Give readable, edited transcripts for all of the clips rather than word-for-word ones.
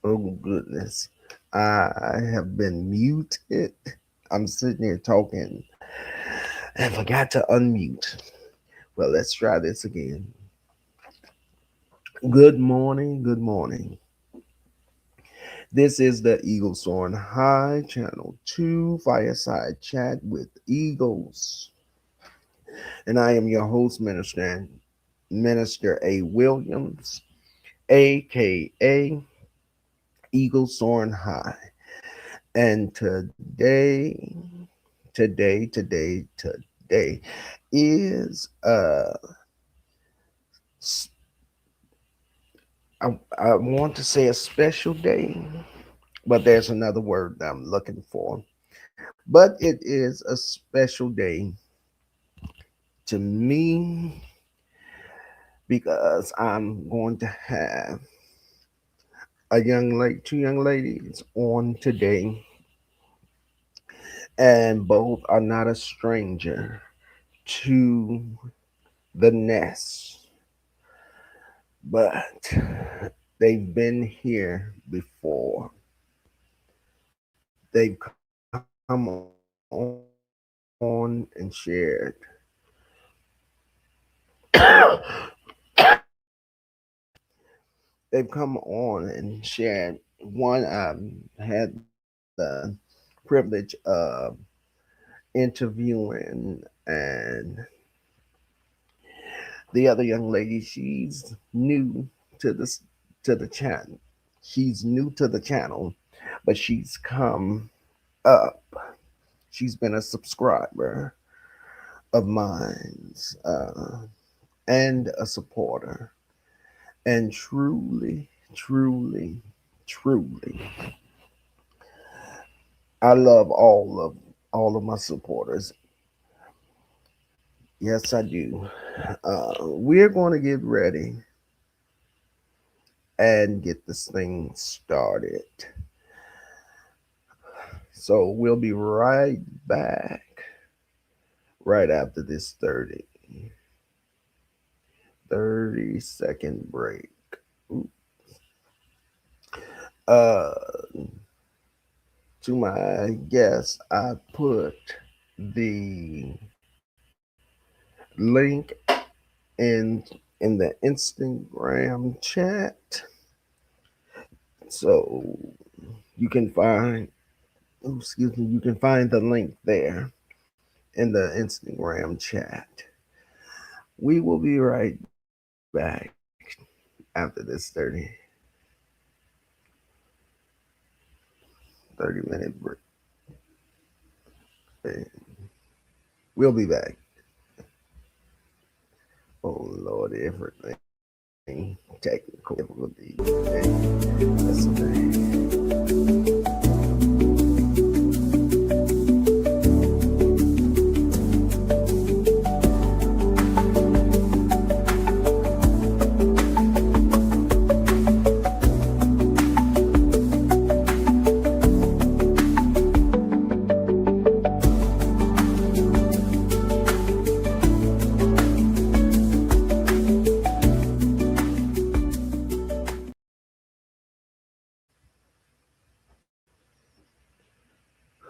Oh goodness. I have been muted. I'm sitting here talking and forgot to unmute. Well, let's try this again. Good morning. Good morning. This is the Eagle Soaring High Channel 2 Fireside Chat with Eagles. And I am your host, Minister A. Williams, aka Eagle Soaring High. And today is s- I want to say a special day, but there's another word that I'm looking for. But it is a special day to me because I'm going to have two young ladies on today, and both are not a stranger to the nest, but they've been here before. They've come on and shared. They've come on and shared. One, had the privilege of interviewing, and the other young lady, she's new to this to the channel. She's new to the channel, but she's come up. She's been a subscriber of mine, and a supporter. And truly, I love all of my supporters. Yes, I do. We're going to get ready and get this thing started. So we'll be right back right after this 30-second break. Ooh. Uh, to my guest, I put the link in in the Instagram chat, so you can find. Oh, excuse me. You can find the link there in the Instagram chat. We will be right back after this 30-minute break. We'll be back. Oh Lord, everything technical difficulties. That's okay.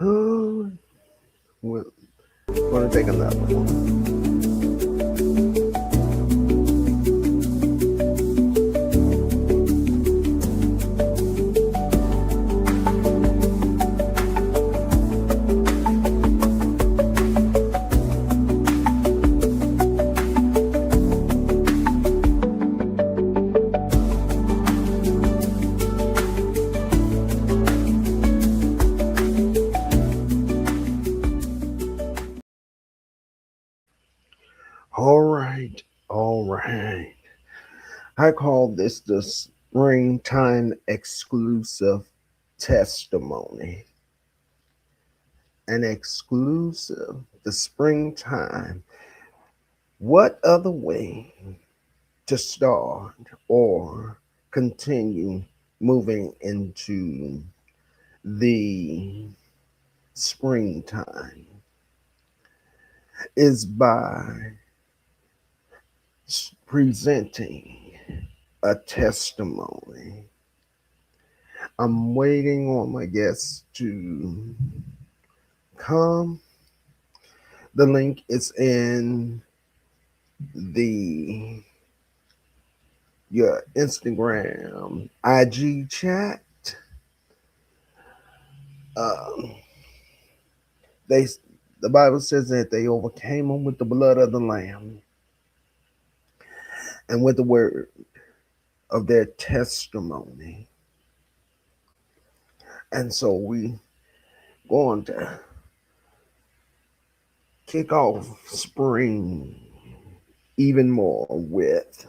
Oh, we're gonna take another one. All right, all right. I call this the springtime exclusive testimony. An exclusive, the springtime. What other way to start or continue moving into the springtime is by presenting a testimony. I'm waiting on my guests to come. The link is in the your Instagram, IG chat. Um, they the Bible says that they overcame them with the blood of the Lamb and with the word of their testimony. And so we going to kick off spring even more with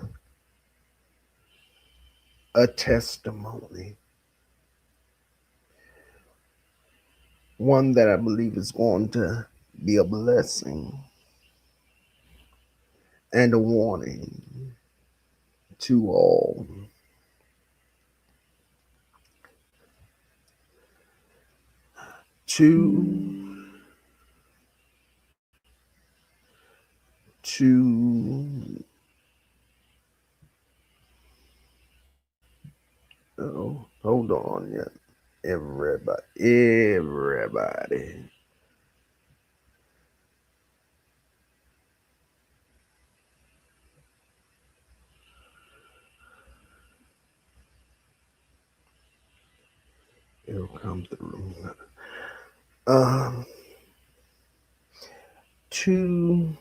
a testimony, one that I believe is going to be a blessing and a warning to all. To to oh, hold on, yeah, everybody, it'll come through. Um, to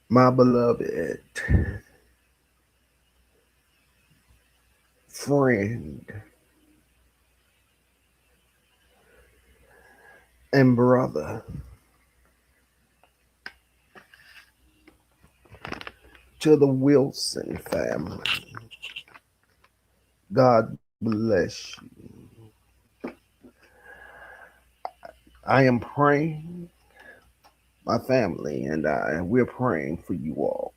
my beloved friend and brother, to the Wilson family, God bless you. I am praying, my family and we're praying for you all.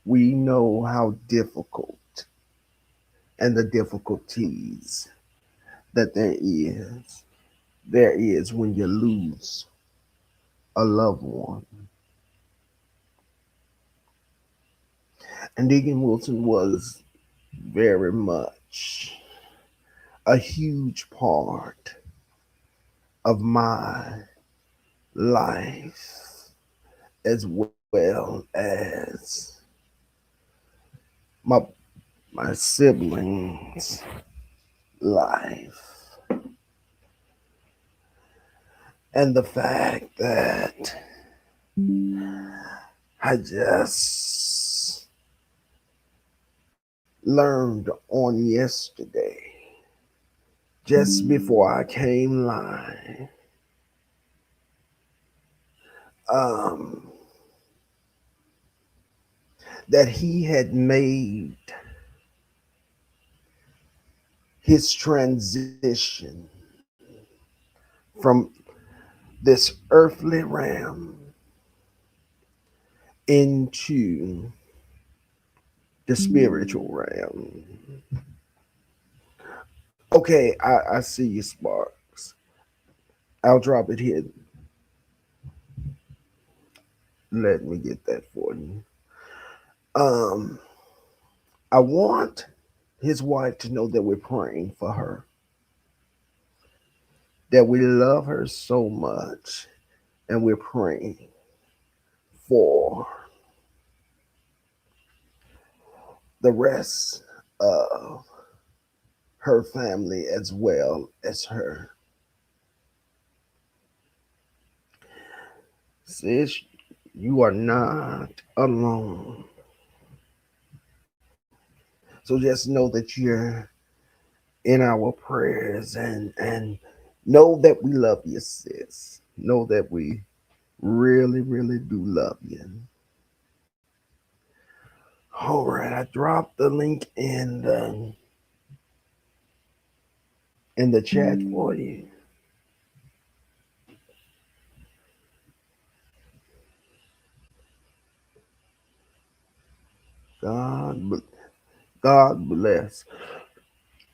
We know how difficult and the difficulties that there is when you lose a loved one. And Deacon Wilson was very much a huge part of my life as well as my my siblings' life. And the fact that I just learned on yesterday, just before I came live, um, that he had made his transition from this earthly realm into the spiritual realm. Okay, I see you, Sparks. I'll drop it here. Let me get that for you. Um, I want his wife to know that we're praying for her, that we love her so much, and we're praying for the rest of her family as well as her. Sis, you are not alone. So just know that you're in our prayers and know that we love you, sis. Know that we really, really do love you. All right, I dropped the link in the chat for you. God, God bless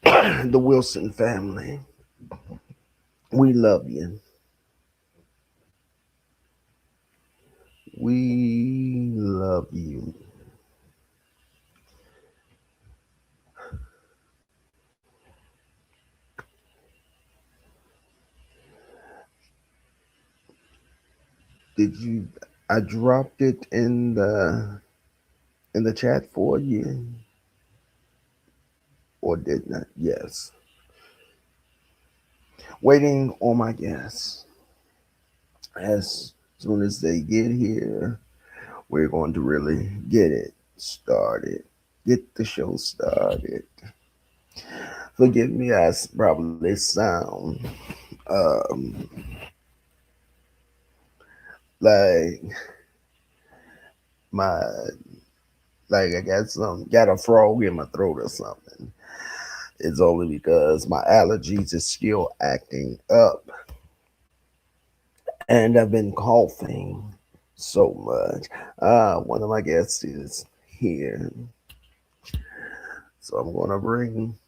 the Wilson family. We love you. We love you. Did you? I dropped it in the chat for you, or did not? Yes. Waiting on my guests. As soon as they get here, we're going to really get it started. Get the show started. Forgive me, I probably sound um, like my like I got a frog in my throat or something. It's only because my allergies is still acting up, and I've been coughing so much. One of my guests is here, so I'm gonna bring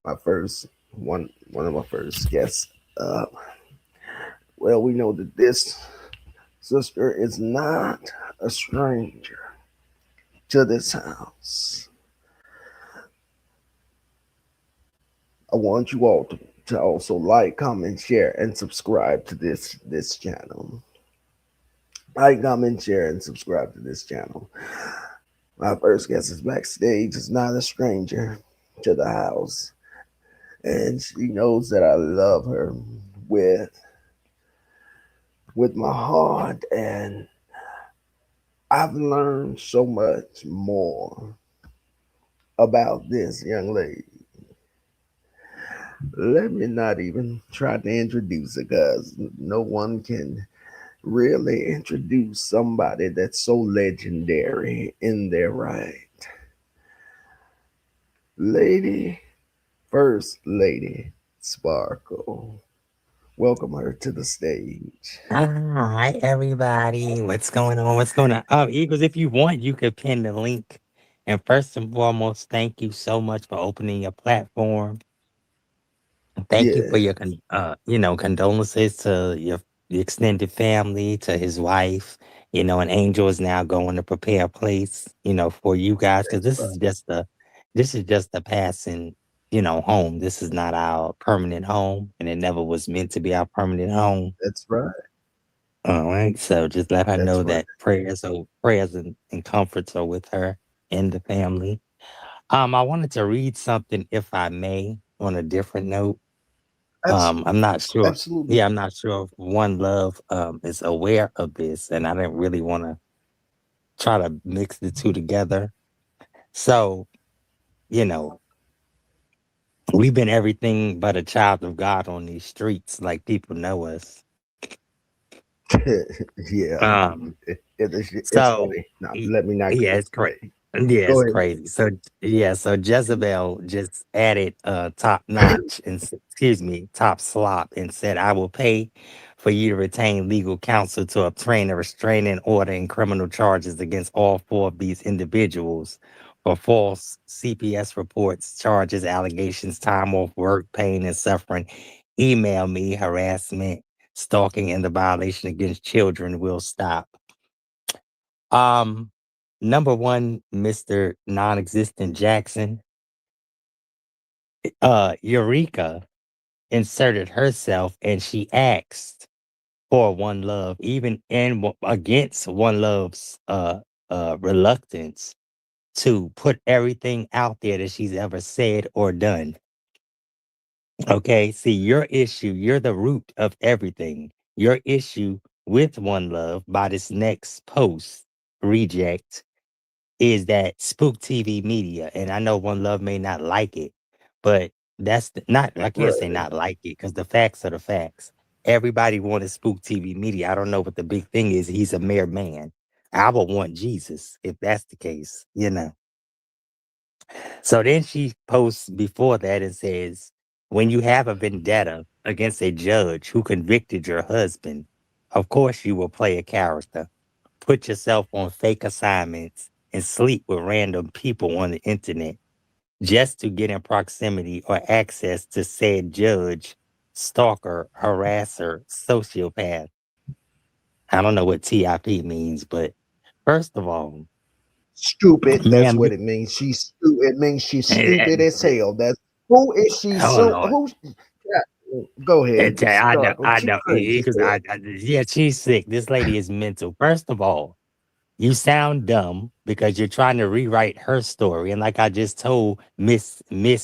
my first one of my first guests up. Well, we know that this sister is not a stranger to this house. I want you all to also like, comment, share, and subscribe to this channel. Like, comment, share, and subscribe to this channel. My first guest is backstage. Is not a stranger to the house, and she knows that I love her with with my heart, and I've learned so much more about this young lady. Let me not even try to introduce her because no one can really introduce somebody that's so legendary in their right. Lady, First Lady Sparkle. Welcome her to the stage. Hi, everybody. What's going on? What's going on? Oh, Eagles, if you want, you could pin the link. And first and foremost, thank you so much for opening your platform. Thank you for Yeah, your, condolences to your the extended family, to his wife. And Angel is now going to prepare a place, for you guys, because that's right. this is just a passing, home. This is not our permanent home, and it never was meant to be our permanent home. That's right. All right. So just let her That's know right. that prayers and comforts are with her and the family. I wanted to read something, if I may, on a different note. I'm Absolutely. not sure. Absolutely. Yeah, I'm not sure if One Love is aware of this, and I didn't really want to try to mix the two together. So, you know, we've been everything but a child of God on these streets, like people know us. Yeah. Um, It's so funny. Now, y- let me not yeah, get it's crazy. away. Yeah, Go it's ahead. crazy. So Jezebel just added top notch and excuse me, top slop and said, I will pay for you to retain legal counsel to obtain a restraining order and criminal charges against all four of these individuals for false CPS reports, charges, allegations, time off work, pain and suffering. Email me, harassment, stalking, and the violation against children will stop. Um, Number one, Mr. Non-existent Jackson, Eureka inserted herself and she asked for One Love, even against One Love's reluctance to put everything out there that she's ever said or done. Okay, see, your issue, you're the root of everything. Your issue with One Love by this next post, reject, is that Spook TV Media, and I know One Love may not like it, but not. I can't say Right. not like it because the facts are the facts. Everybody wanted Spook TV Media. I don't know what the big thing is. He's a mere man. I would want Jesus if that's the case. So then she posts before that and says, when you have a vendetta against a judge who convicted your husband, of course you will play a character, put yourself on fake assignments, and sleep with random people on the internet just to get in proximity or access to said judge, stalker, harasser, sociopath. I don't know what TIP means, but first of all, Stupid. That's ma'am, what it means. It means she's eh, eh, stupid as eh, hell. That's who is she? hold So on. who? Yeah. Go ahead. I know, Start. I She know. crazy. Yeah, she's sick. This lady is mental. First of all, you sound dumb because you're trying to rewrite her story. And like I just told Miss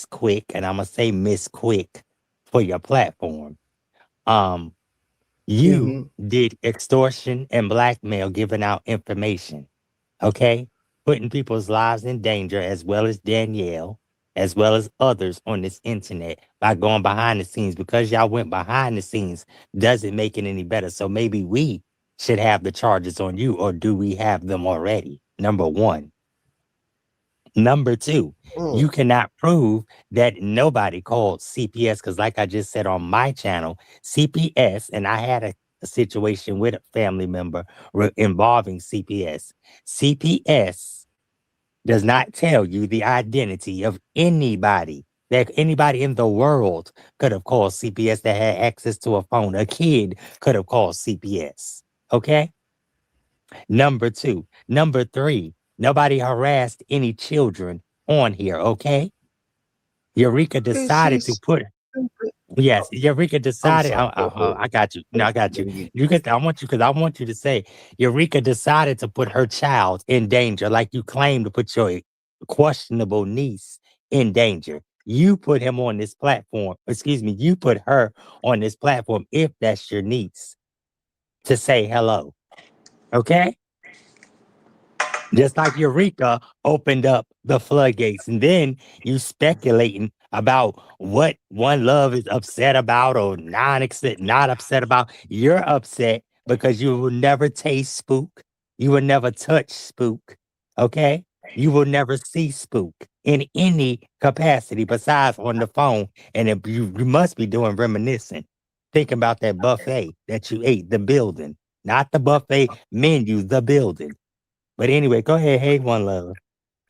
Quick, and I'm gonna say Miss Quick for your platform. Um, you Mm-hmm. did extortion and blackmail, giving out information. Okay, putting people's lives in danger, as well as Danielle, as well as others on this internet by going behind the scenes. Because y'all went behind the scenes doesn't make it any better. So maybe we should have the charges on you, or do we have them already? Number one. Number two, Mm. you cannot prove that nobody called CPS because, like I just said on my channel, CPS, and I had a situation with a family member involving CPS. CPS does not tell you the identity of anybody. That anybody in the world could have called CPS that had access to a phone. A kid could have called CPS. Okay. Number two. Number three, nobody harassed any children on here. Okay. Eureka Is decided she to put stupid? Yes, Eureka I'm decided. sorry. Go ahead. I got you. No, I got you. Then you- You get. I want you because I want you to say Eureka decided to put her child in danger, like you claim to put your questionable niece in danger. You put him on this platform. Excuse me. You put her on this platform. If that's your niece, to say hello. Okay. Just like Eureka opened up the floodgates, and then you speculating about what One Love is upset about or not upset about. You're upset because you will never taste spook. You will never touch spook. Okay? You will never see spook in any capacity besides on the phone. And if you must be doing reminiscing. Think about that buffet that you ate, the building, not the buffet menu, the building. But anyway, go ahead. Hey, One Love.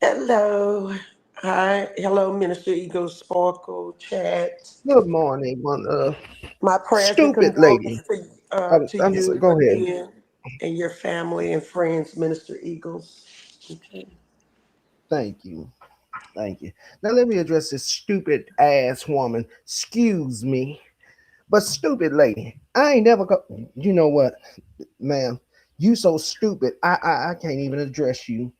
Hello. Hi. Hello, Minister Eagle Sparkle Chat. Good morning, one My prayers and stupid lady. condolences to I'm you go ahead. again and your family and friends, Minister Eagles. Okay. Thank you. Thank you. Now let me address this stupid ass woman. Excuse me. But stupid lady, I ain't never go. You know what, ma'am? You so stupid. I can't even address you,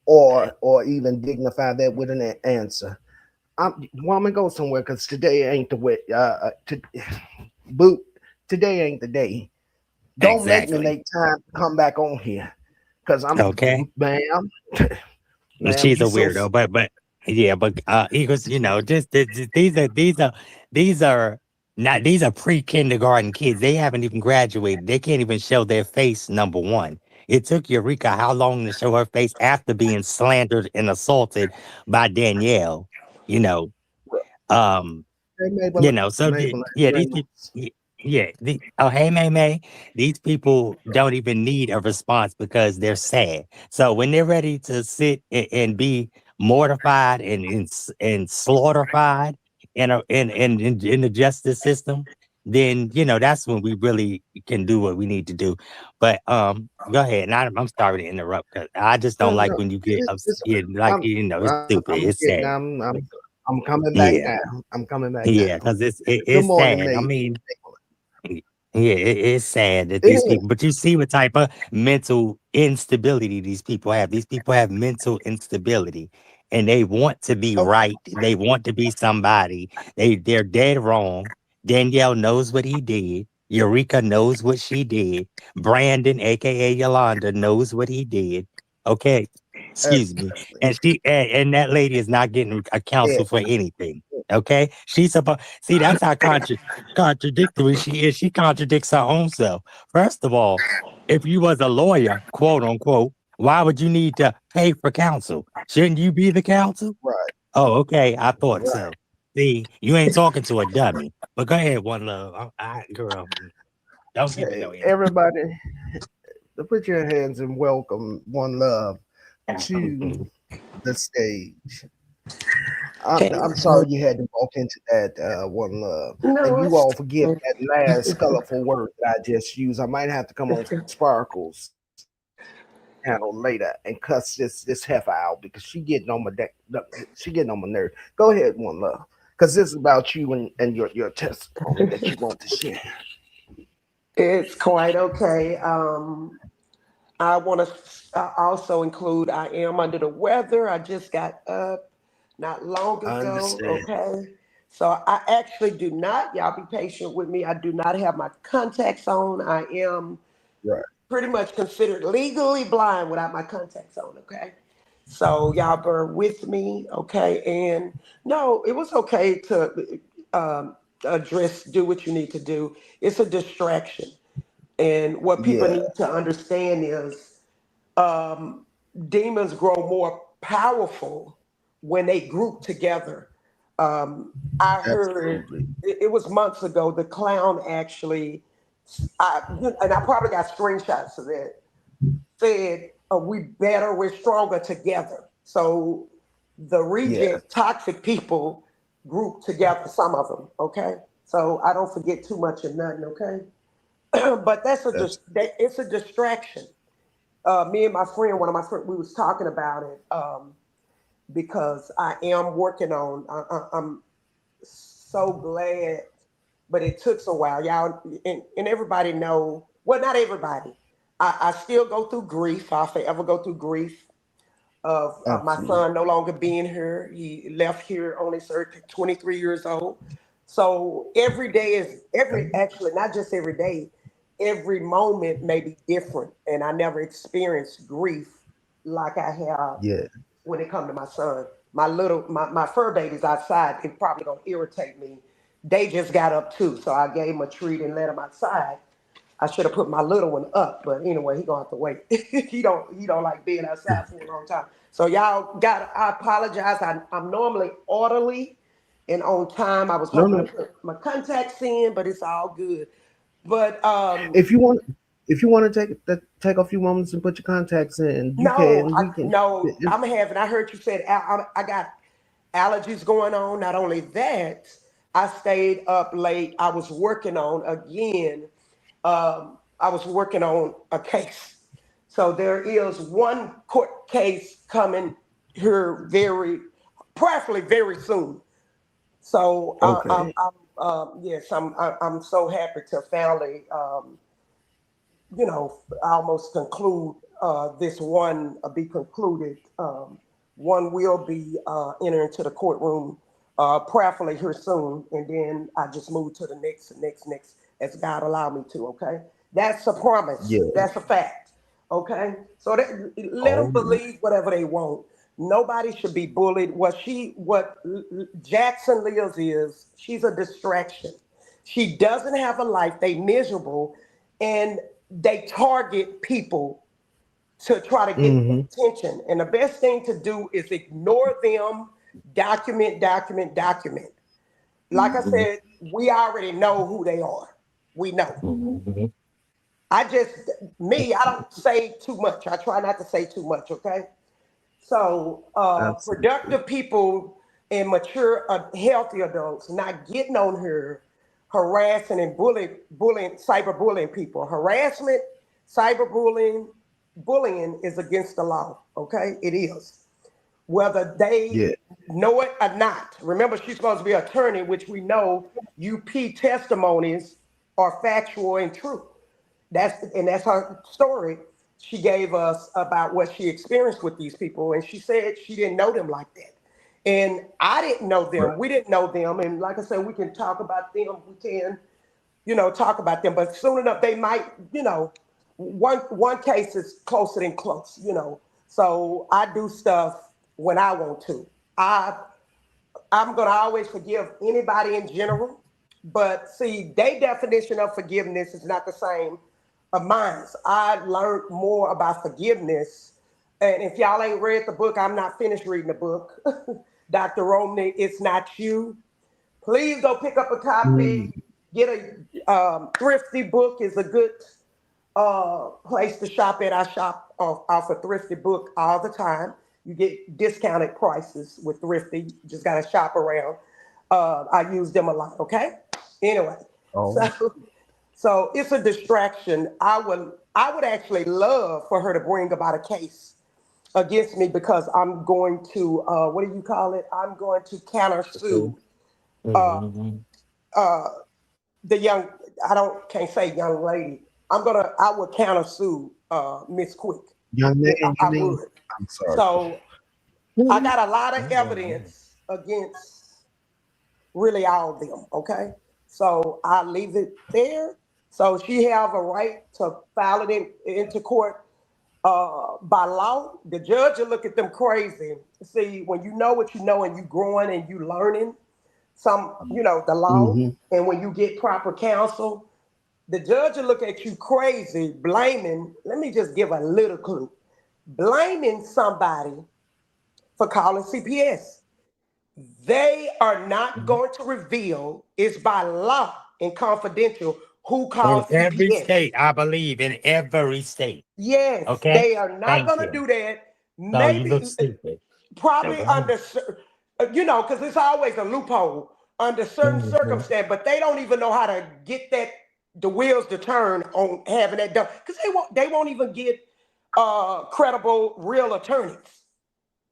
or even dignify that with an answer. Woman, go somewhere because today ain't the way. Boot. Today ain't the day. Don't make me Exactly. make time to come back on here because Okay. ma'am, ma'am, She's you a so weirdo, but yeah, but Eagles, just these are not these are pre-kindergarten kids. They haven't even graduated. They can't even show their face. Number one, it took Eureka how long to show her face after being slandered and assaulted by Danielle. You know, um, hey, So Mabel, yeah, these people, Reynolds. oh, hey, May, these people don't even need a response because they're sad. So when they're ready to sit and be mortified and slaughtered in the justice system, then that's when we really can do what we need to do. But go ahead. And I'm sorry to interrupt because I just don't like No, when you get it's, like I'm, it's stupid. I'm It's getting, sad. I'm coming back Yeah. now. I'm coming back Yeah, now. because Good it's morning, sad. I Mabel. mean, yeah, it's sad that It these is. people, but you see what type of mental instability these people have. These people have mental instability and they want to be Oh, right. They want to be somebody. They're dead wrong. Danielle knows what he did. Eureka knows what she did. Brandon, aka Yolanda, knows what he did. Okay. Excuse me. exactly. And that lady is not getting a Yeah. counsel for anything. Okay. She's supposed see that's how contradictory she is. She contradicts her own self. First of all, if you was a lawyer, quote unquote, why would you need to pay for counsel? Shouldn't you be the counsel? Right. Oh, okay. I thought Right. so. See, you ain't talking to a dummy. But go ahead, One Love. Girl, don't give me Hey, no energy. everybody, put your hands and welcome One Love to the stage. Hey, I'm sorry you had to walk into that One Love, and no, you it's all forgive that last colorful word that I just used. I might have to come on Sparkles channel later and cuss this heifer out because she getting on my she getting on my nerve. Go ahead, One Love. Because this is about you and your testimony that you want to share. It's quite okay. I want to also include I am under the weather. I just got up not long I ago. understand. Okay. So I actually do not, y'all be patient with me. I do not have my contacts on. I am Right. pretty much considered legally blind without my contacts on. Okay. So y'all bear with me. Okay. And no, it was okay to address, do what you need to do. It's a distraction. And what people Yeah. need to understand is um, demons grow more powerful when they group together. I heard Absolutely. it was months ago. The clown actually, and I probably got screenshots of it. Said we better, we're stronger together. So the Yeah. reject toxic people group together. Some of them, okay. So I don't forget too much of nothing, okay. But That's it's a distraction. Me and my friend, one of my friends, we was talking about it because I am working on. I'm so glad, but it took a while, y'all, and everybody know. Well, not everybody. I still go through grief. I'll forever go through grief of my absolutely. son no longer being here. He left here only 23 years old. So every day is actually not just every day, every moment may be different. And I never experienced grief like I have Yeah. when it come to my son. My fur babies outside, they probably gonna irritate me. They just got up too. So I gave him a treat and let him outside. I should have put my little one up, but anyway, he gonna have to wait. He don't like being outside for a long time. So y'all got. I apologize. I'm normally orderly and on time. I was No, hoping to no. put my contacts in, but it's all good. But If you want, if you want to take a few moments and put your contacts in, you no, can. We can. no, I'm having. I heard you said I got allergies going on. Not only that, I stayed up late. I was working on again. I was working on a case. So there is one court case coming here prayerfully very soon. So Okay. yes, I'm so happy to finally almost conclude this one, be concluded. One will be entering to the courtroom prayerfully here soon, and then I just move to the next, as God allow me to. Okay, that's a promise. Yeah. That's a fact. Okay, so let them All right. believe whatever they want. Nobody should be bullied. What Jackson Lears is, she's a distraction. She doesn't have a life. They miserable, and they target people to try to get Mm-hmm. attention. And the best thing to do is ignore them, document. Like I Mhm, said, we already know who they are. We know. mhm. I just, I don't say too much. I try not to say too much, okay? So, Absolutely. productive people and mature, healthy adults not getting on here harassing and bullying, cyberbullying people. Harassment, cyberbullying, bullying is against the law. Okay, it is. Whether they Yeah. know it or not. Remember, she's supposed to be an attorney, which we know UP testimonies are factual and true. That's her story she gave us about what she experienced with these people, and she said she didn't know them like that, and I didn't know Right. them. We didn't know them, and like I said, we can talk about them. We can, talk about them, but soon enough they might, one case is closer than close. So I do stuff when I want to. I'm gonna always forgive anybody in general, but see, their definition of forgiveness is not the same of mine. I learned more about forgiveness, and if y'all ain't read the book, I'm not finished reading the book. Dr. Romney, It's Not You. Please go pick up a copy. Mm. Get a thrifty book is a good place to shop at. I shop off a thrifty book all the time. You get discounted prices with thrifty. You just got to shop around. I use them a lot. Okay. Anyway, so Oh. so it's a distraction. I would actually love for her to bring about a case against me because I'm going to what do you call it? I'm going to counter So sue Uh, Mhm. uh, the young, can't say young lady. I would counter sue Miss Quick. Young Yeah, man, you I mean? would. I'm sorry. So I got a lot of evidence against really all of them. Okay, so I leave it there. So she have a right to file it into court. By law, the judge will look at them crazy. See, when you know what you know and you growing and you learning the law, Hmm. and when you get proper counsel, the judge will look at you crazy, blaming. Let me just give a little clue. Blaming somebody for calling CPS. They are not Mhm. going to reveal, it's by law and confidential, who In called every CPS. state, I believe, in every state. Yes, Okay? they are not Thank going to you. do that. So you look Maybe, stupid. So probably go ahead. under, because it's always a loophole under certain Mhm. circumstance, but they don't even know how to get the wheels to turn on having that done because they won't even get credible real attorneys.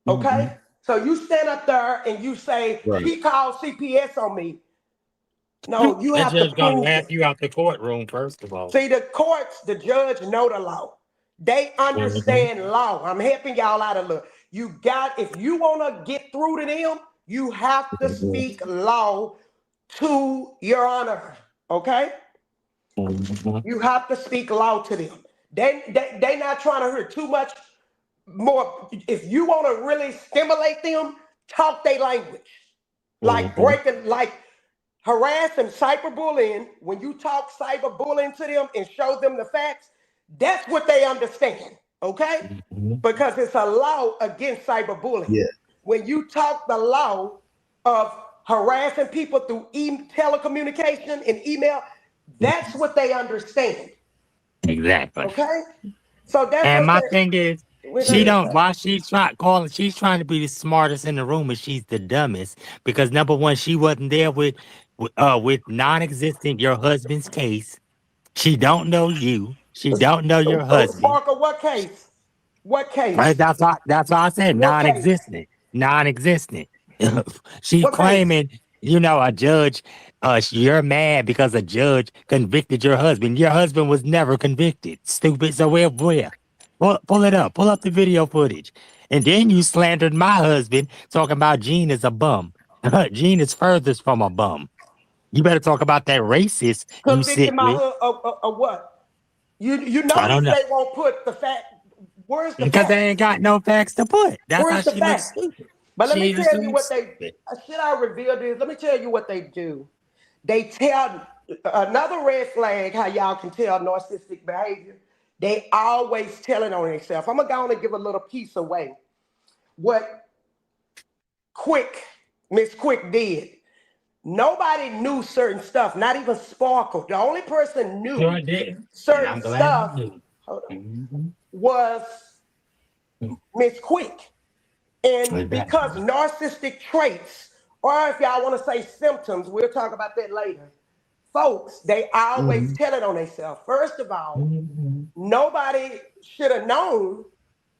Okay, Mhm. so you stand up there and you say Right. he called CPS on me. No, you That have to judge gonna prove laugh it. you out the courtroom, first of all. See, the courts, the judge know the law. They Mhm. understand law. I'm helping y'all out a little. If you want to get through to them, you have to Mhm. speak law to your honor. Okay? Mhm. You have to speak law to them. They not trying to hear too much more. If you want to really stimulate them, talk their language. Like Mhm. breaking, like harass and cyberbullying, when you talk cyberbullying to them and show them the facts, that's what they understand, okay? Mhm. Because it's a law against cyberbullying. Yeah. When you talk the law of harassing people through telecommunication and email, that's what they understand, Exactly. okay? So that's And what my thing is, we're she gonna Yeah. don't. say. Why she's trying to be the smartest in the room, and she's the dumbest because number one, she wasn't there with non-existent your husband's case. She don't know you. She don't know your husband. Sparkle, what case? What case? That's why I said What case? non-existent, non-existent. She What case? claiming, a judge. You're mad because a judge convicted your husband. Your husband was never convicted. Stupid. So where? Pull it up. Pull up the video footage. And then you slandered my husband, talking about Gene is a bum. Gene is furthest from a bum. You better talk about that racist you Convicted sit my with. hood of what? You I notice don't know. they won't put the fact. Where's the Because they ain't facts? got no facts to put. That's how Where's the she looks facts? stupid. But let me She just tell you looks what they. stupid. Should I reveal this? Let me tell you what they do. They tell another red flag. How y'all can tell narcissistic behavior. They always telling on themselves. I'm gonna go on and give a little piece away. What Quick Miss Quick did. Nobody knew certain stuff, not even Sparkle. The only person knew Sure did. And I'm certain glad you stuff did. hold on, Mhm. was Miss Quick. And because Exactly. narcissistic traits, or if y'all want to say symptoms, we'll talk about that later. Folks, they always Hmm. tell it on themselves. First of all, Mhm. nobody should have known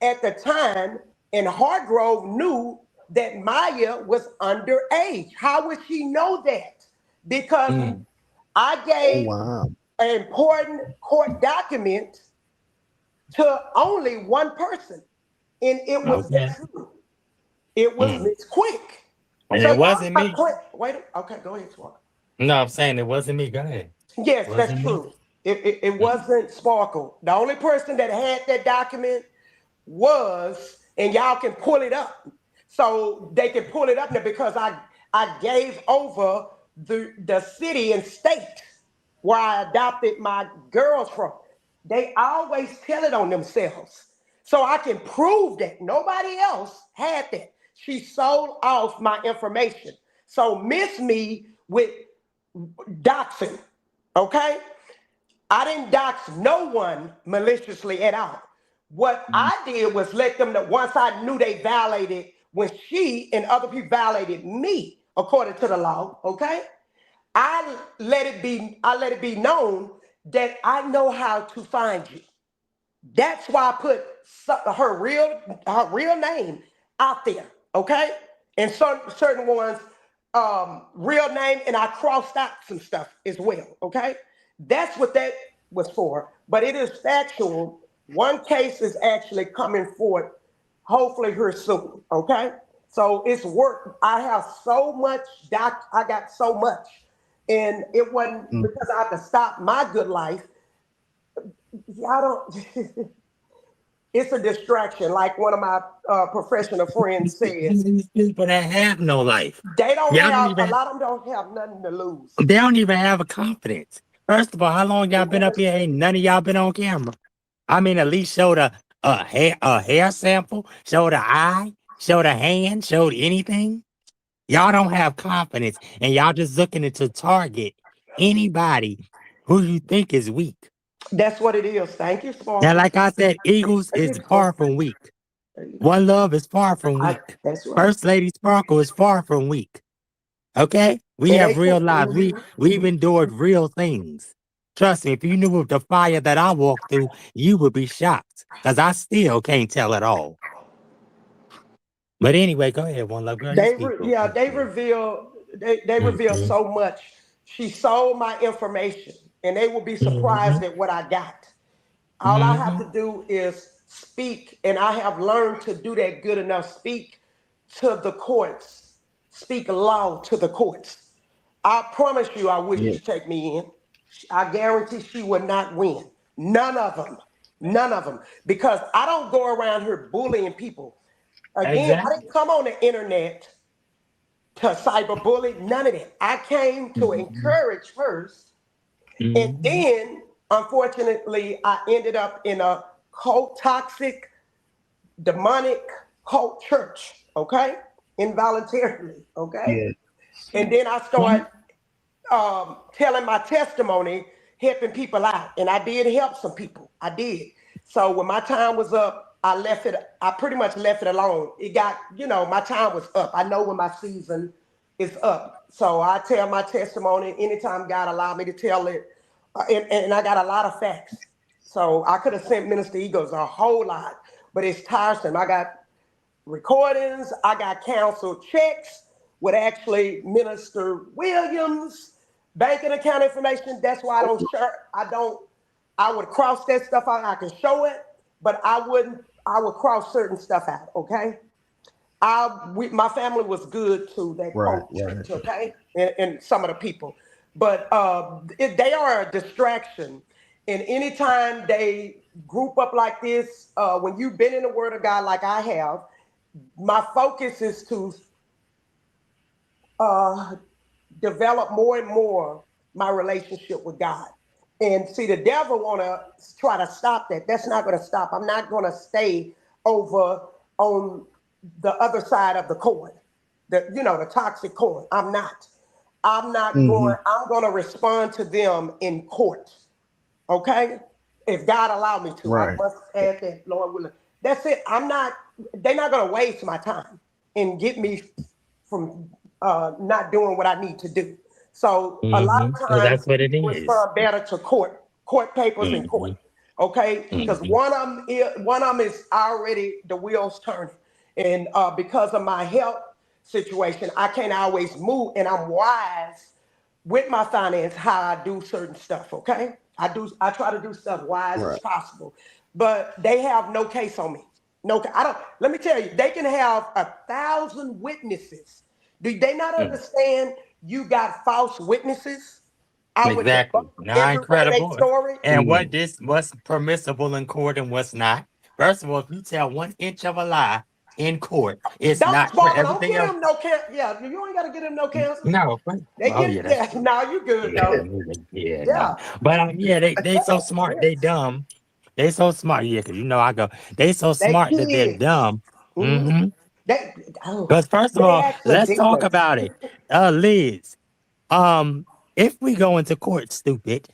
at the time, and Hargrove knew that Maya was underage. How would she know that? Because Mm. I Oh gave wow. an important court document to only one person, and it was the Okay. truth. It was Mm. Miss Quick. And So it y'all wasn't stop me. playing. Wait, okay, go ahead, Spark. No, I'm saying it wasn't me. Go ahead. Yes, that's Wasn't me. true. It Mm. wasn't Sparkle. The only person that had that document was, and y'all can pull it up. So they can pull it up now because I gave over the city and state where I adopted my girls from. They always tell it on themselves. So I can prove that nobody else had that. She sold off my information. So miss me with doxing. Okay? I didn't dox no one maliciously at all. What Mm. I did was let them know once I knew they violated, when she and other people violated me according to the law, okay? I let it be known that I know how to find you. That's why I put her real name out there, okay? And certain ones, real name, and I crossed out some stuff as well. Okay, that's what that was for. But it is factual. One case is actually coming forth, hopefully here soon. Okay, so it's work. I have so much I got so much, and it wasn't Mm. because I had to stop my good life. I don't. It's a distraction, like one of my professional friends says. These people that have no life. They don't Y'all don't have a even lot of them don't have nothing to lose. they don't even have a confidence. First of all, how long y'all been up here? Ain't none of y'all been on camera. I mean, at least show the hair sample, show the eye, show the hand, show anything. Y'all don't have confidence, and y'all just looking to target anybody who you think is weak. That's what it is. Thank you, Now, Sparkle. like I said, Eagles There you is go. far from weak. One Love is far from weak. That's right. First Lady Sparkle is far from weak. Okay? We And have they real can, lives. We've endured real things. Trust me, if you knew of the fire that I walked through, you would be shocked. Because I still can't tell it all. But anyway, go ahead, One Love Girl. You speak. they reveal they reveal Mm-hmm. so much. She sold my information, and they will be Mm-hmm. surprised at what I got. All I have Mm-hmm. to do is speak, and I have learned to do that good enough. Speak to the courts, speak law to the courts. I promise you, I wish Yeah. you take me in. I guarantee she would not win. None of them. None of them. Because I don't go around here bullying people. Again, I Exactly. didn't come on the internet to cyberbully, none of that. I came to Mm-hmm. encourage first, and Mm-hmm. then, unfortunately, I ended up in a cult, toxic, demonic cult church, okay? Involuntarily, okay? Yeah. And then I started telling my testimony, helping people out. And I did help some people. I did. So when my time was up, I left it, I pretty much left it alone. It got, my time was up. I know when my season is up. So I tell my testimony anytime God allowed me to tell it. And I got a lot of facts. So I could have sent Minister Eagles a whole lot, but it's tiresome. I got recordings. I got canceled checks with actually Minister Williams, banking account information. That's why I don't share. I would cross that stuff out. I can show it, but I wouldn't. I would cross certain stuff out. Okay. My family was good to that Right. cult Right. church. Okay, and some of the people, but they are a distraction. And anytime they group up like this, when you've been in the Word of God like I have, my focus is to uh, develop more and more my relationship with God. And see, the devil want to try to stop that. That's not going to stop. I'm not going to stay over on the other side of the coin, the toxic coin. I'm not. I'm not Mm-hmm. going. I'm going to respond to them in court. Okay, if God allowed me to, I Right. must add that, Lord willing. That's it. I'm not. They're not going to waste my time and get me from not doing what I need to do. So a lot Mm-hmm. of So times that's what it people is. respond better to court papers in Mm-hmm. court. Okay, because Mm-hmm. one of them is already the wheels turning, and because of my health situation, I can't always move, and I'm wise with my finance how I do certain stuff. Okay, I try to do stuff wise as Right. possible, but they have no case on me. No, I don't. Let me tell you, they can have 1,000 witnesses. Do they not understand you got false witnesses? I would debunk Exactly. Not every way they incredible. story. And Mm-hmm. what's permissible in court and what's not. First of all, if you tell 1 inch of a lie in court, it's Don't not for sparkle. Don't everything get else. him no cancer. Yeah, you ain't got to get him no cancer. No, They oh get yeah, that's yeah. true. Now you good Yeah, though. yeah, no. Yeah. But yeah, they so smart, they Yes. dumb. They so smart, yeah, because I go, they so They smart that they're kids. dumb. Mhm. Mm-hmm. They oh, Because first of they all, ask for let's talk demons. about it. Liz, if we go into court, stupid,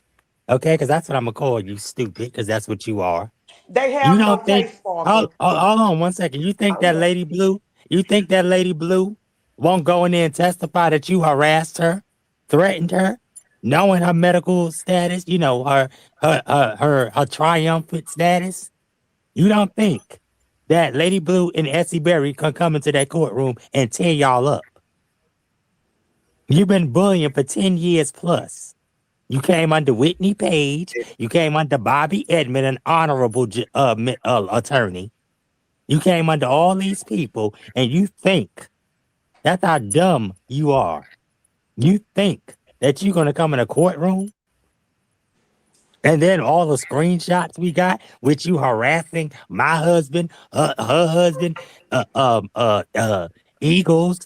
okay, because that's what I'm gonna call you, stupid, because that's what you are. They You have no don't think? case, Sparkle. Hold on 1 second. You think Oh that yeah. Lady Blue? You think that Lady Blue won't go in there and testify that you harassed her, threatened her, knowing her medical status? You know her triumphant status. You don't think that Lady Blue and Essie Berry can come into that courtroom and tear y'all up? You've been bullying for 10 years plus. You came under Whitney Page. You came under Bobby Edmond, an honorable attorney. You came under all these people, and you think that's how dumb you are. You think that you're going to come in a courtroom and then all the screenshots we got with you harassing my husband, her husband, Eagles.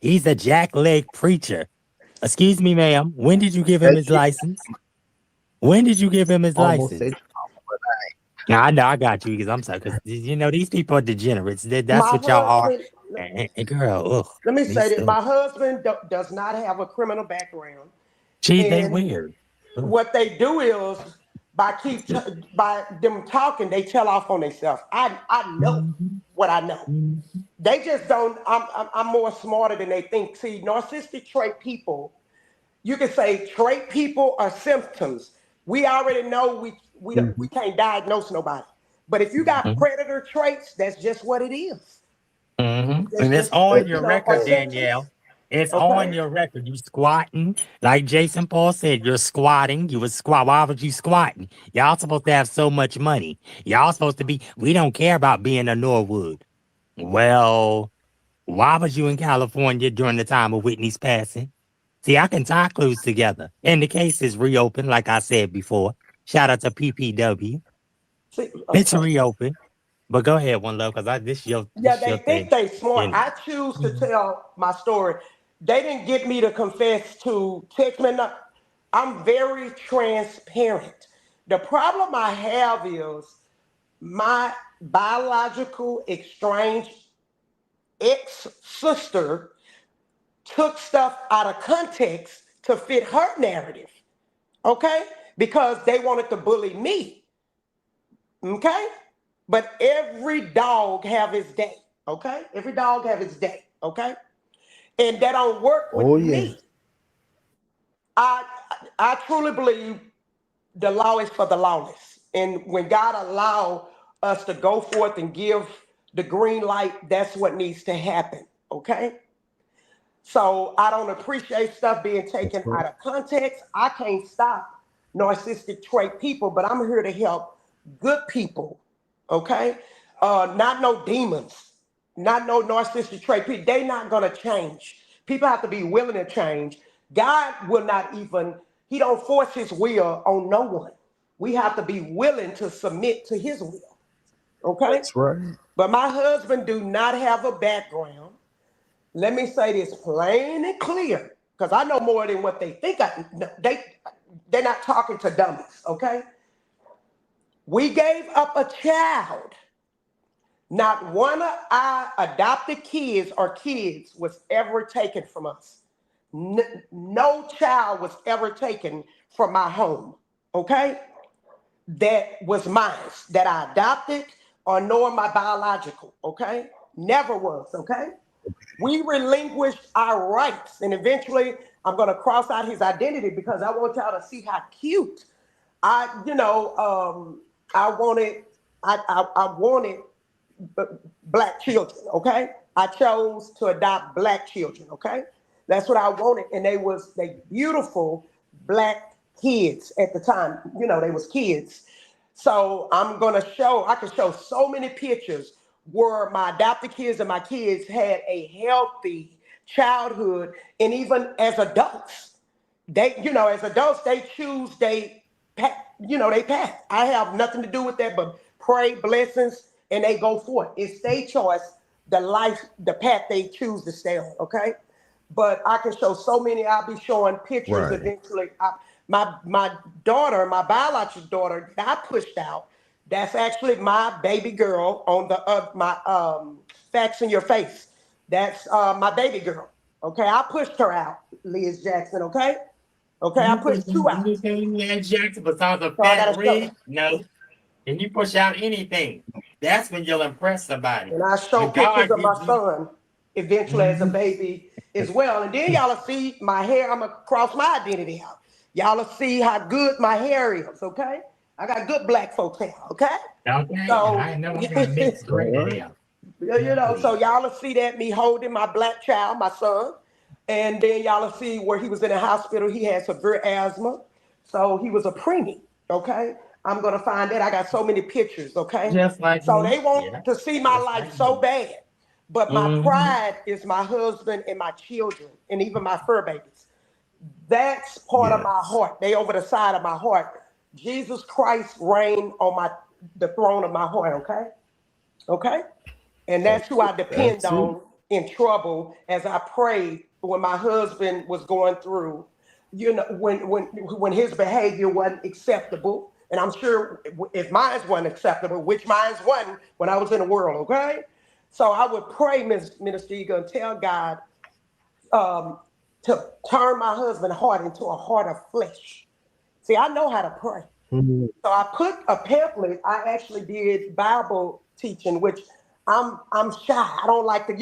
He's a jackleg preacher. Excuse me, ma'am. When did you give him his license? When did you give him his almost license? said Now, I know I got you because I'm sorry. Because you know these people are degenerates. That's My what y'all are. husband, And girl, ugh. let me they say that still- my husband does not have a criminal background. Gee, they And weird. Ugh. what they do is by them talking, they tell off on themselves. I know what I know. They just don't. I'm more smarter than they think. See, narcissistic trait people, you can say trait people are symptoms. We already know we can't diagnose nobody. But if you got predator traits, that's just what it is. And That's it's just on your are record, symptoms. Danielle. It's Okay. on your record. You squatting, like Jason Paul said. You're squatting. You was squat. Why would you squatting? Y'all supposed to have so much money. Y'all supposed to be. We don't care about being a Norwood. Well, why was you in California during the time of Whitney's passing? See, I can tie clues together, and the case is reopened. Like I said before, shout out to PPW. See, It's okay. reopened. But go ahead, One Love, because this Yeah, your they think thing. they smart. And I choose to tell my story. They didn't get me to confess to text me. I'm very transparent. The problem I have is my biological estranged ex-sister took stuff out of context to fit her narrative. Okay? Because they wanted to bully me. Okay? But every dog have his day. Okay? Every dog have his day. Okay? And that don't work with oh yeah. me. I I truly believe the law is for the lawless. And when God allow us to go forth and give the green light, that's what needs to happen. Okay? So I don't appreciate stuff being taken out of context. I can't stop narcissistic trait people, but I'm here to help good people. Okay, not no demons, not no narcissistic trait people. They not gonna change. People have to be willing to change. God will not even. He don't force His will on no one. We have to be willing to submit to His will. Okay, That's right. but my husband do not have a background. Let me say this plain and clear, because I know more than what they think. They're not talking to dummies, okay? We gave up a child. Not one of our adopted kids or kids was ever taken from us. No child was ever taken from my home, okay? That was mine, that I adopted or nor my biological, okay? Never was, okay? We relinquished our rights, and eventually I'm going to cross out his identity because I want y'all to see how cute I wanted. I wanted black children. Okay, I chose to adopt black children. Okay, that's what I wanted, and they beautiful black kids at the time. You know, they was kids. So I can show so many pictures where my adopted kids and my kids had a healthy childhood. And even as adults, as adults, they choose, they path. I have nothing to do with that, but pray blessings and they go forth. It's their choice, the path they choose to stay on, okay? But I can show so many. I'll be showing pictures Right. eventually. My daughter, my biological daughter that I pushed out, that's actually my baby girl on my Facts in Your Face. That's my baby girl. Okay, I pushed her out, Liz Jackson. Okay, I pushed two out. Anything, Jackson, besides a So I fat gotta show. rig? No. Can you push out anything? That's when you'll impress somebody. And I show When God pictures of my gives you- son eventually as a baby as well. And then y'all will see my hair. I'm gonna cross my identity out. Y'all will see how good my hair is, okay? I got good black folks hair, okay? Okay, So- I know I got mixed gray hair. So y'all will see that me holding my black child, my son. And then y'all will see where he was in the hospital. He had severe asthma. So he was a preemie. Okay. I'm going to find that. I got so many pictures. Okay. Just like So me. they want Yeah. to see my Just life like so me. bad. But my Mhm. pride is my husband and my children and even my fur babies. That's part of my Yes. heart. They over the side of my heart. Jesus Christ reigned on the throne of my heart, okay? Okay? And that's who I depend That's it. on in trouble as I prayed when my husband was going through, when his behavior wasn't acceptable. And I'm sure if mine wasn't acceptable, which mine wasn't when I was in the world, okay? So I would pray, Minister Eagle, and tell God, um, to turn my husband's heart into a heart of flesh. See, I know how to pray. Mhm. So I put a pamphlet. I actually did Bible teaching, which I'm shy. I don't like to,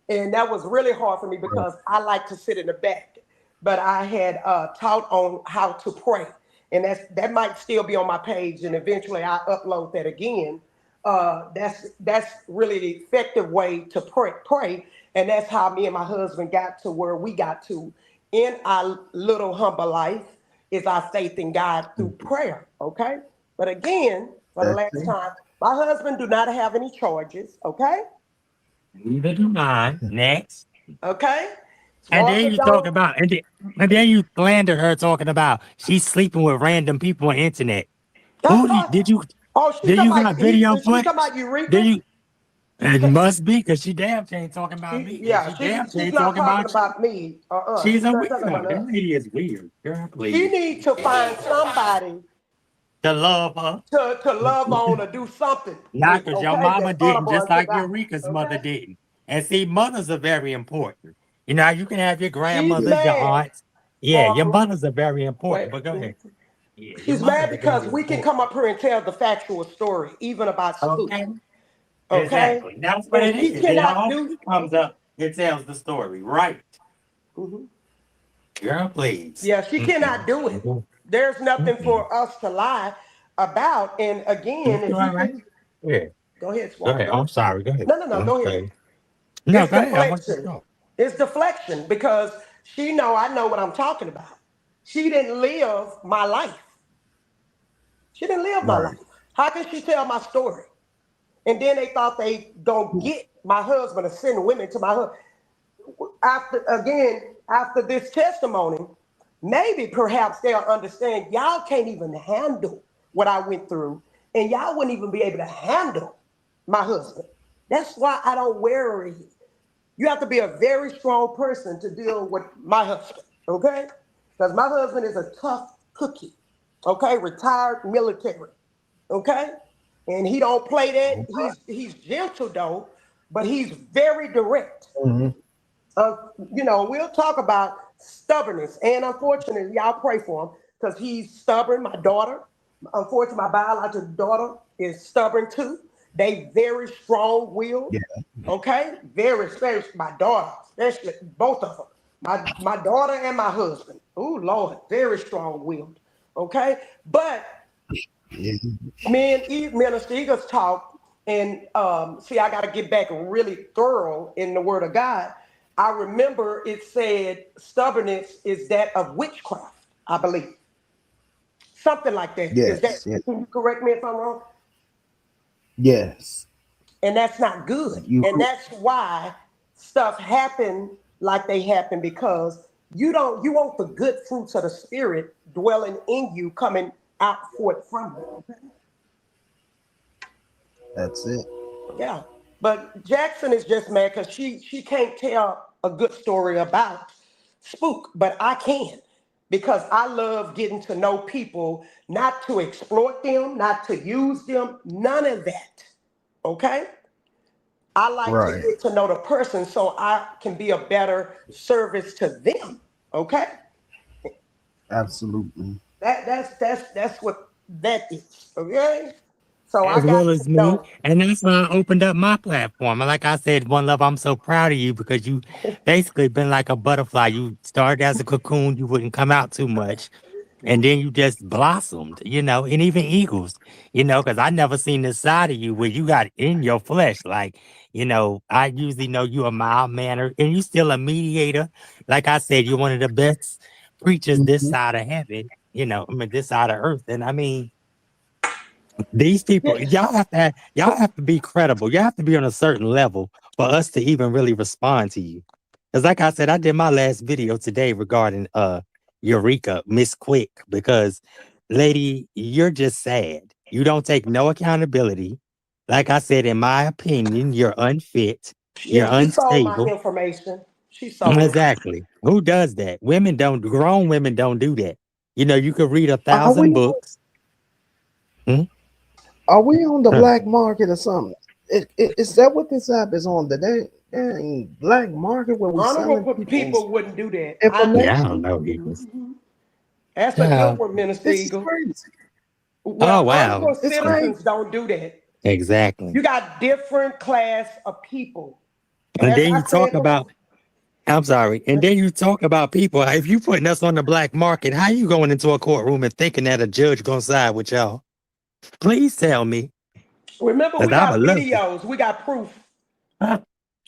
and that was really hard for me Right. because I like to sit in the back. But I had taught on how to pray, and that might still be on my page, and eventually I upload that again. That's really the effective way to pray, and that's how me and my husband got to where we got to in our little humble life is our faith in God through prayer. Okay, but again, for the That's last it. time, my husband do not have any charges. Okay, Neither do mine. Next. okay, as And far as then it you talk don't, about, and then you slander her talking about she's sleeping with random people on the internet. Who did you oh, she did talking you got about he, video she talking footage? about Did Eureka. you? It must be because she damn she ain't talking about me, and Yeah, she damn she she's ain't not talking talking about you. about me or us. She's She's a not talking about weirdo. That us. lady is weird. Girl, She please. needs to find somebody To love her. to love on or do something with, Not because your okay, mama that's didn't, honorable just unto like God. Eureka's mother Okay? didn't. And see, mothers are very important. You can have your She's grandmothers, your mad, aunts. Yeah, your Barbara. mothers are very important. Wait. But go ahead. Yeah, your She's mad mothers are because very we can important. come up here and tell the factual story, even about Spook. Okay. Okay? Exactly. That's what And it she is. It cannot all do. comes up. It tells the story. Right. Mhm. Girl, please. Yeah, she cannot Mm-mm. do it. Mm-mm. There's nothing Mm-mm. for us to lie about. And again, You if all you right? can Yeah. go ahead, Go Swab. ahead. Go I'm ahead. sorry. Go ahead. No, go ahead. Okay. No, It's go ahead. I want you to deflection. go. It's deflection because I know what I'm talking about. She didn't live my life. She didn't live my Right. life. How can she tell my story? And then they thought they gonna get my husband to send women to my husband. After this testimony, maybe perhaps they'll understand y'all can't even handle what I went through, and y'all wouldn't even be able to handle my husband. That's why I don't worry. You have to be a very strong person to deal with my husband, okay? Because my husband is a tough cookie, okay? Retired military, okay? And he don't play that. He's gentle though, but he's very direct. Mhm. We'll talk about stubbornness, and unfortunately, y'all pray for him because he's stubborn. My daughter, unfortunately, my biological daughter is stubborn too. They very strong-willed. Yeah. Okay, very especially my daughter, especially both of them. My daughter and my husband. Oh Lord, very strong-willed. Okay, but Yeah. me and Minister Eagles talk, and see, I got to get back really thorough in the Word of God. I remember it said stubbornness is that of witchcraft, I believe. Something like that. Is that, Yes. Yes. can you correct me if I'm wrong? Yes. And that's not good. You. And that's why stuff happen like they happen because you want the good fruits of the spirit dwelling in you coming out forth from you. Okay? That's it. Yeah. But Jackson is just mad because she can't tell a good story about Spook, but I can because I love getting to know people, not to exploit them, not to use them, none of that. Okay? I like to Right. get to know the person so I can be a better service to them. Okay? Absolutely. That's what that is. Okay? So I As got well to as me. know. And that's why I opened up my platform. And like I said, One Love, I'm so proud of you because you basically been like a butterfly. You started as a cocoon, you wouldn't come out too much. and then you just blossomed, and even eagles, because I never seen this side of you where you got in your flesh. Like, I usually know you a mild mannered and you still a mediator. Like I said, you're one of the best preachers this side of heaven, this side of earth. And I mean, these people, y'all have to be credible. You have to be on a certain level for us to even really respond to you. Because like I said, I did my last video today regarding Eureka, Miss Quick, because lady, you're just sad. You don't take no accountability. Like I said, in my opinion, you're unfit, you're Yeah, she sold my unstable. information. She sold it. Exactly. Who does that? Grown women don't do that. You could read a Are thousand we books. Hmm? are we on the black market or something? Is that what this app is on? The dang black market where we selling Honorable people's people wouldn't do that. Yeah, I don't information? know, Eagles. That's a Yeah. good one, Minister This is Eagle. crazy. Oh, Well, wow. honorable It's crazy. citizens don't do that. Exactly. You got different class of people. But And as then I you talk said about, I'm sorry. And then you talk about people. If you putting us on the black market, how you going into a courtroom and thinking that a judge gonna side with y'all? Please tell me, remember, because we I would got love to. videos. We got proof. Huh?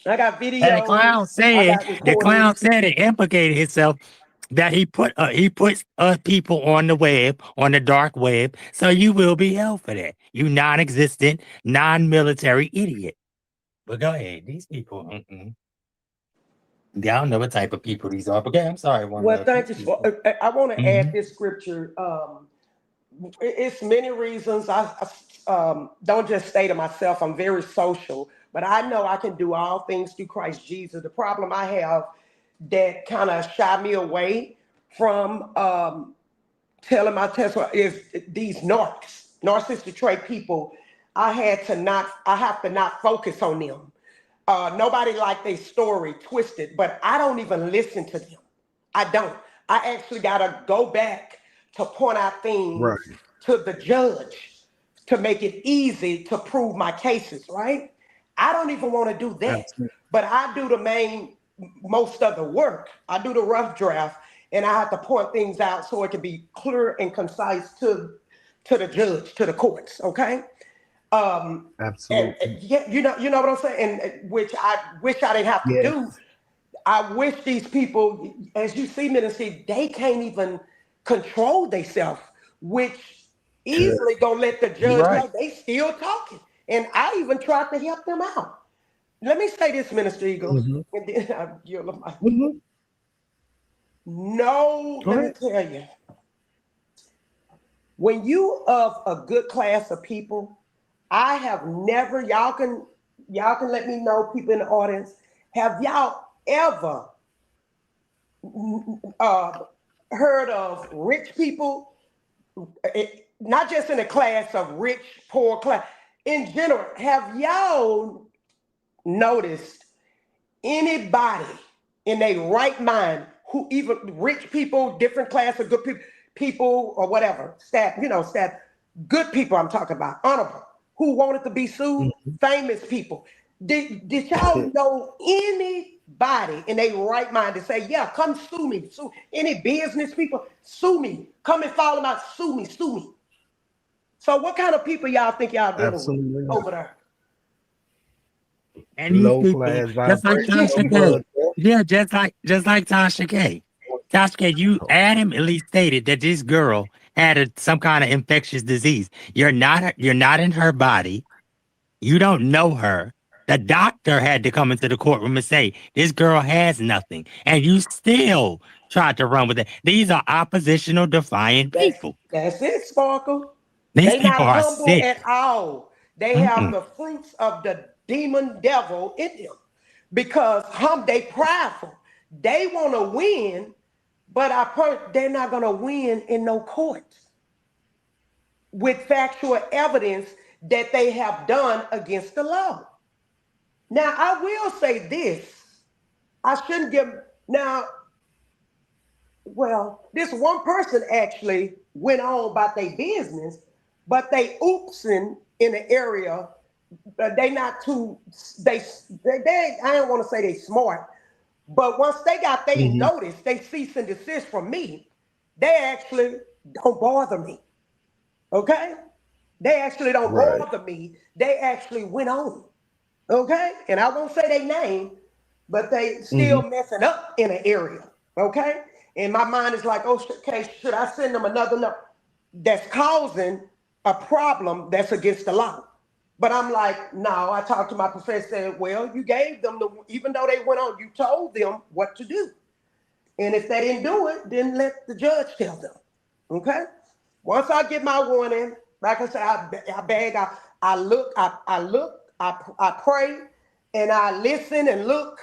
I got And videos. I got the clown recordings. said it implicated himself that he puts people on the web, on the dark web. So you will be held for that. You non-existent, non-military idiot. But go ahead. These people, I don't know what type of people these are. But okay, I'm sorry, one Well, love. thank you. I want to add Mhm. this scripture. It's many reasons. I don't just say to myself, I'm very social, but I know I can do all things through Christ Jesus. The problem I have that kind of shy me away from telling my testimony is these narcissistic trait people. I have to not focus on them. Nobody like their story twisted, but I don't even listen to them. I don't. I actually got to go back to point out Right. things to the judge to make it easy to prove my cases, right? I don't even want to do that, Absolutely. but I do most of the work. I do the rough draft, and I have to point things out so it can be clear and concise to the judge, to the courts, okay? And Absolutely. yeah, you know what I'm saying, and which I wish I didn't have to Yes. do. I wish these people, as you see, ministry, they can't even control themselves, which easily gonna let the You're judge right. know they still talking. And I even tried to help them out. Let me say this, Minister Eagle, Hmm. and then I yield the mic. Hmm. No, Go let me ahead. tell you, when you of a good class of people, I have never, y'all can let me know, people in the audience, have y'all ever uh, heard of rich people, not just in the class of rich, poor class, in general, have y'all noticed anybody in a right mind who even rich people, different class of good people or whatever, staff, good people I'm talking about, honorable, who wanted to be sued, famous people. Did y'all know anybody in a right mind to say, yeah, come sue me, sue any business people, sue me, come and follow my, sue me, sue me. So what kind of people y'all think y'all dealing with Absolutely not. over there? And these Low people, class just like vibration, no Tasha K. blood. Yeah, just like Tasha K. Tasha K, you adamantly stated that this girl had some kind of infectious disease. You're not in her body. You don't know her. The doctor had to come into the courtroom and say, this girl has nothing. And you still tried to run with it. These are oppositional, defiant That's people. that's it, Sparkle. These They not people are humble sick. at all. They have Mm-mm. the fruits of the demon devil in them because they prideful. They want to win, but they're not gonna win in no court with factual evidence that they have done against the law. Now I will say this. I shouldn't give now. Well, this one person actually went on about their business, but they oopsing in the area. They not too they I don't want to say they smart, but once they got they Hmm. notice, they cease and desist from me. They actually don't bother me. Okay? They actually don't Right. bother me. They actually went on. Okay? And I won't say their name, but they still messing up in an area. Okay? And my mind is like, oh, okay, should I send them another note that's causing a problem that's against the law? But I'm like, no, I talked to my professor, said, well, you gave them the, even though they went on, you told them what to do. And if they didn't do it, then let the judge tell them. Okay? Once I get my warning, like I said, I beg, I look, I pray, and I listen and look.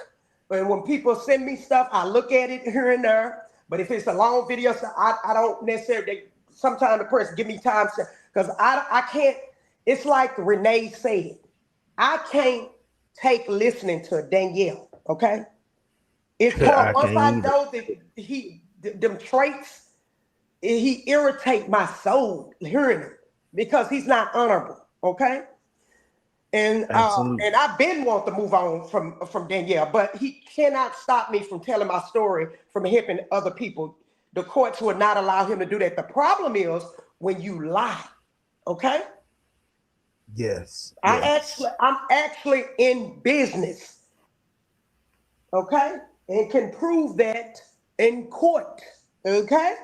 And when people send me stuff, I look at it here and there. But if it's a long video, so I don't necessarily, sometimes the person give me time to, because I can't, it's like Renee said, I can't take listening to Danielle, okay? It's I hard. Once can't I either. know that them traits, he irritate my soul hearing him because he's not honorable, okay? And Absolutely. I've been wanting to move on from Danielle, but he cannot stop me from telling my story, from helping other people. The courts would not allow him to do that. The problem is when you lie, okay? Yes. Yes. I'm actually in business, okay? And can prove that in court, okay?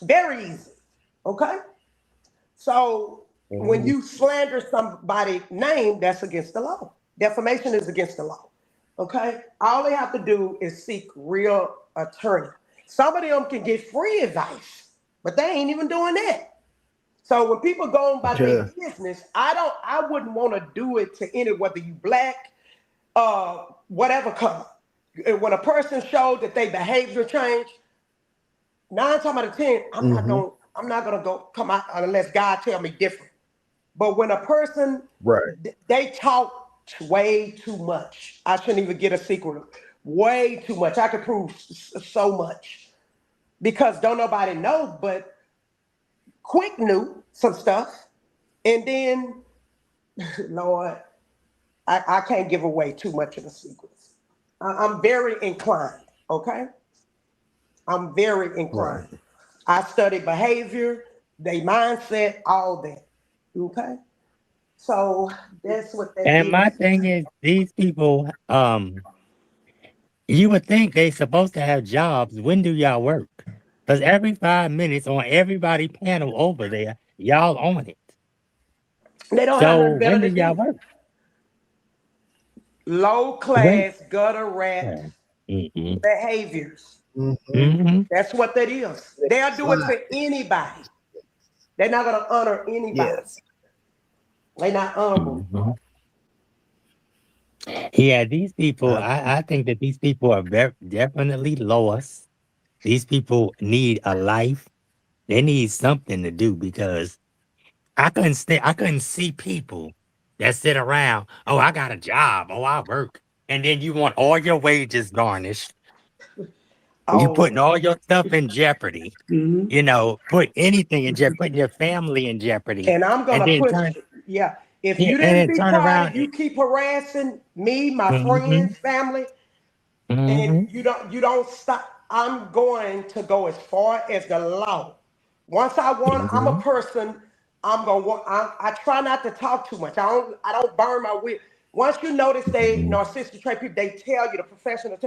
Very easy, okay? So when you slander somebody's name, that's against the law. Defamation is against the law, okay? All they have to do is seek real attorney. Some of them can get free advice, but they ain't even doing that. So when people go about their business, I wouldn't want to do it to any, whether you black, whatever color. When a person showed that they behavior change, 9 times out of 10, I'm not gonna go come out unless God tell me different. But when a person, Right. they talk way too much. I shouldn't even get a secret. Way too much. I could prove so much because don't nobody know, but Quick knew some stuff. And then, Lord, I can't give away too much of the secrets. I'm very inclined, okay? I'm very inclined. Right. I study behavior, their mindset, all that, okay? So that's what that And my is. thing is, these people, you would think they supposed to have jobs. When do y'all work? Because every 5 minutes on everybody panel over there, y'all on it. They don't have So nothing better when do to y'all do. work? Low When? class, gutter rat Mm-hmm. behaviors. Mm-hmm. That's what that is. They'll do it Right. to anybody. They're not gonna honor anybody. Yes. They're not honorable. Mm-hmm. Yeah, these people, Uh, I think that these people are definitely lost. These people need a life. They need something to do because I couldn't see people that sit around, oh, I got a job, oh, I work. And then you want all your wages garnished. You Oh, putting all your stuff in jeopardy, mhm. put anything in jeopardy, putting your family in jeopardy, And I'm and gonna then push turn, it. Yeah. If yeah, you and didn't then be turn quiet, around. if you keep harassing me, my Mm-hmm, friends, family, and mm-hmm, you don't stop, I'm going to go as far as the law. Once I'm a mm-hmm, person, I'm gonna want. I try not to talk too much. I don't burn my wheel. Once you notice they mm-hmm, narcissistic trait people, they tell you the professional.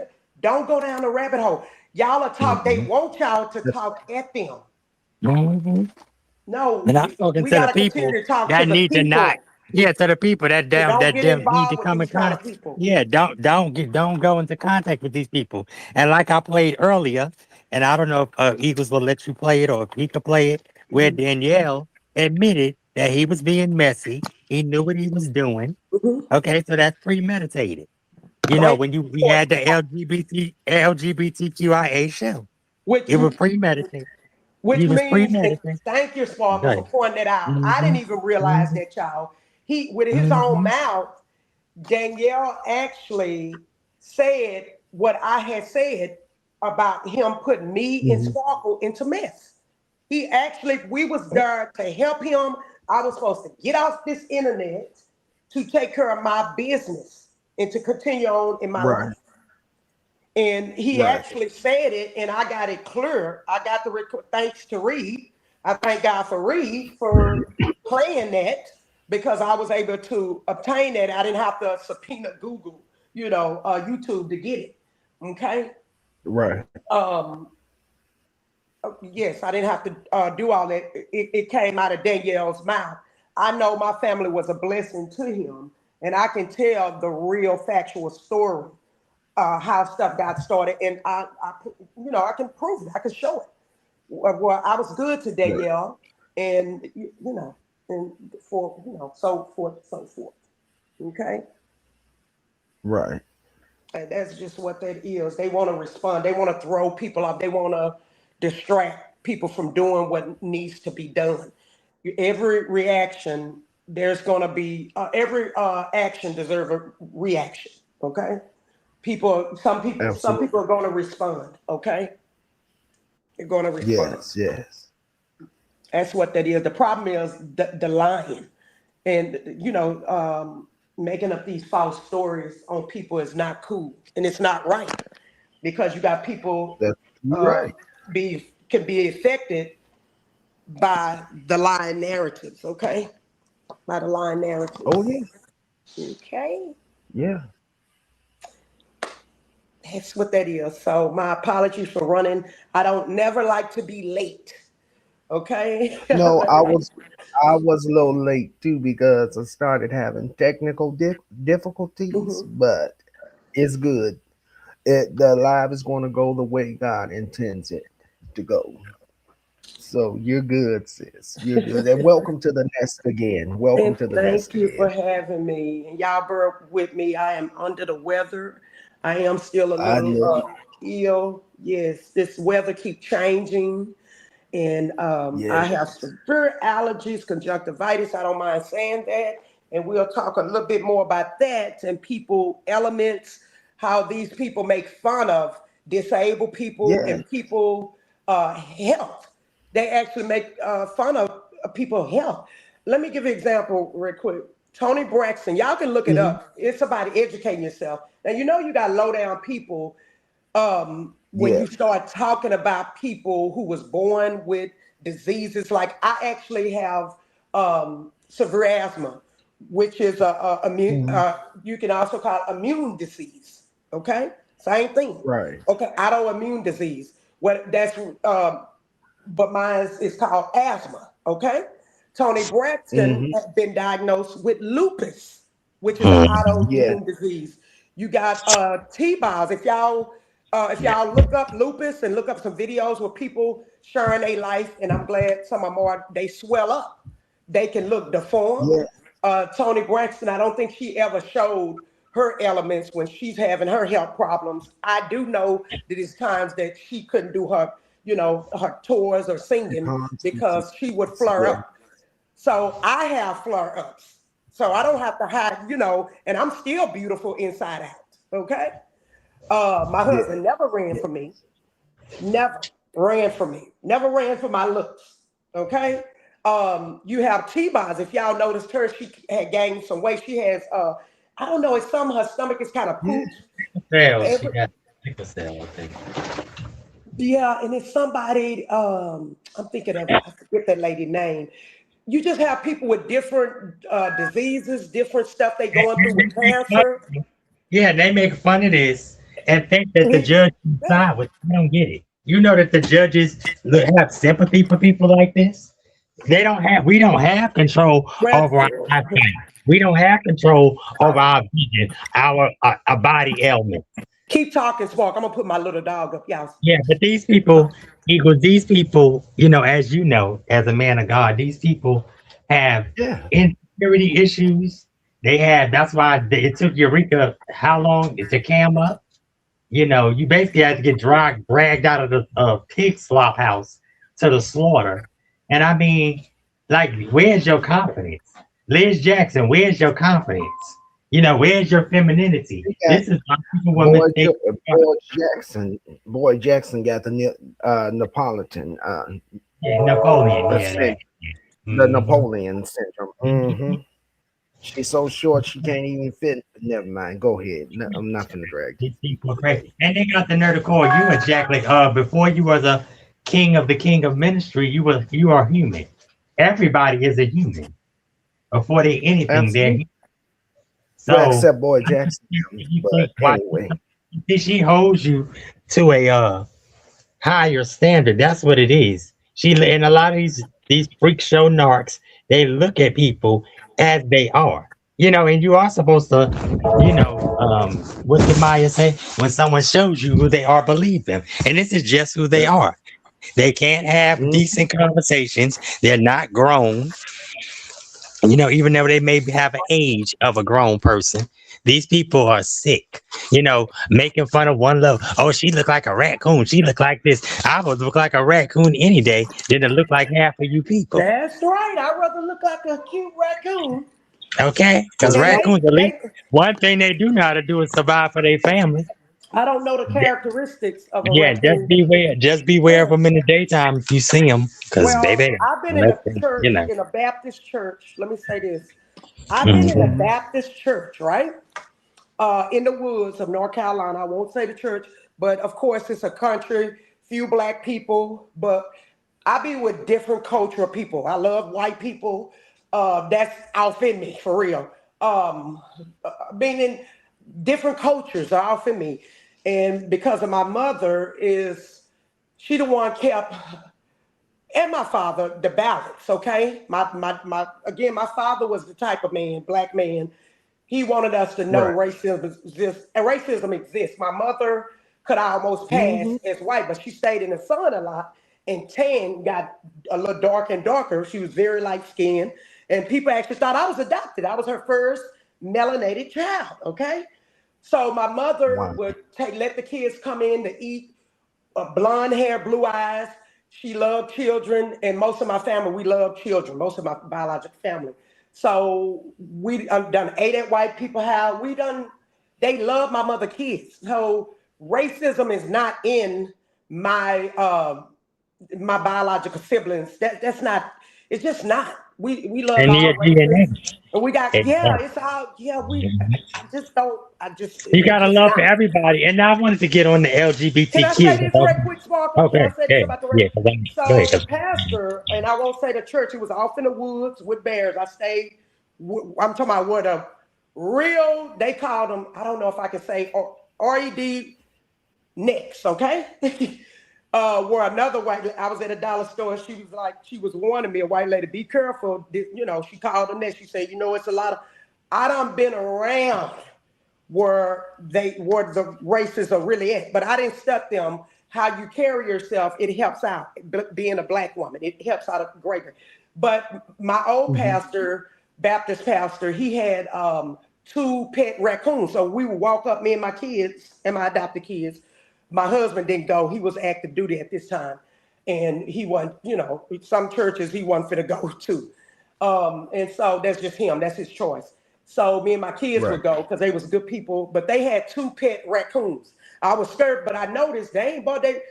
Don't go down the rabbit hole. Y'all are talk. They mm-hmm, want y'all to talk at them. mm-hmm. No, And I'm talking we to the got to people continue to talk to that the need to not, people. yeah, to the people that And damn don't that get damn need to involved with come in these kind contact. of people. Yeah, don't go into contact with these people. And like I played earlier, and I don't know if Eagles will let you play it or if he could play it, where Mhm, Danielle admitted that he was being messy. He knew what he was doing. mhm. Okay, so that's premeditated. You know, Right. when we had the LGBTQIA show, Which it was premeditated. which He was means, and premeditated. thank you, Sparkle, for Good. pointing that out. I didn't Mm-hmm. even realize Mm-hmm. that, y'all. He, with his own Mm-hmm. mouth, Danielle actually said what I had said about him putting me and Mhm. Sparkle into mess. He actually, we was there to help him. I was supposed to get off this internet to take care of my business and to continue on in my right. life. And he Right. actually said it, and I got it clear. I got the thanks to Reed. I thank God for Reed for playing that because I was able to obtain that. I didn't have to subpoena Google, YouTube to get it. Okay. Right. Um, yes, I didn't have to do all that. It came out of Danielle's mouth. I know my family was a blessing to him, and I can tell the real factual story, how stuff got started, and I can prove it. I can show it. Well, I was good to Right. Danielle, and and for so forth, so forth. Okay. Right. And that's just what that is. They want to respond. They want to throw people off. They want to distract people from doing what needs to be done. Every reaction, there's going to be every action deserves a reaction. Okay, some Absolutely. people are going to respond. Okay, they're going to respond. Yes. Yes. That's what that is. The problem is the lying, and making up these false stories on people is not cool, and it's not right because you got people That's uh, right. can be affected by the lying narratives. Okay, by the lying Oh narratives. yeah. Okay, Yeah. that's what that is. So my apologies for running. I don't never like to be late. Okay, I No, never like. I was a little late too because I started having technical difficulties, Mhm. but it's good. The live is going to go the way God intends it to go. So you're good, sis. You're good. And welcome to the nest again. Welcome And to the thank nest you for again. having me. And y'all bear with me. I am under the weather. I am still a I little know. ill. Yes, this weather keep changing. And I Yes. have severe allergies, conjunctivitis. I don't mind saying that. And we'll talk a little bit more about that and people, elements, how these people make fun of disabled people Yes. and people health. They actually make fun of people health. Let me give you an example real quick. Tony Braxton, y'all can look it Hmm. up. It's about educating yourself. Now, you got low down people when Yeah. you start talking about people who was born with diseases. Like I actually have severe asthma, which is Hmm. you can also call it immune disease. Okay, same thing. Right. Okay, autoimmune disease. What that's but mine is called asthma. Okay, Tony Braxton Hmm. has been diagnosed with lupus, which is an Mhm. Yeah. autoimmune disease. You got T-balls. If Yeah. y'all look up lupus and look up some videos with people sharing their life, and I'm glad some of them are, they swell up. They can look deformed. Yeah. Tony Braxton, I don't think she ever showed her elements when she's having her health problems. I do know that it's times that she couldn't do her tours or The singing concerts. because she would flare Yeah. up. So I have flare ups. So I don't have to hide, and I'm still beautiful inside out. Okay. My Yeah. husband never ran Yeah. for me. Never ran for me. Never ran for my looks. Okay. You have T-Boz. If y'all noticed her, she had gained some weight. She has I don't know, it's some her stomach is kind of Yeah. pooped. Cells. She Every got sickle cell, I think. Yeah, and it's somebody, I'm thinking of, I forget that lady name. You just have people with different diseases, different stuff they going through with And they make fun cancer. of it. Yeah, they make fun of this and think that the judge can Yeah. side with. I don't get it. You know that the judges have sympathy for people like this. They don't have. We don't have control Well, over our eyesight. We don't have control over our vision, our body ailment. keep talking, Spark. I'm gonna put my little dog up, y'all. Yeah, but these people, equals these people, as you know, as a man of God, these people have Yeah. insecurity issues. They had, that's why it took Eureka how long to cam up? You basically had to get dragged out of the pig slop house to the slaughter. And I mean, like, where's your confidence? Liz Jackson, where's your confidence? Where's your femininity? We got This is why people were mistaken. Boy Jackson. Boy Jackson got the Neapolitan Yeah, Napoleon, yeah, that. syndrome, the Mhm. Napoleon syndrome. Mhm. Hmm. She's so short she can't even fit. Never mind. Go ahead. No, I'm not finna drag you. These people are crazy. And they got the nerve to call you a jack. Like, before you were the king of ministry, you are human. Everybody is a human. Before they anything, they're Absolutely. so Well, except Boy Jackson. you But think why anyway, she holds you to a higher standard. That's what it is. She and a lot of these freak show narcs, they look at people as they are. You know, and you are supposed to, what did Maya say? When someone shows you who they are, believe them. And this is just who they are. They can't have Mhm. decent conversations. They're not grown. You know, even though they may have an age of a grown person, these people are sick. You know, making fun of one level. Oh, she look like a raccoon. She look like this. I would look like a raccoon any day than to look like half of you people. That's right. I'd rather look like a cute raccoon. Okay? Because And raccoons, at least one thing they do know how to do is survive for their family. I don't know the characteristics of a Yeah, raccoon. just beware of them in the daytime if you see them. Because, Well, baby, I've been in unless a they- church, you know. in a Baptist church. Let me say this. I've been in a Baptist church, right? In the woods of North Carolina. I won't say the church, but of course it's a country, few black people, but I be with different cultural people. I love white people. That's off in me, for real. Being in different cultures are off in me. And because of my mother she the one kept, and my father, the balance, okay? Again, my father was the type of man, black man. He wanted us to know Right. racism exists. My mother could almost pass Mhm. as white, but she stayed in the sun a lot. And tan got a little dark and darker. She was very light skinned. And people actually thought I was adopted. I was her first melanated child, okay? So my mother Wow. would let the kids come in to eat, blonde hair, blue eyes. She loved children, and most of my family, we love children, most of my biological family. So we done ate at white people house. They love my mother kids. So racism is not in my my biological siblings. That's not, it's just not. We love And all your races. DNA. And we got, Exactly. it's all, You it's gotta just love not. everybody. And I wanted to get on the Can I say LGBTQ. this right quick, Sparkle? Can I Okay, say this yeah, about the yeah. race? 'Cause So go ahead. the pastor, and I won't say the church, it was off in the woods with bears. I stayed, I'm talking about what a real, they called them, I don't know if I can say, RED necks, okay? Where another I was at a dollar store, she was warning me, a white lady, be careful. You know, she called them next. She said, it's a lot of, I done been around where the races are really at. But I didn't study them. How you carry yourself, it helps out. Being a black woman, it helps out greatly. But my old pastor, Baptist pastor, he had 2 pet raccoons. So we would walk up, me and my kids and my adopted kids. My husband didn't go. He was active duty at this time. And he wasn't, some churches he wasn't fit to go to. And so that's just him. That's his choice. So me and my kids Right. would go because they was good people, but they had 2 pet raccoons. I was scared, but I noticed they ain't bought they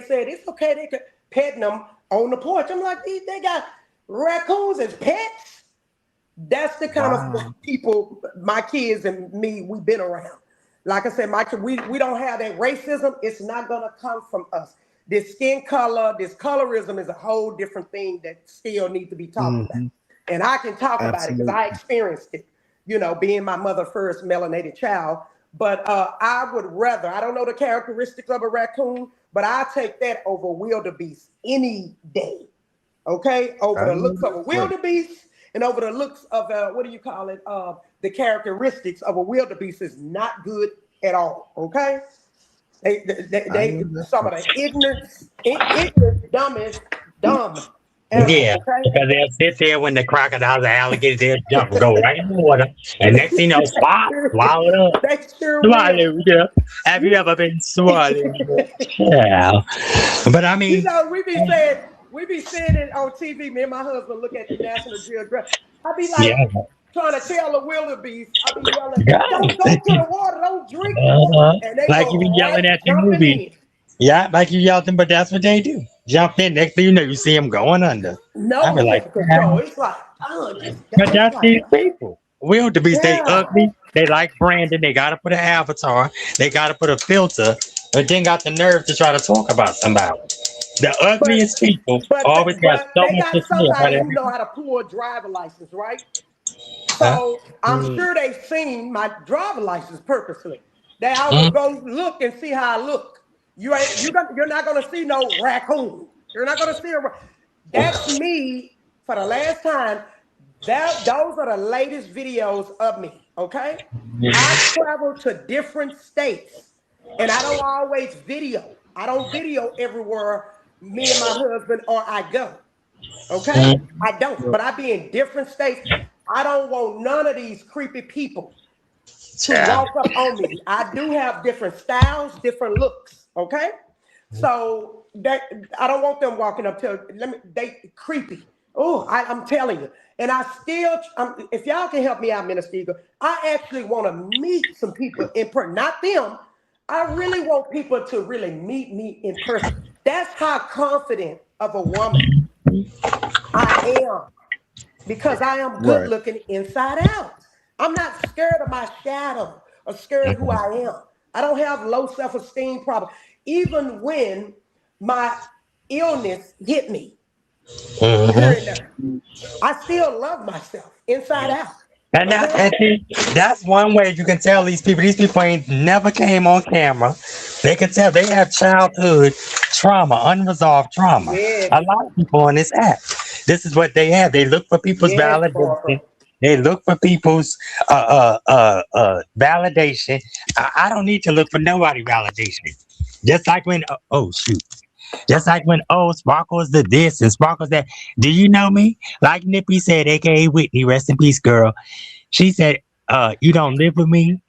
said it's okay, they could petting them on the porch. I'm like, they got raccoons as pets. That's the kind of Wow. people my kids and me we've been around. Like I said, we don't have that racism. It's not gonna come from us. This skin color, this colorism is a whole different thing that still needs to be talked about. Mhm. And I can talk about it because I Absolutely. experienced it, being my mother's first melanated child. But I would rather, I don't know the characteristics of a raccoon, but I take that over wildebeest any day. Okay? Over I the know looks of a that's right. wildebeest and over the looks of what do you call it? The characteristics of a wildebeest is not good at all. Okay? I know that's Some of right. the ignorant, dumbest, dumb ever. Yeah, Okay? because they'll sit there when the crocodiles or alligators, they'll jump and go right in the water. And next thing you know, swallow up. They sure will. Swallowed up. Have you ever been swallowed up? Yeah. But I mean, We be saying it on TV. Me and my husband look at the National Geographic. I be like yeah. trying to tell the wildebeest. I be yelling, Yeah. "Don't go to the water, don't drink the water," and they Like go you be right yelling at the jumping movie. in. Yeah, like you yelled them, but that's what they do. Jump in. Next thing you know, you see them going under. I No be like, self control. It's like, but it's that's like, these people. Wildebeest, they Yeah. ugly. They like Brandon. They gotta put an avatar. They gotta put a filter. But then got the nerve to try to talk about somebody. The But ugliest people always got but so they much to got say about somebody who know everything. how to pull a driver license, right? Huh? So I'm sure they've seen my driver license purposely. They Mm, always go look and see how I look. You're not gonna see no raccoon. You're not gonna see that's me for the last time. Those are the latest videos of me. Okay, I travel to different states, and I don't always video. I don't video everywhere me and my husband or I go. Okay, mm, I don't, but I be in different states. I don't want none of these creepy people to child. walk up on me. I do have different styles, different looks. Okay, so that I don't want them walking up to they creepy. Oh, I'm telling you, and I still, if y'all can help me out, Minister Eagle, I actually want to meet some people in person, not them. I really want people to really meet me in person. That's how confident of a woman I am because I am good Right. looking inside out. I'm not scared of my shadow or scared of who I am. I don't have low self esteem problem. Even when my illness hit me here and Mhm. there, I still love myself inside out. And that, Okay? and see, that's one way you can tell these people. These people ain't never came on camera. They can tell they have childhood trauma, unresolved trauma. Yes, A lot of people on this app, this is what they have. They look for people's yes, validation. Barbara. They look for people's validation. I don't need to look for nobody validation. Just like when oh shoot. Just like when Sparkle's the this and Sparkle's that. Do you know me? Like Nippy said, aka Whitney, rest in peace, girl. She said, you don't live with me,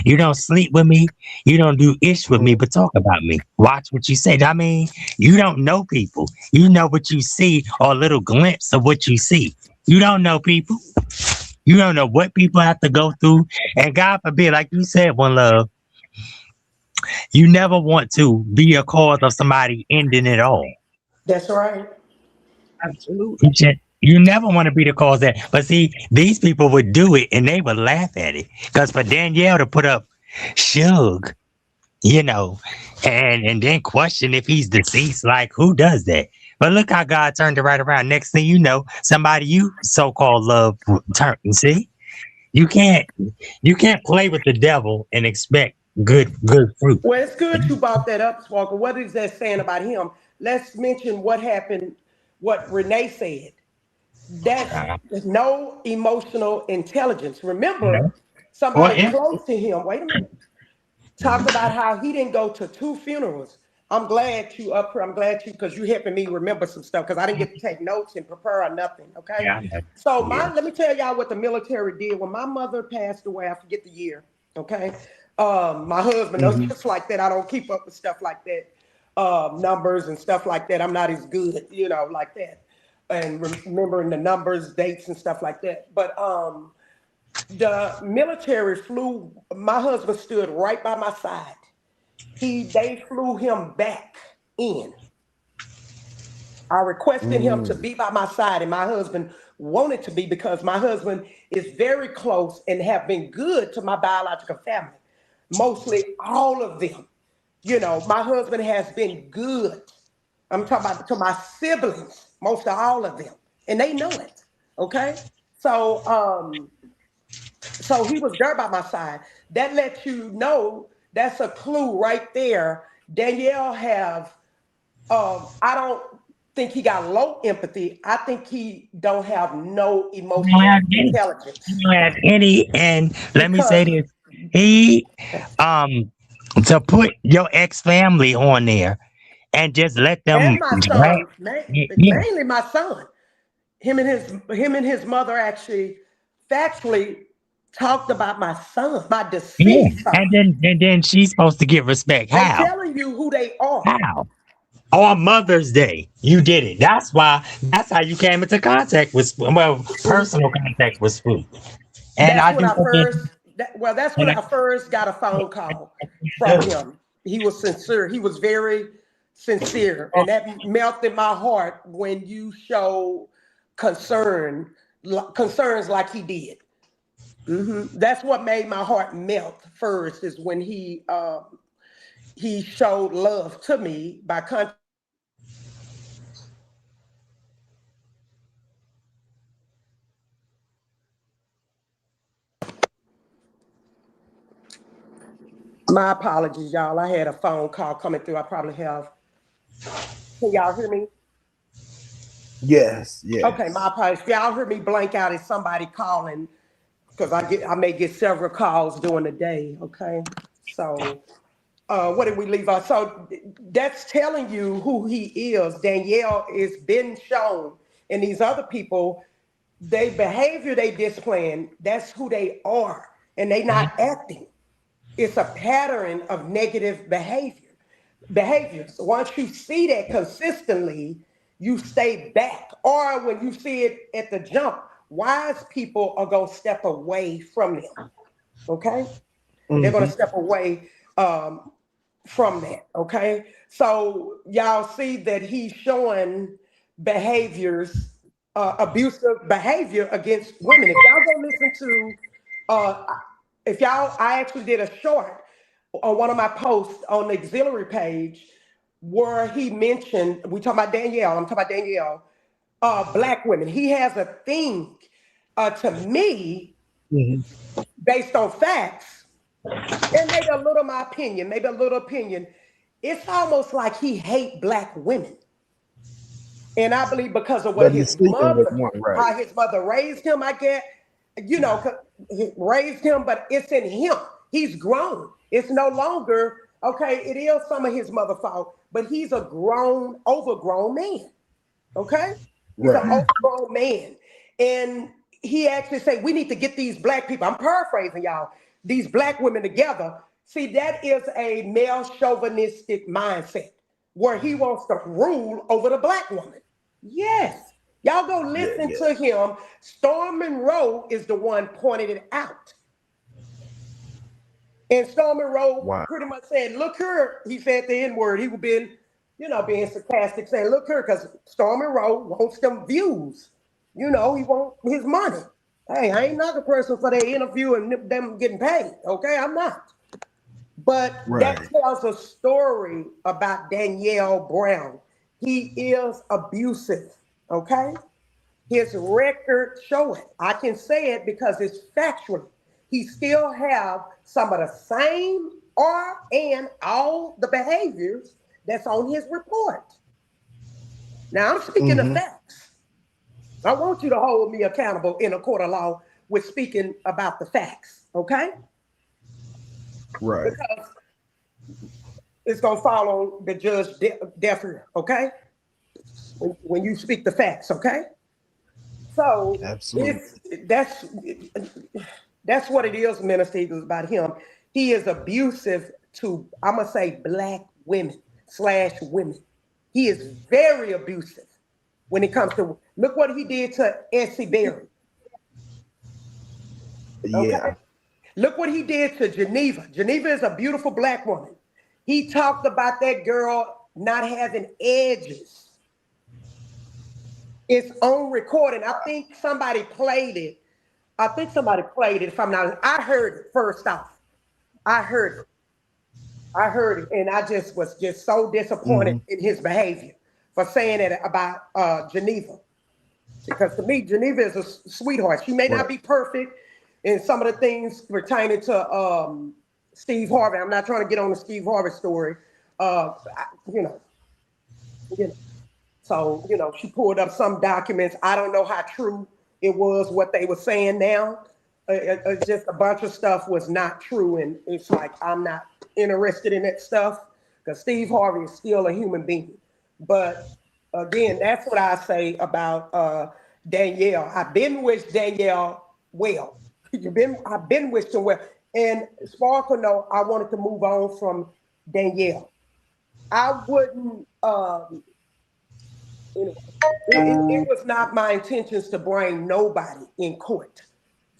you don't sleep with me, you don't do ish with me, but talk about me. Watch what you say. I mean, you don't know people. You know what you see or a little glimpse of what you see. You don't know people. You don't know what people have to go through. And God forbid, like you said, One Love, you never want to be a cause of somebody ending it all. That's right. You Absolutely. just- you never want to be the cause that. But see, these people would do it and they would laugh at it. Because for Danielle to put up Suge, you know, and then question if he's deceased, like who does that? But look how God turned it right around. Next thing you know, somebody you so-called love turned. See, you can't you can't play with the devil and expect good fruit. Well, it's good you brought that up, Walker. What is that saying about him? Let's mention what happened, what Renee said. That's Uh, no emotional intelligence. you know, Remember, well, somebody yeah, close to him, wait a minute, talked about how he didn't go to two funerals. I'm glad you up here. I'm glad you because you helping me remember some stuff because I didn't get to take notes and prepare or nothing. Okay. yeah, I know. So Yeah. let me tell y'all what the military did when my mother passed away. I forget the year. Okay. My husband knows Mhm. just like that. I don't keep up with stuff like that, numbers and stuff like that. I'm not as good, like that, and remembering the numbers, dates, and stuff like that. But the military flew. My husband stood right by my side. They flew him back in. I requested him to Mm. be by my side, and my husband wanted to be because my husband is very close and have been good to my biological family. Mostly all of them. My husband has been good. I'm talking about to my siblings, most of all of them, and they know it. Okay, so so he was there by my side. That lets you know that's a clue right there. Danielle have I don't think he got low empathy. I think he don't have no You don't have emotional any. You intelligence don't have any. And let me say because this: he, um, to put your ex family on there and just let them and my drag. son, Yeah, mainly my son, him and his mother actually factually talked about my son, my yeah. deceased son. And then she's supposed to give respect. They How? telling you who they are. How? On Mother's Day, you did it. That's why. That's how you came into contact with, well, Swoop. personal contact with Swoop. And That's I when do I forget. first. That's when And I first got a phone call from I, him. He was sincere. He was very sincere, and that melted my heart when you show concerns like he did. That's what made my heart melt first is when he showed love to me by my apologies, y'all. I had a phone call coming through. I probably have. Can y'all hear me? Yes, Okay, my yes. apologies. If y'all heard me blank out, it's somebody calling because I may get several calls during the day. Okay, so what did we leave off? So that's telling you who he is. Danielle is been shown, and these other people, they behavior they displaying. That's who they are, and they not acting. It's a pattern of negative behaviors. Once you see that consistently, you stay back. Or when you see it at the jump, wise people are going to step away from them. Okay? They're going to Hmm. step away from that. Okay? So y'all see that he's showing behaviors, abusive behavior against women. If y'all go listen to, uh, if y'all, I actually did a short on one of my posts on the auxiliary page where he mentioned, we talking about Danielle, I'm talking about Danielle, black women. He has a thing to me Hmm. based on facts, and maybe a little my opinion, maybe a little opinion. It's almost like he hate black women. And I believe because of what But he's his sleeping with mother, one, right? how his mother raised him, I get, raised him, but it's in him. He's grown. It's no longer, okay, it is some of his mother fault, but he's a grown, overgrown man. Okay? He's an Right. overgrown man. And he actually said, we need to get these black people, I'm paraphrasing y'all, these black women together. See, that is a male chauvinistic mindset where he wants to rule over the black woman. Yes. Y'all go Yeah, listen yeah. to him. Storm Monroe is the one pointed it out. And Storm Monroe Wow. pretty much said, look here, he said the N-word. He was being, being sarcastic, saying, look here, because Storm Monroe wants them views. He wants his money. Hey, I ain't not the person for their interview and them getting paid. Okay, I'm not. But that Right. tells a story about Danielle Brown. He is abusive. Okay? His record show it. I can say it because it's factual. He still have some of the same or and all the behaviors that's on his report. Now I'm speaking the Hmm. facts. I want you to hold me accountable in a court of law with speaking about the facts, okay? Right. Because it's gonna fall on the judge deaf ear, okay? When you speak the facts, okay? So Absolutely. it's that's what it is, Minister Eagles, about him. He is abusive to, I'm gonna say, black women slash women. He is very abusive when it comes to, look what he did to Essie Berry. Okay, Yeah. look what he did to Geneva. Geneva is a beautiful black woman. He talked about that girl not having edges. It's on recording. I think somebody played it. I think somebody played it. If I'm not, I heard it first off. I heard it. I heard it, and I just was just so disappointed Hmm. in his behavior for saying it about Geneva. Because to me, Geneva is a sweetheart. She may not Right. be perfect in some of the things pertaining to Steve Harvey. I'm not trying to get on the Steve Harvey story. You know, you know. So she pulled up some documents. I don't know how true it was what they were saying now. Just a bunch of stuff was not true, and it's like I'm not interested in that stuff because Steve Harvey is still a human being. But again, that's what I say about Danielle. I've been with Danielle well. I've been with her well. And Sparkle, no, I wanted to move on from Danielle. I wouldn't. Anyway, it was not my intentions to bring nobody in court,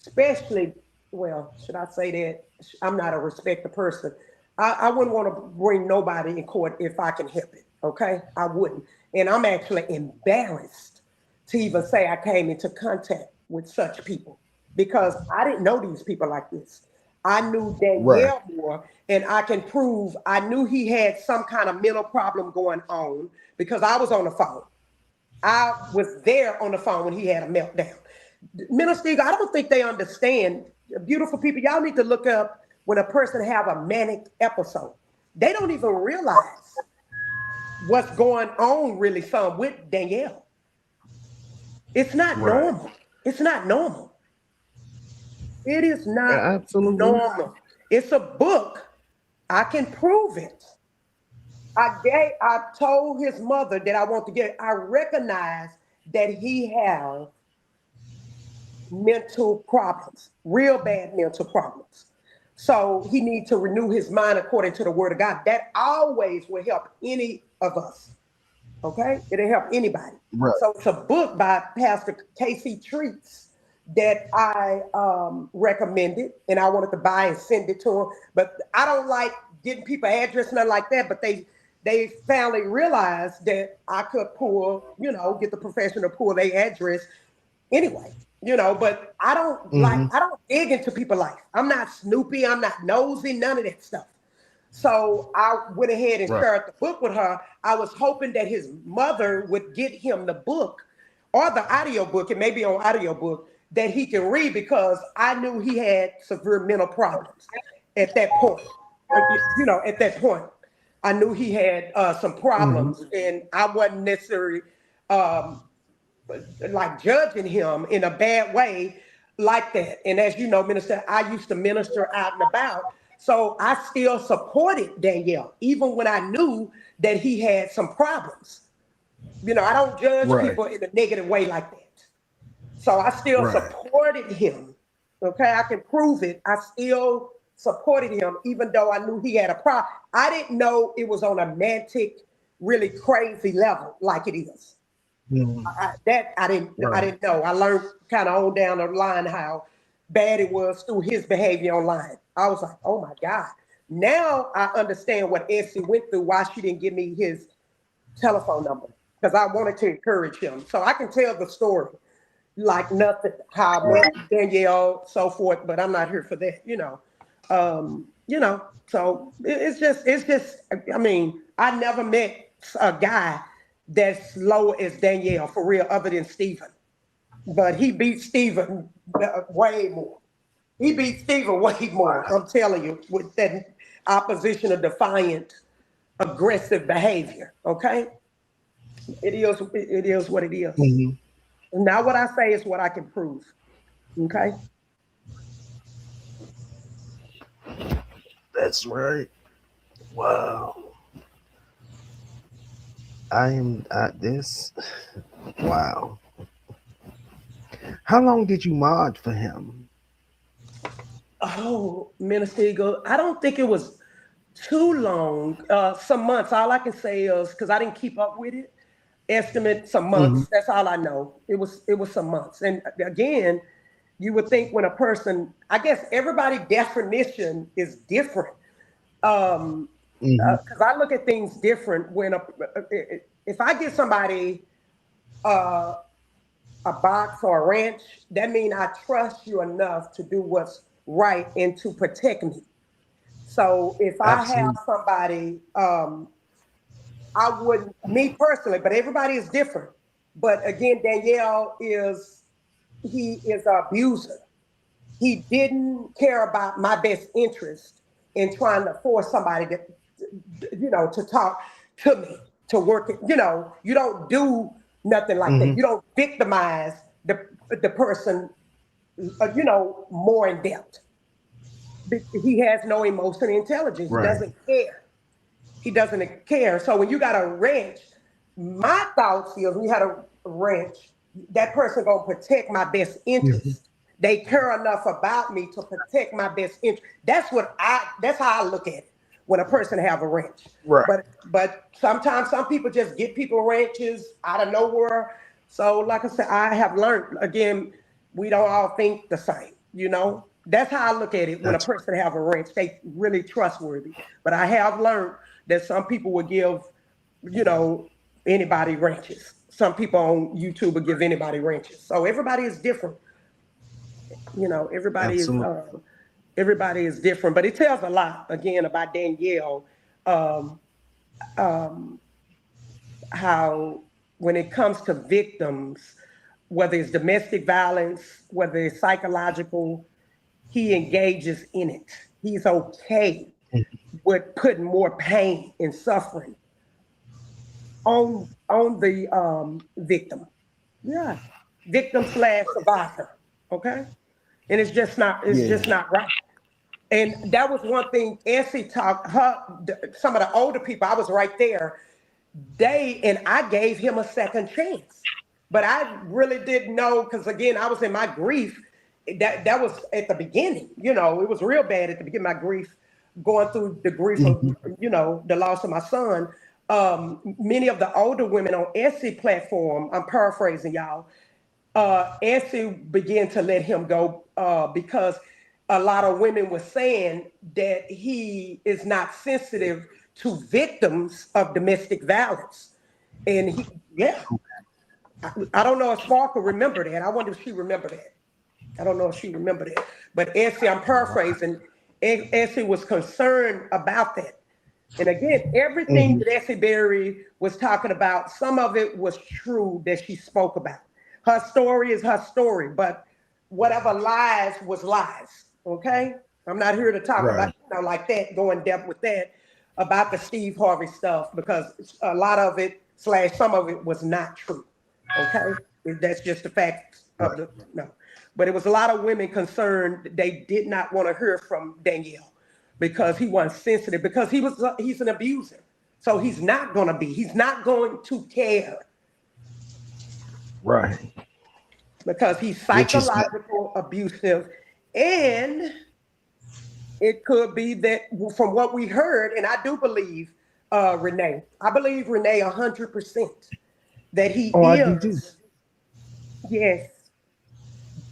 especially. Well, should I say that? I'm not a respected person. I wouldn't want to bring nobody in court if I can help it. Okay, I wouldn't, and I'm actually embarrassed to even say I came into contact with such people. because I didn't know these people like this. I knew Right. Danielle more, and I can prove I knew he had some kind of mental problem going on because I was on the phone. I was there on the phone when he had a meltdown. Minister Eagle, I don't think they understand. Beautiful people, y'all need to look up when a person have a manic episode. They don't even realize what's going on really some with Danielle. It's not Right. normal. It's not normal. It is not Absolutely. normal. It's a book. I can prove it. I told his mother that I want to get. I recognize that he have mental problems, real bad mental problems. So he needs to renew his mind according to the word of God. That always will help any of us. Okay? It'll help anybody. Right. So it's a book by Pastor Casey Treats that I recommended, and I wanted to buy and send it to him. But I don't like getting people address, nothing like that. But they finally realized that I could pull, get the professional to pull their address anyway. But I don't Hmm. I don't dig into people's life. I'm not Snoopy, I'm not nosy, none of that stuff. So I went ahead and Right. shared the book with her. I was hoping that his mother would get him the book or the audio book, it may be on audio book, that he can read because I knew he had severe mental problems at that point. At that point, I knew he had some Hmm. problems, and I wasn't necessarily um, like judging him in a bad way like that. And as you know, Minister, I used to minister out and about. So I still supported Danielle, even when I knew that he had some problems. I don't judge Right. people in a negative way like that. So I still Right. supported him. Okay, I can prove it. I still supported him, even though I knew he had a problem. I didn't know it was on a romantic, really crazy level like it is. Hmm. I Right. didn't know. I learned kind of on down the line how bad it was through his behavior online. I was like, oh my God. Now I understand what Essie went through, why she didn't give me his telephone number. Because I wanted to encourage him. So I can tell the story like nothing, how I met Right. Danielle, so forth, but I'm not here for that. So it's just, I mean, I never met a guy that's low as Danielle for real, other than Stephen. But he beat Stephen way more. He beat Stephen way more. I'm telling you, with that opposition of defiant, aggressive behavior. Okay, it is what it is. Hmm. Now, what I say is what I can prove. Okay. That's right. Wow. I am at this. Wow. How long did you mod for him? Oh, Minister Eagle, I don't think it was too long. Some months. All I can say is because I didn't keep up with it. Estimate some Hmm. months. That's all I know. It was some months. And again, you would think when a person, I guess everybody definition is different. Um, Hmm. because I look at things different when if I give somebody uh, a box or a wrench, that means I trust you enough to do what's right and to protect me. So if I have Absolutely. somebody, I wouldn't, me personally, but everybody is different. But again, Danielle he is an abuser. He didn't care about my best interest in trying to force somebody to talk to me, to work it. You don't do nothing like that. Hmm. You don't victimize the person, more in depth. He has no emotional intelligence. He Right. doesn't care. He doesn't care. So when you got a wrench, my thoughts is when you had a wrench, that person gonna protect my best Hmm. interest. They care enough about me to protect my best interest. That's how I look at it when a person have a wrench. Right. But sometimes some people just get people wrenches out of nowhere. So like I said, I have learned again, we don't all think the same. That's how I look at it when a That's person have a wrench. They really trustworthy. But I have learned that some people will give, you know, anybody wrenches. Some people on YouTube will give anybody wrenches. So everybody is different. You know, Absolutely. everybody is different, but it tells a lot again about Danielle. Um, um, how when it comes to victims, whether it's domestic violence, whether it's psychological, he engages in it. He's okay with putting more pain and suffering on the victim. Yeah, victim slash survivor. Okay, and it's Yeah. just not right. And that was one thing Essie talked some of the older people. I was right there. I gave him a second chance, but I really didn't know because again I was in my grief. That was at the beginning. You know, it was real bad at the beginning. My grief, going through the grief of Mhm. the loss of my son. Many of the older women on Etsy platform, I'm paraphrasing y'all, Essie began to let him go because a lot of women were saying that he is not sensitive to victims of domestic violence. And yeah, I don't know if Sparkle remember that. I wonder if she remembered that. I don't know if she remembered it. But Essie, I'm paraphrasing, Essie was concerned about that. And again, everything Mhm. that Essie Berry was talking about, some of it was true that she spoke about. Her story is her story, but whatever lies was lies. Okay? I'm not here to talk about, Right. like that, go in depth with that, about the Steve Harvey stuff, because a lot of it, slash, some of it was not true. Okay? That's just the fact of Right. the, no. But it was a lot of women concerned they did not want to hear from Danielle because he wasn't sensitive, because he's an abuser. So he's not going to care Right. because he's Which is psychological abusive. And it could be that from what we heard, and I do believe Renee, I believe Renee 100% that he oh, I do too. is, yes,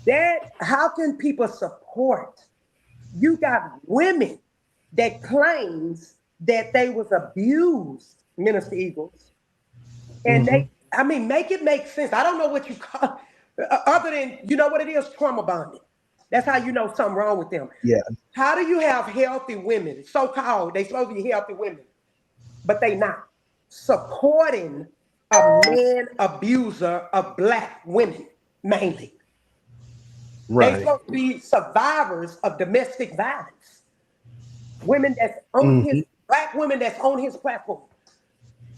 that how can people support? You got women that claims that they was abused, Minister Eagles, and Hmm. I mean, make it make sense. I don't know what you call, other than, you know what it is, trauma bonding. That's how you know something wrong with them. Yeah. How do you have healthy women, so-called, they supposed to be healthy women, but they not, supporting a man abuser of Black women, mainly? They Right. supposed to be survivors of domestic violence. Women that's on Hmm. his Black women that's on his platform,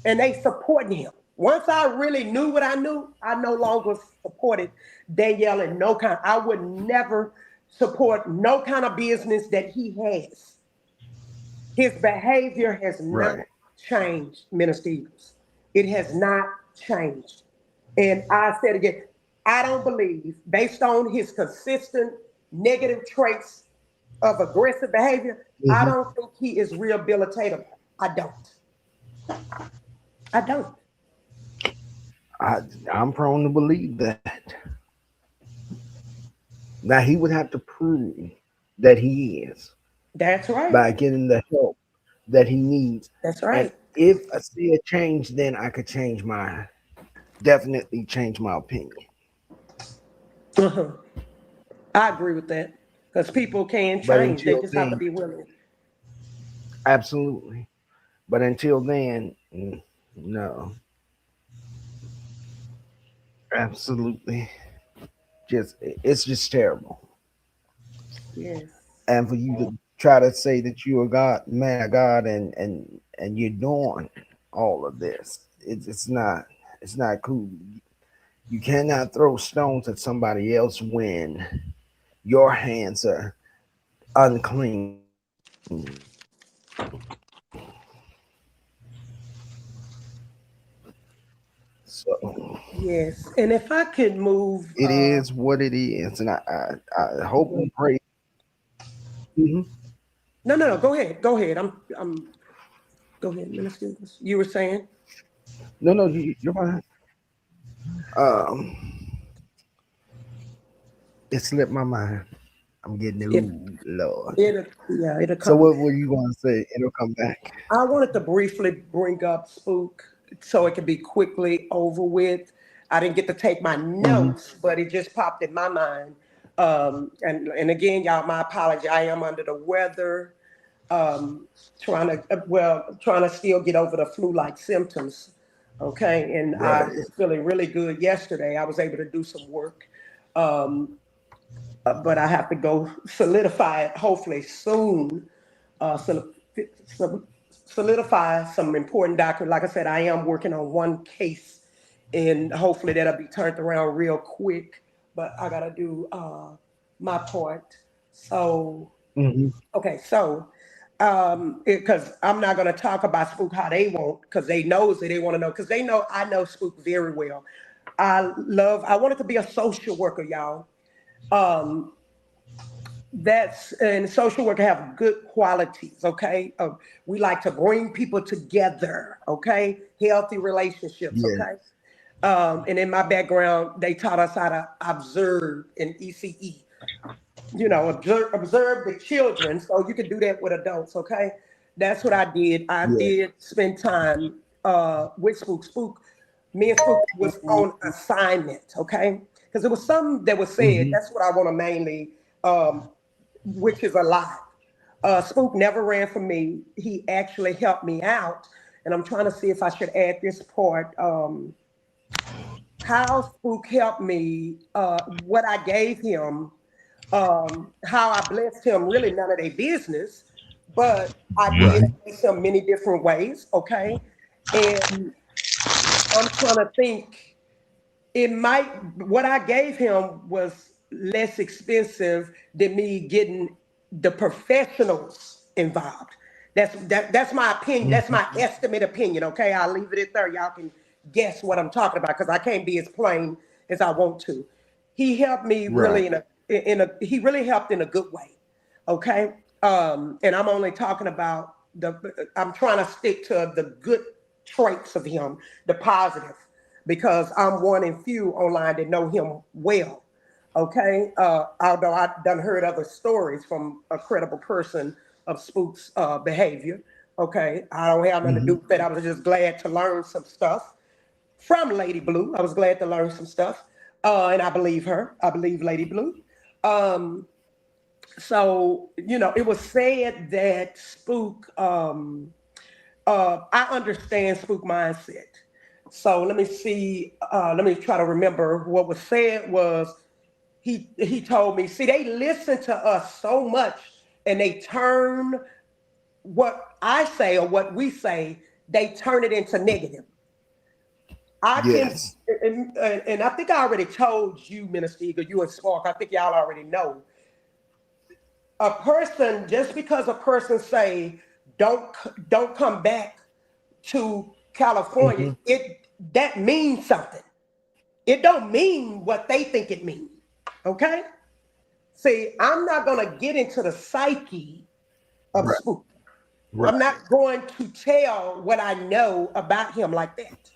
and they supporting him. Once I really knew what I knew, I no longer supported Danielle in no kind. I would never support no kind of business that he has. His behavior has not Right. changed, Minister Eagles. It has not changed. And I said again, I don't believe, based on his consistent negative traits of aggressive behavior, I Hmm. don't think he is rehabilitatable. I don't. I don't. I, I'm prone to believe that. Now he would have to prove that he is That's right. by getting the help that he needs. That's And right. if I see a change, then I could definitely change my opinion. Uh-huh. I agree with that because people can But change. They until just have to then, be willing. absolutely. But until then, no, absolutely. It's just terrible. Yes. And for you to try to say that you're a God, man of God, and you're doing all of this, it's not cool. You cannot throw stones at somebody else when your hands are unclean. So Yes. And if I could move, it is what it is, and I hope no, and pray. Mhm. no, no. Go ahead. Go ahead. Go ahead, Minister. You were saying? No, no, you're fine. Um, it slipped my mind. I'm getting If ooh, Lord. it'll So come. what were you going to say? It'll come back. I wanted to briefly bring up Spook so it could be quickly over with. I didn't get to take my Hmm. notes, but it just popped in my mind. And again, y'all, my apology. I am under the weather, trying to still get over the flu-like symptoms. Okay, and I Right. was feeling really good yesterday. I was able to do some work, but I have to go solidify it hopefully soon. Sol- sol- Solidify some important documents. Like I said, I am working on one case, and hopefully that'll be turned around real quick. But I gotta do my part. So Hmm. okay, so because I'm not gonna talk about Spook how they want, because they knows that they want to know, because they know I know Spook very well. I wanted to be a social worker, y'all. Um, that's and social worker have good qualities. Okay, we like to bring people together. Okay, healthy relationships. Yeah. Okay, and in my background, they taught us how to observe in ECE. You know, observe the children, so you can do that with adults. Okay, that's what I did. I Yeah. did spend time with Spook. Me and Spook was on assignment. Okay, because there was something that was said. Hmm. That's what I want to mainly, which is a lie. Spook never ran for me. He actually helped me out, and I'm trying to see if I should add this part. How Spook helped me, what I gave him, how I blessed him, really none of their business, but I did Right. bless him many different ways, okay? And I'm trying to think, what I gave him was less expensive than me getting the professionals involved. That's my opinion. That's my Hmm. estimate opinion. Okay, I'll leave it at there. Y'all can guess what I'm talking about because I can't be as plain as I want to. He helped me Right. really he really helped in a good way. Okay, and I'm only talking about I'm trying to stick to the good traits of him, the positive, because I'm one in few online that know him well. Okay, although I've done heard other stories from a credible person of Spook's behavior. Okay, I don't have nothing to do Hmm. with that. I was just glad to learn some stuff from Lady Blue. I was glad to learn some stuff, and I believe her. I believe Lady Blue. Um, so it was said that Spook. I understand Spook mindset. So let me see. Let me try to remember what was said. Was he told me? See, they listen to us so much, and they turn what I say or what we say. They turn it into negative. I can, Yes. and I think I already told you, Minister Eagle, you and Spark. I think y'all already know. A person, just because a person say don't don't come back to California, Hmm. it that means something. It don't mean what they think it means. Okay? See, I'm not gonna get into the psyche of Right. Spook. I'm Right. not going to tell what I know about him like that.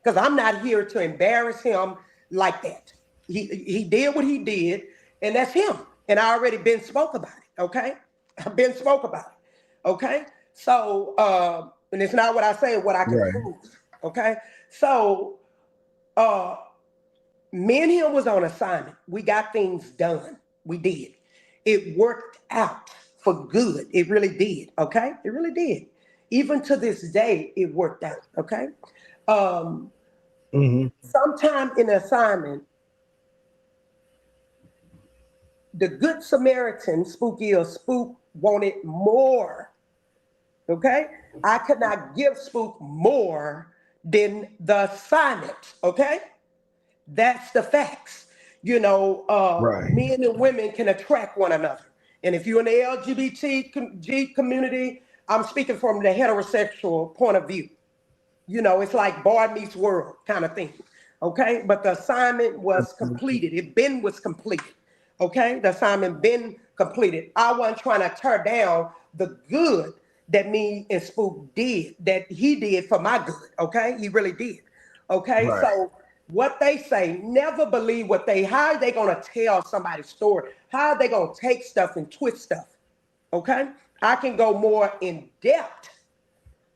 Because I'm not here to embarrass him like that. He did what he did, and that's him. And I already been spoke about it. Okay, I've been spoke about it. Okay, so and it's not what I say, what I can Right. prove. Okay, so uh, me and him was on assignment. We got things done. We did. It worked out for good. It really did. Okay, it really did. Even to this day, it worked out. Okay. Um, Hmm. Sometime in the assignment, the Good Samaritan, Spooky or Spook, wanted more. Okay? I could not give Spook more than the assignment. Okay? That's the facts. Right. Men and women can attract one another. And if you're in the LGBT community, I'm speaking from the heterosexual point of view. It's like boy meets world kind of thing. Okay, but the assignment was completed. Was completed. Okay, the assignment been completed. I wasn't trying to tear down the good that me and Spook did, that he did for my good. Okay, he really did. Okay, Right. so what they say, never believe how are they gonna tell somebody's story? How are they gonna take stuff and twist stuff? Okay, I can go more in depth,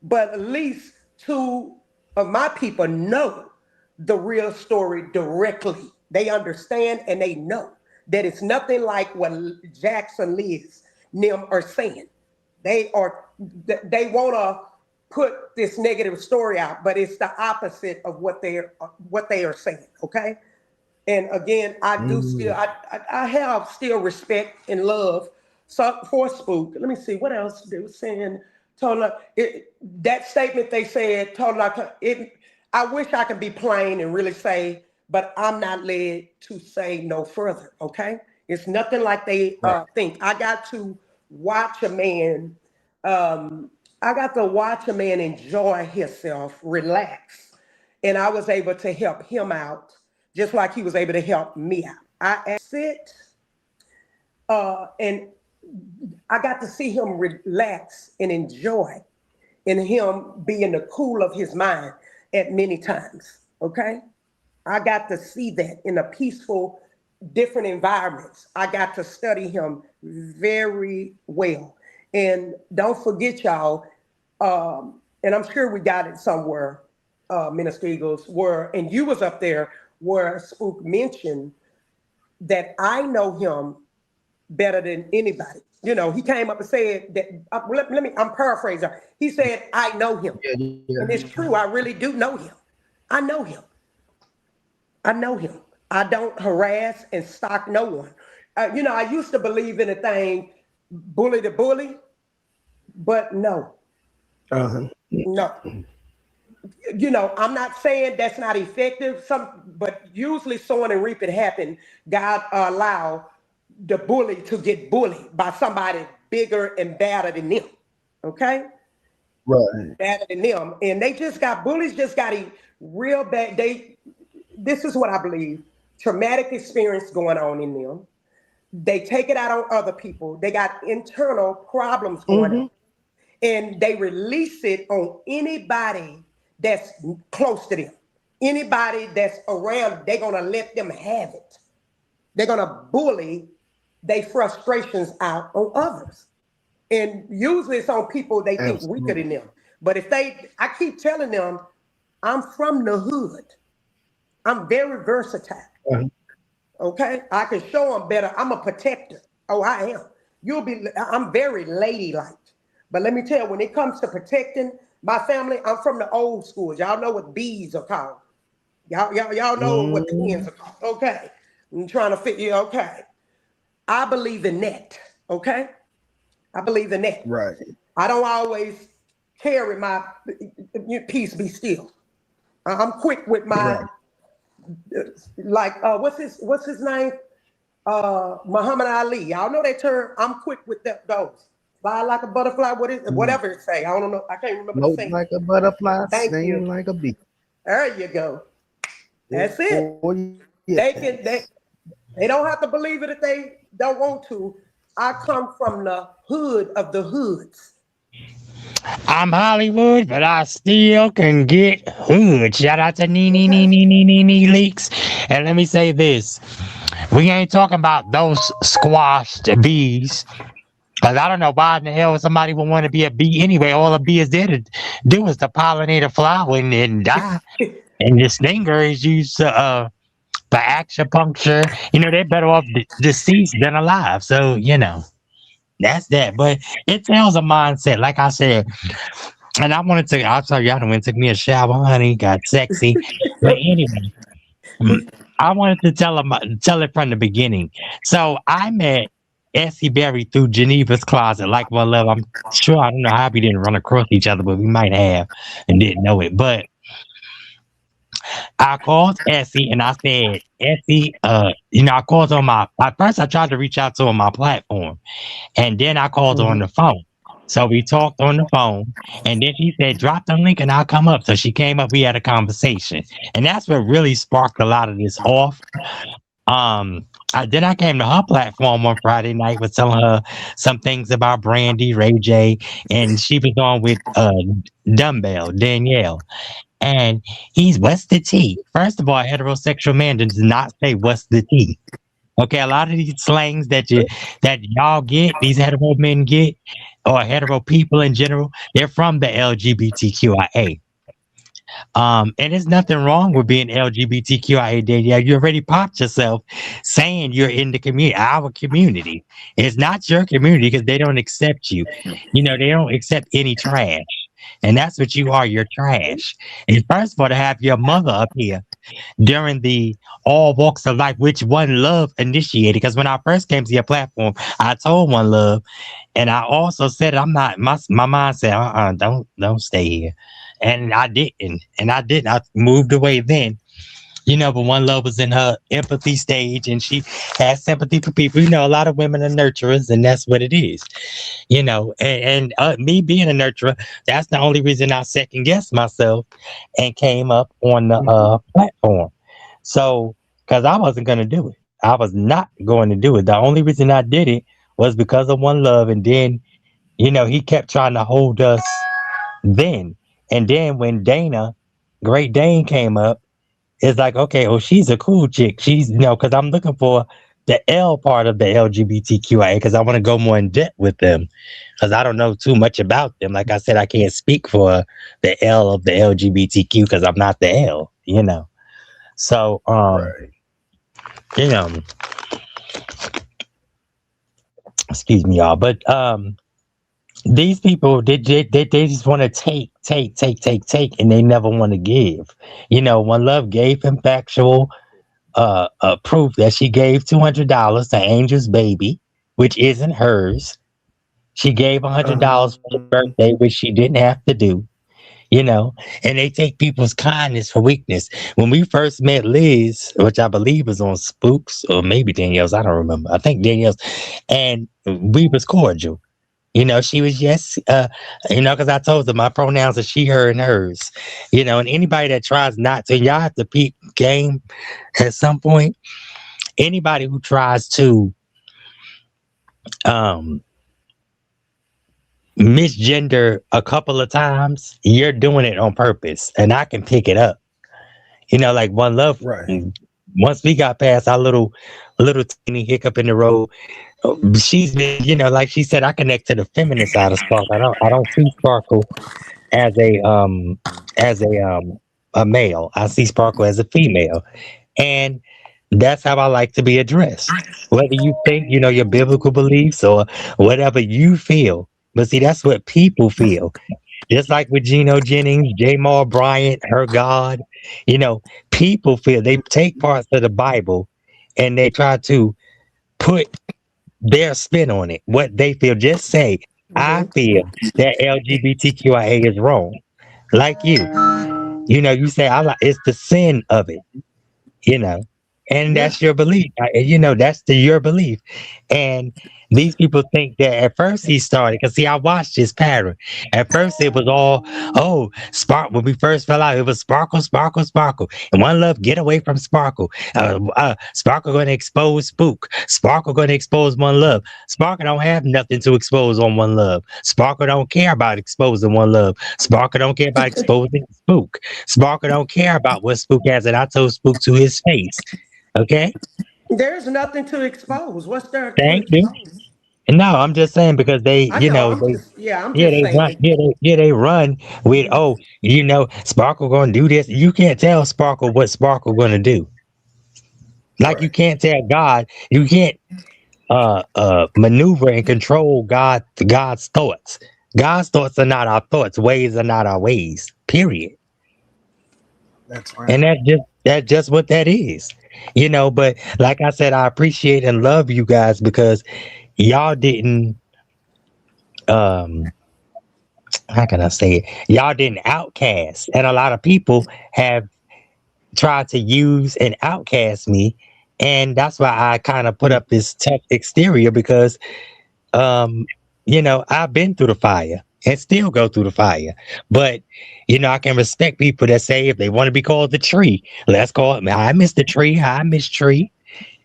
but at least two of my people know the real story directly. They understand and they know. that it's nothing like what Jackson Liz them are saying. They they want to put this negative story out, but it's the opposite of what they are saying. Okay. And again, I do still, I have still respect and love for Spook. Let me see what else they were saying. Told that statement they said, I wish I could be plain and really say, but I'm not led to say no further. Okay, it's nothing like they think. I got to watch a man. I got to watch a man enjoy himself, relax, and I was able to help him out, just like he was able to help me out. I sit, and I got to see him relax and enjoy, and him be in the cool of his mind at many times. Okay, I got to see that in a peaceful, different environments. I got to study him very well. And don't forget, y'all, and I'm sure we got it somewhere, Minister Eagles, and you was up there, where Spook mentioned that I know him better than anybody. You know, he came up and said that, I'm paraphrasing. He said, I know him. Yeah. And it's true, I really do know him. I know him. I know him. I don't harass and stalk no one. I used to believe in a thing, bully the bully, but no. No. I'm not saying that's not effective, but usually sowing and reaping happen. God allow the bully to get bullied by somebody bigger and badder than them. Okay? Right. Badder than them. And bullies just got a real bad, this is what I believe, traumatic experience going on in them. They take it out on other people. They got internal problems going on. And they release it on anybody that's close to them. Anybody that's around, they're going to let them have it. They're going to bully their frustrations out on others. And usually it's on people they think weaker than them. But I keep telling them, I'm from the hood. I'm very versatile. Okay? I can show them better. I'm a protector. Oh, I am. I'm very ladylike. But let me tell you, when it comes to protecting my family, I'm from the old school. Y'all know what bees are called. Y'all know what the hens are called. Okay. I'm trying to fit you. Okay. I believe in that. Okay. I believe in that. Right. I don't always carry my peace be still. I'm quick with my, what's his name? Muhammad Ali. Y'all know that term. I'm quick with those. Fly like a butterfly, whatever it say. I don't know. I can't remember the saying. Like a butterfly, Thank sting you. like a bee. There you go. That's it. They don't have to believe it if they don't want to. I come from the hood of the hoods. I'm Hollywood, but I still can get hood. Shout out to Nee Leaks. And let me say this. We ain't talking about those squashed bees. Because I don't know why in the hell somebody would want to be a bee anyway. All a bee is there to do is to pollinate a flower and die. And the stinger is used for acupuncture. They're better off deceased than alive. So, that's that. But it tells a mindset, like I said. And I'll tell you, I went and took me a shower, honey, got sexy. But anyway, I wanted to tell it from the beginning. So I met Essie Berry through Geneva's Closet. Like, well, love, I'm sure, I don't know how we didn't run across each other, but we might have and didn't know it. But I called Essie and I said, Essie, I called first I tried to reach out to her on my platform, and then I called her on the phone. So we talked on the phone, and then she said, drop the link and I'll come up. So she came up, we had a conversation, and that's what really sparked a lot of this off. Then I came to her platform on Friday night, was telling her some things about Brandy, Ray J, and she was on with Dumbbell, Danielle. And he's what's the tea? First of all, a heterosexual man does not say what's the tea. Okay, a lot of these slangs that y'all get, these hetero men get, or hetero people in general, they're from the LGBTQIA. And there's nothing wrong with being LGBTQIA. Yeah, you already popped yourself saying you're in the community, our community. It's not your community because they don't accept you. You know, they don't accept any trash. And that's what you are. You're trash. And first of all, to have your mother up here during the all walks of life, which One Love initiated. Because when I first came to your platform, I told One Love, and I also said I'm not. My mind said, don't stay here, and I didn't, I moved away then. You know, but One Love was in her empathy stage, and she has sympathy for people. You know, a lot of women are nurturers, and that's what it is. You know, and me being a nurturer, that's the only reason I second guessed myself and came up on the platform. So, because I wasn't going to do it, I was not going to do it. The only reason I did it was because of One Love, and then you know he kept trying to hold us then, and then when Dana, Great Dane came up, it's like, okay, well, she's a cool chick. She's, you know, because I'm looking for the L part of the LGBTQIA because I want to go more in depth with them because I don't know too much about them. Like I said, I can't speak for the L of the LGBTQ because I'm not the L, you know. So, Right. you know, excuse me, y'all, but these people they just want to take, and they never want to give. You know, One Love gave him factual proof that she gave $200 to Angel's baby, which isn't hers. She gave $100 for his birthday, which she didn't have to do. You know, and they take people's kindness for weakness. When we first met Liz, which I believe was on Spooks or maybe Danielle's, I don't remember. I think Danielle's, and we was cordial. You know, she was yes, you know, because I told them my pronouns are she, her, and hers. You know, and anybody that tries not to, y'all have to peep game at some point. Anybody who tries to misgender a couple of times, you're doing it on purpose, and I can pick it up. You know, like One Love. Right. Once we got past our little teeny hiccup in the road, she's been, you know, like she said, I connect to the feminine side of Sparkle. I don't see Sparkle as a male. I see Sparkle as a female, and that's how I like to be addressed. Whether you think, you know, your biblical beliefs or whatever you feel, but see, that's what people feel. Just like with Geno Jennings, J. Maul Bryant, her God, you know, people feel they take parts of the Bible and they try to put their spin on it, what they feel. Just say, I feel that LGBTQIA is wrong. Like you. You know, you say, I like it's the sin of it, you know. And Yeah. that's your belief. You know, that's your belief. And these people think that at first he started, because see, I watched his pattern. At first it was all, oh, Spark. When we first fell out, it was Sparkle, Sparkle, Sparkle. And One Love, get away from Sparkle. Sparkle going to expose Spook. Sparkle going to expose One Love. Sparkle don't have nothing to expose on One Love. Sparkle don't care about exposing One Love. Sparkle don't care about exposing Spook. Sparkle don't care about what Spook has. And I told Spook to his face. Okay, There's nothing to expose. What's there to thank you. expose? No, I'm just saying because they, I you know. know, I'm they, just, yeah, I'm yeah, just they run, saying. they run with, oh, you know, Sparkle gonna do this. You can't tell Sparkle what Sparkle gonna do. Like you Right. can't tell God, you can't maneuver and control God's thoughts. God's thoughts are not our thoughts. Ways are not our ways. Period. That's right. And that's just what that is. You know, but like I said, I appreciate and love you guys because y'all didn't how can I say it? Y'all didn't outcast. And a lot of people have tried to use and outcast me. And that's why I kind of put up this tough exterior because um, you know, I've been through the fire and still go through the fire. But you know, I can respect people that say if they want to be called the tree, let's call it. I miss the tree. I miss tree.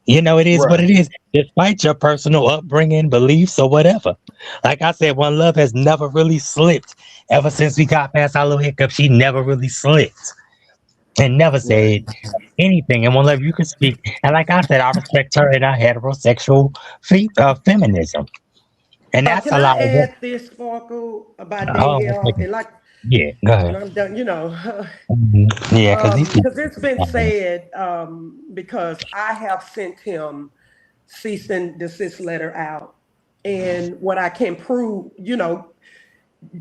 You know, it is what Right. it is, despite your personal upbringing, beliefs, or whatever. Like I said, One Love has never really slipped ever since we got past our little hiccup. She never really slipped and never Right. said anything. And One Love, you can speak. And like I said, I respect her in her heterosexual feminism. And that's Can a I lot of what. add this, Sparkle, about Oh, Danielle? And like Yeah, go and ahead. I'm done, Yeah, because these because people. it's been said, because I have sent him cease and desist letter out. And what I can prove,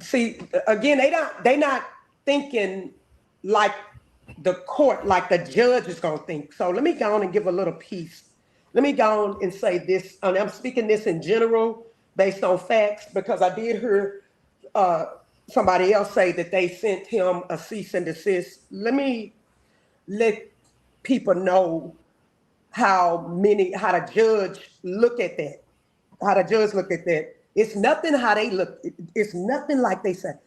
see, again, they not thinking like the court, like the judge is gonna think. So let me go on and give a little piece. Let me go on and say this, and I'm speaking this in general based on facts because I did hear uh, somebody else say that they sent him a cease and desist. Let me let people know how the judge look at that, how the judge look at that. It's nothing how they look. It's nothing like they said.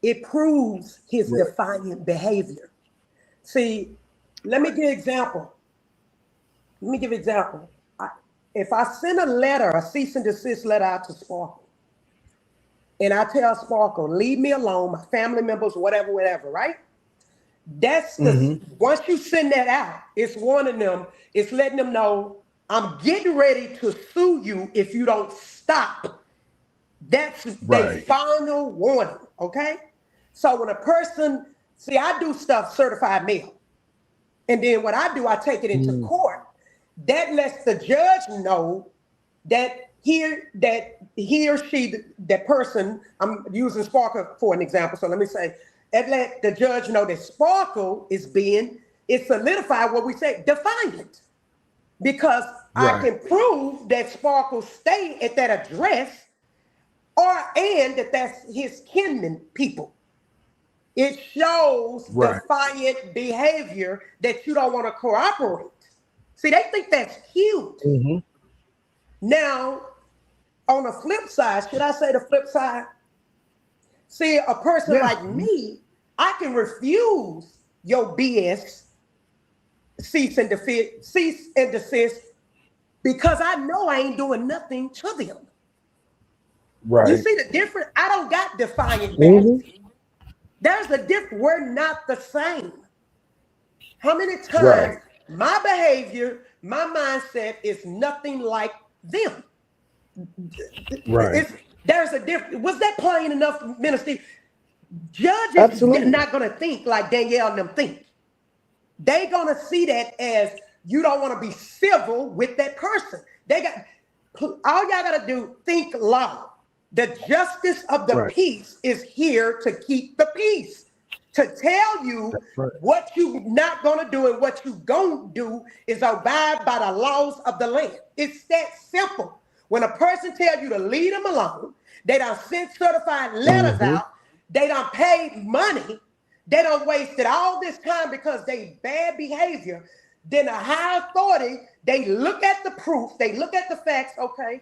It proves his Right. defiant behavior. See, let me give example. Let me give example. If I send a letter, a cease and desist letter out to Sparkle, and I tell Sparkle, leave me alone, my family members, whatever, right? That's the Mm-hmm. once you send that out, it's warning them, it's letting them know I'm getting ready to sue you if you don't stop. That's their Right. final warning. Okay. So when a person, see, I do stuff certified mail. And then what I do, I take it into Mm. court. That lets the judge know that he or she, that person, I'm using Sparkle for an example. So let me say, and let the judge know that Sparkle is being, it solidified what we say, defiant. Because I Right. can prove that Sparkle stayed at that address and that that's his kinmen people. It shows Right. defiant behavior that you don't want to cooperate. See, they think that's cute. Mm-hmm. Now, on the flip side, should I say the flip side? See, a person Yeah. like me, I can refuse your BS cease and desist because I know I ain't doing nothing to them. You Right. see the difference? I don't got defiant Mm-hmm. behavior. There's a difference. We're not the same. How many times Right. my behavior, my mindset is nothing like them? Right. It's there's a difference. Was that plain enough, Minister? Judges Absolutely. not gonna think like Danielle and them think. They gonna see that as you don't want to be civil with that person. They got all y'all gotta do. Think law. The justice of the Right. peace is here to keep the peace. To tell you That's right. what you not gonna do and what you gonna do is abide by the laws of the land. It's that simple. When a person tell you to leave them alone, they done sent certified letters Mm-hmm. out, they done paid money, they done wasted all this time because they bad behavior. Then a high authority, they look at the proof, they look at the facts. Okay,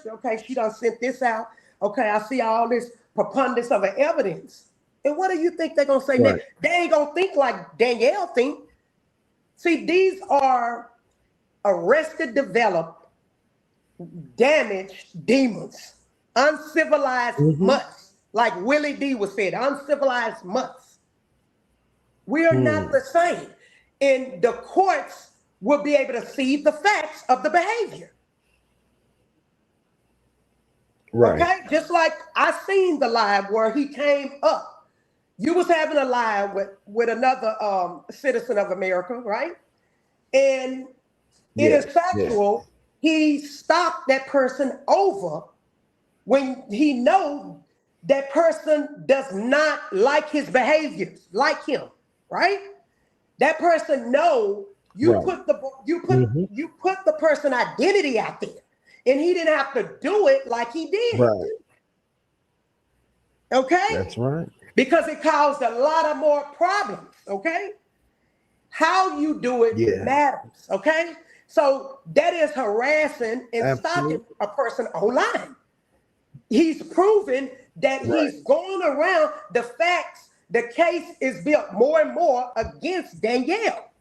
okay, she done sent this out. Okay, I see all this preponderance of evidence. And what do you think they're gonna say Right. next? They ain't gonna think like Danielle think. See, these are arrested, developed, damaged demons, uncivilized Mm-hmm. mutts, like Willie D was said, uncivilized mutts. We are not Mm. the same. And the courts will be able to see the facts of the behavior. Right. Okay? Just like I seen the live where he came up. You was having a live with another citizen of America, right? And it is Yes. Yes. factual. He stopped that person over when he knows that person does not like his behaviors, like him, right? That person know Right. Mm-hmm. you put the person identity out there, and he didn't have to do it like he did. Right. Okay, That's right. because it caused a lot of more problems. Okay, how you do it Yeah. matters. Okay, so that is harassing and stalking Absolutely. a person online. He's proven that Right. he's going around the facts. The case is built more and more against Danielle.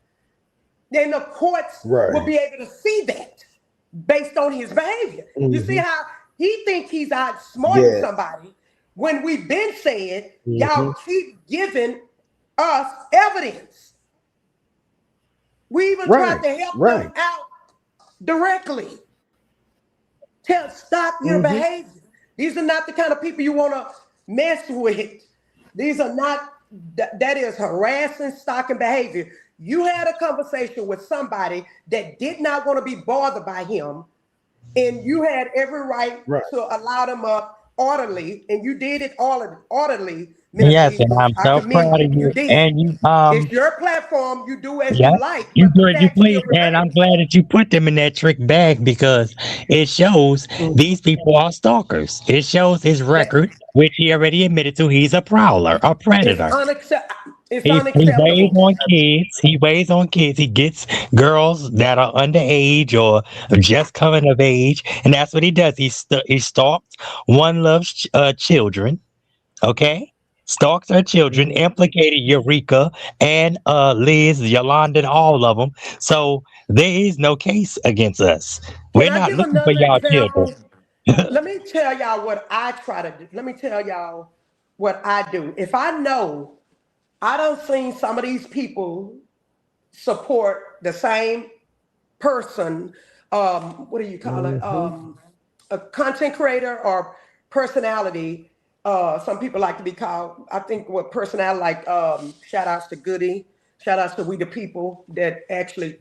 Then the courts will Right. be able to see that based on his behavior. You see Mm-hmm. how he thinks he's outsmarting Yes. somebody when we've been saying, Mm-hmm. y'all keep giving us evidence. We even tried Right. to help them Right. out directly. Stop your Mm-hmm. behavior. These are not the kind of people you want to mess with. These are not, that is harassing, stalking behavior. You had a conversation with somebody that did not want to be bothered by him, and you had every right Right. to allow them up orderly, and you did it orderly, Minister Yes, and Eagle. I'm I so commend proud you. of You you. did. And you It's your platform. You do as yeah, you like, you but do the as you fact still please, and I'm remains. glad that you put them in that trick bag because it shows Mhm. these people are stalkers. It shows his That record, which he already admitted to. He's a prowler, a it's predator. it's He weighs unacceptable. on kids. He weighs on kids. He gets girls that are underage or just coming of age, and that's what he does. He stalks one loves children. Okay, stalks her children, Mhm. implicated Eureka and Liz, Yolanda, and all of them. So there is no case against us. Can We're I not give looking for another y'all children. example? Let me tell y'all what I try to do. Let me tell y'all what I do. If I know I don't seen some of these people support the same person, what do you call it? Mhm. A content creator or personality. Some people like to be called, I think what personality, like shout outs to Goody, shout outs to We the People that actually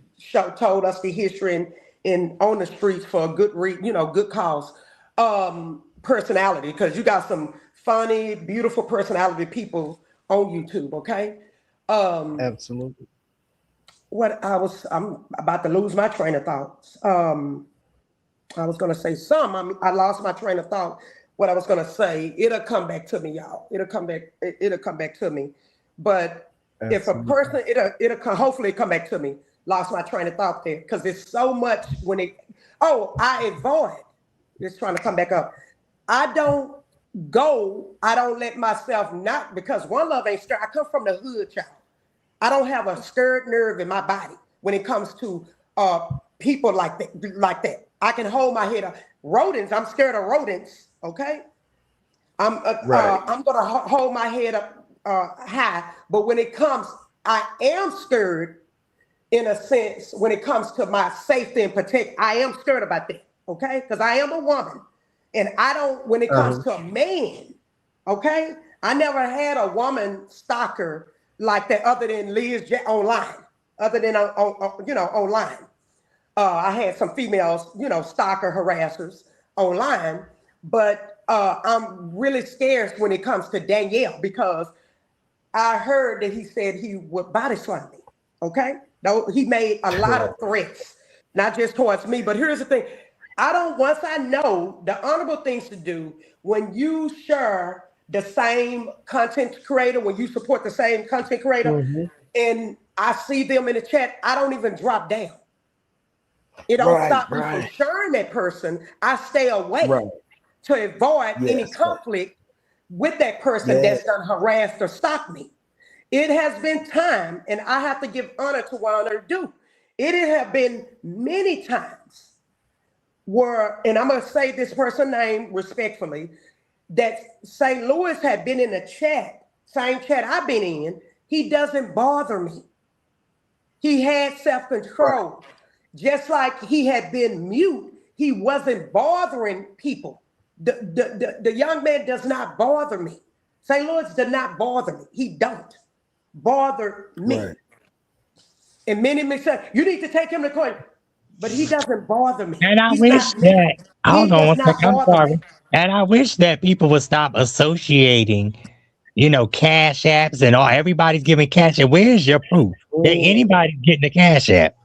told us the history in on the streets for a good cause. Personality, because you got some funny, beautiful personality people on YouTube, okay? Um, Absolutely. I'm about to lose my train of thoughts. I was gonna say I lost my train of thought. What I was gonna say, it'll come back to me, y'all. It'll come back. It'll come back to me. But if a Absolutely. person, hopefully come back to me. Lost my train of thought there because there's so much when it. Oh, I avoid. Just trying to come back up. I don't go. I don't let myself not because one love ain't scared. I come from the hood, child. I don't have a stirred nerve in my body when it comes to people like that. Like that, I can hold my head up. Rodents, I'm scared of rodents. Okay, Right. I'm gonna hold my head up high. But when it comes, I am scared in a sense when it comes to my safety and protect. I am scared about that. Okay, because I am a woman, and I don't. When it comes Uh-huh. to a man, okay, I never had a woman stalker like that other than online, other than online. I had some females, stalker harassers online, but I'm really scarce when it comes to Danielle because I heard that he said he would body slam me. Okay, no, he made a lot of threats, not just towards me. But here's the thing: I don't. Once I know the honorable things to do when you share the same content creator, when you support the same content creator, Mhm. and I see them in the chat, I don't even drop down. It don't Right. stop me from Right. sharing that person. I stay away Right. to avoid any Yes. Right. conflict with that person Yeah. that's done harassed or stalked me. It has been time, and I have to give honor to what honor due. It have been many times where, and I'm gonna say this person name respectfully, that St. Louis had been in the chat, same chat I've been in. He doesn't bother me. He had Right. self-control. Just like he had been mute, he wasn't bothering people. The young man does not bother me. St. Louis does not bother me. He don't bother me. Right. And many may say, you need to take him to court. But he doesn't bother me. And I He's wish not me. that, hold He on does one not second, I'm bother me. sorry. And I wish that people would stop associating, cash apps and all. Everybody's giving cash app. Where's your proof that Mm. anybody's getting a cash app?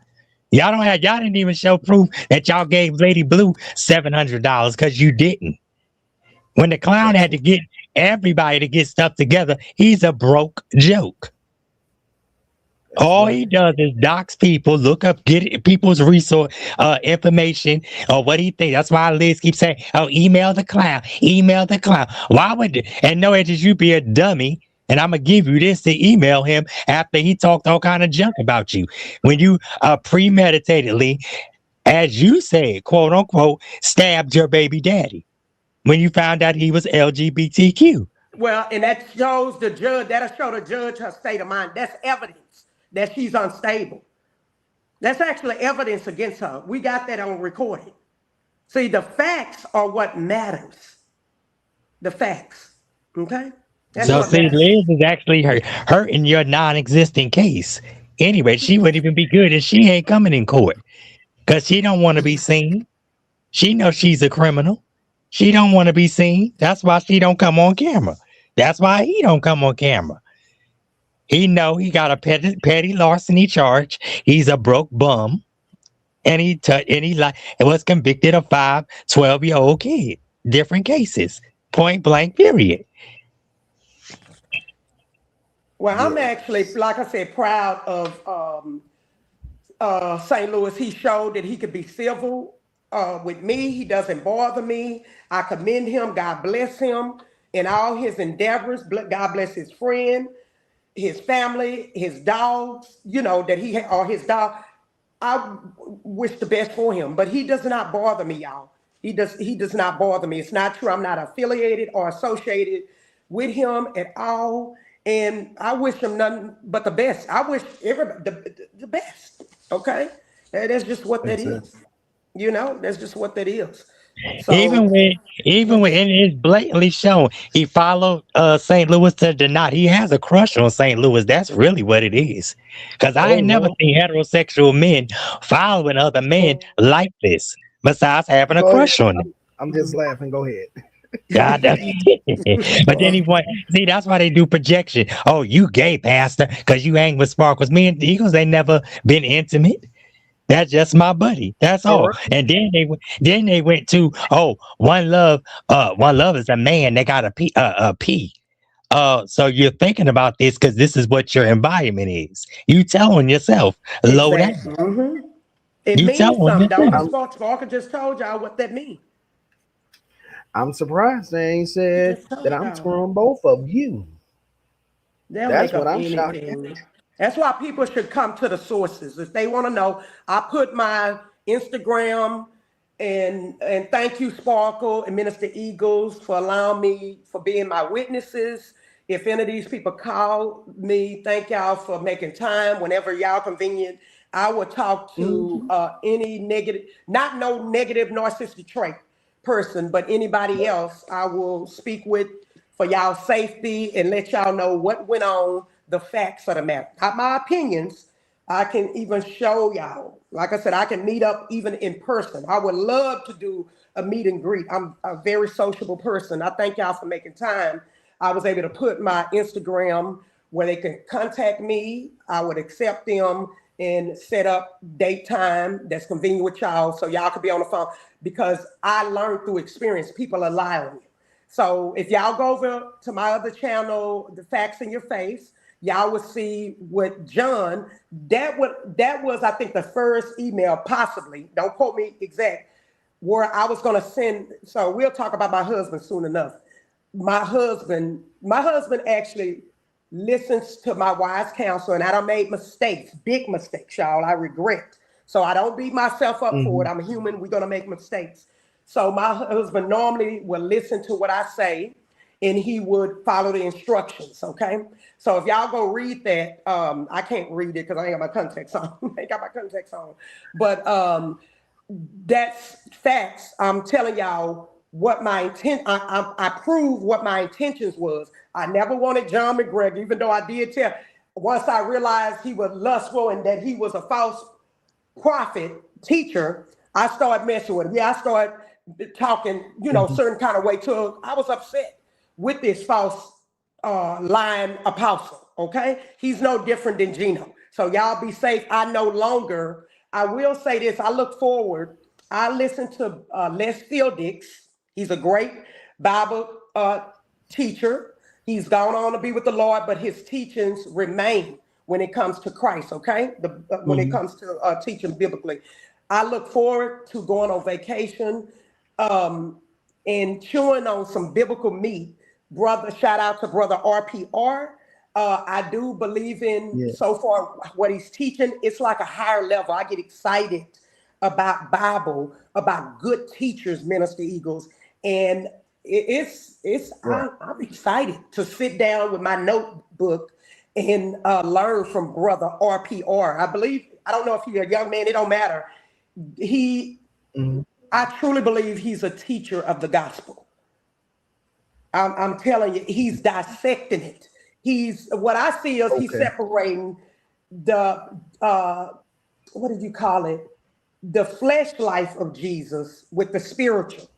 Y'all didn't even show proof that y'all gave Lady Blue $700 because you didn't. When the clown had to Absolutely. get everybody to get stuff together, he's a broke joke. That's All right. he does is dox people, look up, people's resource information or what he thinks. That's why Liz keeps saying, "Oh, email the clown, email the clown." Why would and no, just you be a dummy, and I'm gonna give you this to email him after he talked all kind of junk about you when you premeditatedly, as you said, quote unquote, stabbed your baby daddy when you found out he was LGBTQ. Well, and that shows the judge, that'll show the judge her state of mind. That's evidence that she's unstable. That's actually evidence against her. We got that on recording. See, the facts are what matters. The facts. Okay? That's So what see, matters. Liz is actually hurting your non-existent case. Anyway, she wouldn't even be good if she ain't coming in court because she don't want to be seen. She knows she's a criminal. She don't want to be seen. That's why she don't come on camera. That's why he don't come on camera. He know he got a petty larceny charge. He's a broke bum, and he was convicted of 5 12-year-old kids. Different cases, point blank. Period. Well, I'm Yeah. actually, like I said, proud of St. Louis. He showed that he could be civil with me. He doesn't bother me. I commend him. God bless him in all his endeavors. God bless his friend, his family, his dogs, that or his dog. I wish the best for him, but he does not bother me, y'all. He does not bother me. It's not true. I'm not affiliated or associated with him at all. And I wish him nothing but the best. I wish everybody the best. Okay? That's just what that Makes sense. is. That's just what that is. Even So when even when it is blatantly shown he followed St. Louis to Denot. He has a crush on St. Louis. That's really what it is. Cause I Oh ain't never Lord. seen heterosexual men following other men like this, besides having a Go ahead. crush on them. I'm just laughing. Go ahead. God damn. But then he want see that's why they do projection. Oh, you gay pastor, cause you hang with Sparkles. Me and the Eagles ain't never been intimate. That's just my buddy. That's All all. right. And then they went to one love is a man. They got a P. So you're thinking about this because this is what your environment is. You telling yourself, low down. exactly. It You means telling something, don't it? yourself. I'm Sparker just told y'all what that means. I'm surprised they ain't He said just that told I'm y'all. screwing both of you. They'll That's make what up I'm shocked at. anything. That's why people should come to the sources if they want to know. I put my Instagram and thank you, Sparkle and Minister Eagles, for allowing me for being my witnesses. If any of these people call me, thank y'all for making time whenever y'all convenient. I will talk to Mhm. any negative, not no negative narcissistic trait person, but anybody else I will speak with for y'all safety and let y'all know what went on, the facts of the matter. Not my opinions. I can even show y'all. Like I said, I can meet up even in person. I would love to do a meet and greet. I'm a very sociable person. I thank y'all for making time. I was able to put my Instagram where they can contact me. I would accept them and set up date time that's convenient with y'all so y'all could be on the phone because I learned through experience. People are lying. So if y'all go over to my other channel, The Facts in Your Face, y'all will see what John, that was I think the first email possibly, don't quote me exact, where I was gonna send, so we'll talk about my husband soon enough. My husband actually listens to my wise counsel, and I done made mistakes, big mistakes, y'all. I regret. So I don't beat myself up for it. Mhm. I'm human. We're gonna make mistakes. So my husband normally will listen to what I say, and he would follow the instructions. Okay. So if y'all go read that, I can't read it because I ain't got my context on. I ain't got my context on. But that's facts. I'm telling y'all what my intent. I proved what my intentions was. I never wanted John McGregor, even though I did tell. Once I realized he was lustful and that he was a false prophet teacher, I started messing with him. Yeah, I started talking, Mhm. certain kind of way to him. I was upset with this false lying apostle. Okay, he's no different than Gino. So y'all be safe. I no longer. I will say this. I look forward. I listen to Les Fieldix. He's a great Bible teacher. He's gone on to be with the Lord, but his teachings remain when it comes to Christ, okay? When it Mhm. comes to teaching biblically. I look forward to going on vacation um, and chewing on some biblical meat. Brother, shout out to Brother RPR. I do believe in, Yeah. so far, what he's teaching. It's like a higher level. I get excited about Bible, about good teachers, Minister Eagles. And Right. I'm excited to sit down with my notebook and learn from Brother RPR. I believe, I don't know if he's a young man, it don't matter. He, Mhm. I truly believe he's a teacher of the gospel. I'm telling you, he's dissecting it. He's what I see is he's Okay. separating the what did you call it? The flesh life of Jesus with the spiritual.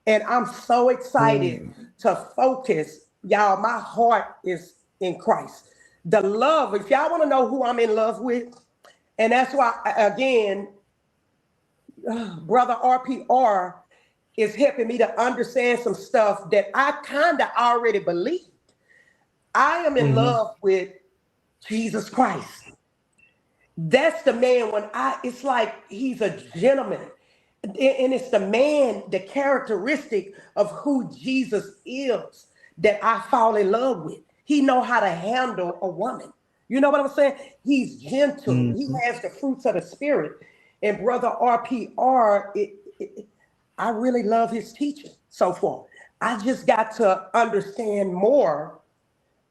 And I'm so excited Mm. to focus. Y'all, my heart is in Christ. The love, if y'all want to know who I'm in love with, and that's why, again, Brother RPR is helping me to understand some stuff that I kind of already believed. I am in Mhm. love with Jesus Christ. That's the man it's like he's a gentleman. And it's the man, the characteristic of who Jesus is that I fall in love with. He know how to handle a woman. You know what I'm saying? He's gentle. He Mhm. has the fruits of the spirit. And Brother RPR, I really love his teaching so far. I just got to understand more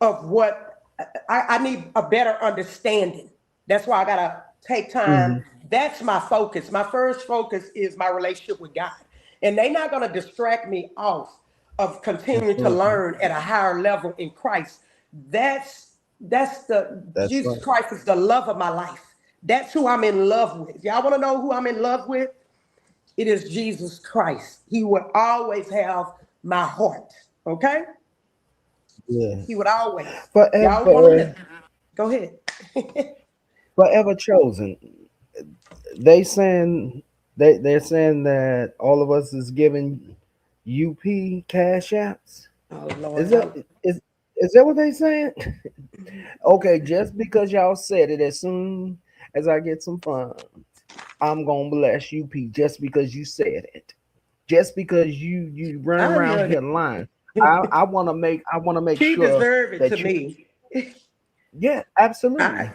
of what I need a better understanding. That's why I gotta take time. Mhm. That's my focus. My first focus is my relationship with God. And they're not gonna distract me off of continuing to Mhm. learn at a higher level in Christ. That's the That's Jesus right. Christ is the love of my life. That's who I'm in love with. Y'all want to know who I'm in love with? It is Jesus Christ. He would always have my heart. Okay? He would Yes. always. Y'all want to Forever, know? Go ahead. forever chosen. They saying they're saying that all of us is giving UP cash apps. Oh Is Lord, that is that what they saying? Okay, just because y'all said it, as soon as I get some funds, I'm gonna bless UP just because you said it. Just because you run I around love here lying. it. I wanna make She sure deserved it to that you, me. yeah, I, absolutely.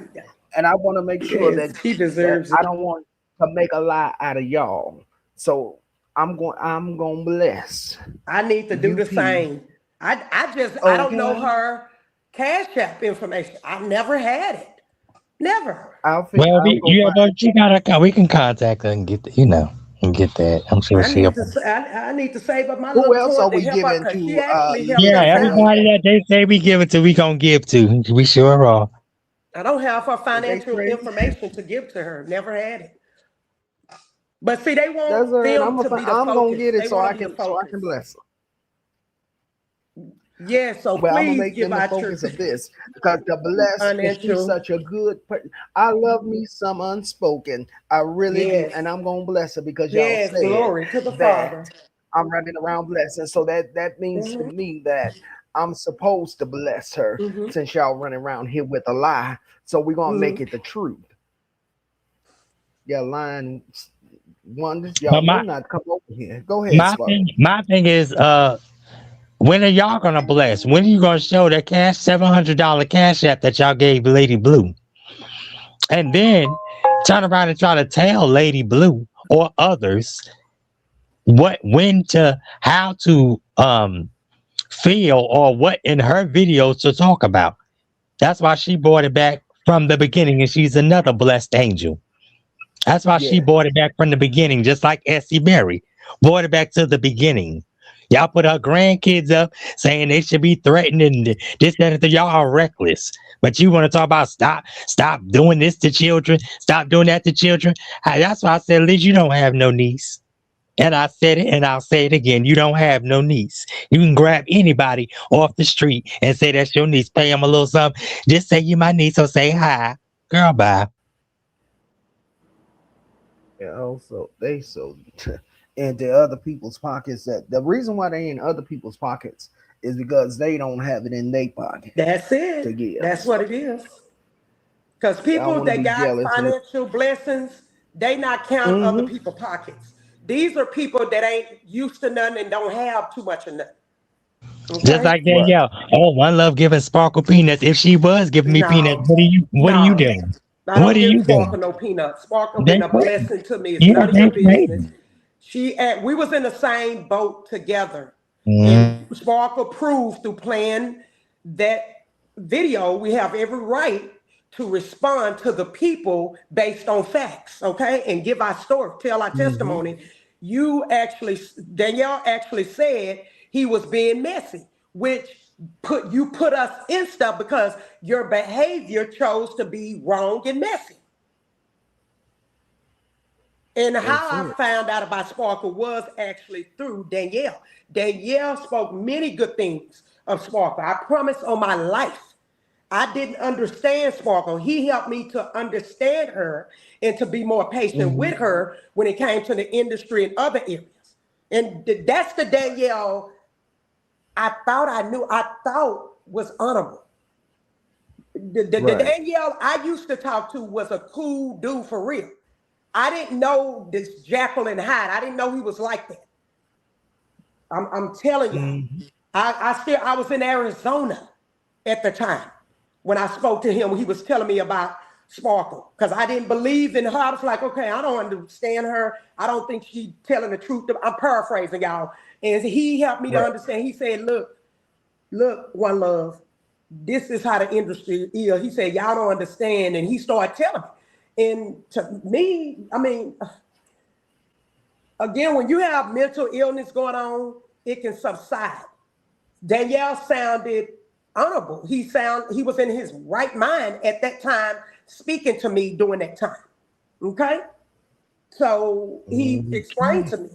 And I want to make sure yes, that she deserves I it. don't want to make a lie out of y'all. So I'm going to bless I need to do the UP. same. I don't know Okay. her Cash App information. I never had it. Never. Well, I'll go you find but you gotta we can contact her and get and get that. I'm sure she'll. I need to save up my who little else coin are to we help her giving because she to actually helped Yeah, us out. everybody that they say we give it to, we gonna give to. We sure are. I don't have her they financial crazy? information to give to her. Never had it. But see, they That's want all right. them to be the I'm going to focus. get it They want to be the so I focus. can bless her. Yeah, so Well, I'm gonna please make give them the out your focus of this because the blessed, because she's financial. such a good person. I love me some unspoken. I really do, Yes, and I'm gonna bless her because y'all yes, said glory to the that Father. I'm running around blessing. So that means to Hmm. me that I'm supposed to bless her Hmm. since y'all running around here with a lie. So we're gonna make Hmm. it the truth. Y'all lying wonders. But Y'all know not to come over here. Go ahead, Spark. my thing is, when are y'all gonna bless? When are you gonna show that cash $700 cash app that y'all gave Lady Blue, and then turn around and try to tell Lady Blue or others how to feel or what in her videos to talk about. That's why she brought it back from the beginning, and she's another blessed angel. That's why she Yeah. brought it back from the beginning, just like Essie Mary brought it back to the beginning. Y'all put her grandkids up saying they should be threatened and this, that, and the. Y'all are reckless. But you want to talk about stop doing this to children, stop doing that to children. That's why I said, Liz, you don't have no niece. And I said it and I'll say it again. You don't have no niece. You can grab anybody off the street and say that's your niece. Pay them a little something. Just say you my niece or say hi. Girl, bye. Yeah, also they so into other people's pockets that the reason why they in other people's pockets is because they don't have it in their pocket That's to it. give. That's what So it is. Because y'all people want to that be got jealous and financial blessings, they not count other mm-hmm. people's pockets. These are people that ain't used to nothing and don't have too much of nothing. Just Okay? like Right. Danielle. Oh, one love giving Sparkle peanuts. If she was giving me peanuts, No, what are you no. doing? I What don't are give you doing? Sparkle no peanuts. Sparkle They been a crazy. blessing to me. It's Yeah, none of your they business. crazy. We was in the same boat together. Mm, And Sparkle proved through playing that video, we have every right to respond to the people based on facts, okay? And give our story, tell our Mm-hmm. testimony. Danielle actually said he was being messy. which put us in stuff because your behavior chose to be wrong and messy. And how I found out about Sparkle was actually through Danielle. Danielle spoke many good things of Sparkle. I promise on my life. I didn't understand Sparkle. He helped me to understand her and to be more patient with her when it came to the industry and other areas. And that's the Danielle I thought was honorable. The Danielle I used to talk to was a cool dude for real. I didn't know this Jekyll and Hyde. I didn't know he was like that. I'm telling you. I was in Arizona at the time when I spoke to him. He was telling me about Sparkle because I didn't believe in her. I was like, okay, I don't understand her. I don't think she's telling the truth. I'm paraphrasing y'all. And he helped me to understand. He said, look, One Love, this is how the industry is. He said, y'all don't understand. And he started telling me. And to me, I mean, again, when you have mental illness going on, it can subside. Danielle sounded honorable. He was in his right mind at that time, speaking to me during that time. Okay? So he explained to me,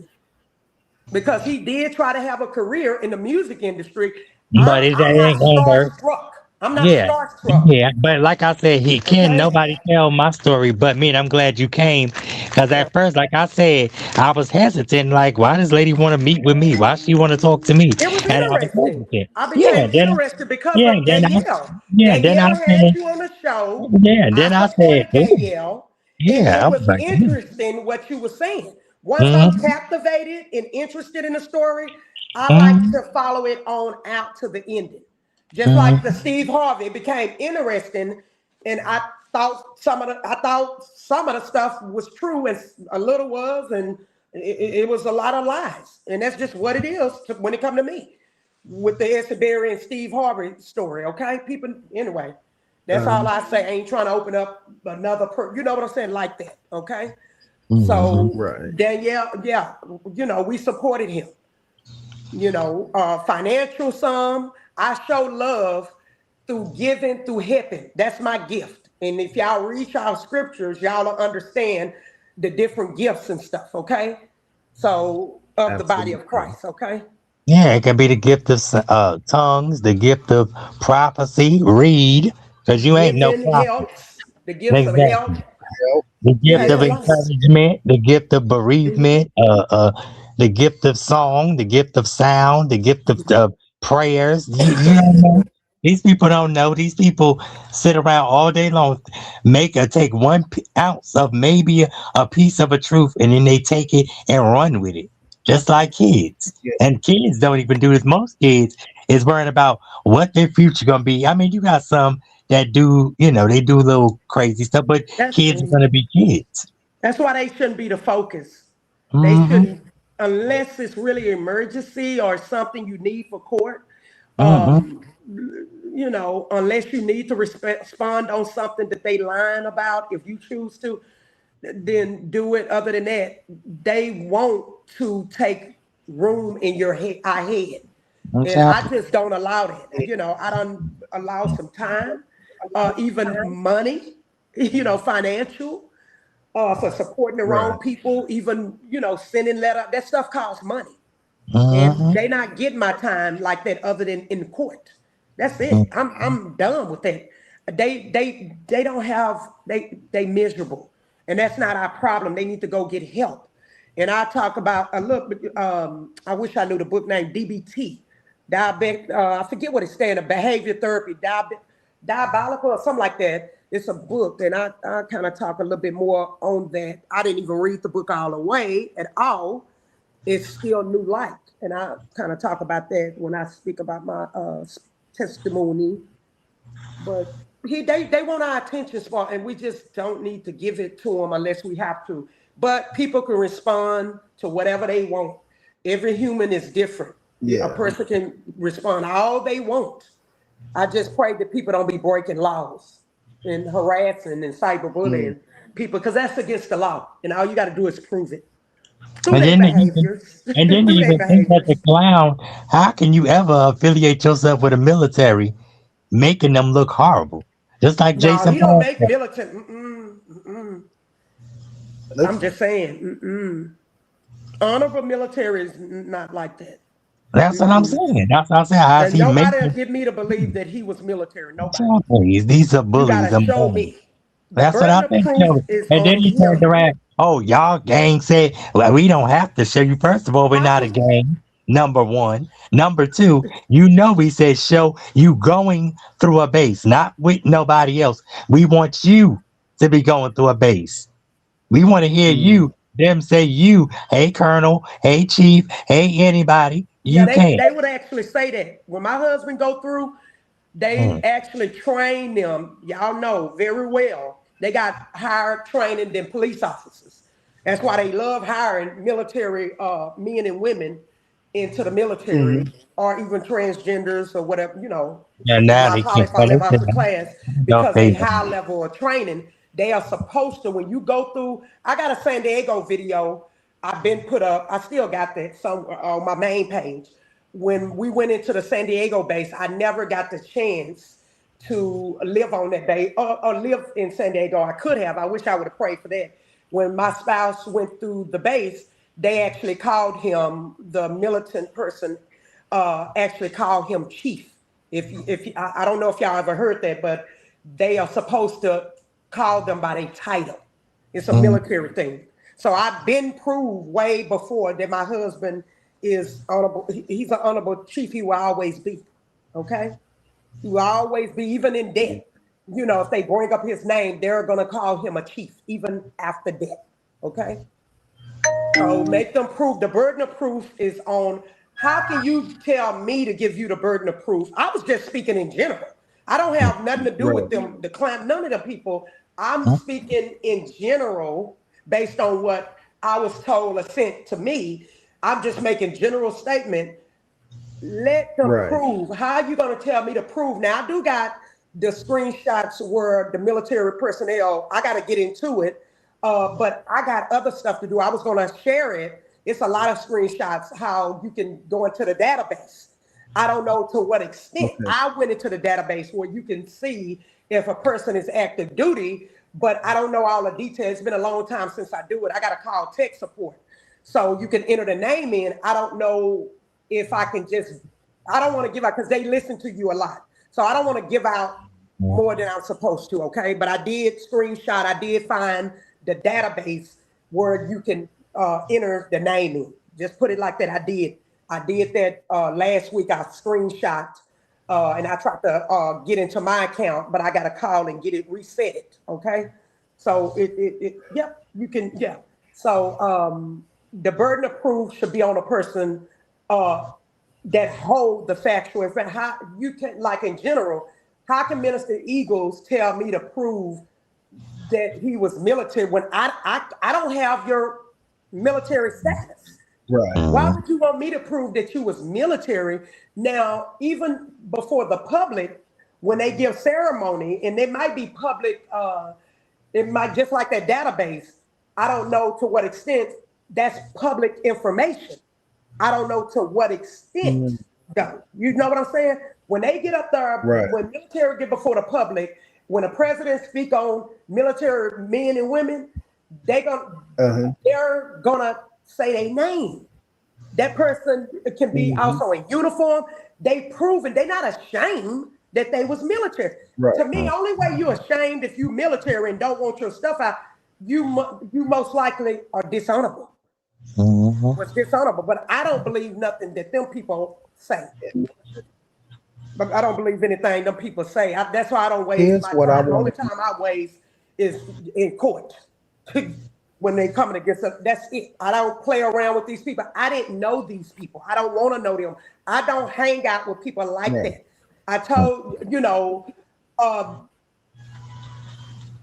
because he did try to have a career in the music industry. But I'm that not ain't gonna work. starstruck. I'm not Yeah. starstruck. Yeah. But like I said, he can't Okay? nobody tell my story but me. And I'm glad you came. Because Yeah. at first, like I said, I was hesitant. Like, why does lady want to meet with me? Why she want to talk to me? It was And I was interesting. hesitant. I Yeah. became interested because Yeah. of Then I, Danielle. yeah. Then I Danielle had said, you on the show. yeah. I Then I said, supported oh, Danielle, and yeah. it I was was like, interesting what you were saying. Once I'm mm-hmm, captivated and interested in the story, I like mm-hmm, to follow it on out to the ending. Just like the mm-hmm, Steve Harvey became interesting, and I thought some of the stuff was true, and a little was, and it was a lot of lies, and that's just what it is when it come to me with the Issa Berry and Steve Harvey story. Okay, people. Anyway, that's all I say. I ain't trying to open up another. You know what I'm saying? Like that. Okay. mm-hmm. So Danielle, yeah, we supported him. Financial sum. I show love through giving, through helping. That's my gift. And if y'all read our scriptures, y'all will understand the different gifts and stuff, okay? So, of the body of Absolutely. Christ, okay? Yeah, it can be the gift of tongues, the gift of prophecy, read, because you ain't no Giving prophet. helps, the gifts of help. Exactly. The Yeah, gift it's of a lot. Yes. encouragement, the gift of Mhm. bereavement, the gift of song, the gift of sound, the gift of prayers. You don't know. These people don't know. These people sit around all day long, take 1 ounce of maybe a piece of a truth, and then they take it and run with it, just like kids. Yeah. And kids don't even do this. Most kids is worrying about what their future gonna be. I mean, you got some that do, they do little crazy stuff, but That's kids are gonna be kids. that's why they shouldn't be the focus. They Mm-hmm. shouldn't, unless it's really emergency or something you need for court. Mm-hmm. Um, unless you need to respond on something that they lying about, if you choose to, then do it. Other than that, they want to take room in our head. And I Exactly. just don't allow that. I don't allow some time, even money, financial, for supporting the wrong Right. people, even, sending letter. That stuff costs money. And Mm-hmm. they not getting my time like that other than in court. That's it. I'm done with that. They don't have they miserable. And that's not our problem. They need to go get help. And I talk about a little bit, I wish I knew the book name, DBT. Diabetic, I forget what it stands for, behavior therapy, diabolical or something like that. It's a book, and I kind of talk a little bit more on that. I didn't even read the book all the way at all. It's still new light, and I kind of talk about that when I speak about my testimony. But they want our attention spot, and we just don't need to give it to them unless we have to. But people can respond to whatever they want. Every human is different. A Yeah. person can respond all they want. I just pray that people don't be breaking laws and harassing and Mm. cyberbullying people, because that's against the law, and all you got to do is prove it. through And their then behaviors, and then to through their even think that the behaviors. clown, how can you ever affiliate yourself with the military, making them look horrible? Just like No, Jason he don't Paul make said. militant. Mm-mm. I'm Let's just saying. Honorable military is not like that. That's what I'm saying. That's what I'm saying. How is And he nobody will making get me to believe that he was military. Nobody. bullies? These are You bullies gotta and show bullies. me. The That's what burden I of think. proof is And then on he turned him. around. Oh, y'all gang said, well, we don't have to show you. First of all, we're How not a can gang. Number one. Number two, you know, we said show you going through a base, not with nobody else. We want you to be going through a base. We want to hear mm, you, them say you, hey, Colonel, hey, Chief, hey, anybody. yeah, You can't. they would actually say that. When my husband go through, they Mm, actually train them. Y'all know very well. They got higher training than police officers. That's why they love hiring military men and women into the military, mm, or even transgenders or whatever, yeah, now my they probably can't. call them out the Listen, class don't because they pay high them. level of training. They are supposed to, when you go through, I got a San Diego video I've been put up. I still got that somewhere on my main page. When we went into the San Diego base, I never got the chance to live on that base or live in San Diego. I could have. I wish I would have prayed for that. When my spouse went through the base, they actually called him, the militant person actually called him chief. I don't know if y'all ever heard that, but they are supposed to call them by their title. It's a Mm, military thing. So I've been proved way before that my husband is honorable. He's an honorable chief. He will always be. Okay. He will always be, even in death. If they bring up his name, they're gonna call him a chief, even after death. Okay. So make them prove. The burden of proof is on. How can you tell me to give you the burden of proof? I was just speaking in general. I don't mm, have nothing to do with right. them, the client, none of the people. I'm mm, speaking in general based on what I was told or sent to me. I'm just making general statement. Let them Right. prove. How are you going to tell me to prove? Now, I do got the screenshots where the military personnel, I got to get into it, but I got other stuff to do. I was going to share it. It's a lot of screenshots how you can go into the database. I don't know to what extent. Okay. I went into the database where you can see if a person is active duty, but I don't know all the details. It's been a long time since I do it. I got to call tech support. So you can enter the name in. I don't know if I can just, I don't want to give out because they listen to you a lot. So I don't want to give out mm. more than I'm supposed to, okay? But I did screenshot, I did find the database where you can enter the name in. Just put it like that. I did. I did that last week. I screenshot and I tried to get into my account, but I got to call and get it reset, okay? So yep, you can, yeah. So the burden of proof should be on a person uh, that hold the factual information. How you can, like in general, how can Minister Eagles tell me to prove that he was military when I don't have your military status? Right. Why Mm, would you want me to prove that you was military? Now, even before the public, when they give ceremony, and it might be public, it might just like that database. I don't know to what extent that's public information. I don't know to what extent Mm, though. You know what I'm saying? When they get up there, right. when military get before the public, when a president speak on military men and women, they gonna Uh-huh. they're gonna say their name. That person can be Hmm. also in uniform. They proven they're not ashamed that they was military. To Right. me, mm, only way you're ashamed if you military and don't want your stuff out, you most likely are dishonorable. mhm. Was dishonorable. But I don't believe nothing that them people say. But I don't believe anything them people say. That's why I don't waste Here's my what I time. The only want time I waste is in court. When they coming against us, that's it. I don't play around with these people. I didn't know these people. I don't want to know them. I don't hang out with people like right. that. I told, um,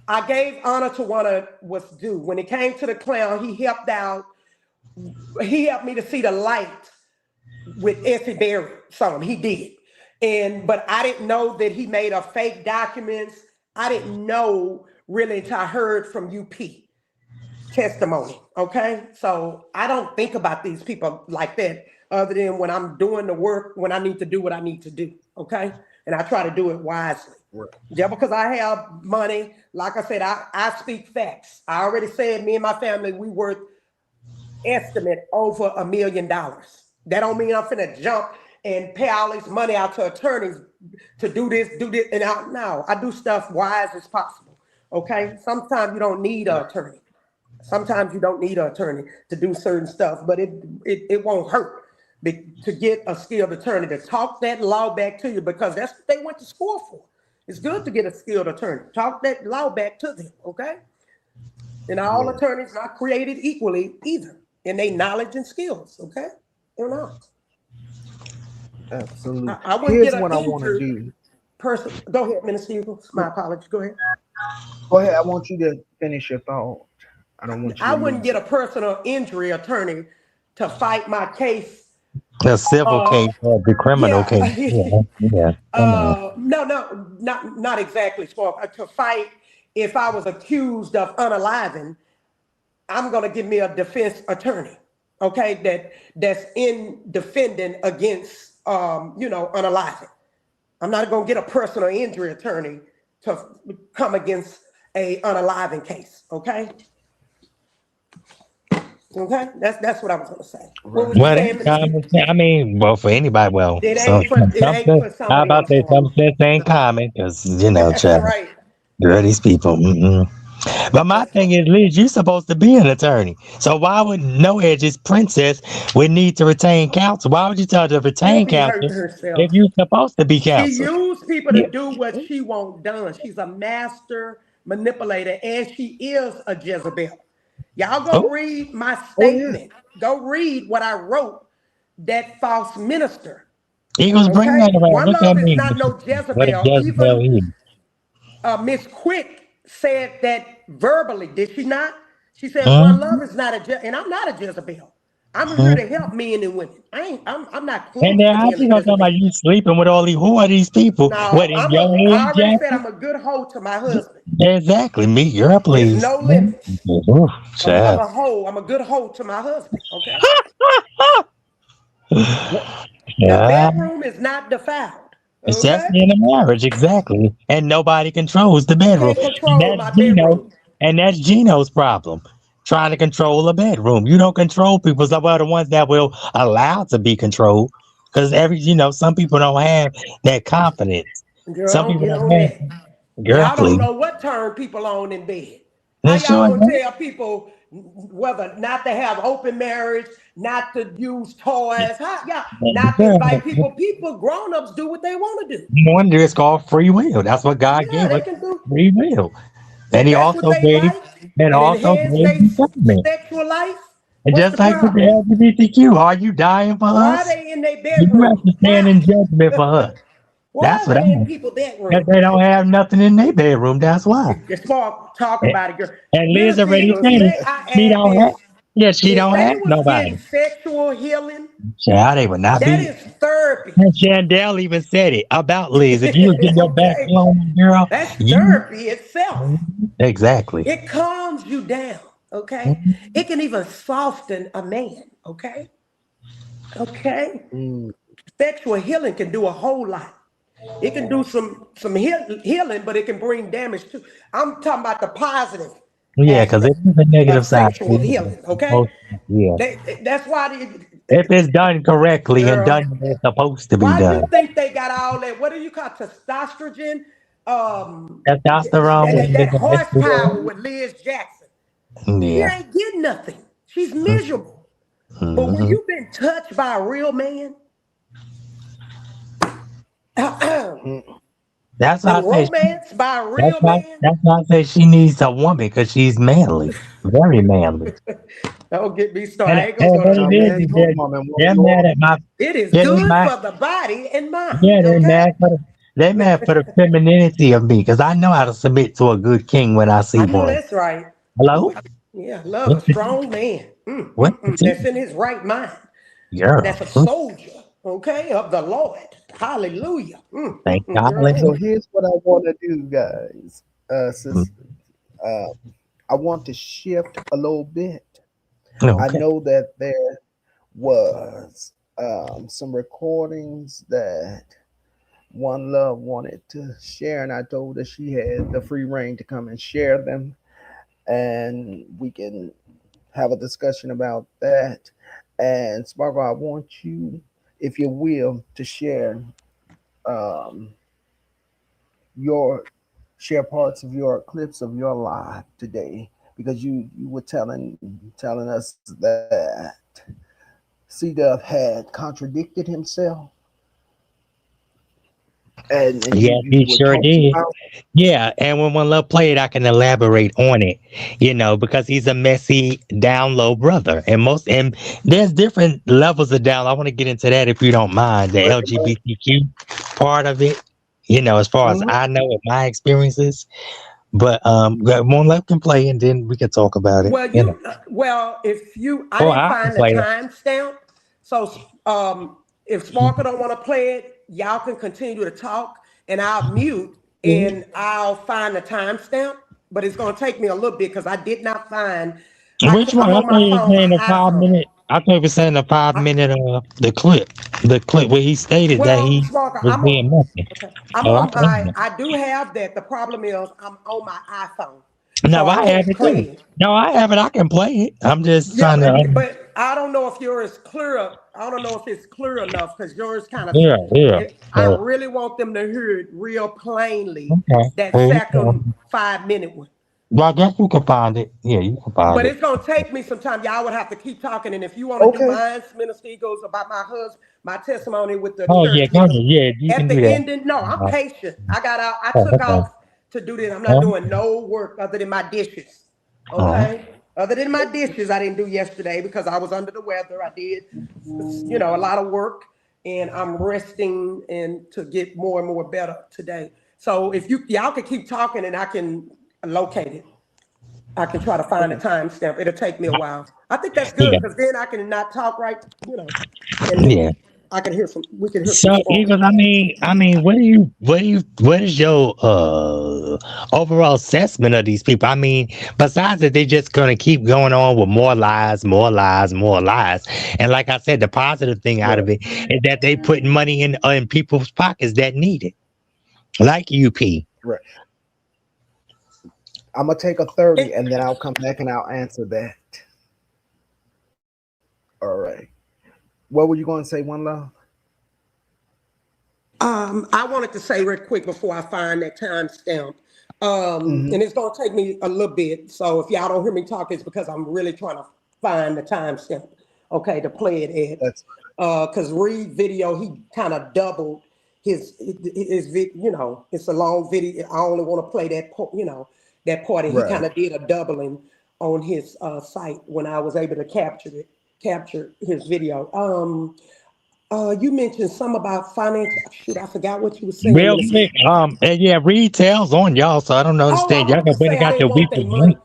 I gave honor to one was due. When it came to the clown, he helped out. He helped me to see the light with Effie Berry song. He did. But I didn't know that he made a fake documents. I didn't know really until I heard from UP. testimony. Okay. So I don't think about these people like that other than when I'm doing the work, when I need to do what I need to do. Okay. And I try to do it wisely. Right. Just because I have money, like I said, I speak facts. I already said me and my family, we worth estimate over $1 million. That don't mean I'm finna jump and pay all this money out to attorneys to do this, and no, I do stuff wise as possible. Okay, sometimes you don't need an attorney. Sometimes you don't need an attorney to do certain stuff, but it won't hurt to get a skilled attorney to talk that law back to you, because that's what they went to school for. It's good to get a skilled attorney. Talk that law back to them, okay? And all attorneys not created equally either in their knowledge and skills, okay? They're not. Absolutely. I wouldn't Here's get what I an want to injured do. person. Go ahead, Minister Eagles. My apologies. Go ahead. Go ahead. I want you to finish your thought. I don't want you. I to wouldn't lose get a personal injury attorney to fight my case. The civil case or the criminal yeah. case. Yeah. No, not exactly, Spark. To fight if I was accused of unaliving, I'm gonna give me a defense attorney, okay, that's in defending against unaliving. I'm not gonna get a personal injury attorney to come against a unaliving case, okay? Okay, that's what I was gonna say. What was you Well, saying, that's Minister? common. I mean, well, for anybody, well, It some, ain't for some how of about them. that? Some sense ain't common because, child, Right. girl, these people. But my thing is, Liz, you're supposed to be an attorney. So why would No Edge's princess would need to retain counsel? Why would you tell her to She'll retain be hurting counsel herself. if you're supposed to be She counsel? used people to do what she won't done. She's a master manipulator, and she is a Jezebel. Y'all go read my statement. Go read what I wrote. That false minister. Eagles, bring Okay? that around. One What that Love is mean? not no What a Jezebel. Jezebel is? Even Miss Quick said that verbally, did she not? She said One Love is not a Jezebel, and I'm not a Jezebel. I'm here to help men and women. I'm not close And to then how being you a gonna talk about Jezebel. you sleeping with all these people? No, What in your I head, already said Jackson? I'm a good hoe to my husband. Exactly. Me, girl, There's please. no limits. Ooh, I'm child. a hoe. I'm a good hoe to my husband. Okay. The Yeah. bedroom is not defiled. It's just Okay. in a marriage, exactly. And nobody controls the You bedroom. can't control my bedroom. And that's Gino's problem. Trying to control a bedroom. You don't control people. So well, the ones that will allow to be controlled. Because some people don't have that confidence. Girl, Some don't people get don't on have. that. Girl, Y'all don't please. know what turn people on in bed. How That's sure. y'all gonna tell people whether not to have open marriage, not to use toys, how y'all not to invite people? People, grown-ups do what they want to do. No wonder it's called free will. That's what God Yeah, gave they us, can do. free will. And If he that's what also they gave like, and and also enhance gave their discernment. sexual life, And what's just the like with the problem? LGBTQ, are you dying for Why are us? they in their You have bedroom? to stand Why? in judgment for us. Why That's are what they in I'm. people's Because bedroom? they don't have nothing in their bedroom. That's why. Just talk about it, girl. And Liz Minister already Eagles, said it. may I She add don't have. this? Yeah, she If don't they have was getting nobody. sexual healing, Child, they would not that be. is therapy. And Chandel even said it about Liz. If you would get your back Okay. blown, girl, That's you therapy itself. exactly. It calms you down, okay? It can even soften a man, okay? Okay? Mm, Sexual healing can do a whole lot. It can do some healing, but it can bring damage too. I'm talking about the positive Yeah, because it aspect is a of negative side. sexual healing, okay? Yeah. That's why, If it's done correctly and girl, done when it's supposed to be why done. you think they got all that? What do you call testosterone? Testosterone That with horsepower with Liz Jackson. She yeah. ain't getting nothing. She's miserable. But when Mhm. you've been touched by a real man, That's why I and say romance by a real man, that's why I say she needs a woman because she's manly, very manly. don't get me started. And, I ain't gonna go what down a it that. is man, they're, woman, they're one mad Lord. at my It is they're good mad, for the body and mind. yeah, Okay, they're mad for the femininity of me because I know how to submit to a good king when I see I know one. that's right. Hello? Yeah, love a What's the strong man. what's the That's tea? in his right mind. Girl. That's a soldier, okay, of the Lord. Hallelujah. Thank God. Girl, So here's what I want to do, guys. Mm. Sister, uh, I want to shift a little bit. I Okay. know that there was some recordings that One Love wanted to share, and I told her she had the free reign to come and share them, and we can have a discussion about that. And Sparkle, I want you, if you will, to um, your share parts of your clips of your life today, because you were telling us that C Dub had contradicted himself, and Yeah, you he were sure talking did. about. Yeah, and when Love play it, I can elaborate on it, because he's a messy, down low brother, and there's different levels of down. I want to get into that if you don't mind, the LGBTQ part of it. As far as Mhm. I know, of my experiences. But One Love can play, and then we can talk about it. I Oh, didn't I can find the play it. timestamp. So if Sparkle don't want to play it, y'all can continue to talk, and I'll mute and I'll find the timestamp. But it's gonna take me a little bit because I did not find. Which one? I'm I on thought my you were phone, my saying the five iPhone. minute. I thought you were saying the five I, minute the clip where he stated that well, he Sparkle, was being messy. okay. I'm Oh, I on played my. it. I do have that. The problem is I'm on my iPhone, No, so I I have can't it play too. it. No, I have it. I can play it. I'm just Yeah, trying to. but I don't know if yours clear. I don't know if it's clear enough because yours kind of. Yeah, yeah. I really want them to hear it real plainly. Okay. That Well, second 5 minute one. well, I guess you can find it. Yeah, you can find But it. it's gonna take me some time. Y'all would have to keep talking. And if you want to do Okay. mine, Minister Eagles, about my husband, my testimony with the Oh yeah, church go with ahead. the Yeah, you at can the do that. ending. No, I'm patient. I got out. I Oh, took okay. off to do this. I'm not Oh, doing no work other than my dishes. oh, Okay. Other than my dishes, I didn't do yesterday because I was under the weather. I did, a lot of work, and I'm resting and to get more and more better today. So if y'all can keep talking and I can locate it. I can try to find a timestamp. It'll take me a while. I think that's good yeah, because then I can not talk right, and yeah. I can hear we can hear some So, spark. Eagles, what is your overall assessment of these people? I mean, besides that, they're just gonna keep going on with more lies, more lies, more lies. And like I said, the positive thing out Right. of it is that they putting money in people's pockets that need it, like UP. Right. I'm gonna take a 30 and then I'll come back and I'll answer that. All right. What were you going to say, One Love? I wanted to say real quick before I find that timestamp, Hmm. and it's gonna take me a little bit. So if y'all don't hear me talk, it's because I'm really trying to find the timestamp, okay, to play it at. That's Because Reed video, he kind of doubled it's a long video. I only want to play that part, and he right. kind of did a doubling on his site when I was able to capture his video. You mentioned some about finance. Shoot, I forgot what you were saying, Real Minister. quick, and yeah, retails on y'all, so I don't Oh, I understand. Y'all wanted got to went say and I got didn't your want weekly their money.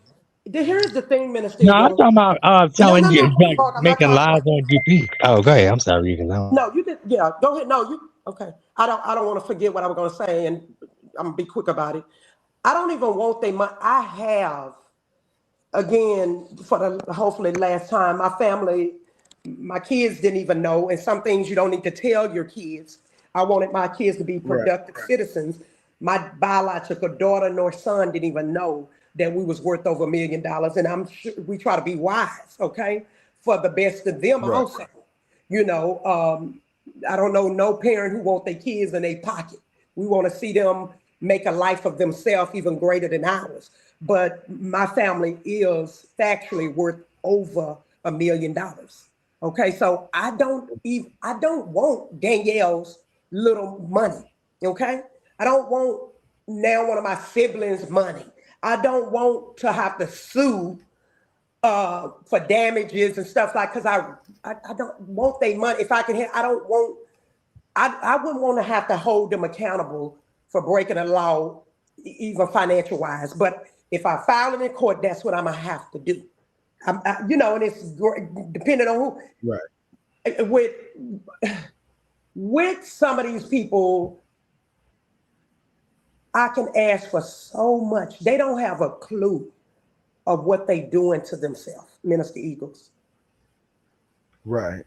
link. Here's the thing, Minister No, I'm Eagle. talking about No, telling no, you no, like Mark, I'm not making talking lies about. on GP. Oh, go ahead. I'm sorry, you can. No, you did. Yeah, go ahead. No, you. Okay. I don't want to forget what I was going to say, and I'm gonna be quick about it. I don't even want their money. I have again for the hopefully last time. My family, my kids didn't even know, and some things you don't need to tell your kids. I wanted my kids to be Right. productive citizens. My biological daughter nor son didn't even know that we was worth over $1 million, and I'm sure we try to be wise, okay, for the best of them Right. also. You know, I don't know no parent who want their kids in their pocket. We want to see them make a life of themselves even greater than ours. But my family is factually worth over $1 million. Okay, so I don't want Danielle's little money. Okay, I don't want now one of my siblings' money. I don't want to have to sue for damages and stuff like because I don't want their money. If I can, I don't want. I wouldn't want to have to hold them accountable for breaking the law, even financial wise. But if I file it in court, that's what I'm gonna have to do. And it's depending on who. Right. With some of these people, I can ask for so much. They don't have a clue. of what they doing to themselves, Minister Eagles. Right.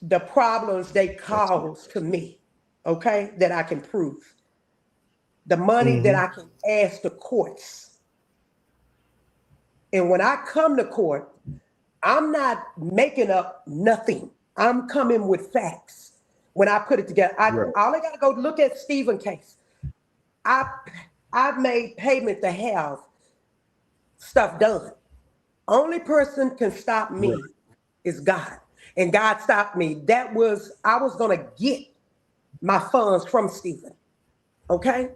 The problems they cause to me, okay, that I can prove. The money that I can ask the courts. And when I come to court, I'm not making up nothing. I'm coming with facts. When I put it together, I only got to go look at Stephen's case. I've made payment to have stuff done. Only person can stop me is God. And God stopped me. I was gonna get my funds from Stephen. Okay?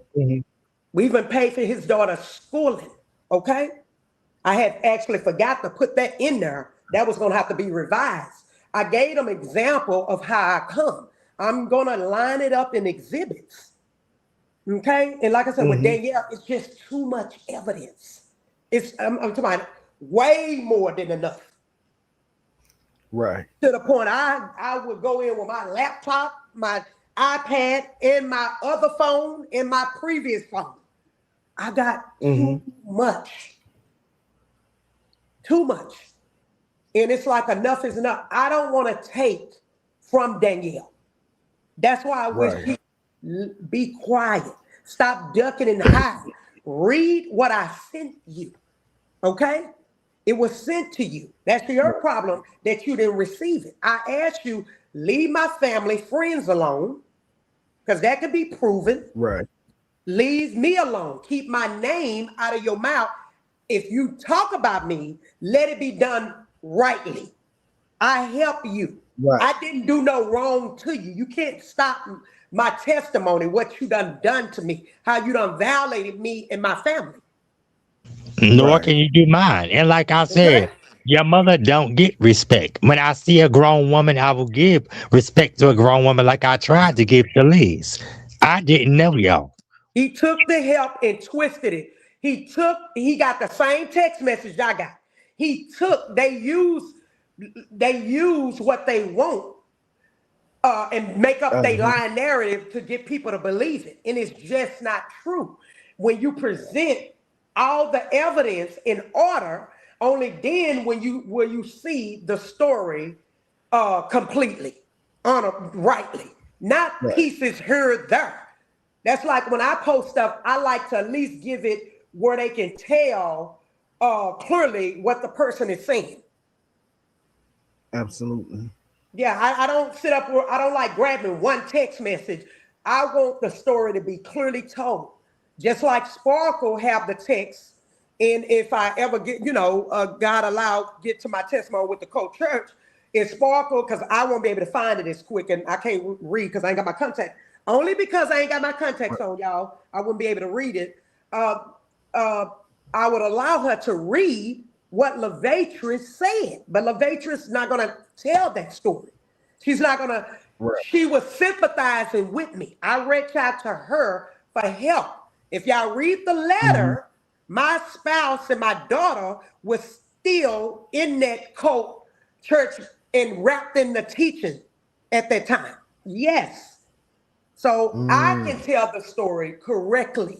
We even paid for his daughter's schooling. Okay? I had actually forgot to put that in there. That was gonna have to be revised. I gave them example of how I come. I'm gonna line it up in exhibits. Okay? And like I said, with Danielle, it's just too much evidence. I'm talking about way more than enough. Right. To the point I would go in with my laptop, my iPad, and my other phone, and my previous phone. I got too much. Too much. And it's like enough is enough. I don't want to take from Danielle. That's why I wish he be quiet. Stop ducking and hiding. Read what I sent you. Okay? It was sent to you. That's your problem that you didn't receive it. I asked you, leave my family, friends alone, because that could be proven. Right. Leave me alone. Keep my name out of your mouth. If you talk about me, let it be done rightly. I help you. Right. I didn't do no wrong to you. You can't stop my testimony, what you done to me, how you done violated me and my family. Nor can you do mine. And like I said, your mother don't get respect. When I see a grown woman, I will give respect to a grown woman like I tried to give to Liz. I didn't know y'all. He took the help and twisted it. He got the same text message I got. They use what they want and make up their lying narrative to get people to believe it. And it's just not true. When you present all the evidence in order, only then will you see the story completely, rightly, not pieces here or there. That's like when I post stuff, I like to at least give it where they can tell clearly what the person is saying. Absolutely. Yeah, I don't sit up where I don't like grabbing one text message. I want the story to be clearly told. Just like Sparkle have the text, and if I ever get, God get to my testimony with the co-church, it's Sparkle, because I won't be able to find it as quick, and I can't read because I ain't got my contact. Only because I ain't got my contacts on, y'all, I wouldn't be able to read it. I would allow her to read what Lavatris said, but Lavatris is not going to tell that story. She's not going to. She was sympathizing with me. I reached out to her for help. If y'all read the letter, my spouse and my daughter was still in that church and wrapped in the teaching at that time. Yes. So I can tell the story correctly.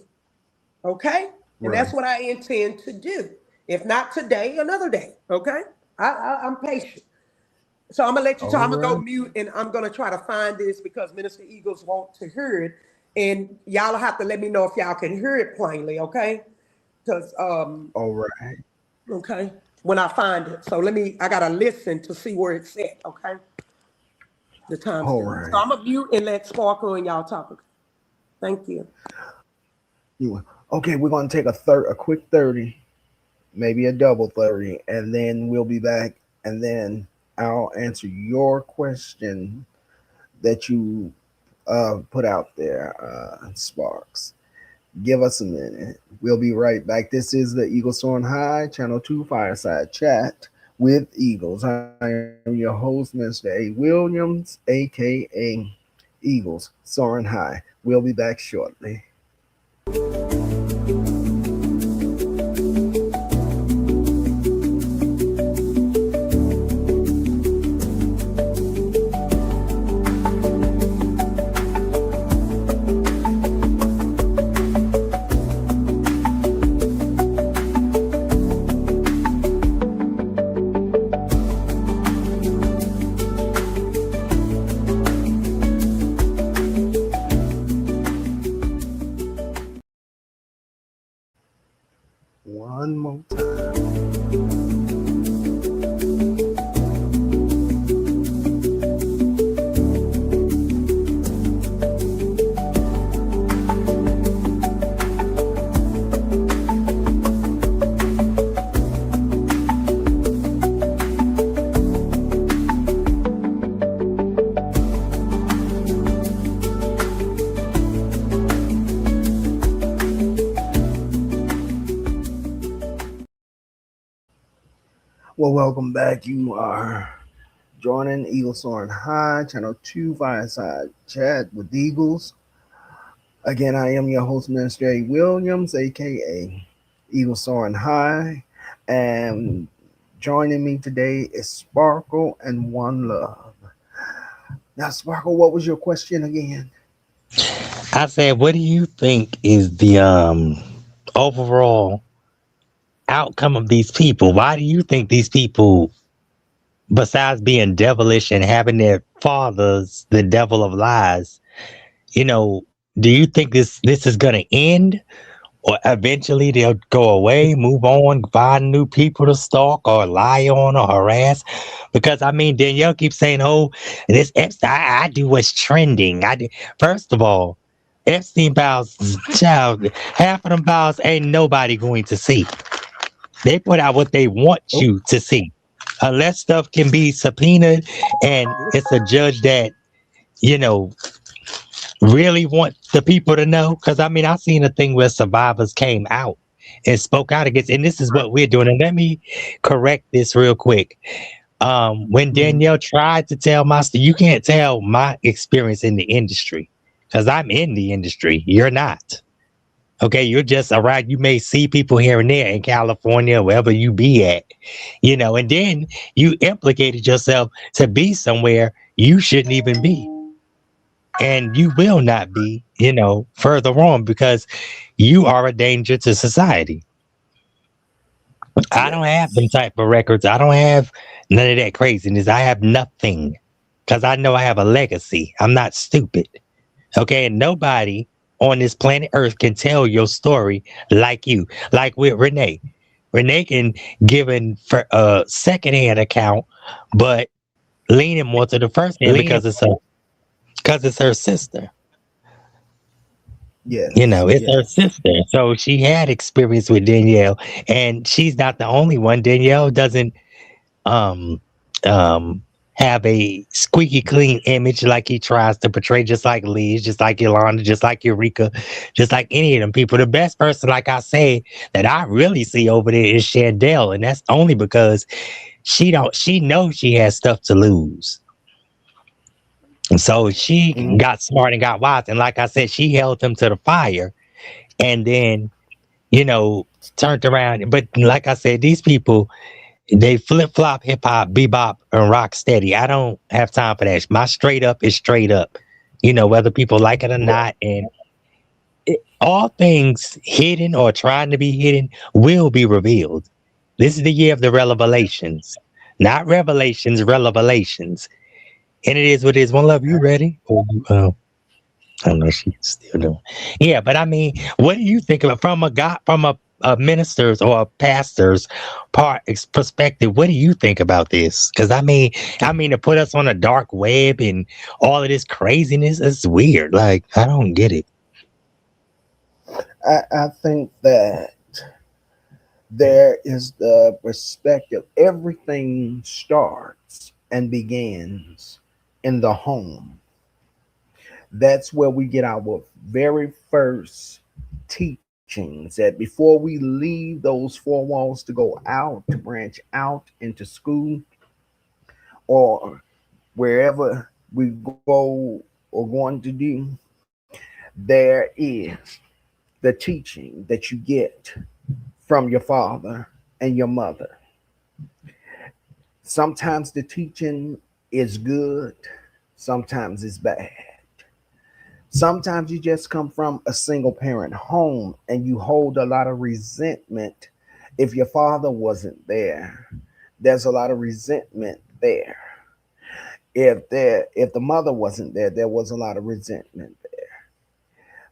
Okay? And that's what I intend to do. If not today, another day. Okay? I'm patient. So I'm going to let you talk. I'm going to go mute, and I'm going to try to find this because Minister Eagles want to hear it. And y'all have to let me know if y'all can hear it plainly, okay? Because all right. Okay. When I find it. So I gotta listen to see where it's at, okay? The time. All right. So I'm gonna mute and let Sparkle and y'all talk. Thank you. Okay, we're gonna take a quick 30, maybe a double 30, and then we'll be back, and then I'll answer your question that you put out there, Sparks. Give us a minute. We'll be right back. This is the Eagles Soaring High, Channel 2 Fireside Chat with Eagles. I am your host, Mr. A. Williams, a.k.a. Eagles Soaring High. We'll be back shortly. long time. Well, welcome back. You are joining Eagle Soaring High, Channel 2 Fireside Chat with Eagles. Again, I am your host, Minister A. Williams, aka Eagle Soaring High. And joining me today is Sparkle and One Love. Now, Sparkle, what was your question again? I said, what do you think is the overall outcome of these people? Why do you think these people, besides being devilish and having their fathers, the devil of lies, you know, do you think this is gonna end? Or eventually they'll go away, move on, find new people to stalk or lie on or harass. Because I mean, Danielle keeps saying, "Oh, this Epstein, I do what's trending." I do. First of all, Epstein files, child, half of them files ain't nobody going to see. They put out what they want Oh, you to see, unless stuff can be subpoenaed and it's a judge that you know really want the people to know. Because I mean, I seen a thing where survivors came out and spoke out against, and this is what we're doing. And let me correct this real quick. When mhm. Danielle tried to tell you can't tell my experience in the industry because I'm in the industry. You're not. Okay, you're just around. You may see people here and there in California, wherever you be at, and then you implicated yourself to be somewhere you shouldn't even be. And you will not be, further on because you are a danger to society. I don't have them Yes. type of records. I don't have none of that craziness. I have nothing because I know I have a legacy. I'm not stupid. Okay. And nobody on this planet Earth can tell your story like you, like with Renee. Renee can give for a secondhand account, but leaning more to the first hand because it's her sister. Yes. It's her Yes. sister. So she had experience with Danielle, and she's not the only one. Danielle doesn't um um have a squeaky clean image like he tries to portray, just like Liz, just like Yolanda, just like Eureka, just like any of them people. The best person, like I say, that I really see over there is Chandel, and that's only because she knows she has stuff to lose. And so she Mhm. got smart and got wise. And like I said, she held him to the fire and then, you know, turned around. But like I said, these people, they flip flop hip hop, bebop, and rock steady. I don't have time for that. My straight up is straight up, whether people like it or Right. not. And all things hidden or trying to be hidden will be revealed. This is the year of the revelations, not revelations, revelations. And it is what it is. One love, you ready? I don't know. She's still doing. Yeah, but I mean, what do you think of it from a guy, from a minister's or a pastor's perspective? What do you think about this? Because I mean, to put us on a dark web and all of this craziness is weird. Like, I don't get it. I think that there is the perspective. Everything starts and begins in the home. That's where we get our very first teachings. That before we leave those four walls to go out, to branch out into school or wherever we go or going to do, there is the teaching that you get from your father and your mother. Sometimes the teaching is good, sometimes it's bad. Sometimes you just come from a single parent home and you hold a lot of resentment if your father wasn't there. There's a lot of resentment there. If the mother wasn't there, there was a lot of resentment there.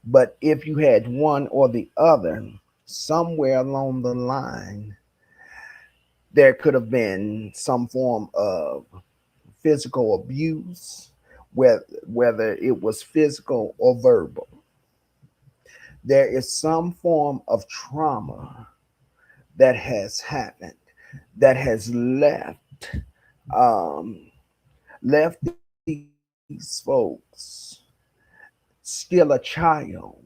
But if you had one or the other, somewhere along the line, there could have been some form of physical abuse, whether it was physical or verbal. There is some form of trauma that has happened that has um, left these folks still a child,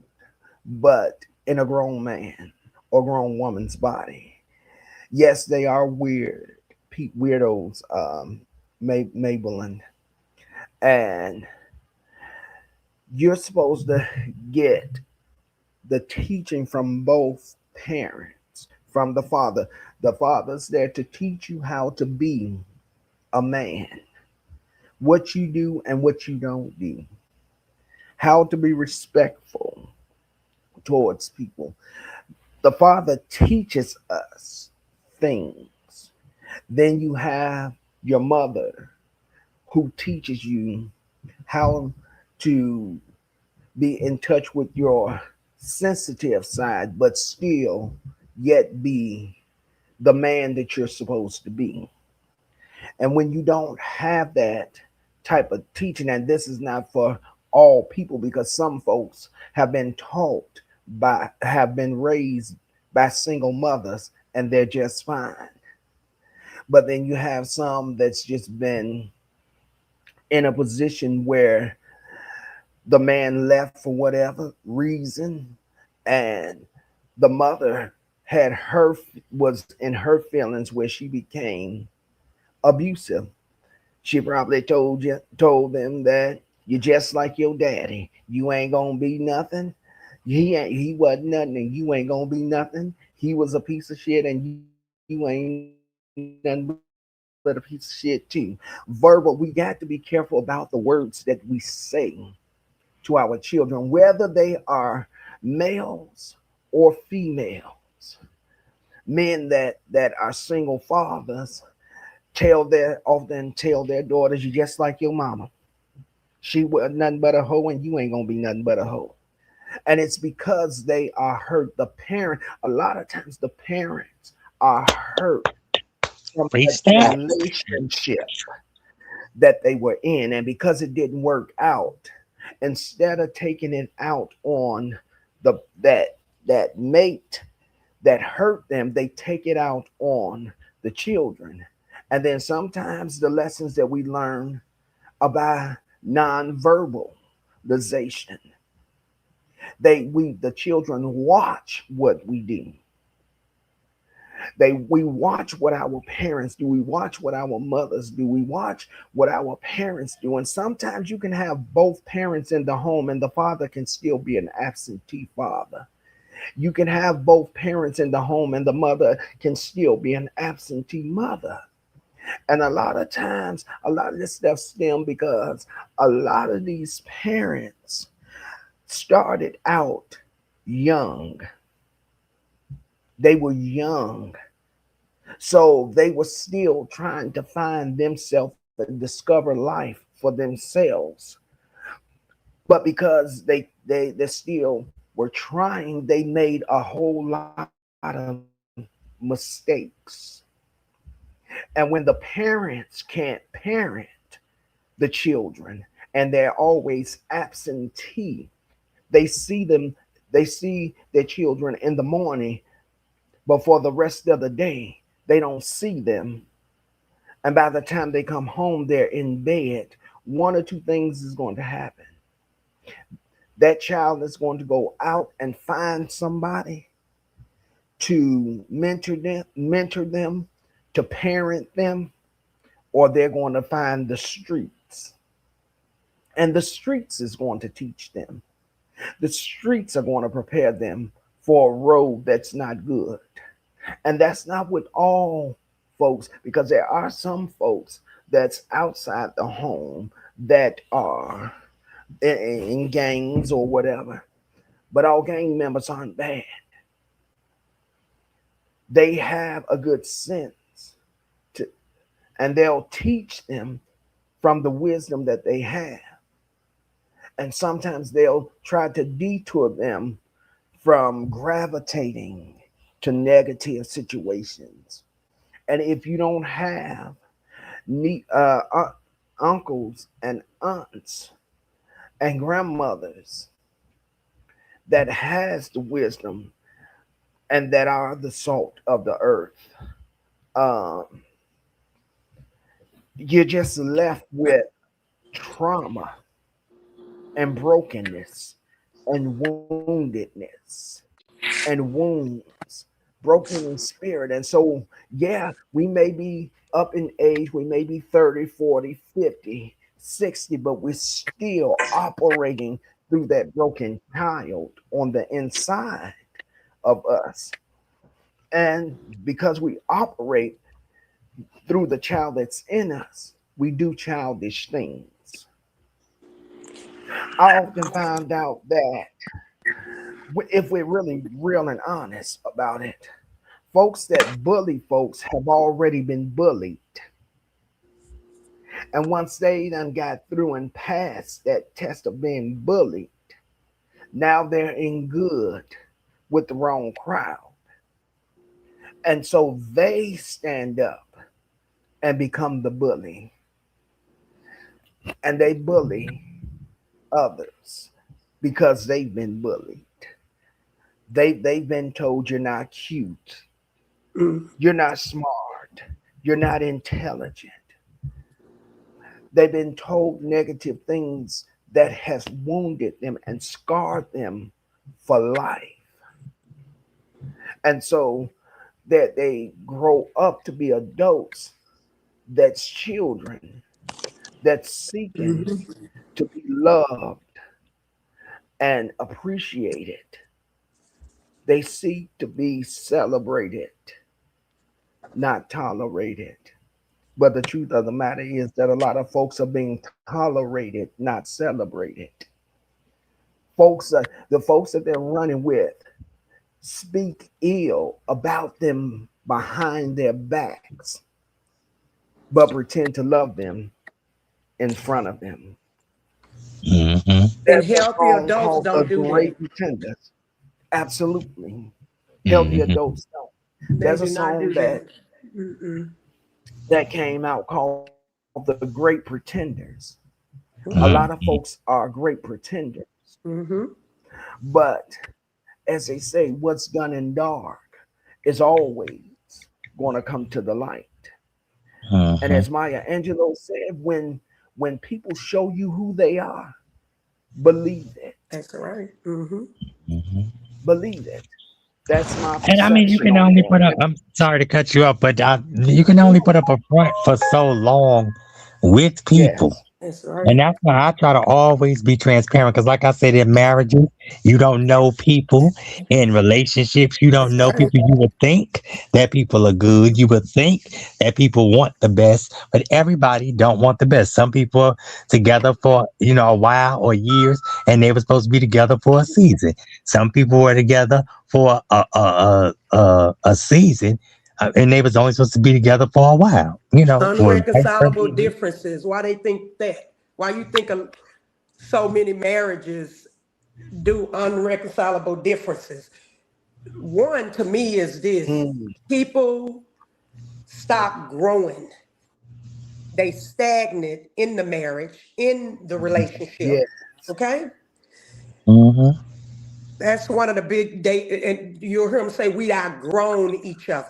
but in a grown man or grown woman's body. Yes, they are weirdos, Maybelline, and you're supposed to get the teaching from both parents, from the father. The father's there to teach you how to be a man, what you do and what you don't do, how to be respectful towards people. The father teaches us things. Then you have your mother who teaches you how to be in touch with your sensitive side, but still yet be the man that you're supposed to be. And when you don't have that type of teaching, and this is not for all people because some folks have been taught have been raised by single mothers and they're just fine. But then you have some that's just been in a position where the man left for whatever reason, and the mother had her was in her feelings where she became abusive. She probably told them that you're just like your daddy. You ain't gonna be nothing. He wasn't nothing, and you ain't gonna be nothing. He was a piece of shit, and you ain't nothing but a piece of shit too. Verbal. We got to be careful about the words that we say to our children, whether they are males or females. Men that are single fathers often tell their daughters, "You just like your mama. She was nothing but a hoe, and you ain't gonna be nothing but a hoe." And it's because they are hurt. A lot of times, the parents are hurt from Preach the that. relationship that they were in, and because it didn't work out, instead of taking it out on that mate that hurt them, they take it out on the children. And then sometimes the lessons that we learn about non-verbalization, the children watch what we do. We watch what our parents do. We watch what our mothers do. We watch what our parents do. And sometimes you can have both parents in the home and the father can still be an absentee father. You can have both parents in the home and the mother can still be an absentee mother. And a lot of times, a lot of this stuff stems because a lot of these parents started out young. They were young. So they were still trying to find themselves and discover life for themselves. But because they still were trying, they made a whole lot of mistakes. And when the parents can't parent the children and they're always absentee, they see them, they see their children in the morning, but for the rest of the day, they don't see them. And by the time they come home, they're in bed. One or two things is going to happen. That child is going to go out and find somebody to mentor them, to parent them, or they're going to find the streets. And the streets is going to teach them. The streets are going to prepare them for a road that's not good. And that's not with all folks, because there are some folks that's outside the home that are in gangs or whatever. But all gang members aren't bad. They have a good sense to, and they'll teach them from the wisdom that they have. And sometimes they'll try to detour them from gravitating to negative situations. And if you don't have uncles and aunts and grandmothers that has the wisdom and that are the salt of the earth, um, you're just left with trauma and brokenness and woundedness and wounds, broken in spirit. And so, yeah, we may be up in age, we may be 30, 40, 50, 60, but we're still operating through that broken child on the inside of us. And because we operate through the child that's in us, we do childish things. I often find out that if we're really real and honest about it, folks that bully folks have already been bullied. And once they done got through and passed that test of being bullied, now they're in good with the wrong crowd. And so they stand up and become the bully. And they bully others because they've been bullied. They've been told you're not cute, you're not smart, you're not intelligent. They've been told negative things that has wounded them and scarred them for life. And so that they grow up to be adults that's children that's seeking to be loved and appreciated. They seek to be celebrated, not tolerated. But the truth of the matter is that a lot of folks are being tolerated, not celebrated. The folks that they're running with speak ill about them behind their backs, but pretend to love them in front of them. Mm-hmm. And healthy adults don't do Great that. Pretenders. Absolutely. Healthy Mm-hmm. adults don't. They There's a do not song do that. Mm-mm. that came out called The Great Pretenders. A Mm-hmm. lot of folks are great pretenders, Mm-hmm. but as they say, what's done in dark is always going to come to the light. And Mm-hmm. as Maya Angelou said, when people show you who they are, believe it. That's right. Mm-hmm. Mm-hmm. Believe it. That's my And I mean, you perception can on only that. put up, I'm sorry to cut you up, but you can only put up a front for so long with people. Yes. That's And right. that's why I try to always be transparent. Because, like I said, in marriages, you don't know people. In relationships, you don't That's know right. people. You would think that people are good. You would think that people want the best, but everybody don't want the best. Some people are together for a while or years, and they were supposed to be together for a season. Some people were together for a season, and they was only supposed to be together for a while. Or vice Unreconcilable versa. Mhm. differences. Why they think that? Why you think so many marriages do unreconcilable differences? One to me is this: Mm, people stop growing. They stagnate in the marriage, in the yeah. relationship. Okay, Mm-hmm. that's one of the big and you'll hear them say we outgrown each other.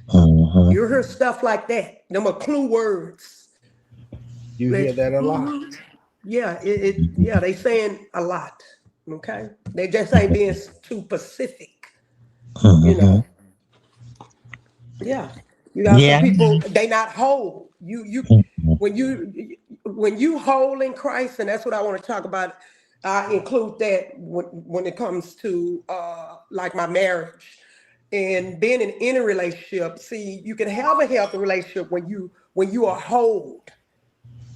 Mm-hmm. You'll hear stuff like that. Them are clue words. You hear that a lot. Mhm. Yeah, yeah, they saying a lot. Okay. They just ain't being too specific, you Mm-hmm. know. Yeah. You got some Yeah. people, they not whole. Mhm. When you whole in Christ, and that's what I want to talk about. I include that when it comes to like my marriage and being in any relationship. See, you can have a healthy relationship when you are whole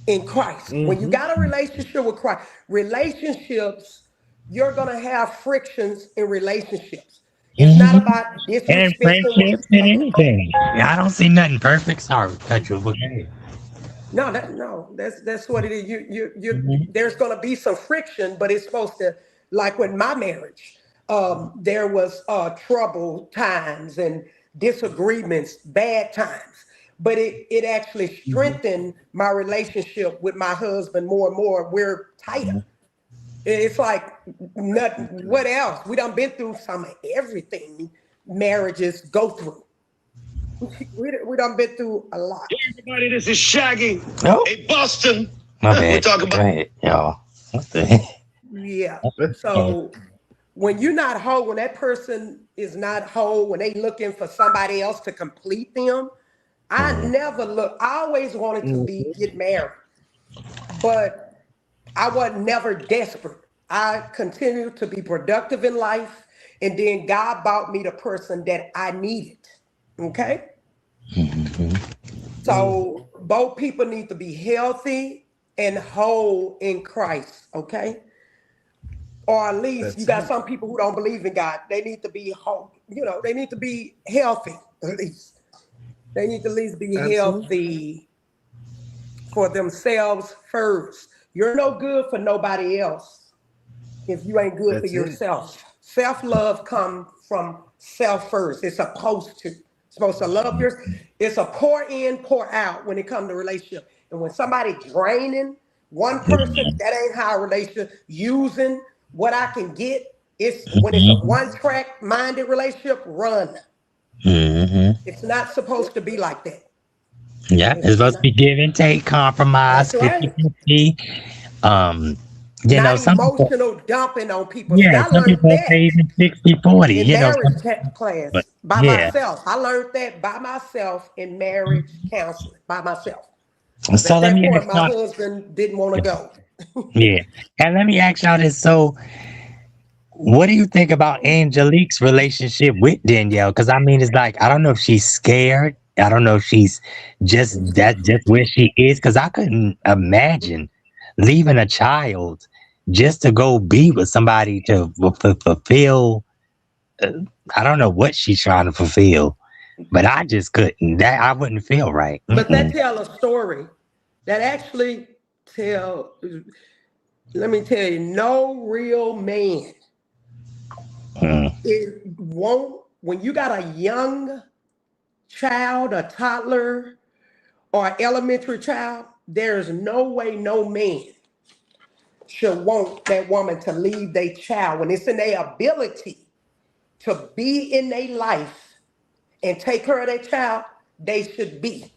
in Christ. When you Hmm. got a relationship with Christ, relationships, you're gonna have frictions in relationships. It's not Mhm. about And disrespecting one friendships and another. anything. I don't see nothing perfect. Sorry, cut you. But No, that's what it is. You Mhm. there's gonna be some friction, but it's supposed to, like with my marriage. there was trouble times and disagreements, bad times, but it actually strengthened my relationship with my husband more and more. We're tighter. It's like nothing. What else? We done been through some of everything marriages go through. We done been through a lot. Hey everybody, this is Shaggy. Oh, Hey Boston. my We're bad. talking Go about ahead, y'all. What the heck? Yeah. So when you're not whole, when that person is not whole, when they looking for somebody else to complete them, I never look. I always wanted to get married, but I was never desperate. I continued to be productive in life, and then God brought me the person that I needed. Okay. So both people need to be healthy and whole in Christ. Okay. Or at least you got some people who don't believe in God. They need to be whole. They need to be healthy. At least they need to at least be healthy for themselves first. You're no good for nobody else if you ain't good for yourself. Self-love comes from self first. It's supposed to love yours. It's a pour in, pour out when it comes to relationship. And when somebody draining one person, that ain't how a relationship using what I can get. It's when it's a one track minded relationship, run. It's not supposed to be like that. Yeah, it's supposed to be give and take, compromise, That's right. 50-50. Not Some people, emotional dumping on people. See, I some learned people say that even 60-40, in marriage some, class but by yeah. myself. I learned that by myself in marriage counseling by myself. 'Cause So at let that me point, ask my y'all, husband didn't want to go. yeah, and let me ask y'all this. So, what do you think about Angelique's relationship with Danielle? Because I mean, it's like I don't know if she's scared. I don't know if she's just where she is. Because I couldn't imagine leaving a child just to go be with somebody to fulfill. Uh, I don't know what she's trying to fulfill, but I just couldn't. That I wouldn't feel right. But that tell a story that actually tell. Let me tell you, no real man it won't. When you got a young child, a toddler, or elementary child, there's no way no man should want that woman to leave their child when it's in their ability to be in their life and take care of their child. They should be.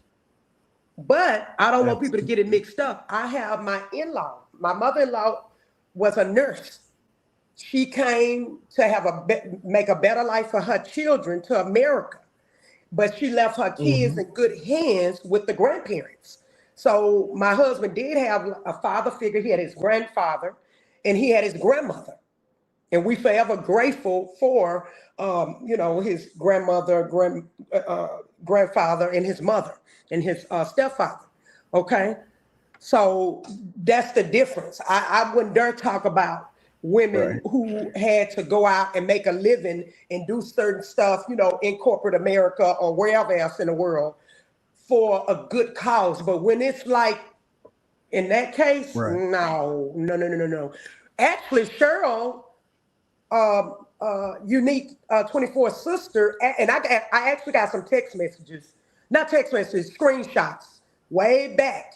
But I don't want people to get it mixed up. I have my in-law. My mother-in-law was a nurse. She came to make a better life for her children to America, but she left her kids in good hands with the grandparents. So my husband did have a father figure. He had his grandfather and he had his grandmother. And we forever grateful for, his grandfather and his mother and his stepfather. Okay. So that's the difference. I wouldn't dare talk about women who had to go out and make a living and do certain stuff, in corporate America or wherever else in the world for a good cause. But when it's like in that case, no. Actually, Cheryl, Unique 24 sister, and I actually got some text messages, not text messages, screenshots way back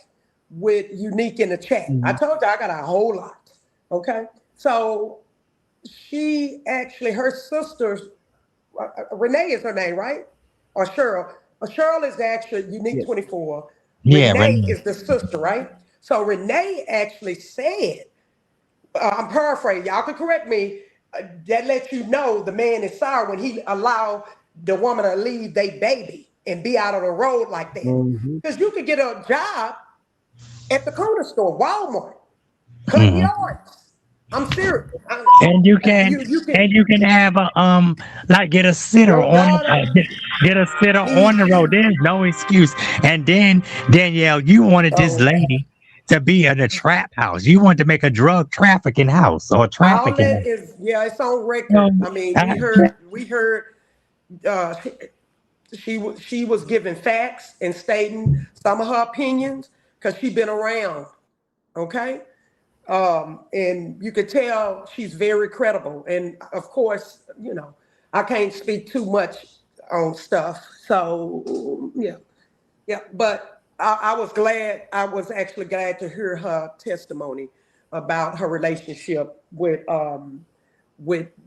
with Unique in the chat. I told you I got a whole lot. Okay, so she actually, her sister, Renee is her name, right? Or Cheryl? Cheryl is actually Unique 24. Yeah, Renee right. is the sister, right? So Renee actually said, I'm paraphrasing, y'all can correct me, that lets you know the man is sorry when he allowed the woman to leave their baby and be out on the road like that. Because you could get a job at the corner store, Walmart, cutting yards. I'm serious. And you can have a get a sitter Your on daughter get a sitter on needs the road. you. There's no excuse. And then Danielle, you wanted this Oh, lady to be in a trap house. You wanted to make a drug trafficking house or all trafficking that house. is, it's on No, record. I mean, I- we heard uh, she was giving facts and stating some of her opinions because she been around. Okay, And you could tell she's very credible. And of course, I can't speak too much on stuff. So yeah. But I was glad. I was actually glad to hear her testimony about her relationship with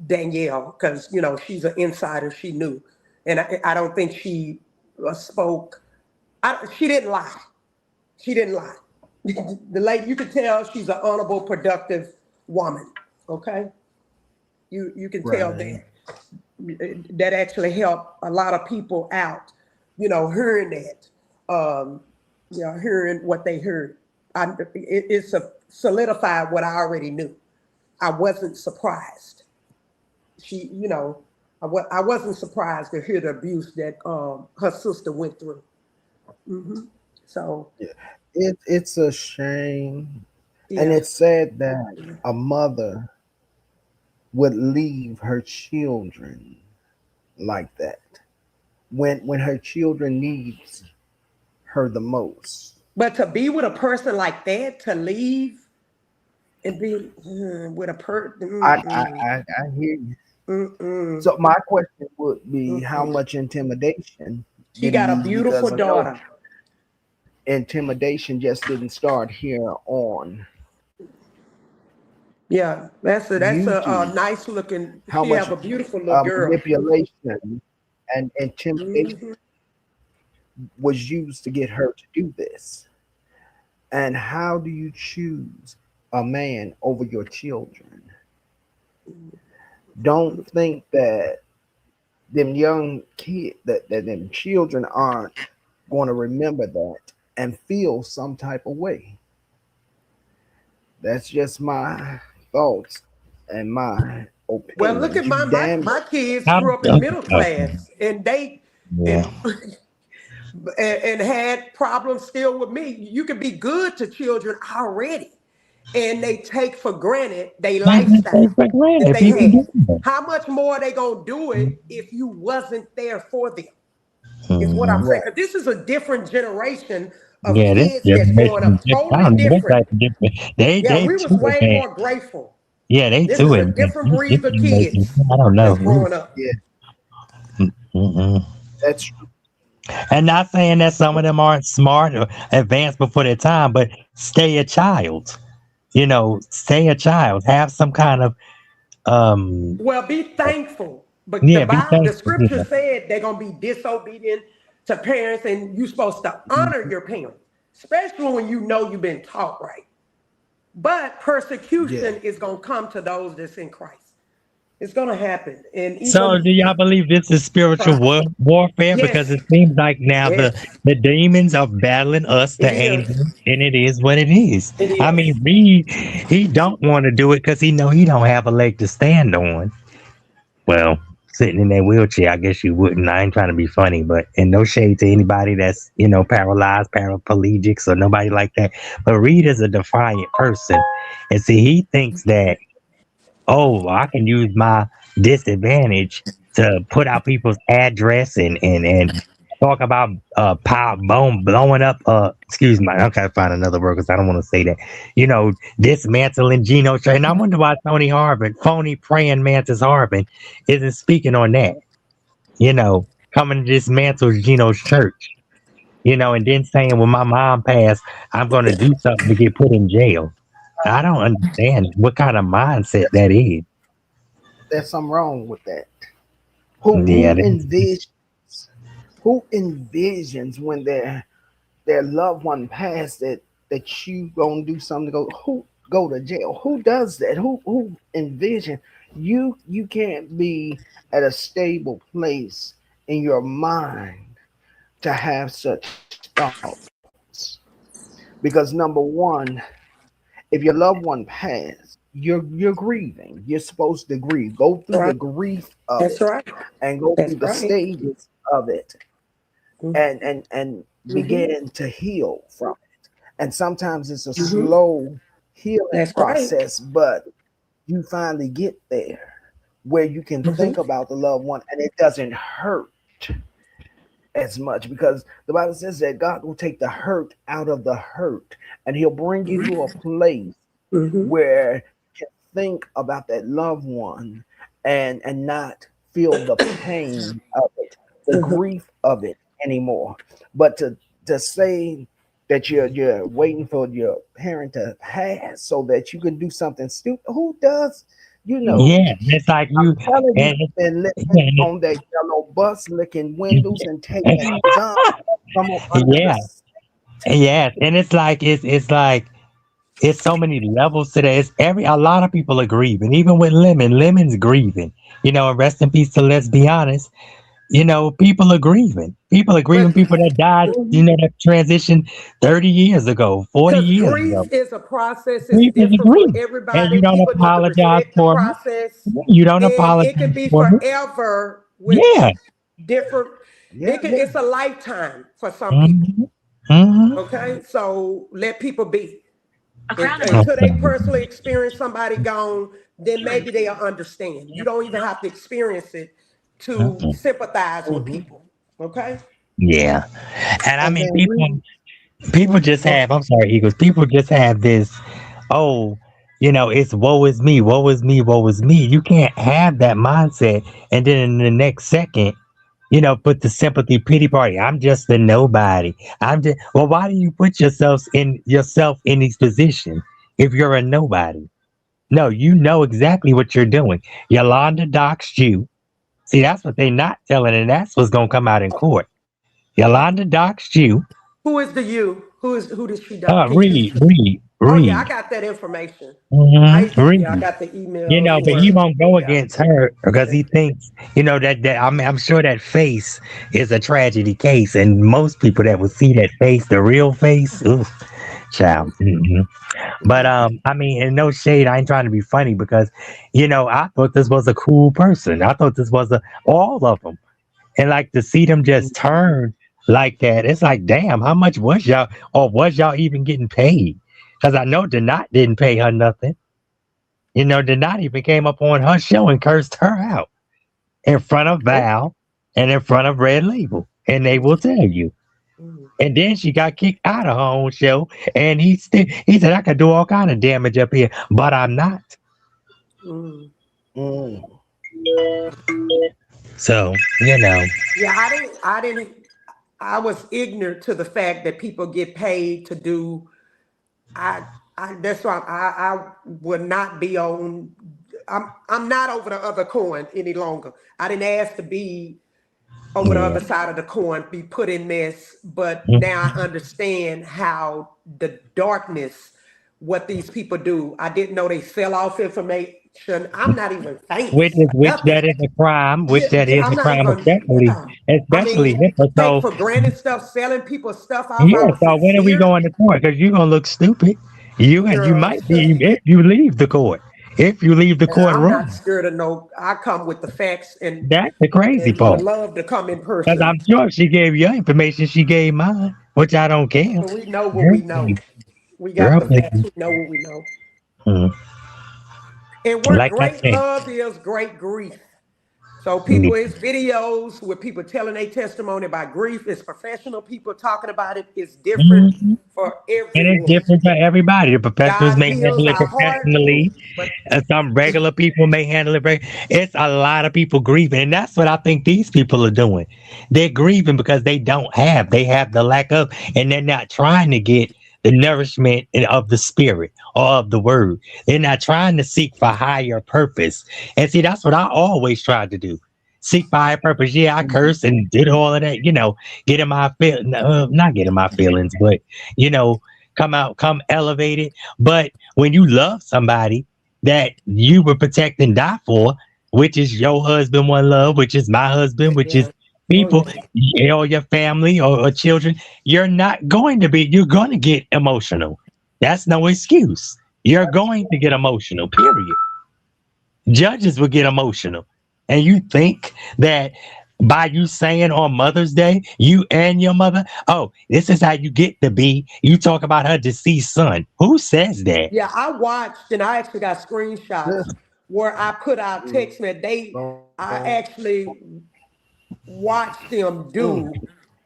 Danielle, because she's an insider. She knew, and I don't think she spoke. She didn't lie. She didn't lie. The lady, you could tell she's an honorable, productive woman. Okay, you can tell Right. that actually helped a lot of people out. Hearing that, hearing what they heard, it's solidified what I already knew. I wasn't surprised. I wasn't surprised to hear the abuse that her sister went through. So It's a shame, and yeah, it's sad that a mother would leave her children like that when her children needs her the most. but to be with a person like that, to leave and be with a I hear you. So my question would be, how much intimidation she did he got a use? beautiful Because I know daughter. intimidation just didn't start here on Yeah, that's a YouTube. nice looking. How She much have a beautiful little girl. manipulation and intimidation Mhm. was used to get her to do this? And how do you choose a man over your children? Don't think that them young kids, that them children aren't going to remember that and feel some type of way. That's just my thoughts and my Well, look at opinions. You my damn my kids I'm, grew up in I'm- middle okay. class, and they Yeah. and and had problems still with me. You can be good to children already, and they take for granted their They just take lifestyle for that granted. they People had. do that. How much more are they gonna do it if you wasn't there for them? Is what I'm Mhm. saying. right. Because this is a different generation of Yeah, this kids that's growing generation up is just, I totally don't know what different. type of different. They Yeah, they we was too way advanced. more grateful. Yeah, they This too is a advanced. different This breed of generation, kids I don't that's know. growing up. Yeah, Mm-mm. that's true. And not saying that some of them aren't smart or advanced before their time, but stay a child. Stay a child. Have some kind of um. Well, be thankful. But Yeah, be The thankful. scripture Yeah. said they're gonna be disobedient to parents, and you're supposed to honor your parents, especially when you know you've been taught right. But Yeah. persecution is gonna come to those that's in Christ. It's gonna happen, and So, even do y'all believe this is spiritual warfare? Because yes, it seems like now the yes, the demons are battling us, the it is. angels, and it is what it is. It I mean, is. Reed, he don't want to do it because he know he don't have a leg to stand on. Well, sitting in that wheelchair, I guess you wouldn't. I ain't trying to be funny, but and no shade to anybody that's paralyzed, paraplegics, or nobody like that. But Reed is a defiant person, and see, he thinks that I can use my disadvantage to put out people's address and talk about power bone blowing up. Excuse me, I'm trying to find another word because I don't want to say that. Dismantling Geno Church. And I wonder why Tony Harbin, phony praying Mantis Harbin, isn't speaking on that. Coming to dismantle Geno's church. And then saying when my mom passed, I'm going to do something to get put in jail. I don't understand what kind of mindset That's, that is. that's something wrong with that. Who Yeah, who envisions who envisions when their loved one passed that you gonna do something to go to jail? Who does that? Who envision you can't be at a stable place in your mind to have such thoughts. Because number one, if your loved one passed, you're grieving. You're supposed to grieve. Go through the Right. grief of That's it right. and go through That's the right. stages of it and Mm-hmm. begin to heal from it. And sometimes it's a Mm-hmm. slow healing That's right. process, but you finally get there where you can think Mm-hmm. about the loved one and it doesn't hurt as much because the Bible says that God will take the hurt out of the hurt and he'll bring you to a place Mm-hmm. where you can think about that loved one and not feel the pain of it, the grief of it anymore. But to say that you're waiting for your parent to pass so that you can do something stupid. Who does? You know, Yeah, it's like I'm you telling you, and you've been living and on that yellow bus, licking windows and taking dump from up under the yeah, yeah, and it's like it's so many levels to that. It's every a lot of people are grieving, even with Lemon's grieving. And rest in peace to Let's Be Honest. People are grieving. People are But grieving people that died. That transitioned 30 years ago, 40 because years grief ago. is a process, it's Grief is a different for grief, and you everybody. don't People need to apologize respect the for it. process, You don't and apologize it can be for it. forever with Yeah. different. yeah, yeah. It's a lifetime for some people. Hmm. Hmm. Okay, so let people be. Until they Okay. personally experience somebody gone, then maybe they'll understand. You don't even have to experience it to Mhm. sympathize with Hmm. people. Okay. Yeah. And I And mean, then people just go have, I'm sorry, Eagles, people just have this, oh, it's woe is me, woe is me, woe is me. You can't have that mindset. And then in the next second, put the sympathy pity party. I'm just a nobody. Well, why do you put yourself in these positions if you're a nobody? No, you know exactly what you're doing. Yolanda doxed you. See, that's what they not telling, and that's what's gonna come out in court. Yolanda doxed you. Who is the you? Who did she doc? Can you? Oh yeah, I Read. got that information. Yeah, I Read. got the emails But he or won't go yeah. against her because he thinks, that I'm sure that face is a tragedy case, and most people that would see that face, the real face, oof, child. But Mhm. I mean, and no shade, I ain't trying to be funny because, I thought this was a cool person. I thought this was all of them, and like to see them just turn like that, it's like, damn, how much was y'all, or was y'all even getting paid? Because I know Denat didn't pay her nothing. Denat even came up on her show and cursed her out in front of oh, Val and in front of Red Label, and they will tell you. Mhm. And then she got kicked out of her own show, and he said, I could do all kind of damage up here, but I'm not. Mhm. mm, So you know, Yeah, I didn't. I was ignorant to the fact that people get paid to do. I, that's why I would not be on. I'm not over the other coin any longer. I didn't ask to be over the yeah. other side of the coin, be put in this, but now I Mhm. understand how the darkness, what these people do. I didn't know they sell off information. I'm not even Which famous is or which nothing. that is a crime. Which Yeah, that yeah, is I'm a not crime, even. especially Yeah. I especially mean, HIPAA. take So for granted stuff, selling people stuff off. I yeah. was So when are we sincere. going to court? Because you're gonna look stupid. You Girl, might be if you leave the court. If you leave the I'm not courtroom, scared of no. I come with the facts that's the crazy and would part. love to come in Because person. I'm sure if she gave your information, she gave mine, which I don't care. But we know what Girl, we know. please. We got Girl, the facts. please. We know what we know. Mm. And where Like I great said, love is, great grief. So yeah. people, it's videos with people telling their testimony about grief. It's professional people talking about it. It's different Mhm. for And it's everyone. different for everybody. The professionals God may heals handle it our heart, professionally. but Some regular people may handle it. It's a lot of people grieving, and that's what I think these people are doing. They're grieving because they don't have. They have the lack of, and they're not trying to get the nourishment of the spirit or of the word. They're not trying to seek for higher purpose. And see, that's what I always tried to do. Seek for higher purpose. Yeah, I cursed and did all of that. Get in my feel, not get in my feelings, but you know, come elevated. But when you love somebody that you would protect and die for, which is your husband one love, which is my husband, which is yeah. Oh people, yeah. or your family or children, you're going to get emotional. That's no excuse. You're going to get emotional, period. Judges will get emotional. And you think that by you saying on Mother's Day, you and your mother, oh, this is how you get to be. You talk about her deceased son. Who says that? Yeah, I watched and I actually got screenshots yeah. where I put out text that I actually watched them Mm, do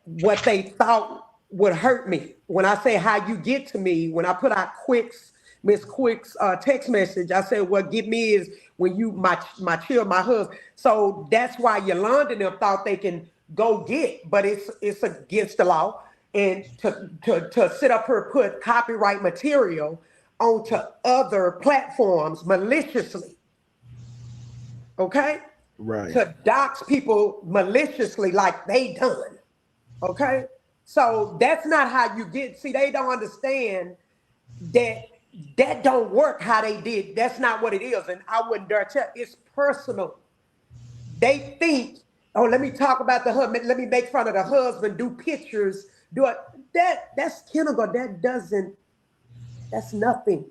what they thought would hurt me. When I say how you get to me, when I put out quicks Miss Quick's text message. I said, what get me is when you, my husband. So that's why Yolanda and them thought they can go get, but it's against the law. And to sit up here, put copyright material onto other platforms maliciously. Okay? Right. To dox people maliciously like they done. Okay? So that's not how you get, see, they don't understand that don't work how they did. That's not what it is. And I wouldn't dare tell. It's personal. They think, oh, let me talk about the husband. Let me make fun of the husband, do pictures, do it. That's kindergarten. That's nothing.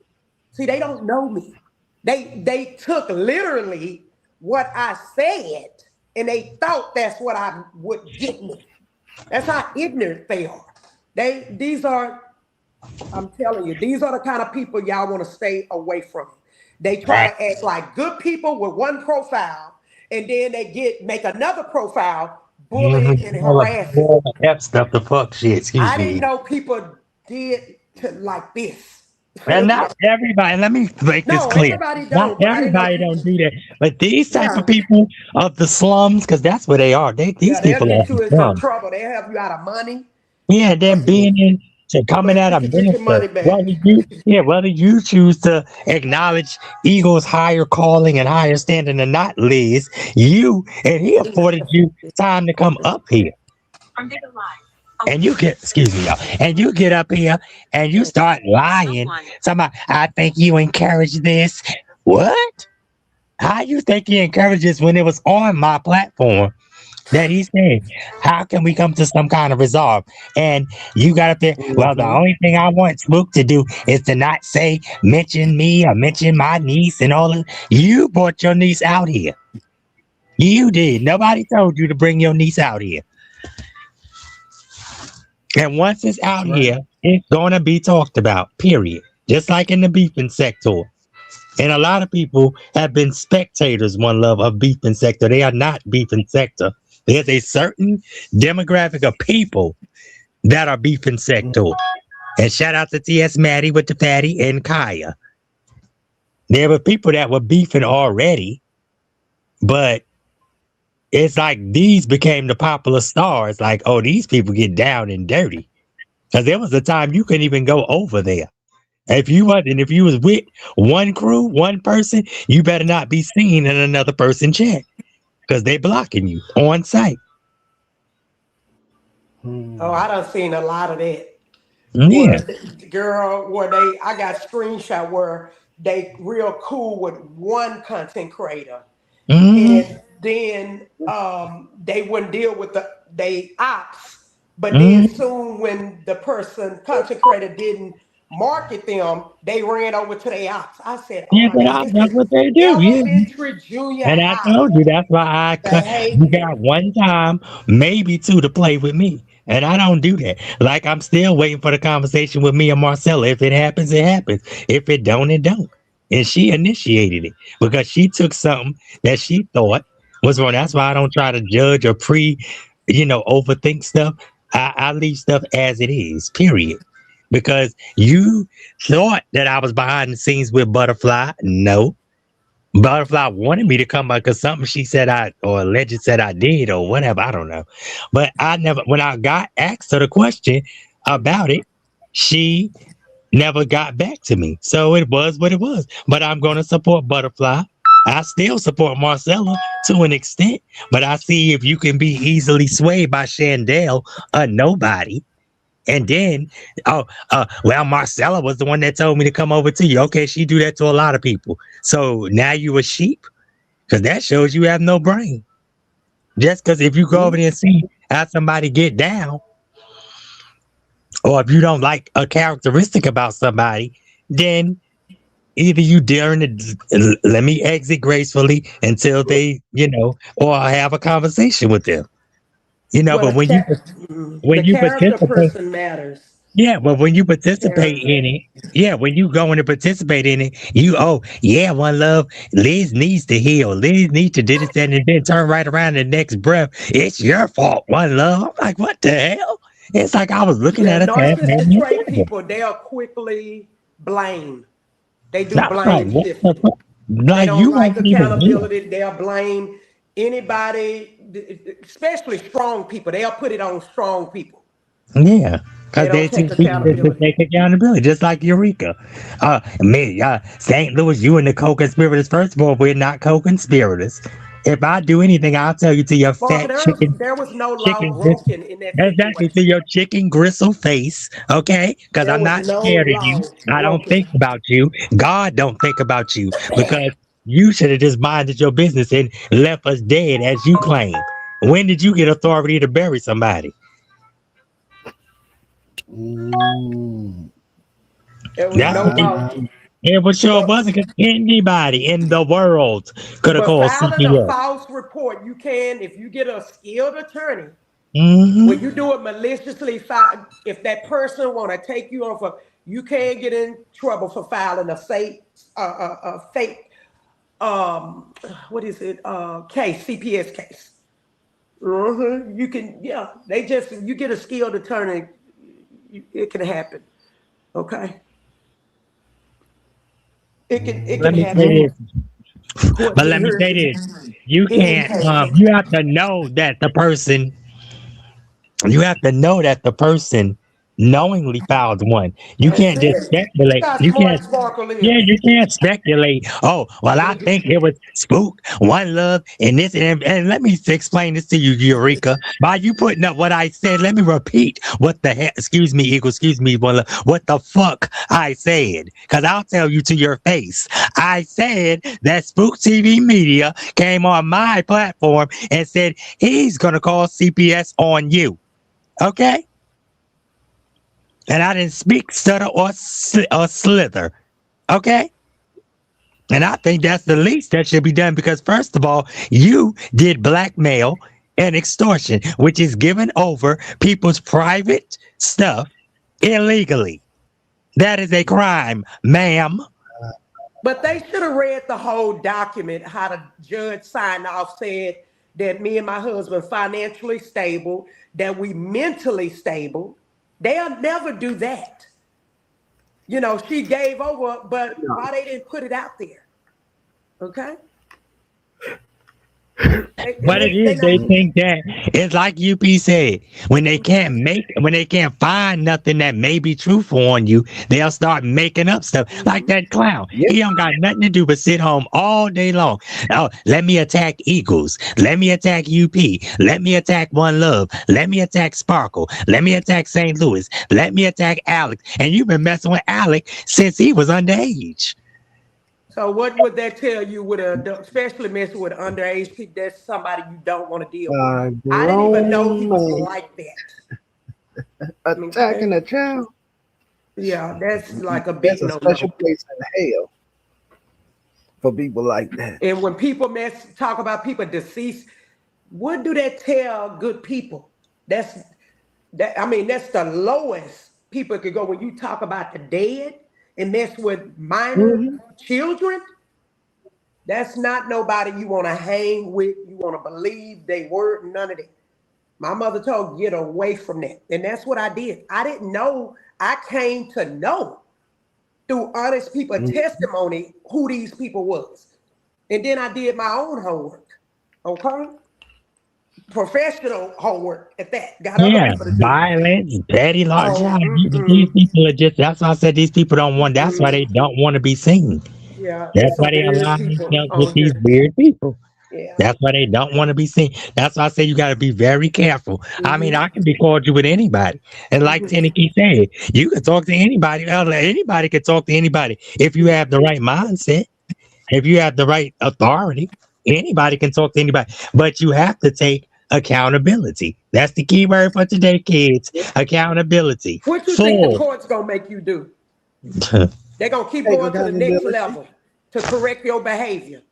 See, they don't know me. They took literally what I said and they thought that's what I would get me. That's how ignorant they are. These are, I'm telling you, these are the kind of people y'all want to stay away from. They try to act like good people with one profile, and then they make another profile, bullying and harassing. That stuff, the fuck shit. Excuse I me. didn't know people did like this. And not everybody. Let me make this clear. Everybody Not don't. everybody don't do that. But these type of people of the slums, because that's what they are. These people they'll are get you in some trouble. They have you out of money. Yeah, then being in to coming at a minister. Whether you choose to acknowledge Eagle's higher calling and higher standing or not, Liz, he afforded you time to come up here. And you get, excuse me, y'all, and you get up here and you start lying. Somebody, I think you encourage this. What? How you think he encouraged this when it was on my platform that he said, how can we come to some kind of resolve? And you got up there, well, the only thing I want Spook to do is to not mention me or mention my niece and all of. You brought your niece out here. You did. Nobody told you to bring your niece out here. And once it's out here, it's going to be talked about, period. Just like in the beefing sector. And a lot of people have been spectators, one love, of beefing sector. They are not beefing sector. There's a certain demographic of people that are beefing sector. And shout out to T.S. Maddie with the fatty and Kaya. There were people that were beefing already, but it's like these became the popular stars. Like, oh, these people get down and dirty. Because there was a time you couldn't even go over there. If you was with one crew, one person, you better not be seen in another person's chat. Because they blocking you on site. Oh, I done seen a lot of that. Yeah. I got screenshot where they real cool with one content creator. And then they wouldn't deal with they ops. But then soon when the content creator didn't market them, they ran over to their ops. I said, that's what they do. Elementary, junior and I told you that's why I cut. You got one time, maybe two, to play with me. And I don't do that. Like, I'm still waiting for the conversation with me and Marcella. If it happens, it happens. If it don't, it don't. And she initiated it because she took something that she thought was wrong. That's why I don't try to judge or overthink stuff. I leave stuff as it is, period. Because you thought that I was behind the scenes with Butterfly. No. Butterfly wanted me to come by because something she said or alleged said I did or whatever. I don't know. But when I got asked her the question about it, she never got back to me. So it was what it was. But I'm going to support Butterfly. I still support Marcella to an extent. But I see if you can be easily swayed by Chandel, a nobody. And then, Marcella was the one that told me to come over to you. Okay, she do that to a lot of people. So now you a sheep? Because that shows you have no brain. Just because if you go over there and see how somebody get down, or if you don't like a characteristic about somebody, then either you let me exit gracefully until they, or have a conversation with them. But when you participate, matters. Yeah, but when you participate in it, when you go in and participate in it, one love, Liz needs to heal. Liz needs to do this, that, and then turn right around the next breath. It's your fault, one love. I'm like, what the hell? It's like I was looking at a narcissistic trait people, they'll quickly blame. They do That's right. blame What the shifting. fuck? They Like don't you like won't even hear. accountability. They'll blame anybody, especially strong people. They'll put it on strong people. Yeah, They because don't they take too weak to accountability. take accountability, just like Eureka. St. Louis, you and the co-conspirators. First of all, we're not co-conspirators. If I do anything, I'll tell you to your Mark, fat chicken, there was no law chicken gristle. broken in that Exactly, situation. to your chicken gristle face, okay? Because There I'm was not no scared of you. law I don't think broken. about you. God don't think about you because you should have just minded your business and left us dead as you claim. When did you get authority to bury somebody? Mm, There was That's no the thing. law. my, It was sure But wasn't because anybody in the world could have but called filing a CPS. false report, you can, if you get a skilled attorney, when Mm-hmm. you do it maliciously, if that person want to take you on for, you can get in trouble for filing a fake, um, what is it, case, CPS case. You can, yeah. You get a skilled attorney, it can happen. Okay, it can Let me say happen. this. Court But can let me hear say it this. You in any can't, case. you have to know that the person, you have to know that the person knowingly filed one. You That's can't just it. Look speculate. how You can't. smart Sparkle Yeah, is. you can't speculate. Oh, well, I think it was Spook, One Love, and this. And let me explain this to you, Eureka. By you putting up what I said, let me repeat what the heck. Excuse me, Eagle. Excuse me, One Love. What the fuck I said? Because I'll tell you to your face. I said that Spook TV Media came on my platform and said he's going to call CPS on you. Okay? And I didn't speak, stutter, or slither. Okay? And I think that's the least that should be done because, first of all, you did blackmail and extortion, which is giving over people's private stuff illegally. That is a crime, ma'am. But they should have read the whole document, how the judge signed off, said that me and my husband financially stable, that we mentally stable. They'll never do that. She gave over, but no. why they didn't put it out there? Okay? What it They is, not, they think that it's like UP said, when they can't find nothing that may be truthful on you, they'll start making up stuff. Like that clown. Yep. He don't got nothing to do but sit home all day long. Oh, let me attack Eagles. Let me attack UP. Let me attack One Love. Let me attack Sparkle. Let me attack St. Louis. Let me attack Alex. And you've been messing with Alex since he was underage. So what would that tell you with especially messing with underage people? That's somebody you don't want to deal with. I didn't even know he was Grown like that. man attacking a child. Yeah, that's like a There's big a special no-no. place in hell for people like that. And when people talk about people deceased, what do that tell good people? That's the lowest people could go when you talk about the dead and mess with minor children. That's not nobody you want to hang with. You want to believe they were none of that. My mother told get away from that. And that's what I did. I didn't know. I came to know through honest people testimony who these people was. And then I did my own homework. Okay? Professional homework at that. Got other Yeah, people to do. violence, petty large. Oh, These people are just. That's why I said these people don't want. That's why they don't want to be seen. yeah, That's there's why some they weird align people themselves with on these here. weird people. Yeah. That's why they don't want to be seen. That's why I say you got to be very careful. I mean, I can be cordial with anybody, and like Tenneke said, you can talk to anybody. Anybody can talk to anybody if you have the right mindset. If you have the right authority, anybody can talk to anybody. But you have to take accountability. That's the key word for today, kids. Accountability. What you think the Full. court's gonna make you do? They're gonna keep Take going to the next accountability. level to correct your behavior,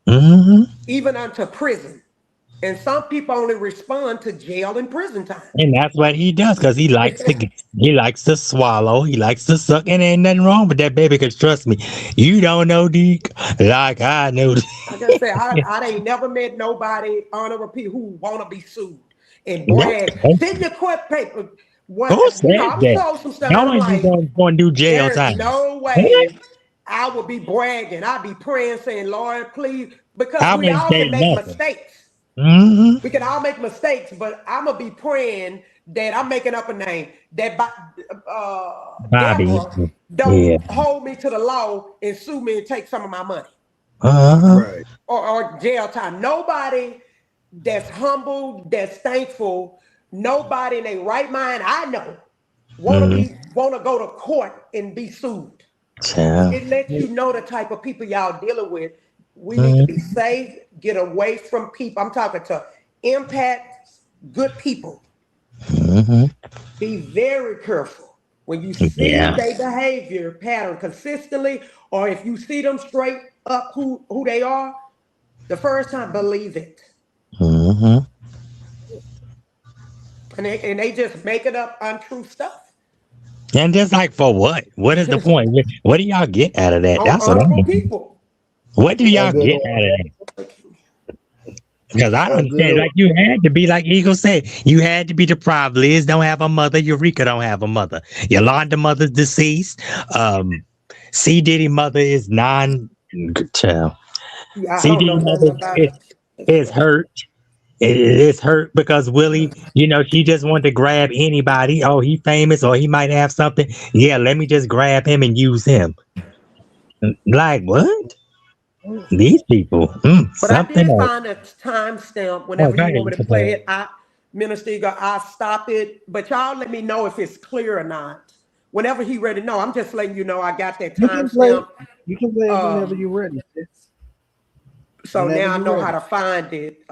Hmm. even unto prison. And some people only respond to jail and prison time. And that's what he does because he likes to swallow, he likes to suck, and ain't nothing wrong with that, baby. Because trust me, you don't know Deke like I know. Like I said, I ain't never met nobody honorable people who want to be sued and brag. Send your court paper. Who said I've that? told some stuff, No and I'm one's like, going to do jail there's time. no way I would be bragging. I'd be praying, saying, Lord, please, because I we wouldn't all say can make nothing. mistakes. Hmm. We can all make mistakes, but I'm gonna be praying that I'm making up a name that Bobby. Deborah don't Yeah. hold me to the law and sue me and take some of my money Uh-huh. Right. or jail time. Nobody that's humble, that's thankful, nobody in their right mind I know wanna go to court and be sued. Child. It lets you know the type of people y'all dealing with. We need to be Mhm. safe, get away from people. I'm talking to impact good people. Mhm. Be very careful when you see Yeah. their behavior pattern consistently, or if you see them straight up who they are, the first time, believe it. Mhm. And they just making up untrue stuff. And just like for what? What is the point? What do y'all get out of that? That's what Honorable I'm. people. What do A y'all good get old, out of that? Because I a good understand, old. like you had to be, like Eagle said, you had to be deprived. Liz don't have a mother. Eureka don't have a mother. Yolanda mother's deceased. C Diddy mother is child. Yeah, I C don't know Diddy nothing mother about is, is it. hurt. It is hurt because Willie, she just wanted to grab anybody. Oh, he famous or he might have something. Yeah, let me just grab him and use him. Like what? These people, But I something did else. find a timestamp Oh, whenever go you ahead. want me to play it. Minister Eagle, I'll stop it. But y'all let me know if it's clear or not. Whenever he ready, no, I'm just letting you know I got that You can play. timestamp. You can play it whenever Um, you're ready, sis. so Whenever now I you're know how ready. to find it.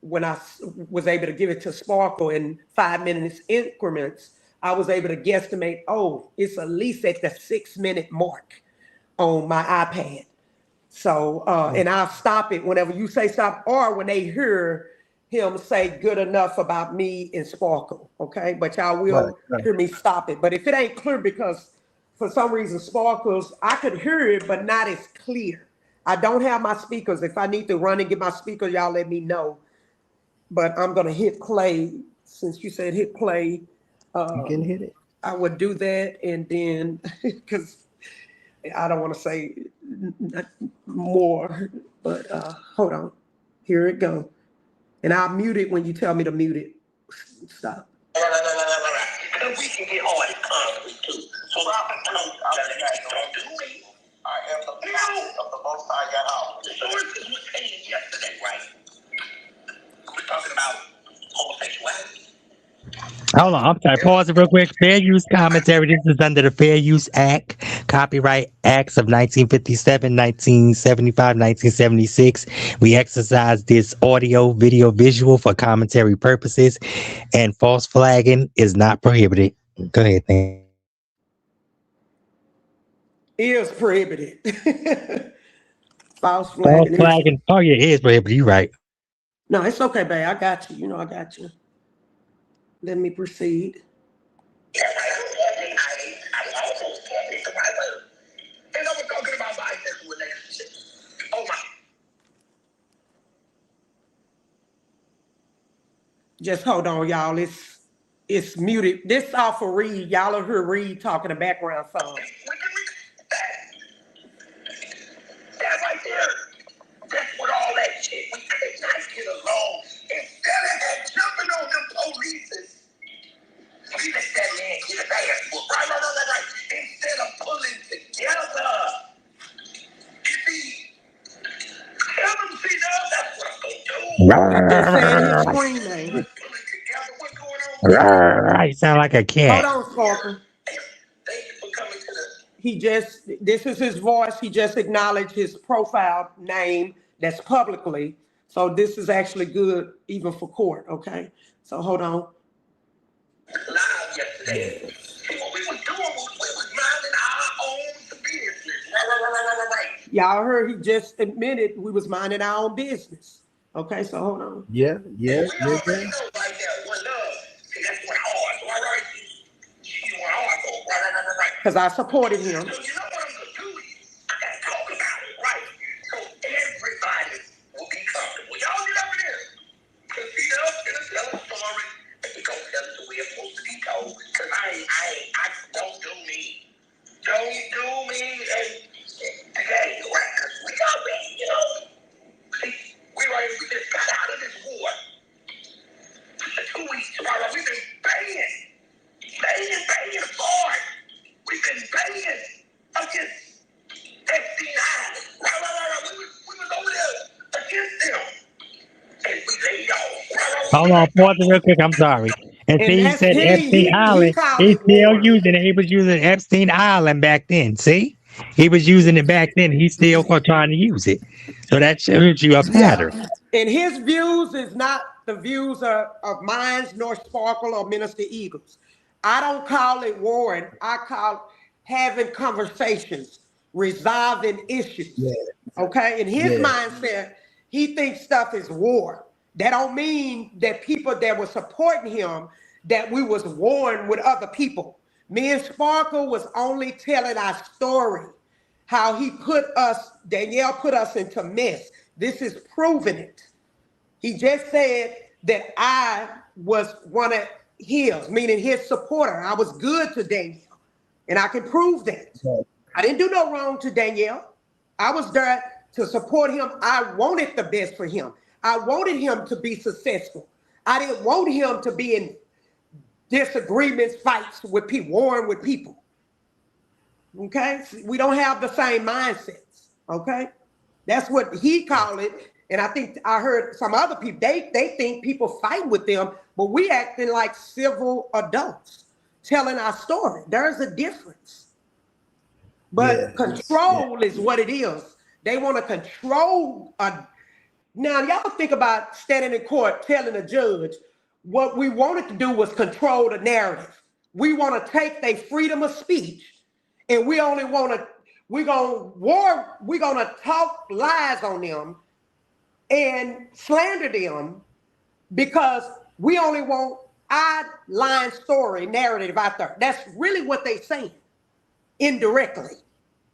When was able to give it to Sparkle in 5 minutes increments, I was able to guesstimate, oh, it's at least at the 6 minute mark on my iPad. So, Oh, and I'll stop it whenever you say stop, or when they hear him say good enough about me and Sparkle. Okay. But y'all right, will right. hear me stop it. But if it ain't clear, because for some reason Sparkles, I could hear it, but not as clear. I don't have my speakers. If I need to run and get my speakers, y'all let me know. But I'm going to hit play since you said hit play. You can hit it. I would do that. And then, because I don't want to say more, but hold on. Here it go. And I'll mute it when you tell me to mute it. Stop. And we can get hard and concrete too. So don't do me. I am the prophet of the Most High Yahweh. The sources were saying yesterday, right? We're talking about homosexuality. Hold on, I'm sorry. Pause it real quick. Fair use commentary. This is under the Fair Use Act, Copyright Acts of 1957, 1975, 1976. We exercise this audio, video, visual for commentary purposes, and false flagging is not prohibited. Go ahead. Is prohibited. False False flagging is. flagging. Oh yeah, it is prohibited. You're right. No, it's okay, babe. I got you. You know I got you. Let me proceed. Yeah, I almost picked the right word. And I was talking about bisexual relationships. Oh my. Just hold on, y'all. It's muted. This off for Reed. Y'all will hear Reed talking in the background song. That right there. That's what all that shit. We could not get along. Instead of jumping on them polices, we let that man get his ass whooped. Right. Instead of pulling together. You see, tell them, see, now that's what I'm gonna do. I'm just saying his screen name. Pulling together. What's going on? You sound like a Hold cat. on, Sparkle. Thank you for coming to this is his voice. He just acknowledged his profile name that's publicly. So this is actually good even for court, okay? So hold on. Live yesterday. See, what we was doing was we was minding our own business. Right. Y'all heard he just admitted we was minding our own business. Okay, so hold on. Yeah, yeah, We yeah, already yeah. know right there, one love. See, that's what hard. So, all right. She went hard, so right. Because I supported him. So you know what I'm gonna do is I gotta talk about it, right? So everybody will be comfortable. Y'all get over there. Cause see, they're gonna tell a story and we gonna tell it the way it's supposed to be told. Cause I don't do me. Don't do me. And Hold on, pause it real quick. I'm sorry. And And see, he that's said Epstein he Island. called He's it still war. using it. He was using Epstein Island back then. See, he was using it back then. He's still trying to use it. So that shows you a Yeah. pattern. And his views is not the views of mine, nor Sparkle or Minister Eagles. I don't call it warring. I call it having conversations, resolving issues. Yeah. Okay? In his Yeah. mindset, he thinks stuff is war. That don't mean that people that were supporting him, that we was warring with other people. Me and Sparkle was only telling our story, how he put us, Danielle put us into mess. This is proving it. He just said that I was one of his, meaning his supporter. I was good to Danielle, and I can prove that. Right. I didn't do no wrong to Danielle. I was there to support him. I wanted the best for him. I wanted him to be successful. I didn't want him to be in disagreements, fights with people, warring with people. Okay? We don't have the same mindsets. Okay? That's what he called it. And I think I heard some other people, they think people fight with them, but we acting like civil adults telling our story. There's a difference. But Yeah. control is what it is. They want to control. Now, y'all think about standing in court telling a judge what we wanted to do was control the narrative. We want to take their freedom of speech, and we only want to, we're gonna talk lies on them and slander them because we only want our line story narrative out there. That's really what they saying indirectly.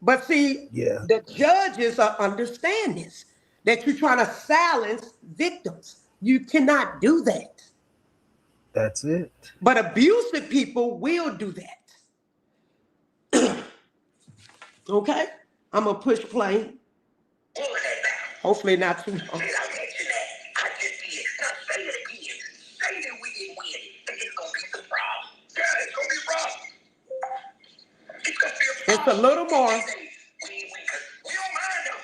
But see, Yeah. the judges understand this, that you're trying to silence victims. You cannot do that. That's it. But abusive people will do that. Okay? I'm going to push play. Hopefully not too long. I just did. Stop saying it again. Say that we didn't win. Think it's gonna be some problem. Yeah, it's gonna be a problem. It's gonna be a problem. It's a little more. We don't mind them.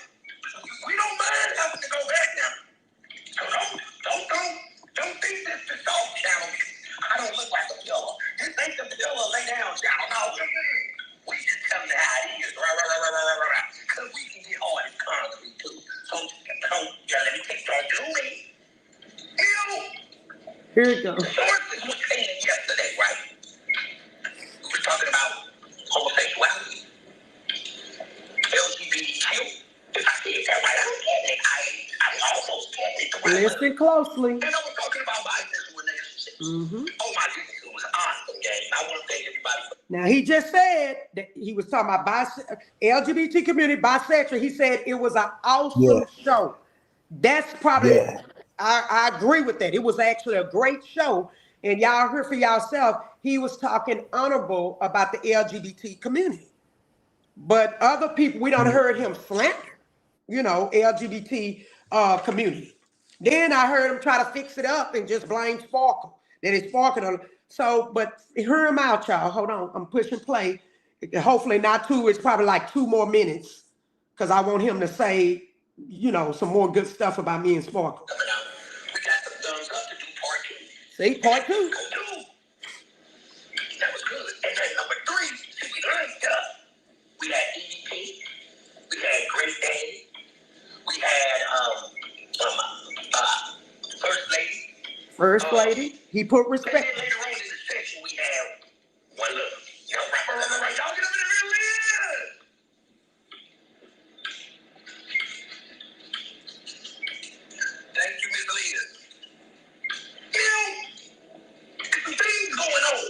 We don't mind having to go back now. So don't think this is soft channel. I don't look like a pillar. This ain't the pillar lay down channel. No. We just tell them how it is. Right. Because we can get hard as concrete too. So let me take that to me. Here it goes. Sources was saying yesterday, right? We were talking about homosexuality, LGBTQ. If I said that right, I don't get it. I almost get it. Right? Listen closely. And I was talking about bisexual relationships. Oh my goodness, it was an awesome game. I want to thank everybody for. Now, he just said that he was talking about LGBT community, bisexual. He said it was an awesome show. That's probably, I agree with that. It was actually a great show. And y'all heard for yourself, he was talking honorable about the LGBT community. But other people, we don't heard him slander, LGBT community. Then I heard him try to fix it up and just blame Sparkle. That it's Sparkle. So, but hear him out, y'all. Hold on. I'm pushing play. Hopefully not two. It's probably like 2 more minutes because I want him to say, some more good stuff about me and Sparkle. We got some thumbs up to do part 2. See, part 2. That was good. And then number 3, we learned stuff. We had EDP. We had Great Day. We had First Lady. First Lady. He put respect. And then later on in the section, we have One Love. Right. Y'all get up in the real live. Thank you, Ms. Leah. There's some things going on.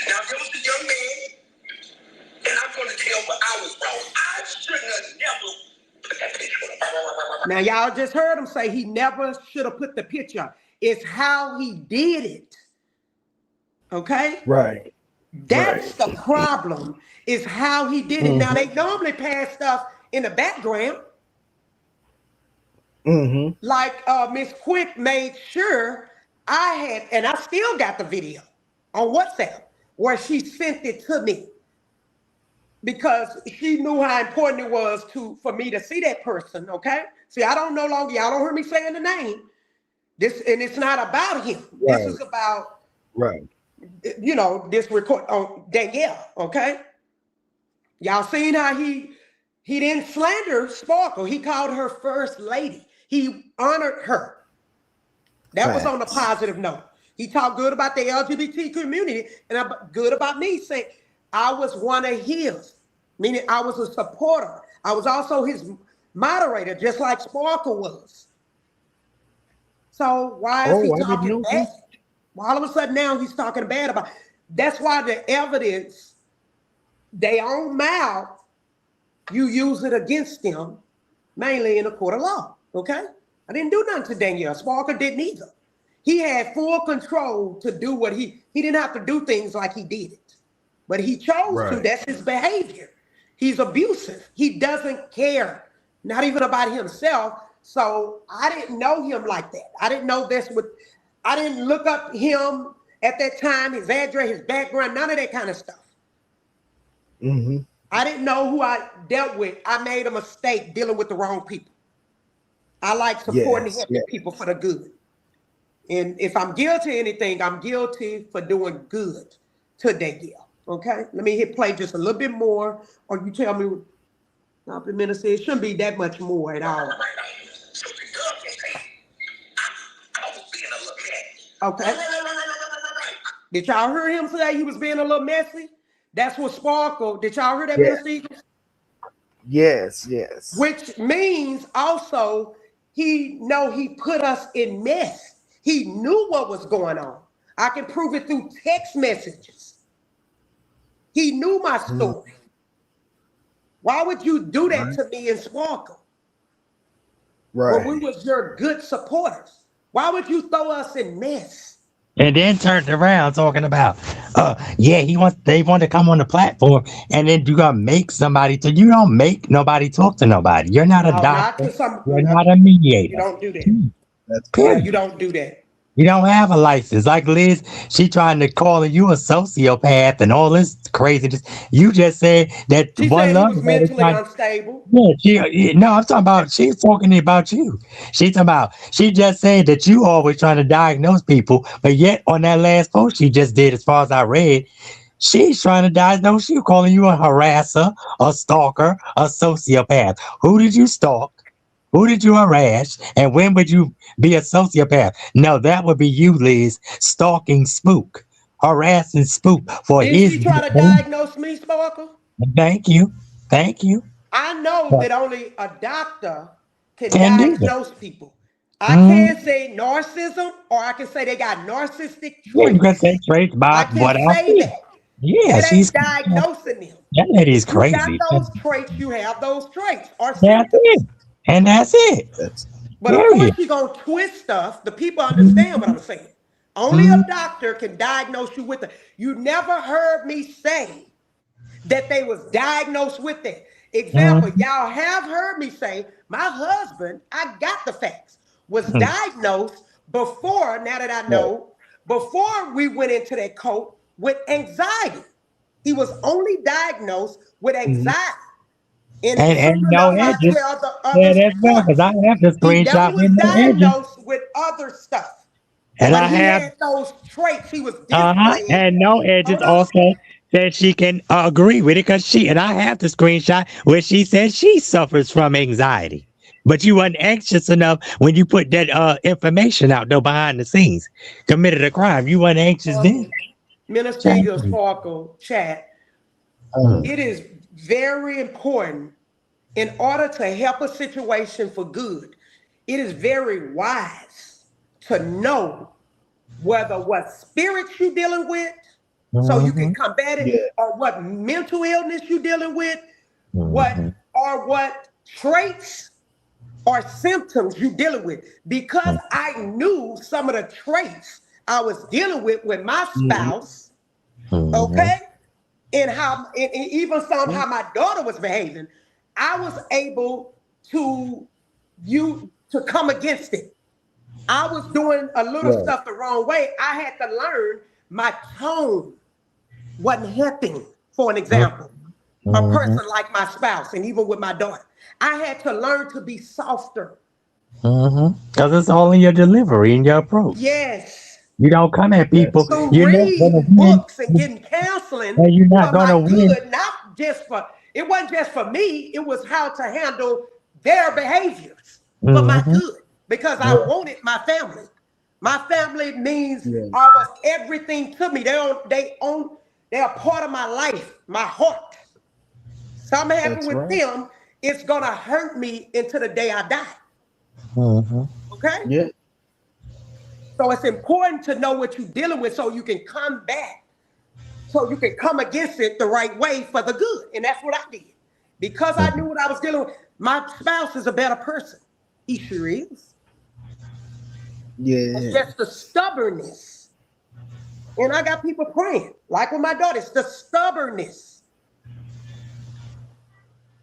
Now, there was a young man, and I'm going to tell what I was wrong. I shouldn't have never put that picture up. Now, y'all just heard him say he never should have put the picture up. It's how he did it. Okay? Right. That's the problem, is how he did it. Now, they normally pass stuff in the background. Like Miss Quick made sure I had, and I still got the video on WhatsApp where she sent it to me because she knew how important it was for me to see that person, okay? See, I don't no longer, y'all don't hear me saying the name, This, and it's not about him. Right. This is about, Right. you know, this record on Danielle, okay? Y'all seen how he didn't slander Sparkle. He called her first lady. He honored her. That was on a Facts. positive note. He talked good about the LGBT community and good about me, saying I was one of his, meaning I was a supporter. I was also his moderator, just like Sparkle was. So why is he Oh, I didn't talking know bad? this. Well, all of a sudden now he's talking bad about. That's why the evidence, they own mouth, you use it against them, mainly in a court of law. Okay, I didn't do nothing to Danielle. Sparkle didn't either. He had full control to do what he didn't have to do things like he did it, but he chose to. Right. That's his behavior. He's abusive. He doesn't care, not even about himself. So I didn't know him like that. I didn't know this with. I didn't look up him at that time, his address, his background, none of that kind of stuff. Mm-hmm. I didn't know who I dealt with. I made a mistake dealing with the wrong people. I like supporting and Yes. helping Yes. people for the good. And if I'm guilty of anything, I'm guilty for doing good to Danielle. Okay? Let me hit play just a little bit more, or you tell me, now, the minister, it shouldn't be that much more at all. So the girl can say, I was being a little messy. Okay? Did y'all hear him say he was being a little messy? That's what Sparkle, did y'all hear that, Yeah. Minister Eagles? Yes. Yes. Which means also he put us in mess. He knew what was going on. I can prove it through text messages. He knew my story. Why would you do that to me and Sparkle? Right. When we was your good supporters? Why would you throw us in mess? And then turned around talking about, yeah, they want to come on the platform, and then you gotta make somebody. So you don't make nobody talk to nobody. You're not a No, not doctor. to some. You're not a mediator. You don't do that. That's Yeah, correct. you don't do that. You don't have a license. Like Liz, she trying to call you a sociopath and all this craziness. You just said that She one said he love was letter mentally tried. unstable. Yeah, no, I'm talking about. She's talking about you. She's talking about. She just said that you always trying to diagnose people, but yet on that last post she just did, as far as I read, she's trying to diagnose you, calling you a harasser, a stalker, a sociopath. Who did you stalk? Who did you harass? And when would you be a sociopath? No, that would be you, Liz, stalking Spook, harassing Spook for Didn't his. she try to diagnose me, Sparkle? Thank you. Thank you. I know that only a doctor can Can do that. diagnose people. I Mm. can't say narcissism, or I can say they got narcissistic Yeah, you can traits. say traits I by what can I say see. that. Yeah, That ain't diagnosing them. that lady's If you got crazy. those traits, you have those traits or That's symptoms. it. And that's it. That's But of course, Period. you're going to twist stuff. The people understand what I'm saying. Only a doctor can diagnose you with it. You never heard me say that they was diagnosed with it. Example, y'all have heard me say, my husband, I got the facts, was diagnosed before, now that I know, before we went into that coat with anxiety. He was only diagnosed with anxiety. And And soon no enough, I edges. tell the Yeah, others that's well, because I have the he never screenshot was with no edges. diagnosed with other stuff. And But I he have had those traits. He was displaying. and no edges Hold on. also said she can agree with it because and I have the screenshot where she said she suffers from anxiety. But you weren't anxious enough when you put that information out though behind the scenes. Committed a crime. You weren't anxious then. Minister Eagle Sparkle chat. It is very important in order to help a situation for good. It is very wise to know whether what spirits you're dealing with, so you can combat it, or what mental illness you're dealing with, what traits or symptoms you're dealing with. Because I knew some of the traits I was dealing with my spouse, okay, and even some how my daughter was behaving, I was able to come against it. I was doing a little stuff the wrong way. I had to learn my tone wasn't helping, for an example. A person like my spouse, and even with my daughter, I had to learn to be softer Because it's all in your delivery and your approach. Yes. You don't come at people. That's To it. You're not gonna read win. books and getting counseling And you're not for gonna my win. good, not just for, it wasn't just for me, it was how to handle their behaviors for my Mm-hmm. good because I wanted my family. My family means Yeah, almost everything to me. They are part of my life, my heart. Something happened that's with right. them, it's gonna hurt me until the day I die. Mm-hmm. Okay? Yeah, So it's important to know what you're dealing with so you can come back, so you can come against it the right way for the good. And that's what I did. Because I knew what I was dealing with. My spouse is a better person. He sure is. It's yeah, just the stubbornness. And I got people praying, like with my daughter, it's the stubbornness.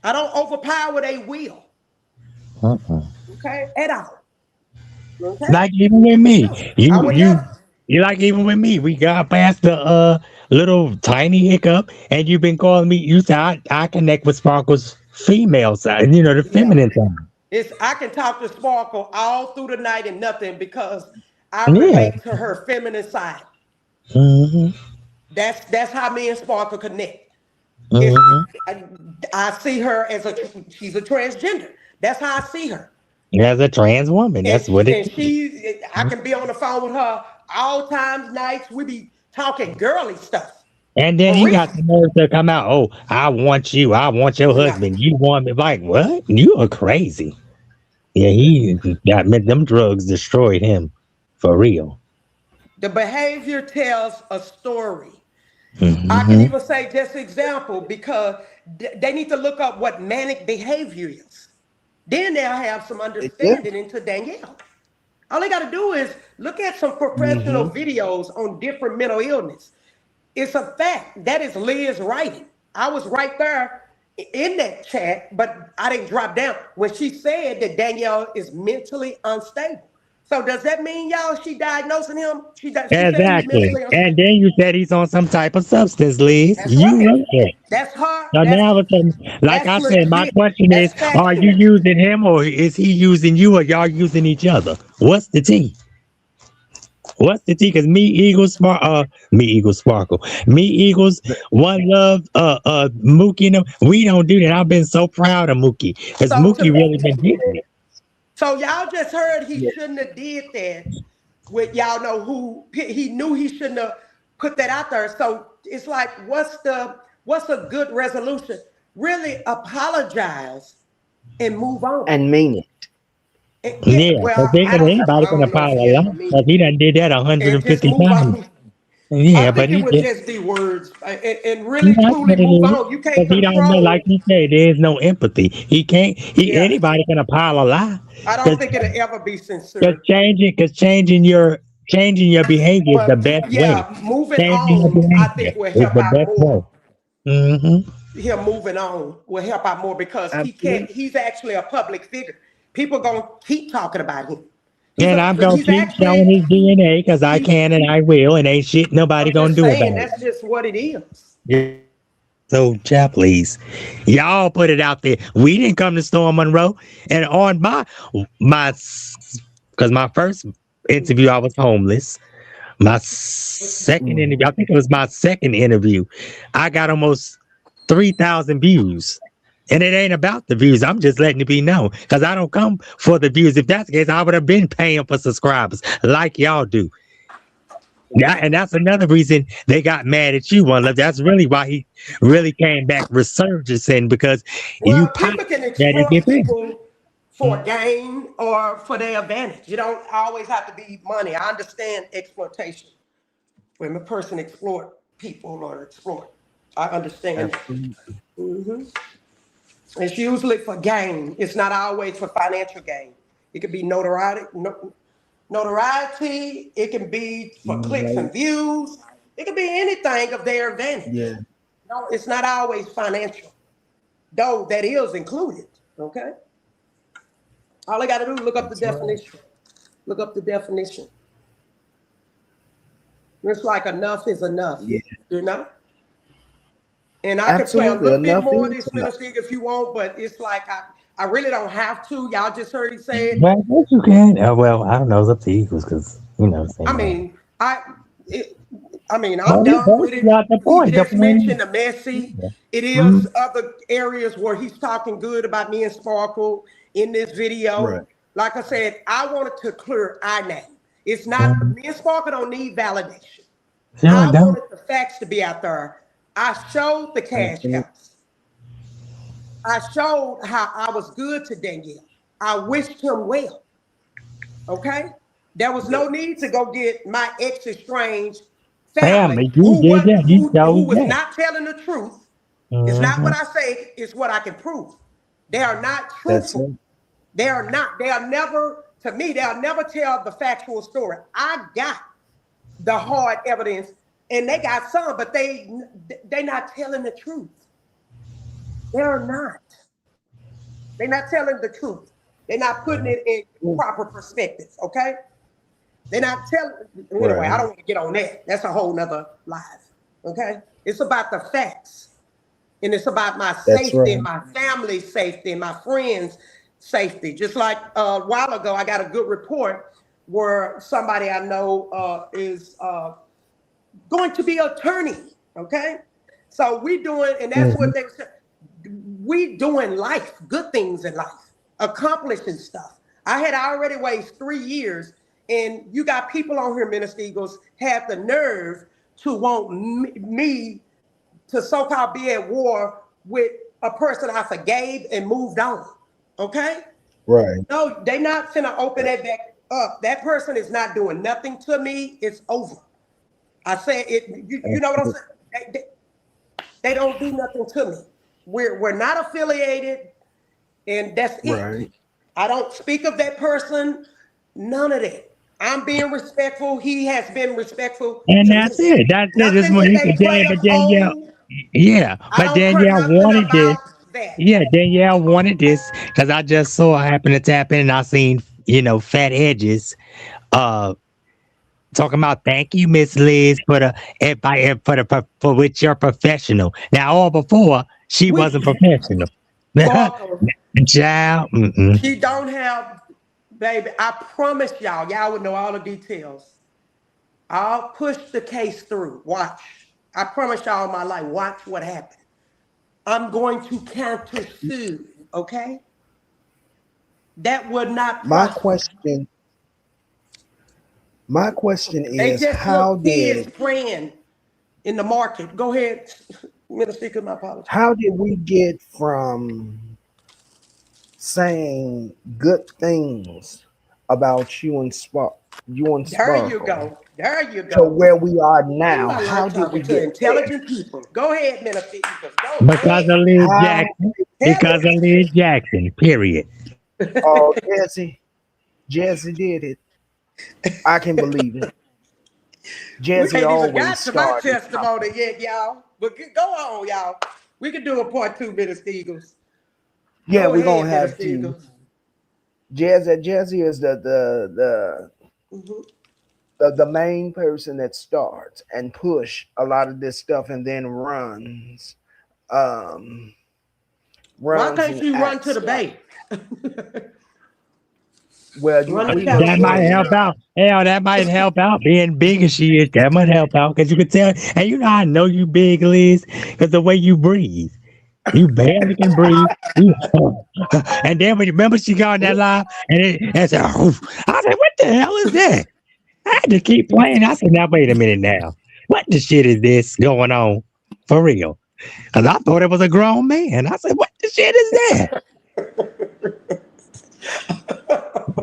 I don't overpower their will, okay, at all. Okay? Like even with me, No, I you would you never. you like even with me, we got past the little tiny hiccup, and you've been calling me. You said I connect with Sparkle's female side, the Yeah. feminine side. I can talk to Sparkle all through the night and nothing because I Yeah. relate to her feminine side. Mm-hmm. That's how me and Sparkle connect. It's Mm-hmm. I, I see her as she's a transgender. That's how I see her. As a trans woman, that's what it is. I can be on the phone with her all times, nights. We be talking girly stuff. And then For you real. got the nerve to come out. Oh, I want you. I want your No. husband. You want me? Like what? You are crazy. Yeah, he got them drugs destroyed him for real. The behavior tells a story. I can Mm-hmm. even say just example because they need to look up what manic behavior is. Then they'll have some yeah. understanding into Danielle. All they got to do is look at some professional Mm-hmm. videos on different mental illness. It's a fact. That is Liz writing. I was right there in that chat, but I didn't drop down when she said that Danielle is mentally unstable. So does that mean y'all she diagnosing him? She said he's Exactly. mentally And unstable. then you said he's on some type of substance, Liz. That's You right. wrote that. That's her. So now, all of a sudden, like That's I said, my legit. question That's is: are you factual. using him, or is he using you, or y'all using each other? What's the tea? What's the tea? Because me Eagles Sparkle, me Eagles, One Love, Mookie, and them, we don't do that. I've been so proud of Mookie because So Mookie to really been getting it. so y'all just heard he Yeah. shouldn't have did that with y'all know who he knew he shouldn't have put that out there. So it's like what's a good resolution? Really apologize and move on. And mean it. And yeah, Yeah, because well, I anybody can don't know if he ever apologize mean because it. he done did that And just 150 move times. on. I Yeah, but think it he would just just be words and really that's truly what it move is. on. You can't Because he don't know, like control. you said, there's no empathy. He can't. Yeah, Anybody can apologize. I don't Because think it'll ever be because sincere. changing your behavior is the But best way. yeah, moving Changing your on, I behavior think will is help the out best way. more. Mm-hmm. Him moving on will help out more because he can't. Absolutely. He's actually a public figure. People gonna keep talking about him. And I'm gonna He's keep showing actually his DNA because I he's. can and I will, and ain't shit nobody I'm gonna just do saying about that's just what it is. it. So, chat, please, y'all put it out there. We didn't come to Storm Monroe, and on my because my first interview I was homeless. My second Mm. interview, I think it was my second interview, I got almost 3,000 views. And it ain't about the views. I'm just letting it be known because I don't come for the views. If that's the case, I would have been paying for subscribers like y'all do. Yeah, and that's another reason they got mad at you, One Love. That's really why he really came back resurgacing because you Well, popped people can that it exploit get in. people for gain or for their advantage. You don't always have to be money. I understand exploitation when a person exploit people or exploit. I understand that. Absolutely. It's usually for gain. It's not always for financial gain. It could be notoriety. It can be for clicks Right. and views. It could be anything of their advantage. Yeah. No, it's not always financial, though that is included. Okay. All I got to do is look up the That's right. definition. Look up the definition. It's like enough is enough, Yeah. you know? And I could play a Absolutely. little bit Enough more of is this enough. ministry if you want, but it's like I really don't have to. Y'all just heard he say it. Well, yes, you can. Well, I don't know. It's up to Eagles because I same man. mean, it, I mean, I'm Well, he done with basically it. got the He point. just mentioned the Messi. Yeah. It is Mhm. other areas where he's talking good about me and Sparkle in this Right. video. Like I said, I wanted to clear our name. It's not Mhm. me and Sparkle don't need validation. Sure, I don't. wanted the facts to be out there. I showed the cash Mhm. cows. I showed how I was good to Danielle. I wished him well. Okay? There was no need to go get my ex-estranged family Family, you did that. You who showed was that. not telling the truth. It's not what Hmm. I say, it's what I can prove. They are not That's truthful. it. They are not. They'll never, to me, they'll never tell the factual story. I got the hard evidence, and they got some, but they're not telling the truth. They're not. They're not telling the truth. They're not putting it in proper perspective. Okay. They're not telling. Anyway, I Right. don't want to get on that. That's a whole nother live. Okay. It's about the facts. And it's about my That's safety and right. my family's safety and my friends' safety. Just like a while ago, I got a good report where somebody I know is going to be an attorney. Okay. So we doing, and that's Hmm. what they said. We doing life, good things in life, accomplishing stuff. I had already wasted 3 years, and you got people on here, Minister Eagles, have the nerve to want me to so-called be at war with a person I forgave and moved on. Okay? Right. No, they not finna open that back up. That person is not doing nothing to me. It's over. I said it. You know what I'm saying? They don't do nothing to me. We're not affiliated, and that's it. Right. I don't speak of that person. None of that. I'm being respectful. He has been respectful And to me. that's it. That's it. This Nothing one that you they could play but of Danielle. old. Yeah, I but don't care Danielle nothing wanted this. about that. Yeah, Danielle wanted this because I just saw I happened to tap in and I seen, Fat Edges talking about thank you, Miss Liz, for the advice for which you're professional. Now, all before she wasn't We professional. Sparkle. Child, mm-mm. She don't have, baby. I promise y'all would know all the details. I'll push the case through. Watch. I promise y'all my life. Watch what happens. I'm going to counter sue. Okay? That would not My prosper. question. My question They is, just look kids playing in the market. Go ahead, Minister. My apologies. how did we get from saying good things about you and There you Sparkle go. There you to go. where we are Ooh, now? I How like did we talking to get there? intelligent people. Go ahead, Minister. Go Because ahead. of Liz How? Jackson. Tell Because of Liz Jackson. Period. Oh, Jesse did it. I can believe it. We Jesse ain't even always got to my started testimony something. yet, y'all. But go on, y'all. We can do a part 2, Minister Eagles. Yeah, Go we're gonna ahead, have Minister to. Eagles. Jesse is Mhm. the main person that starts and push a lot of this stuff and then um Why runs can't and you run to acts the like, bait? well, Run to we was That might California. help starting. out. Hell, that might help out. Being big as she is, that might help out because you could tell. And you know, I know you big, Liz, because the way you breathe. You barely can breathe. And then when you remember she got on that live and said, "Oof." I said, what the hell is that? I had to keep playing. I said, now wait a minute now. What the shit is this going on? For real. Because I thought it was a grown man. I said, what the shit is that?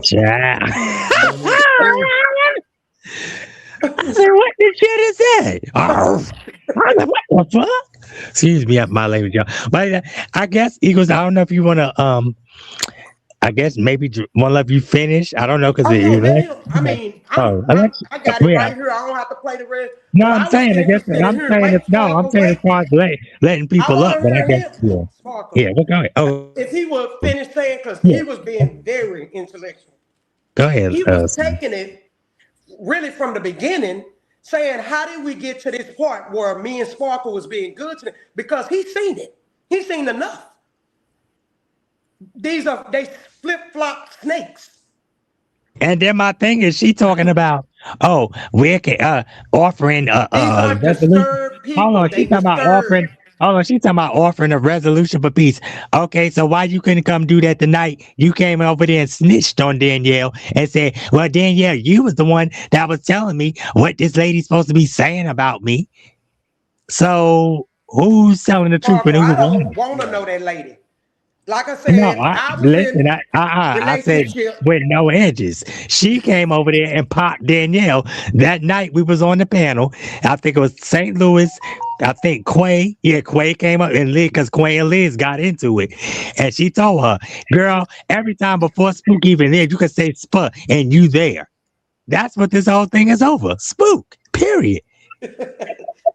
Child. I said, what the shit is that? Oh. I said, what the fuck? Excuse me, my language, y'all. But I guess Eagles, I don't know if you want to I guess maybe one of you finish. I don't know because Oh the no, let election. him. I mean, Oh, election. I got it Yeah. right here. I don't have to play the rest. No, But I'm I was saying. I guess interested in I'm hearing. saying. Wait, I'm Sparkle. saying as Wait. far as letting I people want up. to But I hear guess him, yeah, Sparkle. yeah. Well, go ahead. Oh, If he would finish saying, because yeah. he was being very intellectual. Go ahead. He was taking it really from the beginning, saying, how did we get to this part where me and Sparkle was being good to them? Because he's seen it. He's seen enough. they flip-flop snakes. And then my thing is, she talking about, oh, we're offering These are resolution. disturbed Hold people. on, They disturb. She talking about offering a resolution for peace. Okay, so why you couldn't come do that tonight? You came over there and snitched on Danielle and said, well, Danielle, you was the one that was telling me what this lady's supposed to be saying about me. So who's telling the truth and Sparkle, I who's don't lying? want to know that lady. Like I No, said, I was listen. in I said relationship. with no edges. She came over there and popped Danielle that night. We was on the panel. I think it was St. Louis. I think Quay. Yeah, Quay came up and Liz, because Quay and Liz got into it, and she told her, "Girl, every time before Spook even there, you can say Spa, and you there. That's what this whole thing is over. Spook. Period.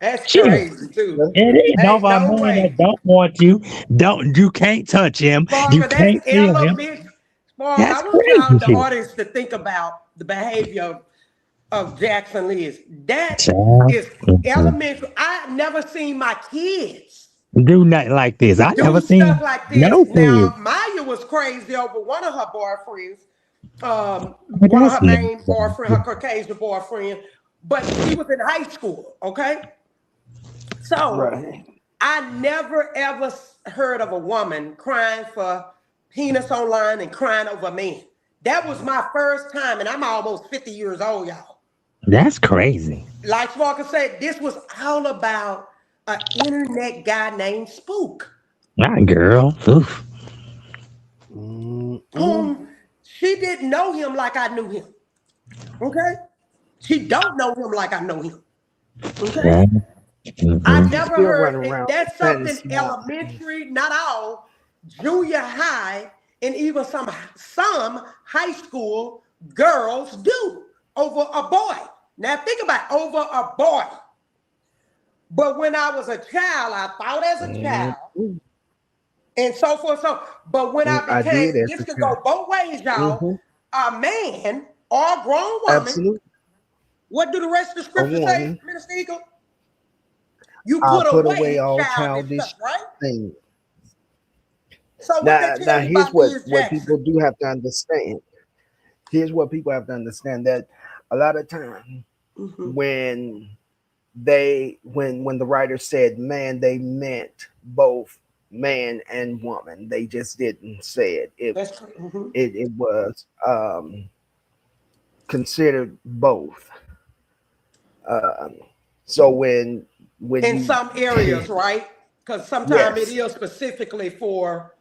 That's Shit. crazy too. It is Ain't over a no man way. that don't want you. You can't touch him. You Sparkle, that's can't feel him. elementary. Sparkle, I That's want y'all, crazy the shit. audience, to think about the behavior of Jackson Liz. That Child. is elementary. I never seen my kids Do nothing like this. I never do seen stuff like this. no Now, kids. Maya was crazy over one of her boyfriends, But one of that's her main nothing. boyfriend, her Caucasian boyfriend, but she was in high school, okay? So Right. I never ever heard of a woman crying for penis online and crying over a man. That was my first time, and I'm almost 50 years old, y'all. That's crazy. Like Walker said, this was all about an internet guy named Spook, Not girl. Oof. Mm-mm. whom she didn't know him like I knew him. Okay? She don't know him like I know him. Okay? Yeah. I Mhm. never Still heard running around that's pretending something smart. elementary, not all, junior high, and even some high school girls do over a boy. Now think about it, over a boy. But when I was a child, I thought as a child, Mm-mm. and so forth. So, but when I I became, did as this a could child. go both ways, y'all. Hmm. A man or a grown woman. Absolutely. What do the rest of the A scripture say, woman. Minister Eagle? You I put put away away all childish childish stuff, right? things. So what Now, that tell you here's about Liz what Jackson? people do have to understand. Here's what people have to understand, that a lot of times Mhm. when when the writer said man, they meant both man and woman. They just didn't say it. That's true. Mhm. It was considered both. Um, so when In you some areas, right? Because sometimes it yes, is specifically for,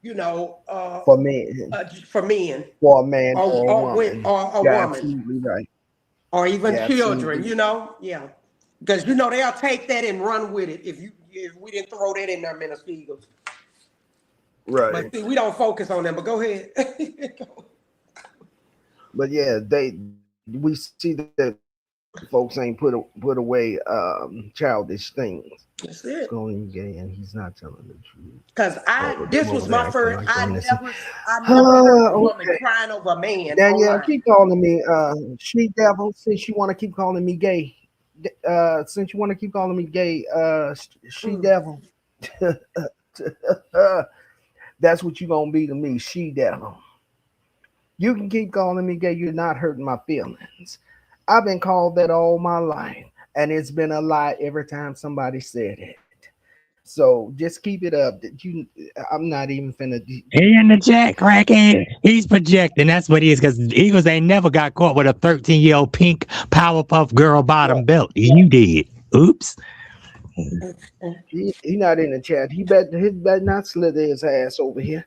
you know, for men, for men for a man or or a woman, or a you're woman absolutely right. or even You're children. absolutely You know, yeah. Because you know they'll take that and run with it if we didn't throw that in there, Minister Eagles. But right. see, we don't focus on them. But go ahead. But yeah, we see that folks ain't put away childish things. That's it. Going gay and he's not telling the truth. Cause Them this over was there my acting first. like they innocent. I never heard of a woman Okay. crying over a man Danielle, online. keep calling me she devil since you want to keep calling me gay. Since you want to keep calling me gay, she Mm. devil. That's what you gonna be to me, she devil. You can keep calling me gay, you're not hurting my feelings. I've been called that all my life, and it's been a lie every time somebody said it. So just keep it up. I'm not even finna. He in the chat, crackhead. He's projecting. That's what he is. Because Eagles ain't never got caught with a 13-year-old pink Powerpuff Girl bottom belt. You did. Oops. He not in the chat. He better not slither his ass over here.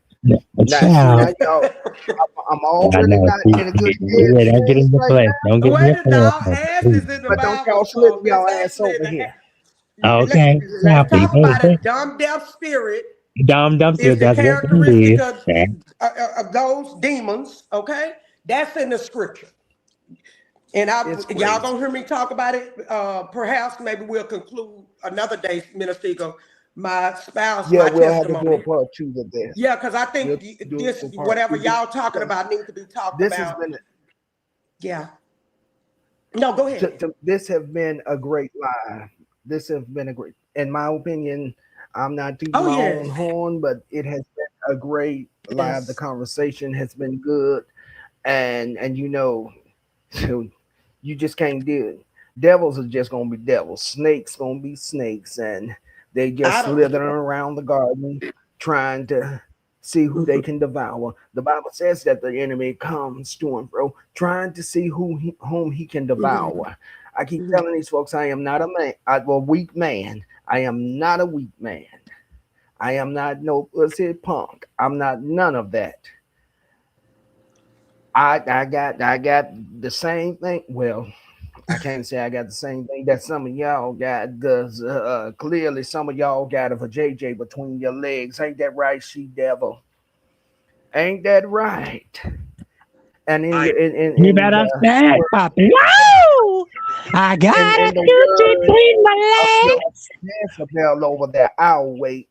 Now see, Child. now y'all, I'm I already know. not in a good Yeah, don't get headspace in the right flesh. now. Don't get in Wait, the no, flesh. ass Please. is in the But don't Bible, y'all slither so y'all it's ass actually over here. Okay. Now, let's talk people. about it. Dumb, deaf spirit Dumb is dumpster. the That's what it characteristic is. Yeah. of those demons. Okay, that's in the scripture. And It's y'all crazy. gonna hear me talk about it. Perhaps maybe we'll conclude another day, Minister Eagle. My spouse, Yeah, my we'll have to do a testimony. part two of this. Yeah, because I We'll think do this, a part whatever two y'all talking because about, need to be talked this has about. been Yeah. No, go ahead. this have been a great live. This has been a in my opinion. I'm not tooting Oh my yes. own horn, but it has been a great live. The Yes. conversation has been good, and you know, so you just can't do it. Devils are just gonna be devils. Snakes gonna be snakes, and they just I don't. slithering around the garden trying to see who they can devour. The Bible says that the enemy comes to and fro, trying to see whom he can Mhm, devour. I keep mhm. telling these folks, I am not a man, a weak man. I am not a weak man. I am not no pussy punk. I'm not none of that. I got the same thing. Well, I can't say I got the same thing that some of y'all got, because clearly some of y'all got of a JJ between your legs. Ain't that right, she devil? Ain't that right? And in the You in better the say it, word, Poppy. Woo! I got in a the coochie word between of my your legs. Jezebel over there, I'll wait.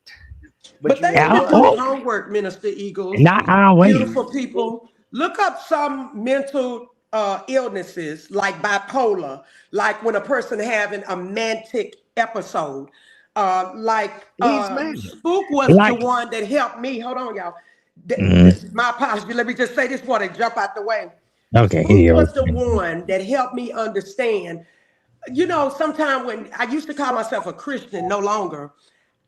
But But you they know need to Yeah, do what? oh, homework, Minister Eagles. not always. Beautiful people. Look up some mental illnesses like bipolar, like when a person having a manic episode. He's mad. Spook was the Like, one that helped me. Hold on, y'all. mm, My apology. Let me just say this before they jump out the way. okay, Spook here. was the one that helped me understand. You know, sometime when I used to call myself a Christian, no longer,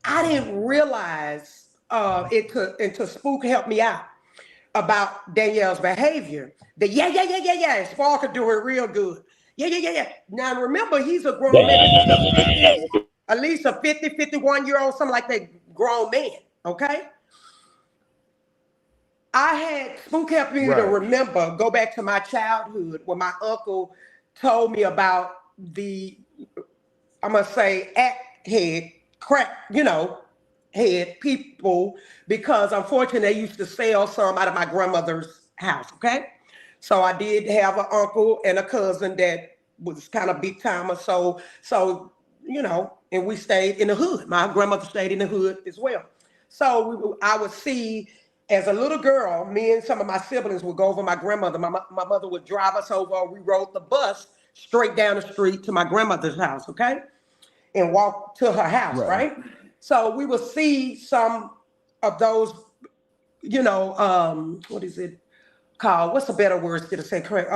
I didn't realize it could until Spook helped me out about Danielle's behavior. The yeah. Spark could do it real good. Yeah. Now remember, he's a grown man. This is a 50, at least a 50, 51-year-old, something like that, grown man. Okay. I had Spook help me to Right. remember, go back to my childhood when my uncle told me about the, I'm gonna say, act head, crack, head people, because unfortunately they used to sell some out of my grandmother's house. Okay, so I did have an uncle and a cousin that was kind of big timer. And we stayed in the hood. My grandmother stayed in the hood as well. So I would see, as a little girl, me and some of my siblings would go over my grandmother. My mother would drive us over. We rode the bus straight down the street to my grandmother's house. Okay, and walk to her house, Right. right? So we will see some of those, what is it called? What's a better word to say? Correct?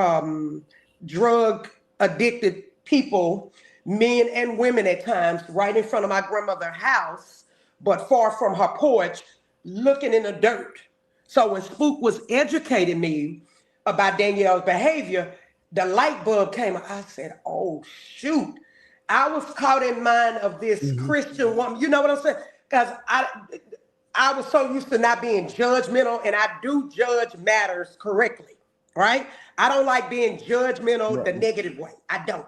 Drug addicted people, men and women at times, right in front of my grandmother's house, but far from her porch, looking in the dirt. So when Spook was educating me about Danielle's behavior, the light bulb came. I said, "Oh shoot!" I was caught in mind of this Hmm. Christian woman. You know what I'm saying? Because I was so used to not being judgmental, and I do judge matters correctly, right? I don't like being judgmental the Right. negative way. I don't.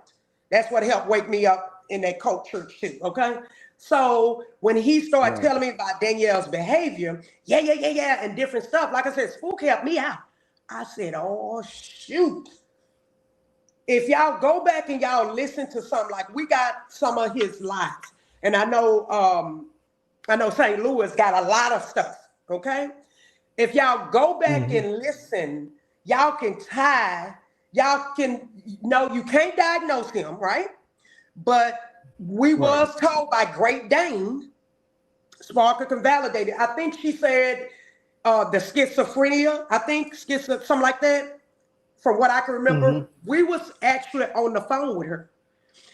That's what helped wake me up in that cult church too. Okay. So when he started Right. telling me about Danielle's behavior, yeah, and different stuff, like I said, Spook helped me out. I said, "Oh shoot." If y'all go back and y'all listen to some, like we got some of his lives, and I know St. Louis got a lot of stuff. Okay, if y'all go back Hmm. and listen, y'all can tie, y'all can know you can't diagnose him, right? But we Right. was told by Great Dane, Sparker can validate it. I think she said the schizophrenia, I think something like that. From what I can Hmm. remember, we was actually on the phone with her,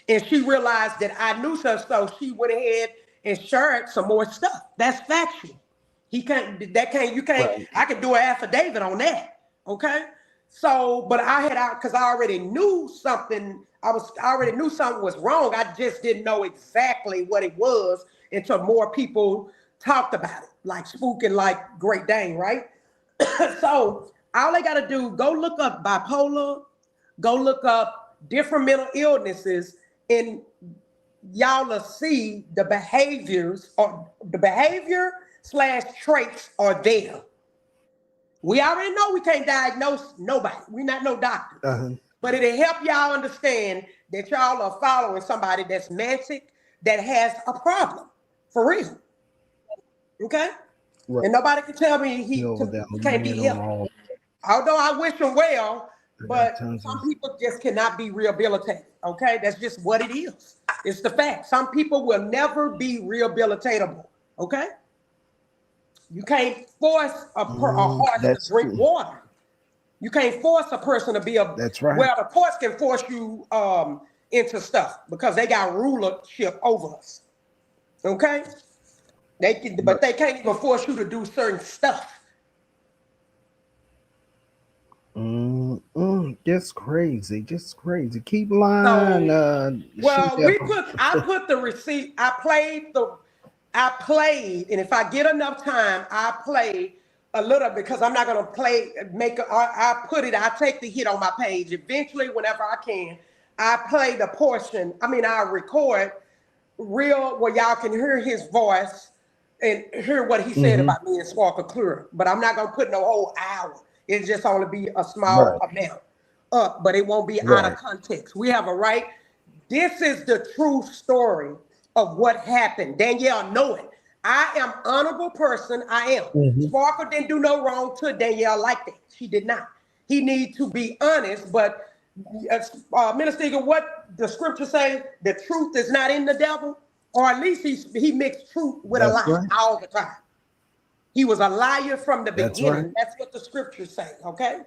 and she realized that I knew stuff, so she went ahead and shared some more stuff. That's factual. He can't. That can't. You can't. Right. I could do an affidavit on that. Okay. So, but I had out because I already knew something. I already knew something was wrong. I just didn't know exactly what it was until more people talked about it, like Spook and like Great Dane, right? So all they got to do, go look up bipolar, go look up different mental illnesses, and y'all will see the behaviors or the behavior slash traits are there. We already know we can't diagnose nobody. We're not no doctors. Uh-huh. But it'll help y'all understand that y'all are following somebody that's manic, that has a problem. For real. Okay? Right. And nobody can tell me You he over there can't be laying on helped. all. Although I wish him well, I got but tons of. some people just cannot be rehabilitated. Okay, that's just what it is. It's the fact. Some people will never be rehabilitatable. Okay, You can't force a horse to That's drink true. water. You can't force a person to be a. That's right. Well, the courts can force you into stuff because they got rulership over us. Okay, they can, but they can't even force you to do certain stuff. Just crazy, just crazy. Keep lying. Well, I put the receipt. I played, and if I get enough time, I play a little because I'm not gonna I take the hit on my page. Eventually, whenever I can, I play the portion. I record real where y'all can hear his voice and hear what he said about me and Sparkle Clear. But I'm not gonna put no whole hour. It just only be a small amount up, but it won't be out of context. We have a right. This is the true story of what happened. Danielle know it. I am honorable person. I am. Sparkle didn't do no wrong to Danielle like that. She did not. He need to be honest, but Minister Eagle, what the scripture say, the truth is not in the devil, or at least he mixed truth with a lie all the time. He was a liar from the beginning. That's what the scriptures say, okay?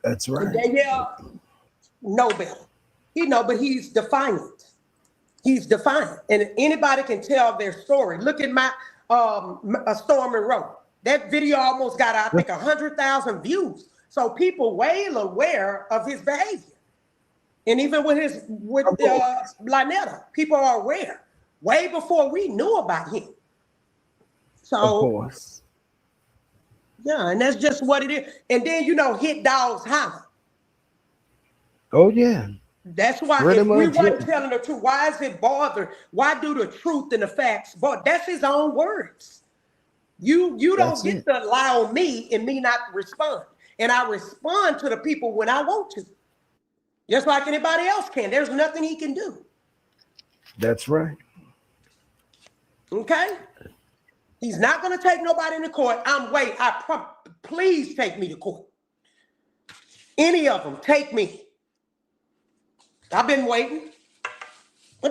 That's right. And Danielle know better. He know, but he's defiant. He's defiant. And anybody can tell their story. Look at my Storm and Row. That video almost got, I think, 100,000 views. So people well aware of his behavior. And even with Lynetta, people are aware. Way before we knew about him. So, of course. Yeah, and that's just what it is. And then, hit dogs holler. Oh, yeah. That's why if we weren't telling the truth, why is it bothered? Why do the truth and the facts? But that's his own words. You don't get to lie on me and me not respond. And I respond to the people when I want to. Just like anybody else can. There's nothing he can do. That's right. Okay? He's not going to take nobody in the court. Please take me to court. Any of them, take me. I've been waiting. I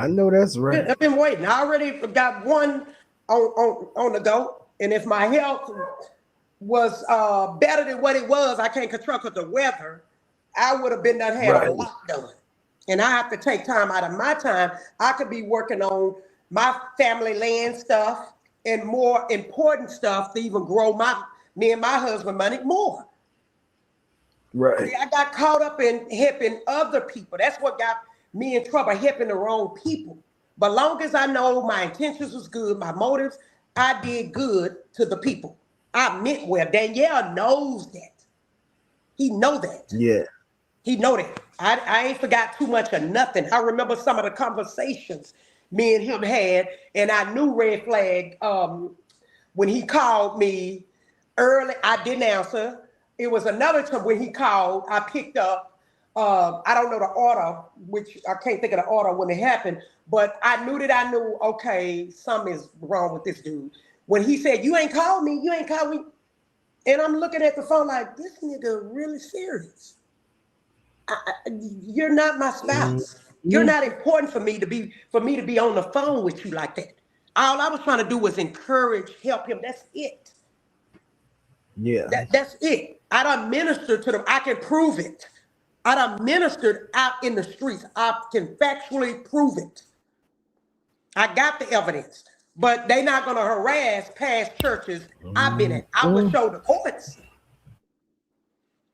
know that's right. I've been waiting. I already got one on the go. And if my health was better than what it was, I can't control the weather, I would have been done had a lot done. And I have to take time out of my time. I could be working on my family land stuff and more important stuff to even grow me and my husband money more. Right. See, I got caught up in helping other people. That's what got me in trouble, helping the wrong people. But long as I know my intentions was good, my motives, I did good to the people. I meant well. Danielle knows that. He know that. Yeah. He know that. I ain't forgot too much of nothing. I remember some of the conversations me and him had, and I knew red flag when he called me early. I didn't answer. It was another time when he called, I picked up, I don't know the order, which I can't think of the order when it happened, but I knew, okay, something is wrong with this dude. When he said, you ain't called me. And I'm looking at the phone like, this nigga really serious. You're not my spouse. You're not important for me to be on the phone with you like that. All I was trying to do was encourage, help him. That's it. Yeah. That's it. I done ministered to them. I can prove it. I done ministered out in the streets. I can factually prove it. I got the evidence. But they not going to harass past churches I've been in. I will show the courts.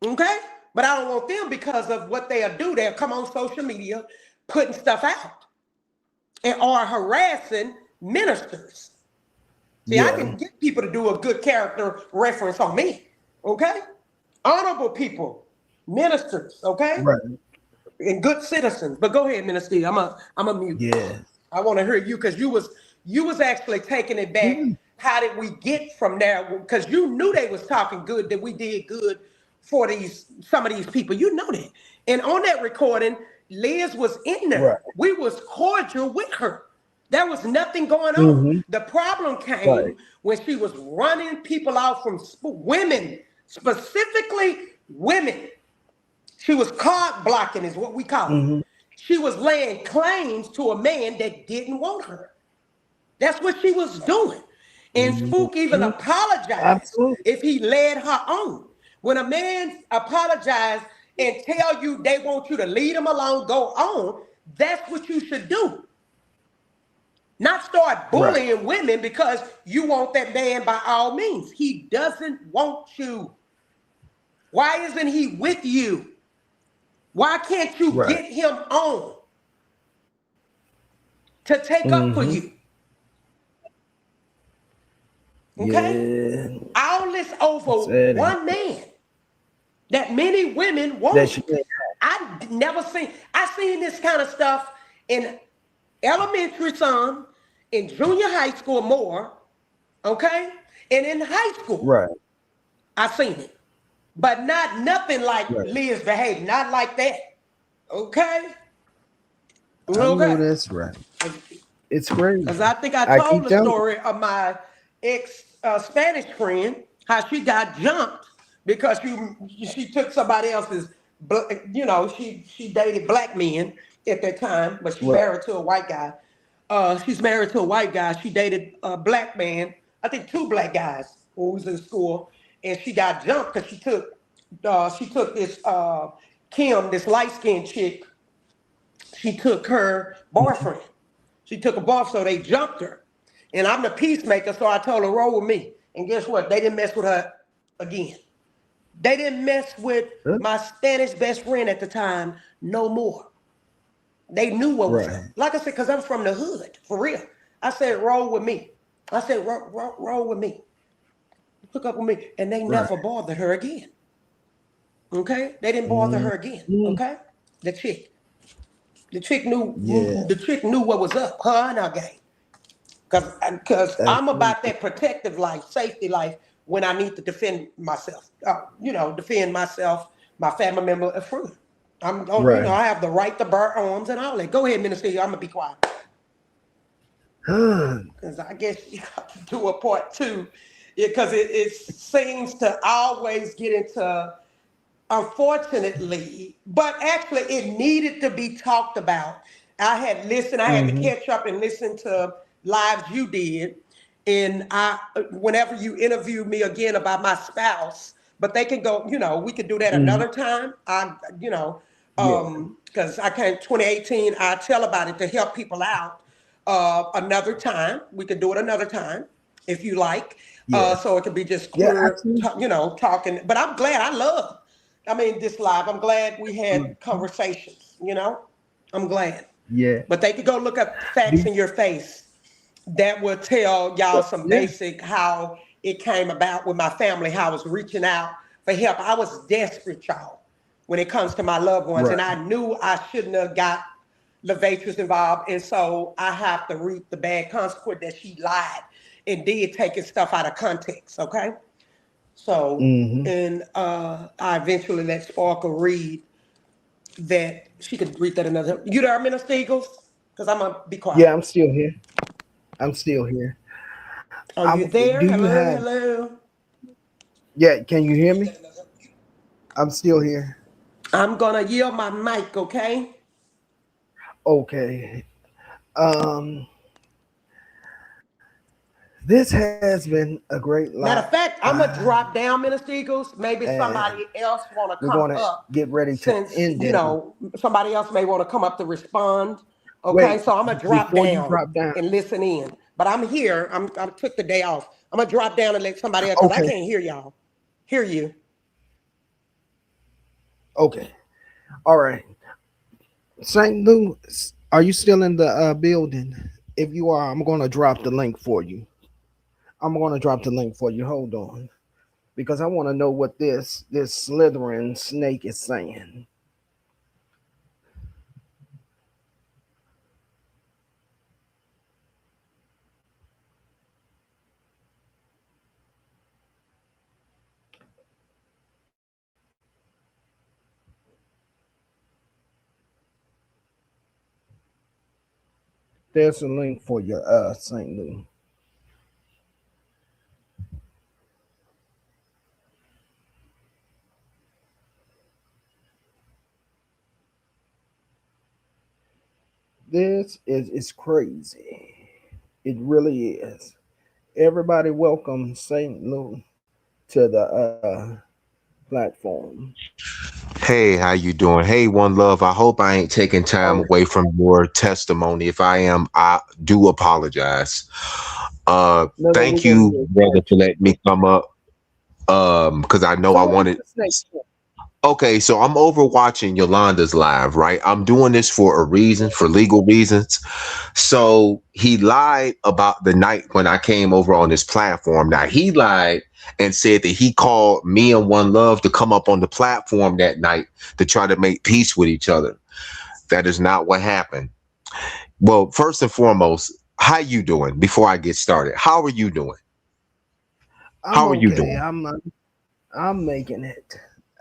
Okay? But I don't want them because of what they'll do. They'll come on social media putting stuff out or harassing ministers. See, I can get people to do a good character reference on me. Okay? Honorable people, ministers, okay? Right. And good citizens. But go ahead, Minister. I'm a mute. Yeah. I want to hear you because you was actually taking it back. How did we get from there? Because you knew they was talking good, that we did good for some of these people. You know that. And on that recording, Liz was in there. Right. We was cordial with her. There was nothing going on. The problem came when she was running people out from women, specifically women. She was card blocking is what we call it. She was laying claims to a man that didn't want her. That's what she was doing. And Spook even apologized Absolutely. if he led her on. When a man apologizes and tell you they want you to lead them along, go on, that's what you should do. Not start Right. bullying women because you want that man by all means. He doesn't want you. Why isn't he with you? Why can't you Right. get him on to take up for Mm-hmm. you? Okay? Yeah. All this over Said it. one man that many women That want. she I never seen this kind of stuff in elementary some, in junior high school more, okay? And in high school, right. I seen it. But nothing like Right. Leah's behavior, not like that. Okay? I know Okay. that's right. It's crazy. Because I think I I told keep the telling story of my ex Spanish friend, how she got jumped because she took somebody else's, she dated black men at that time, but she's Right. married to a white guy. She's married to a white guy. She dated a black man, I think 2 black guys when we was in school, and she got jumped because she took this Kim, this light-skinned chick. She took her boyfriend. She took a boyfriend, so they jumped her. And I'm the peacemaker, so I told her, roll with me. And guess what? They didn't mess with her again. They didn't mess with Huh? my Spanish best friend at the time no more. They knew what was up. Right. Like I said, because I'm from the hood, for real. I said, roll with me. I said, roll with me. Hook up with me. And they Right. never bothered her again. Okay? They didn't bother her again. Mhm. Okay? The chick. The chick knew Yeah. the chick knew what was up, her and her gang. Because I'm about that protective life, safety life, when I need to defend myself. Defend myself, my family member, and friend. Right. I have the right to bear arms and all that. Go ahead, Minister. I'm gonna be quiet because I guess you got to do a part 2, because it seems to always get into, unfortunately, but actually it needed to be talked about. I had to catch up and listen to lives you did. And whenever you interview me again about my spouse, but they can go, we could do that another time. Yeah. Because I came 2018, I tell about it to help people out. Another time, we could do it another time if you like. Yeah. So it could be just Yeah. clear, Absolutely. talking. But I'm glad. This live. I'm glad we had conversations. I'm glad. Yeah. But they could go look up Facts in Your Face. That will tell y'all some Yeah. basic how it came about with my family, how I was reaching out for help. I was desperate, y'all, when it comes to my loved ones. Right. And I knew I shouldn't have got Levatrus involved. And so I have to reap the bad consequence that she lied and did taking stuff out of context, okay? So, and I eventually let Sparkle read that she could read that another. You there, Minister Eagles? Because I'm going to be quiet. Yeah. I'm still here. I'm still here. Are you there? Do you Hello, have? hello. Yeah. Can you hear me? I'm still here. I'm going to yield my mic, okay? Okay. Um. This has been a great Matter live. of fact, I'm going to drop down, Minister Eagles. Maybe And somebody else want to we're come going to up. get ready to Since, end it. somebody else may want to come up to respond. Okay, Wait. so I'm going to drop Before you down drop down. and listen in. But I'm here. I took the day off. I'm going to drop down and let somebody else, because I Okay. can't hear y'all. Hear you. Okay. All right. St. Louis, are you still in the building? If you are, I'm going to drop the link for you. Hold on. Because I want to know what this slithering snake is saying. There's a link for your St. Louis. This is crazy. It really is. Everybody welcome Saint Lou to the platform. Hey, how you doing? Hey, One Love. I hope I ain't taking time Oh, away from your testimony. If I am, I do apologize. no, we're Thank gonna you, get brother, right for to it. letting me come up. Because I know So I what's wanted. the snake? Okay, so I'm over watching Yolanda's live, right? I'm doing this for a reason, for legal reasons. So he lied about the night when I came over on this platform. Now he lied and said that he called me and One Love to come up on the platform that night to try to make peace with each other. That is not what happened. Well, first and foremost, how you doing? Before I get started, how are you doing? I'm How are you okay. doing? I'm making it.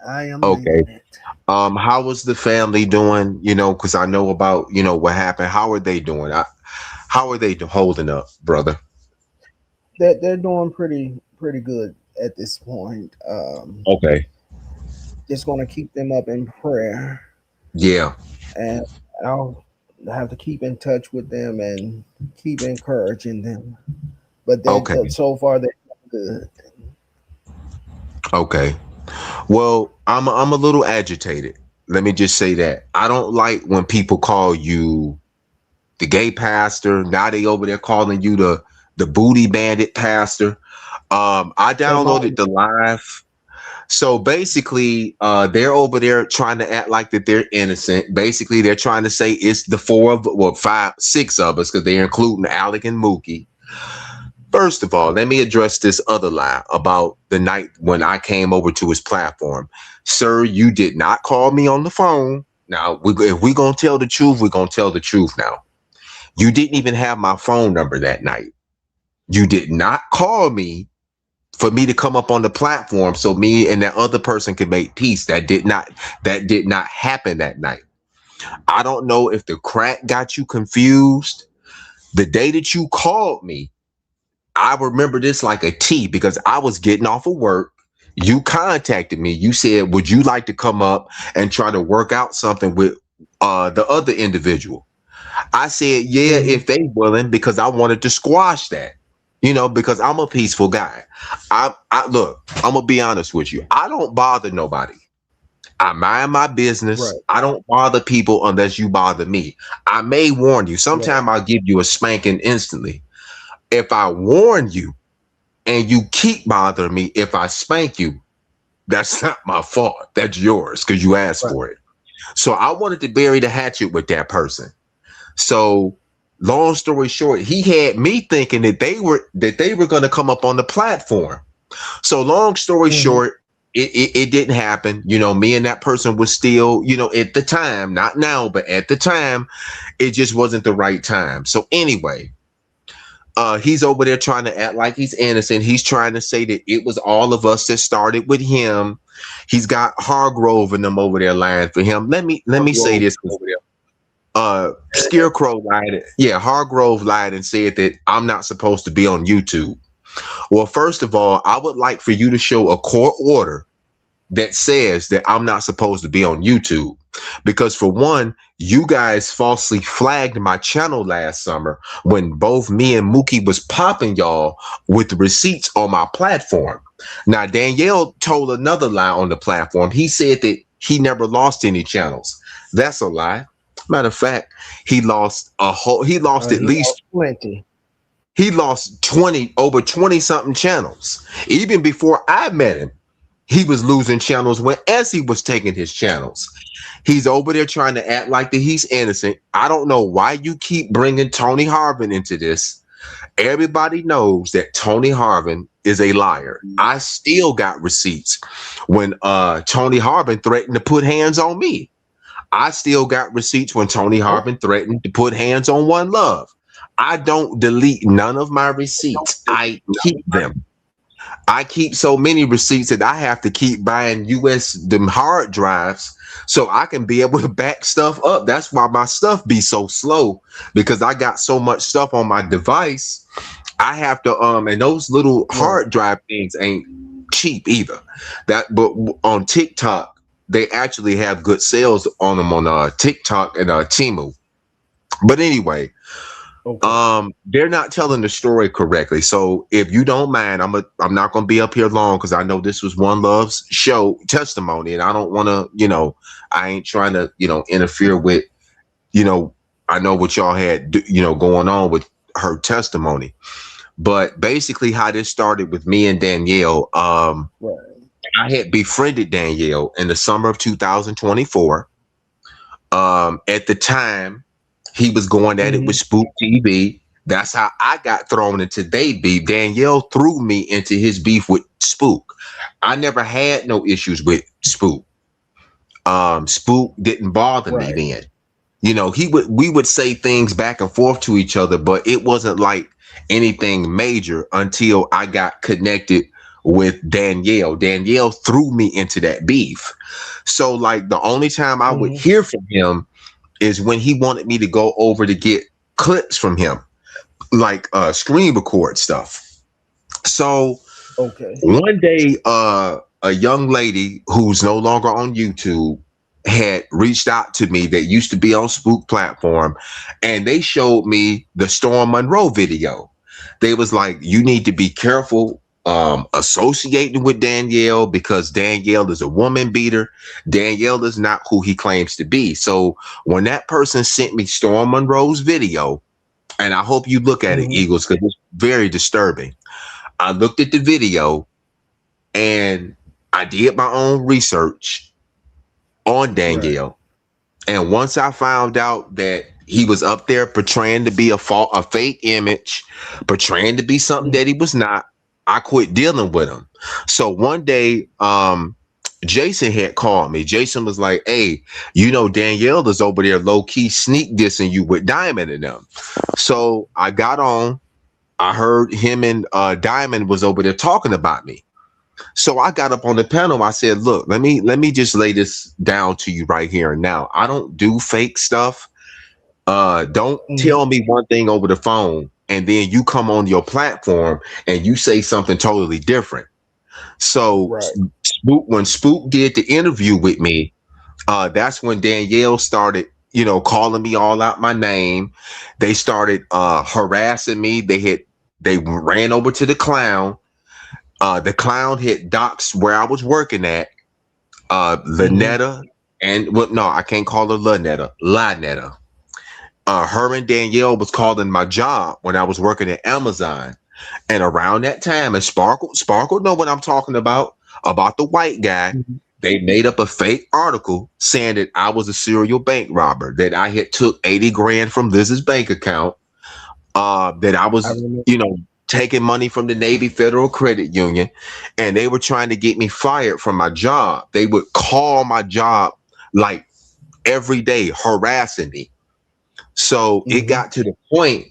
I am Okay. making it. How was the family doing? You know, because I know about what happened. How are they doing? How are they holding up, brother? They're doing pretty good at this point. Okay. Just gonna keep them up in prayer, Yeah. and I'll have to keep in touch with them and keep encouraging them. But they Okay. so far they're good. Okay. Well, I'm a little agitated. Let me just say that I don't like when people call you the gay pastor. Now they over there calling you the booty bandit pastor. I So downloaded the live. So basically, they're over there trying to act like that they're innocent. Basically, they're trying to say it's the five, six of us, because they're including Alec and Mookie. First of all, let me address this other lie about the night when I came over to his platform. Sir, you did not call me on the phone. Now, if we're going to tell the truth, we're going to tell the truth now. You didn't even have my phone number that night. You did not call me for me to come up on the platform so me and that other person could make peace. That did not happen that night. I don't know if the crack got you confused. The day that you called me, I remember this like a T, because I was getting off of work. You contacted me. You said, would you like to come up and try to work out something with the other individual? I said, yeah, Mhm. if they willing, because I wanted to squash that, because I'm a peaceful guy. I look, I'm gonna be honest with you. I don't bother nobody. I mind my business. Right, I don't bother people unless you bother me. I may warn you. right. Sometime I'll give you a spanking instantly. If I warn you and you keep bothering me, if I spank you, that's not my fault. That's yours because you asked Right. for it. So I wanted to bury the hatchet with that person. So long story short, he had me thinking that they were going to come up on the platform. So long story Mhm. short, it didn't happen. Me and that person was still, at the time, not now, but at the time, it just wasn't the right time. So anyway, he's over there trying to act like he's innocent. He's trying to say that it was all of us that started with him. He's got Hargrove and them over there lying for him. Let me say Well, this. Scarecrow lied. Yeah, Hargrove lied and said that I'm not supposed to be on YouTube. Well, first of all, I would like for you to show a court order that says that I'm not supposed to be on YouTube. Because for one, you guys falsely flagged my channel last summer when both me and Mookie was popping y'all with receipts on my platform. Now, Danielle told another lie on the platform. He said that he never lost any channels. That's a lie. Matter of fact, he lost at he least lost plenty. he lost over 20 something channels. Even before I met him, he was losing channels as he was taking his channels. He's over there trying to act like that he's innocent. I don't know why you keep bringing Tony Harvin into this. Everybody knows that Tony Harvin is a liar. I still got receipts when Tony Harvin threatened to put hands on me. I still got receipts when Tony Oh, Harvin threatened to put hands on One Love. I don't delete none of my receipts. I keep them. I keep so many receipts that I have to keep buying them hard drives so I can be able to back stuff up. That's why my stuff be so slow, because I got so much stuff on my device. I have to and those little right. hard drive things ain't cheap either. But on TikTok, they actually have good sales on them on TikTok and Temu. But anyway, They're not telling the story correctly. So if you don't mind, I'm not gonna be up here long because I know this was One Love's show testimony, and I don't want to, I ain't trying to, interfere with, I know what y'all had, going on with her testimony. But basically, how this started with me and Danielle, Right. I had befriended Danielle in the summer of 2024. At the time, he was going at it with Spook TV. That's how I got thrown into their beef. Danielle threw me into his beef with Spook. I never had no issues with Spook. Spook didn't bother me then. We would say things back and forth to each other, but it wasn't like anything major until I got connected with Danielle. Danielle threw me into that beef. So like the only time I would hear from him is when he wanted me to go over to get clips from him, like screen record stuff. So one day, a young lady who's no longer on YouTube had reached out to me that used to be on Spook platform, and they showed me the Storm Monroe video. They was like, you need to be careful associating with Danielle because Danielle is a woman beater. Danielle is not who he claims to be. So when that person sent me Storm Monroe's video, and I hope you look at it, Eagles, because it's very disturbing. I looked at the video and I did my own research on Danielle. Right. And once I found out that he was up there portraying to be a fake image, portraying to be something that he was not, I quit dealing with him. So one day, Jason had called me. Jason was like, hey, Danielle is over there low key sneak dissing you with Diamond and them. So I got on. I heard him and Diamond was over there talking about me. So I got up on the panel. I said, look, let me just lay this down to you right here and now. I don't do fake stuff. Don't tell me one thing over the phone and then you come on your platform and you say something totally different. So when Spook did the interview with me, that's when Danielle started, calling me all out my name. They started harassing me. They ran over to the clown. The clown hit docs where I was working at. Lynetta I can't call her Lynetta. Her and Danielle was calling my job when I was working at Amazon. And around that time, and Sparkle know what I'm talking about the white guy. They made up a fake article saying that I was a serial bank robber, that I had took 80 grand from Liz's bank account, that I was, taking money from the Navy Federal Credit Union, and they were trying to get me fired from my job. They would call my job like every day, harassing me. So it got to the point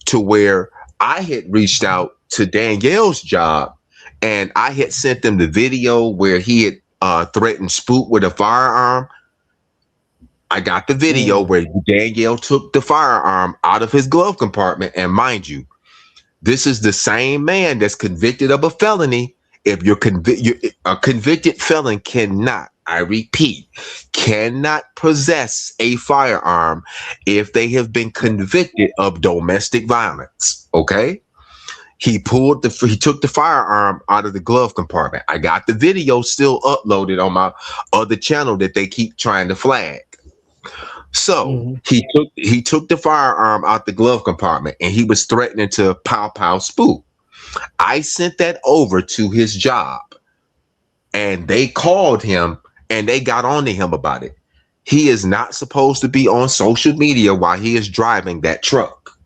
to where I had reached out to Danielle's job, and I had sent them the video where he had threatened Spook with a firearm. I got the video where Danielle took the firearm out of his glove compartment, and mind you, this is the same man that's convicted of a felony. If you're a convicted felon cannot, I repeat, cannot possess a firearm if they have been convicted of domestic violence. Okay. He took the firearm out of the glove compartment. I got the video still uploaded on my other channel that they keep trying to flag. So he took the firearm out the glove compartment and he was threatening to pow Spook. I sent that over to his job and they called him and they got on to him about it. He is not supposed to be on social media while he is driving that truck.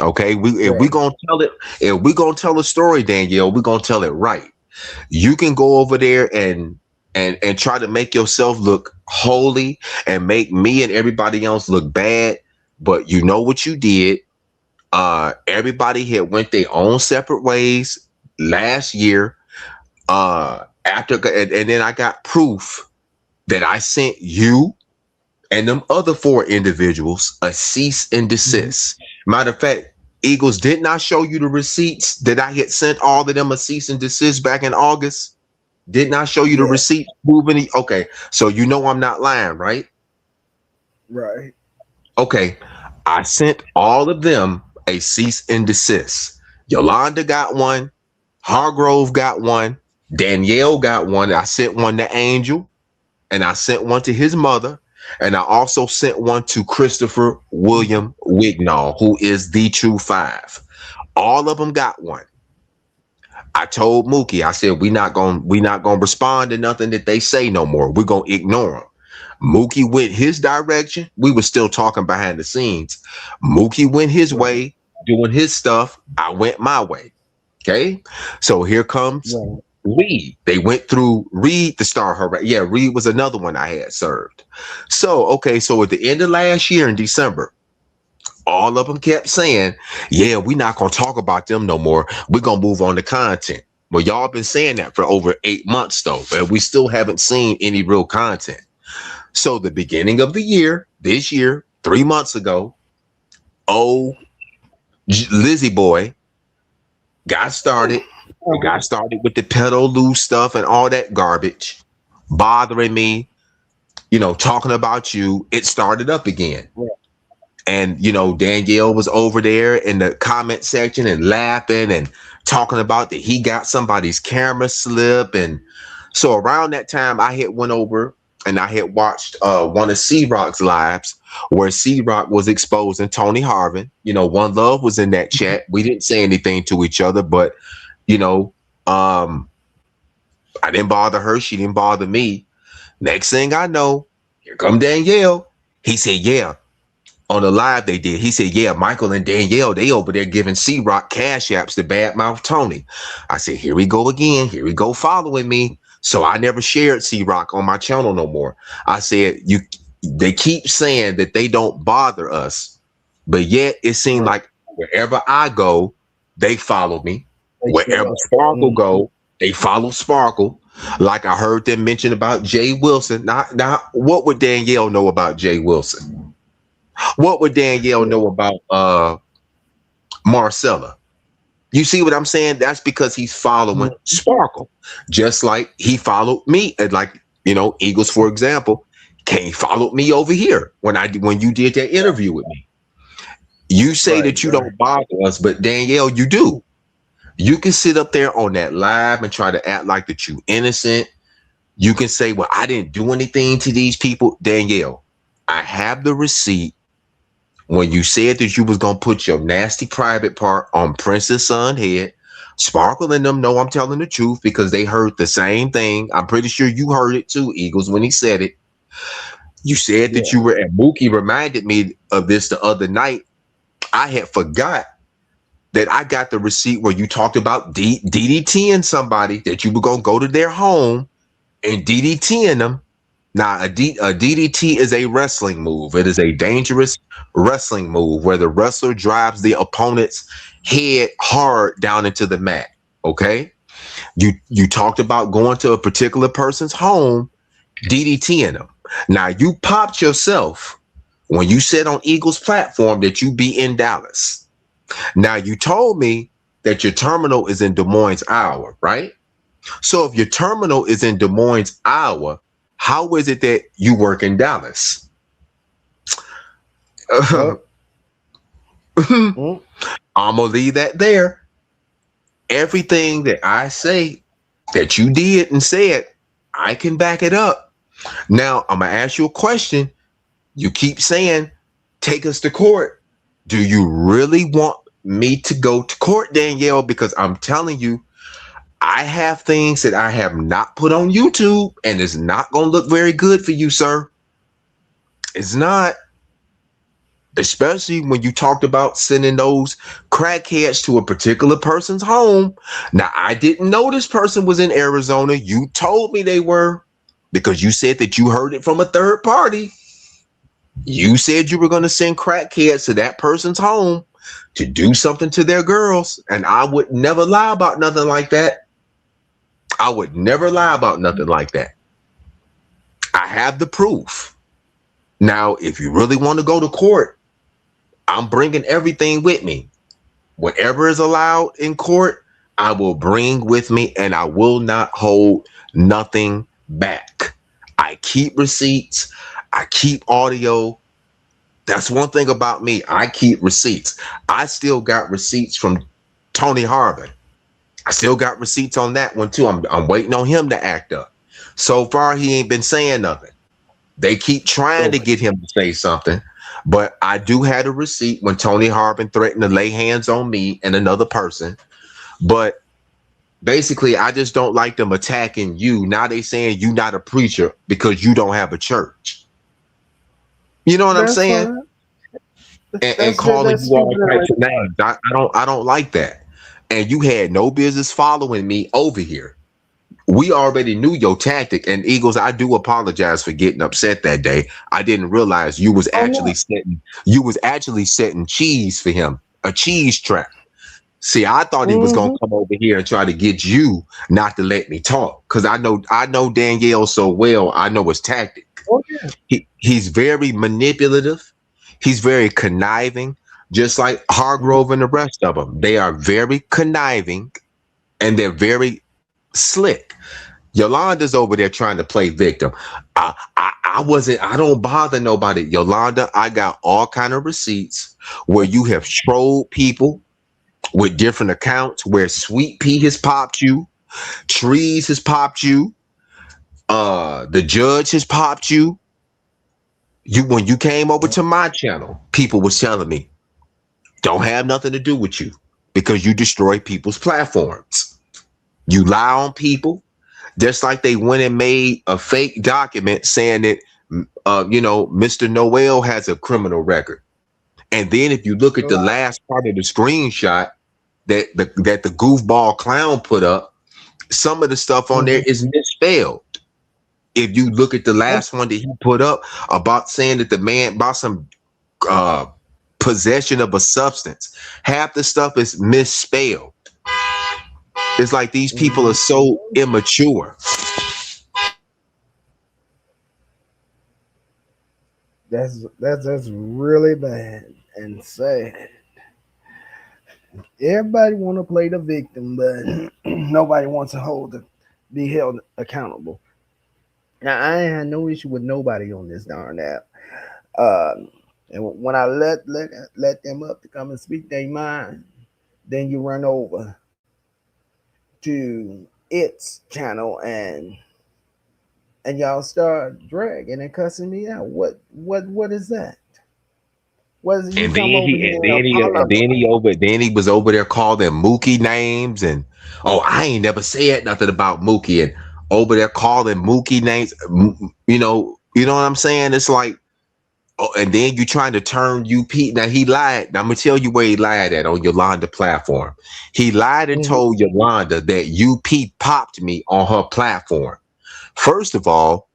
Okay, if we're gonna tell a story, Danielle, we're gonna tell it right. You can go over there and try to make yourself look holy and make me and everybody else look bad, but you know what you did. Everybody had went their own separate ways last year. And then I got proof that I sent you and them other 4 individuals a cease and desist. Matter of fact, Eagles, didn't I show you the receipts that I had sent all of them a cease and desist back in August? Didn't I show you the receipt moving? Okay, so I'm not lying, right? Right. Okay. I sent all of them a cease and desist. Yolanda got one. Hargrove got one. Danielle got one. I sent one to Angel, and I sent one to his mother. And I also sent one to Christopher William Wignall, who is the True Five. All of them got one. I told Mookie, I said, we not gonna respond to nothing that they say no more. We're gonna ignore them. Mookie went his direction. We were still talking behind the scenes. Mookie went his way, doing his stuff. I went my way. Okay. So here comes Reed. They went through Reed to start her. Yeah, Reed was another one I had served. So, okay. So at the end of last year in December, all of them kept saying, yeah, we're not going to talk about them no more. We're going to move on to content. Well, y'all been saying that for over 8 months, though, and we still haven't seen any real content. So the beginning of the year, this year, 3 months ago, Lizzie Boy got started. We got started with the pedo loose stuff and all that garbage, bothering me, talking about you. It started up again. Yeah. And, Danielle was over there in the comment section and laughing and talking about that he got somebody's camera slip. And so around that time, I had went over and I had watched one of C-Rock's lives where C-Rock was exposing Tony Harvin. One Love was in that chat. We didn't say anything to each other, but, I didn't bother her. She didn't bother me. Next thing I know, here come Danielle. He said, yeah. On the live they did. He said, yeah, Michael and Danielle, they over there giving C-Rock cash apps to badmouth Tony. I said, here we go again. Here we go following me. So I never shared C-Rock on my channel no more. I said, they keep saying that they don't bother us, but yet it seemed like wherever I go, they follow me. Wherever Sparkle go, they follow Sparkle. Like I heard them mention about Jay Wilson. Now, what would Danielle know about Jay Wilson? What would Danielle know about Marcella? You see what I'm saying? That's because he's following Sparkle, just like he followed me. And like, Eagles, for example, he followed me over here when you did that interview with me. You say that you don't bother us, but Danielle, you do. You can sit up there on that live and try to act like that you innocent. You can say, well, I didn't do anything to these people. Danielle, I have the receipt. When you said that you was going to put your nasty private part on Prince's son head, Sparkle and them know I'm telling the truth because they heard the same thing. I'm pretty sure you heard it too, Eagles, when he said it. You said that you were, and Mookie reminded me of this the other night. I had forgot that I got the receipt where you talked about DDTing somebody, that you were going to go to their home and DDTing them. Now, a DDT is a wrestling move. It is a dangerous wrestling move where the wrestler drives the opponent's head hard down into the mat. Okay. You talked about going to a particular person's home, DDTing them. Now, you popped yourself when you said on Eagles platform that you be in Dallas. Now, you told me that your terminal is in Des Moines, Iowa, right? So if your terminal is in Des Moines, Iowa, how is it that you work in Dallas? I'm going to leave that there. Everything that I say that you did and said, I can back it up. Now, I'm going to ask you a question. You keep saying, take us to court. Do you really want me to go to court, Danielle? Because I'm telling you, I have things that I have not put on YouTube, and it's not going to look very good for you, sir. It's not. Especially when you talked about sending those crackheads to a particular person's home. Now, I didn't know this person was in Arizona. You told me they were because you said that you heard it from a third party. You said you were going to send crackheads to that person's home to do something to their girls. And I would never lie about nothing like that. I would never lie about nothing like that. I have the proof. Now, if you really want to go to court, I'm bringing everything with me. Whatever is allowed in court, I will bring with me, and I will not hold nothing back. I keep receipts. I keep audio. That's one thing about me. I keep receipts. I still got receipts from Tony Harbin. I still got receipts on that one too. I'm waiting on him to act up. So far, he ain't been saying nothing. They keep trying to get him to say something, but I do have a receipt when Tony Harbin threatened to lay hands on me and another person. But basically, I just don't like them attacking you. Now they saying you not a preacher because you don't have a church. You know what I'm That's saying? fine. And calling you all types of names. I don't like that. And you had no business following me over here. We already knew your tactic. And Eagles, I do apologize for getting upset that day. I didn't realize you was actually setting cheese for him, a cheese trap. See, I thought he was gonna come over here and try to get you not to let me talk. Cause I know Danielle so well, I know his tactic. Oh, yeah. He's very manipulative. He's very conniving, just like Hargrove and the rest of them. They are very conniving and they're very slick. Yolanda's over there trying to play victim. I don't bother nobody. Yolanda, I got all kind of receipts where you have trolled people with different accounts, where Sweet Pea has popped you, Trees has popped you, the judge has popped you. When you came over to my channel, people was telling me, don't have nothing to do with you because you destroy people's platforms. You lie on people, just like they went and made a fake document saying that, Mr. Noel has a criminal record. And then if you look at the last part of the screenshot that the goofball clown put up, some of the stuff on there is misspelled. If you look at the last one that he put up about saying that the man about some possession of a substance, half the stuff is misspelled. It's like these people are so immature. That's really bad and sad. Everybody want to play the victim, but nobody wants to be held accountable. Now, I ain't had no issue with nobody on this darn app. And when I let them up to come and speak their mind, then you run over to its channel and y'all start dragging and cussing me out. What is that? What is And then he was over there calling Mookie names and I ain't never said nothing about Mookie and over there calling Mookie names. You know what I'm saying? It's like, and then you trying to turn UP. Now he lied. Now, I'm gonna tell you where he lied at on Yolanda platform. He lied and told Yolanda that UP popped me on her platform. First of all,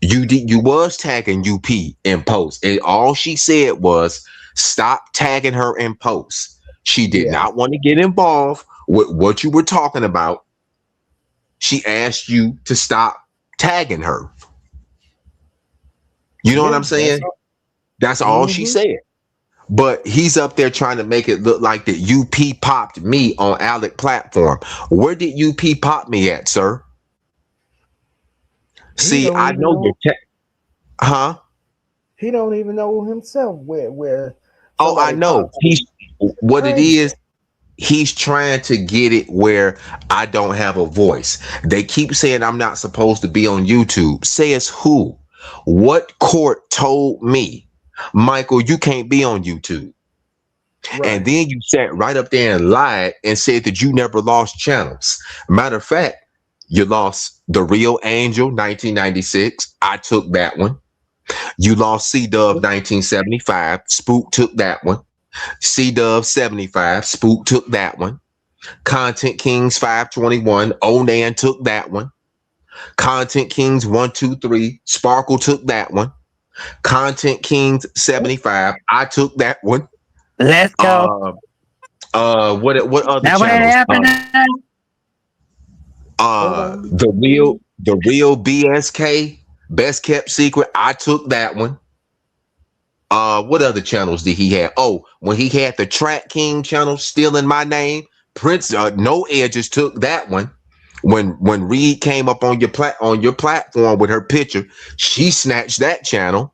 you was tagging UP in posts, and all she said was stop tagging her in posts. She did not want to get involved with what you were talking about. She asked you to stop tagging her. You know what I'm saying? That's all she said. But he's up there trying to make it look like that UP popped me on Alec platform. Where did UP pop me at, sir? See, I know your He don't even know himself where. Oh, I know. He's trying to get it where I don't have a voice. They keep saying I'm not supposed to be on YouTube. Says who? What court told me, Michael, you can't be on YouTube? Right. And then you sat right up there and lied and said that you never lost channels. Matter of fact, you lost The Real Angel 1996. I took that one. You lost C-Dub 1975. Spook took that one. C-Dub 75. Spook took that one. Content Kings 521. Onan took that one. Content Kings 123. Sparkle took that one. Content Kings 75. I took that one. Let's go. What other now channels? The real BSK, Best Kept Secret. I took that one. What other channels did he have? Oh, when he had the Track King channel still in my name, Prince No Edges took that one. When Reed came up on your platform with her picture, she snatched that channel.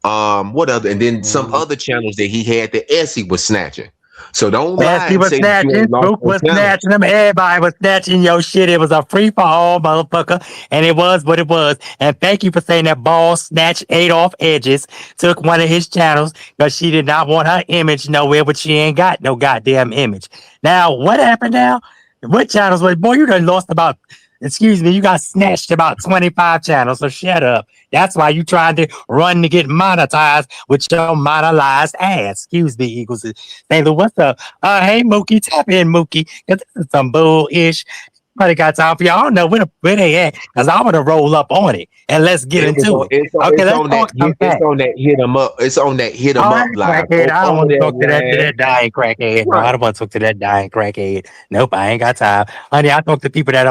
what other, and then some Mhm. other channels that he had that Essie was snatching. So don't lie Bessie and was say that you snatching, ain't lost Spook no was channel. snatching them, everybody was snatching your shit. It was a free for all, motherfucker. And it was what it was. And thank you for saying that Ball snatched Adolf Edges, took one of his channels because she did not want her image nowhere, but she ain't got no goddamn image. Now, what happened now? What channels was, boy, you done lost about, excuse me, you got snatched about 25 channels, so shut up. That's why you trying to run to get monetized with your monetized ass. Excuse me, Eagles. Taylor, what's up? Hey, Mookie, tap in, Mookie, because this is some bullish. Nobody got time for y'all. I don't know where they at, because I'm going to roll up on it, and let's get It was into on, it. Okay, it's let's on that talk some it's facts. on that hit 'em up. It's on that hit 'em Oh, up that live. crackhead. I don't Over want to there, talk to Ryan. that dying crackhead. No, I Right. don't want to talk to that dying crackhead. Nope, I ain't got time. Honey, I talk to people that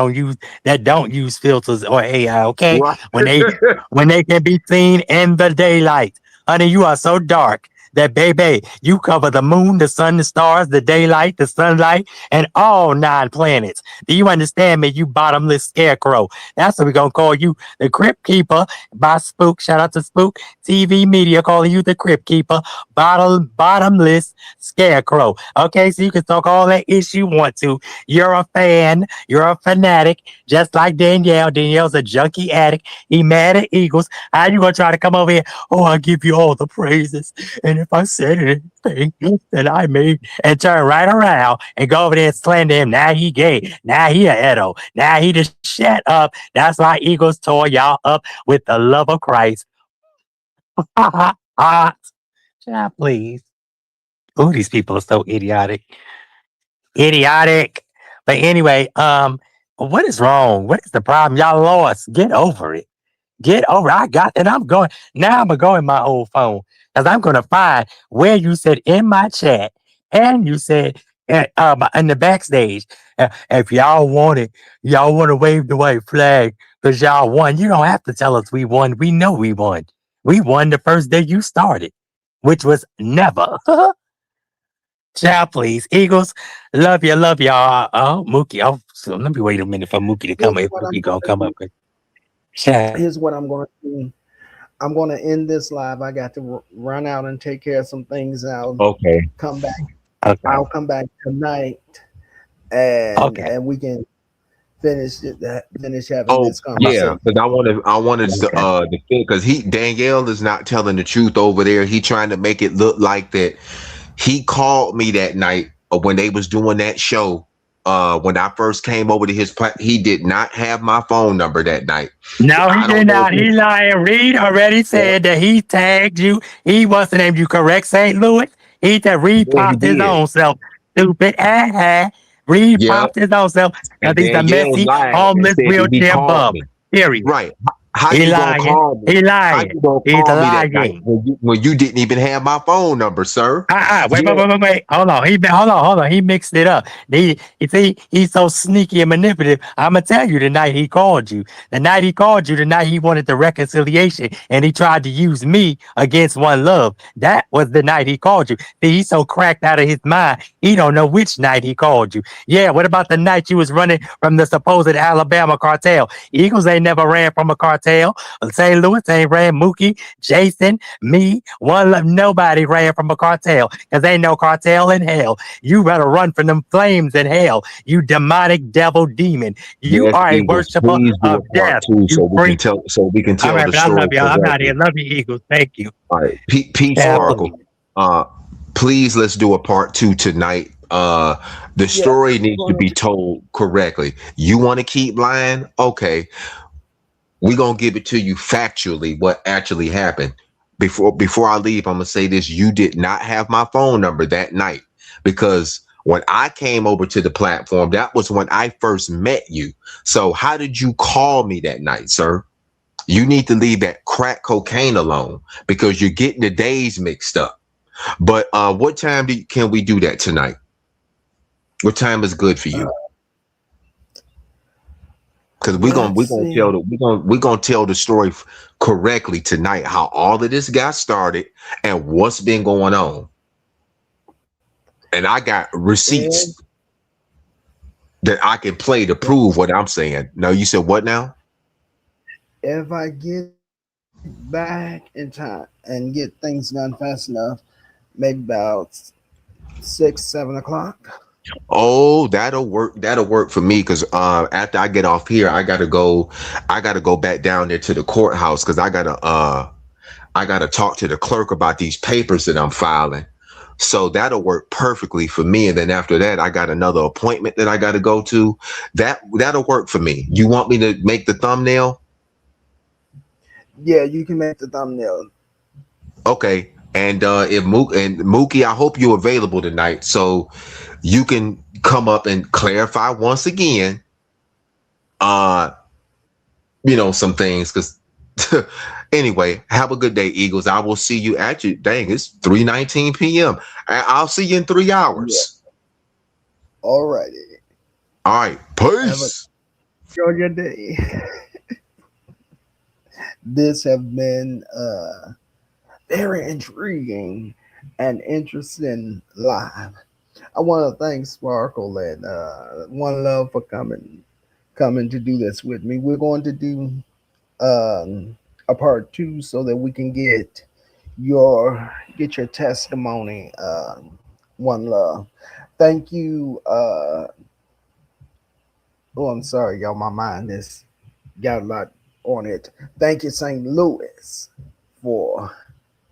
don't use filters or AI, okay? Right. When they can be seen in the daylight. Honey, you are so dark that baby, you cover the moon, the sun, the stars, the daylight, the sunlight, and all 9 planets. Do you understand me, you bottomless scarecrow? That's what we're gonna call you, the Crypt Keeper by Spook. Shout out to Spook TV Media calling you the Crypt Keeper, bottomless scarecrow. Okay, so you can talk all that ish you want to. You're a fan, you're a fanatic, just like Danielle. Danielle's a junkie addict. He mad at Eagles. How you gonna try to come over here? Oh, I give you all the praises. And if I said anything that I made, and turn right around and go over there and slander him. Now he gay. Now he a Edo. Now he just shut up. That's why Eagles tore y'all up with the love of Christ. Child, please. Ooh, these people are so idiotic. Idiotic. But anyway, what is wrong? What is the problem? Y'all lost. Get over it. Get over it. I got and I'm going. Now I'm gonna go in my old phone because I'm gonna find where you said in my chat and you said in the backstage. If y'all want it, y'all want to wave the white flag because y'all won. You don't have to tell us we won. We know we won. We won the first day you started, which was never. Child, please. Eagles, love you, love y'all. Oh, Mookie. Oh, so let me wait a minute for Mookie to come Here's up. If what Mookie I'm gonna gonna come do. up. Child. Here's what I'm going to do. I'm going to end this live. I got to run out and take care of some things. I'll Okay. come back. Okay. I'll come back tonight, and Okay. we can finish having Oh this yeah, conversation. because I wanted to Okay. defend, because Danielle is not telling the truth over there. He trying to make it look like that he called me that night when they was doing that show. When I first came over to his he did not have my phone number that night. No, he I don't did know if not. He lying. Reed already yeah, said that he tagged you. He wants to name you correct, St. Louis. He said Reed yeah, he popped his did. own self. Stupid. Reed Yeah, popped his own self because and he's a Danielle messy, lied and homeless, said that he wheelchair called bum. me. Period. Right. How He you gonna lying. call me? He How lying. you gonna He's call me that night lying. when you didn't even have my phone number, sir? Wait, Yeah, Hold on. Hold on. He mixed it up. You see, he's so sneaky and manipulative. I'm gonna tell you the night he called you. The night he called you, the night he wanted the reconciliation, and he tried to use me against One Love. That was the night he called you. See, he's so cracked out of his mind, he don't know which night he called you. Yeah, what about the night you was running from the supposed Alabama cartel? Eagles ain't never ran from a cartel. St. Louis ain't ran. Mookie, Jason, me, One Love, nobody ran from a cartel because ain't no cartel in hell. You better run from them flames in hell, you demonic devil demon. You yes, are a Eagles. worshiper Please do of a part death. two You freak. so we can All tell right, the but I story love y'all. I'm out correctly. here. Love you, Eagles. Thank you. All right, Pete Yeah, So please. Sparkle. Please let's do a part 2 tonight. The Yeah. story needs to be told correctly. You want to keep lying? Okay, we're gonna give it to you factually what actually happened. Before I leave, I'm gonna say this: you did not have my phone number that night, because when I came over to the platform, that was when I first met you. So how did you call me that night, sir? You need to leave that crack cocaine alone, because you're getting the days mixed up. But what time can we do that tonight? What time is good for you? Because we're gonna let's we're gonna see. tell the we're gonna tell the story correctly tonight, how all of this got started and what's been going on. And I got If, receipts that I can play to prove what I'm saying. No, you said what now? if I get back in time and get things done fast enough. Maybe about 6, 7 o'clock. Oh, that'll work. That'll work for me because after I get off here, I gotta go. I gotta go back down there to the courthouse because I gotta talk to the clerk about these papers that I'm filing. So that'll work perfectly for me. And then after that, I got another appointment that I gotta go to. That'll work for me. You want me to make the thumbnail? Yeah, you can make the thumbnail. Okay. And if Mookie, I hope you're available tonight so you can come up and clarify once again. Uh, some things because anyway, have a good day, Eagles. I will see you at you. Dang, it's 3:19 p.m. I'll see you in 3 Yeah. hours. All righty. All right, peace. Enjoy your day. This have been very intriguing and interesting live. I want to thank Sparkle and One Love for coming to do this with me. We're going to do a part 2 so that we can get your testimony. One Love. Thank you. Oh, I'm sorry, y'all. My mind has got a lot on it. Thank you, St. Louis, for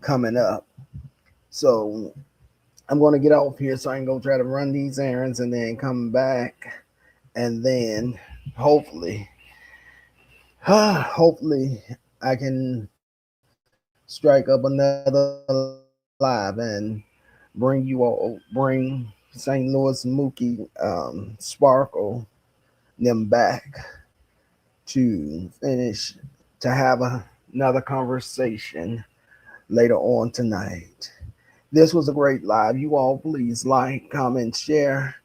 coming up. So I'm going to get off here so I can go try to run these errands and then come back. And then hopefully I can strike up another live and bring St. Louis Mookie Sparkle them back to have another conversation later on tonight. This was a great live. You all please like, comment, share,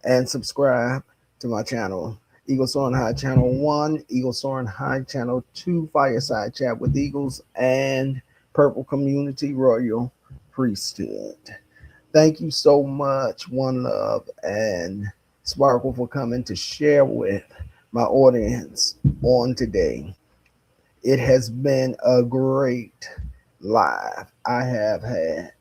and subscribe to my channel. Eagle Soaring High Channel 1, Eagle Soaring High Channel 2, Fireside Chat with Eagles, and Purple Community Royal Priesthood. Thank you so much, One Love and Sparkle, for coming to share with my audience on today. It has been a great live. I have had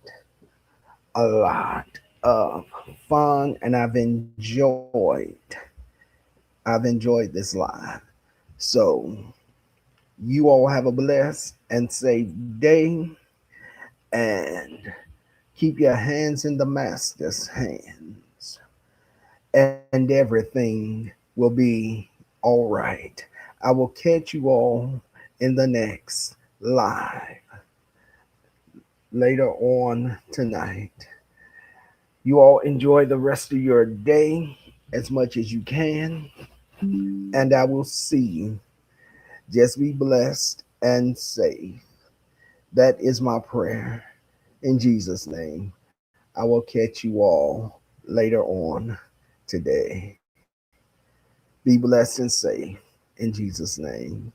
a lot of fun and I've enjoyed this live. So you all have a blessed and safe day and keep your hands in the master's hands and everything will be all right. I will catch you all in the next live later on tonight. You all enjoy the rest of your day as much as you can, and I will see you. Just be blessed and safe. That is my prayer. In Jesus' name, I will catch you all later on today. Be blessed and safe in Jesus' name.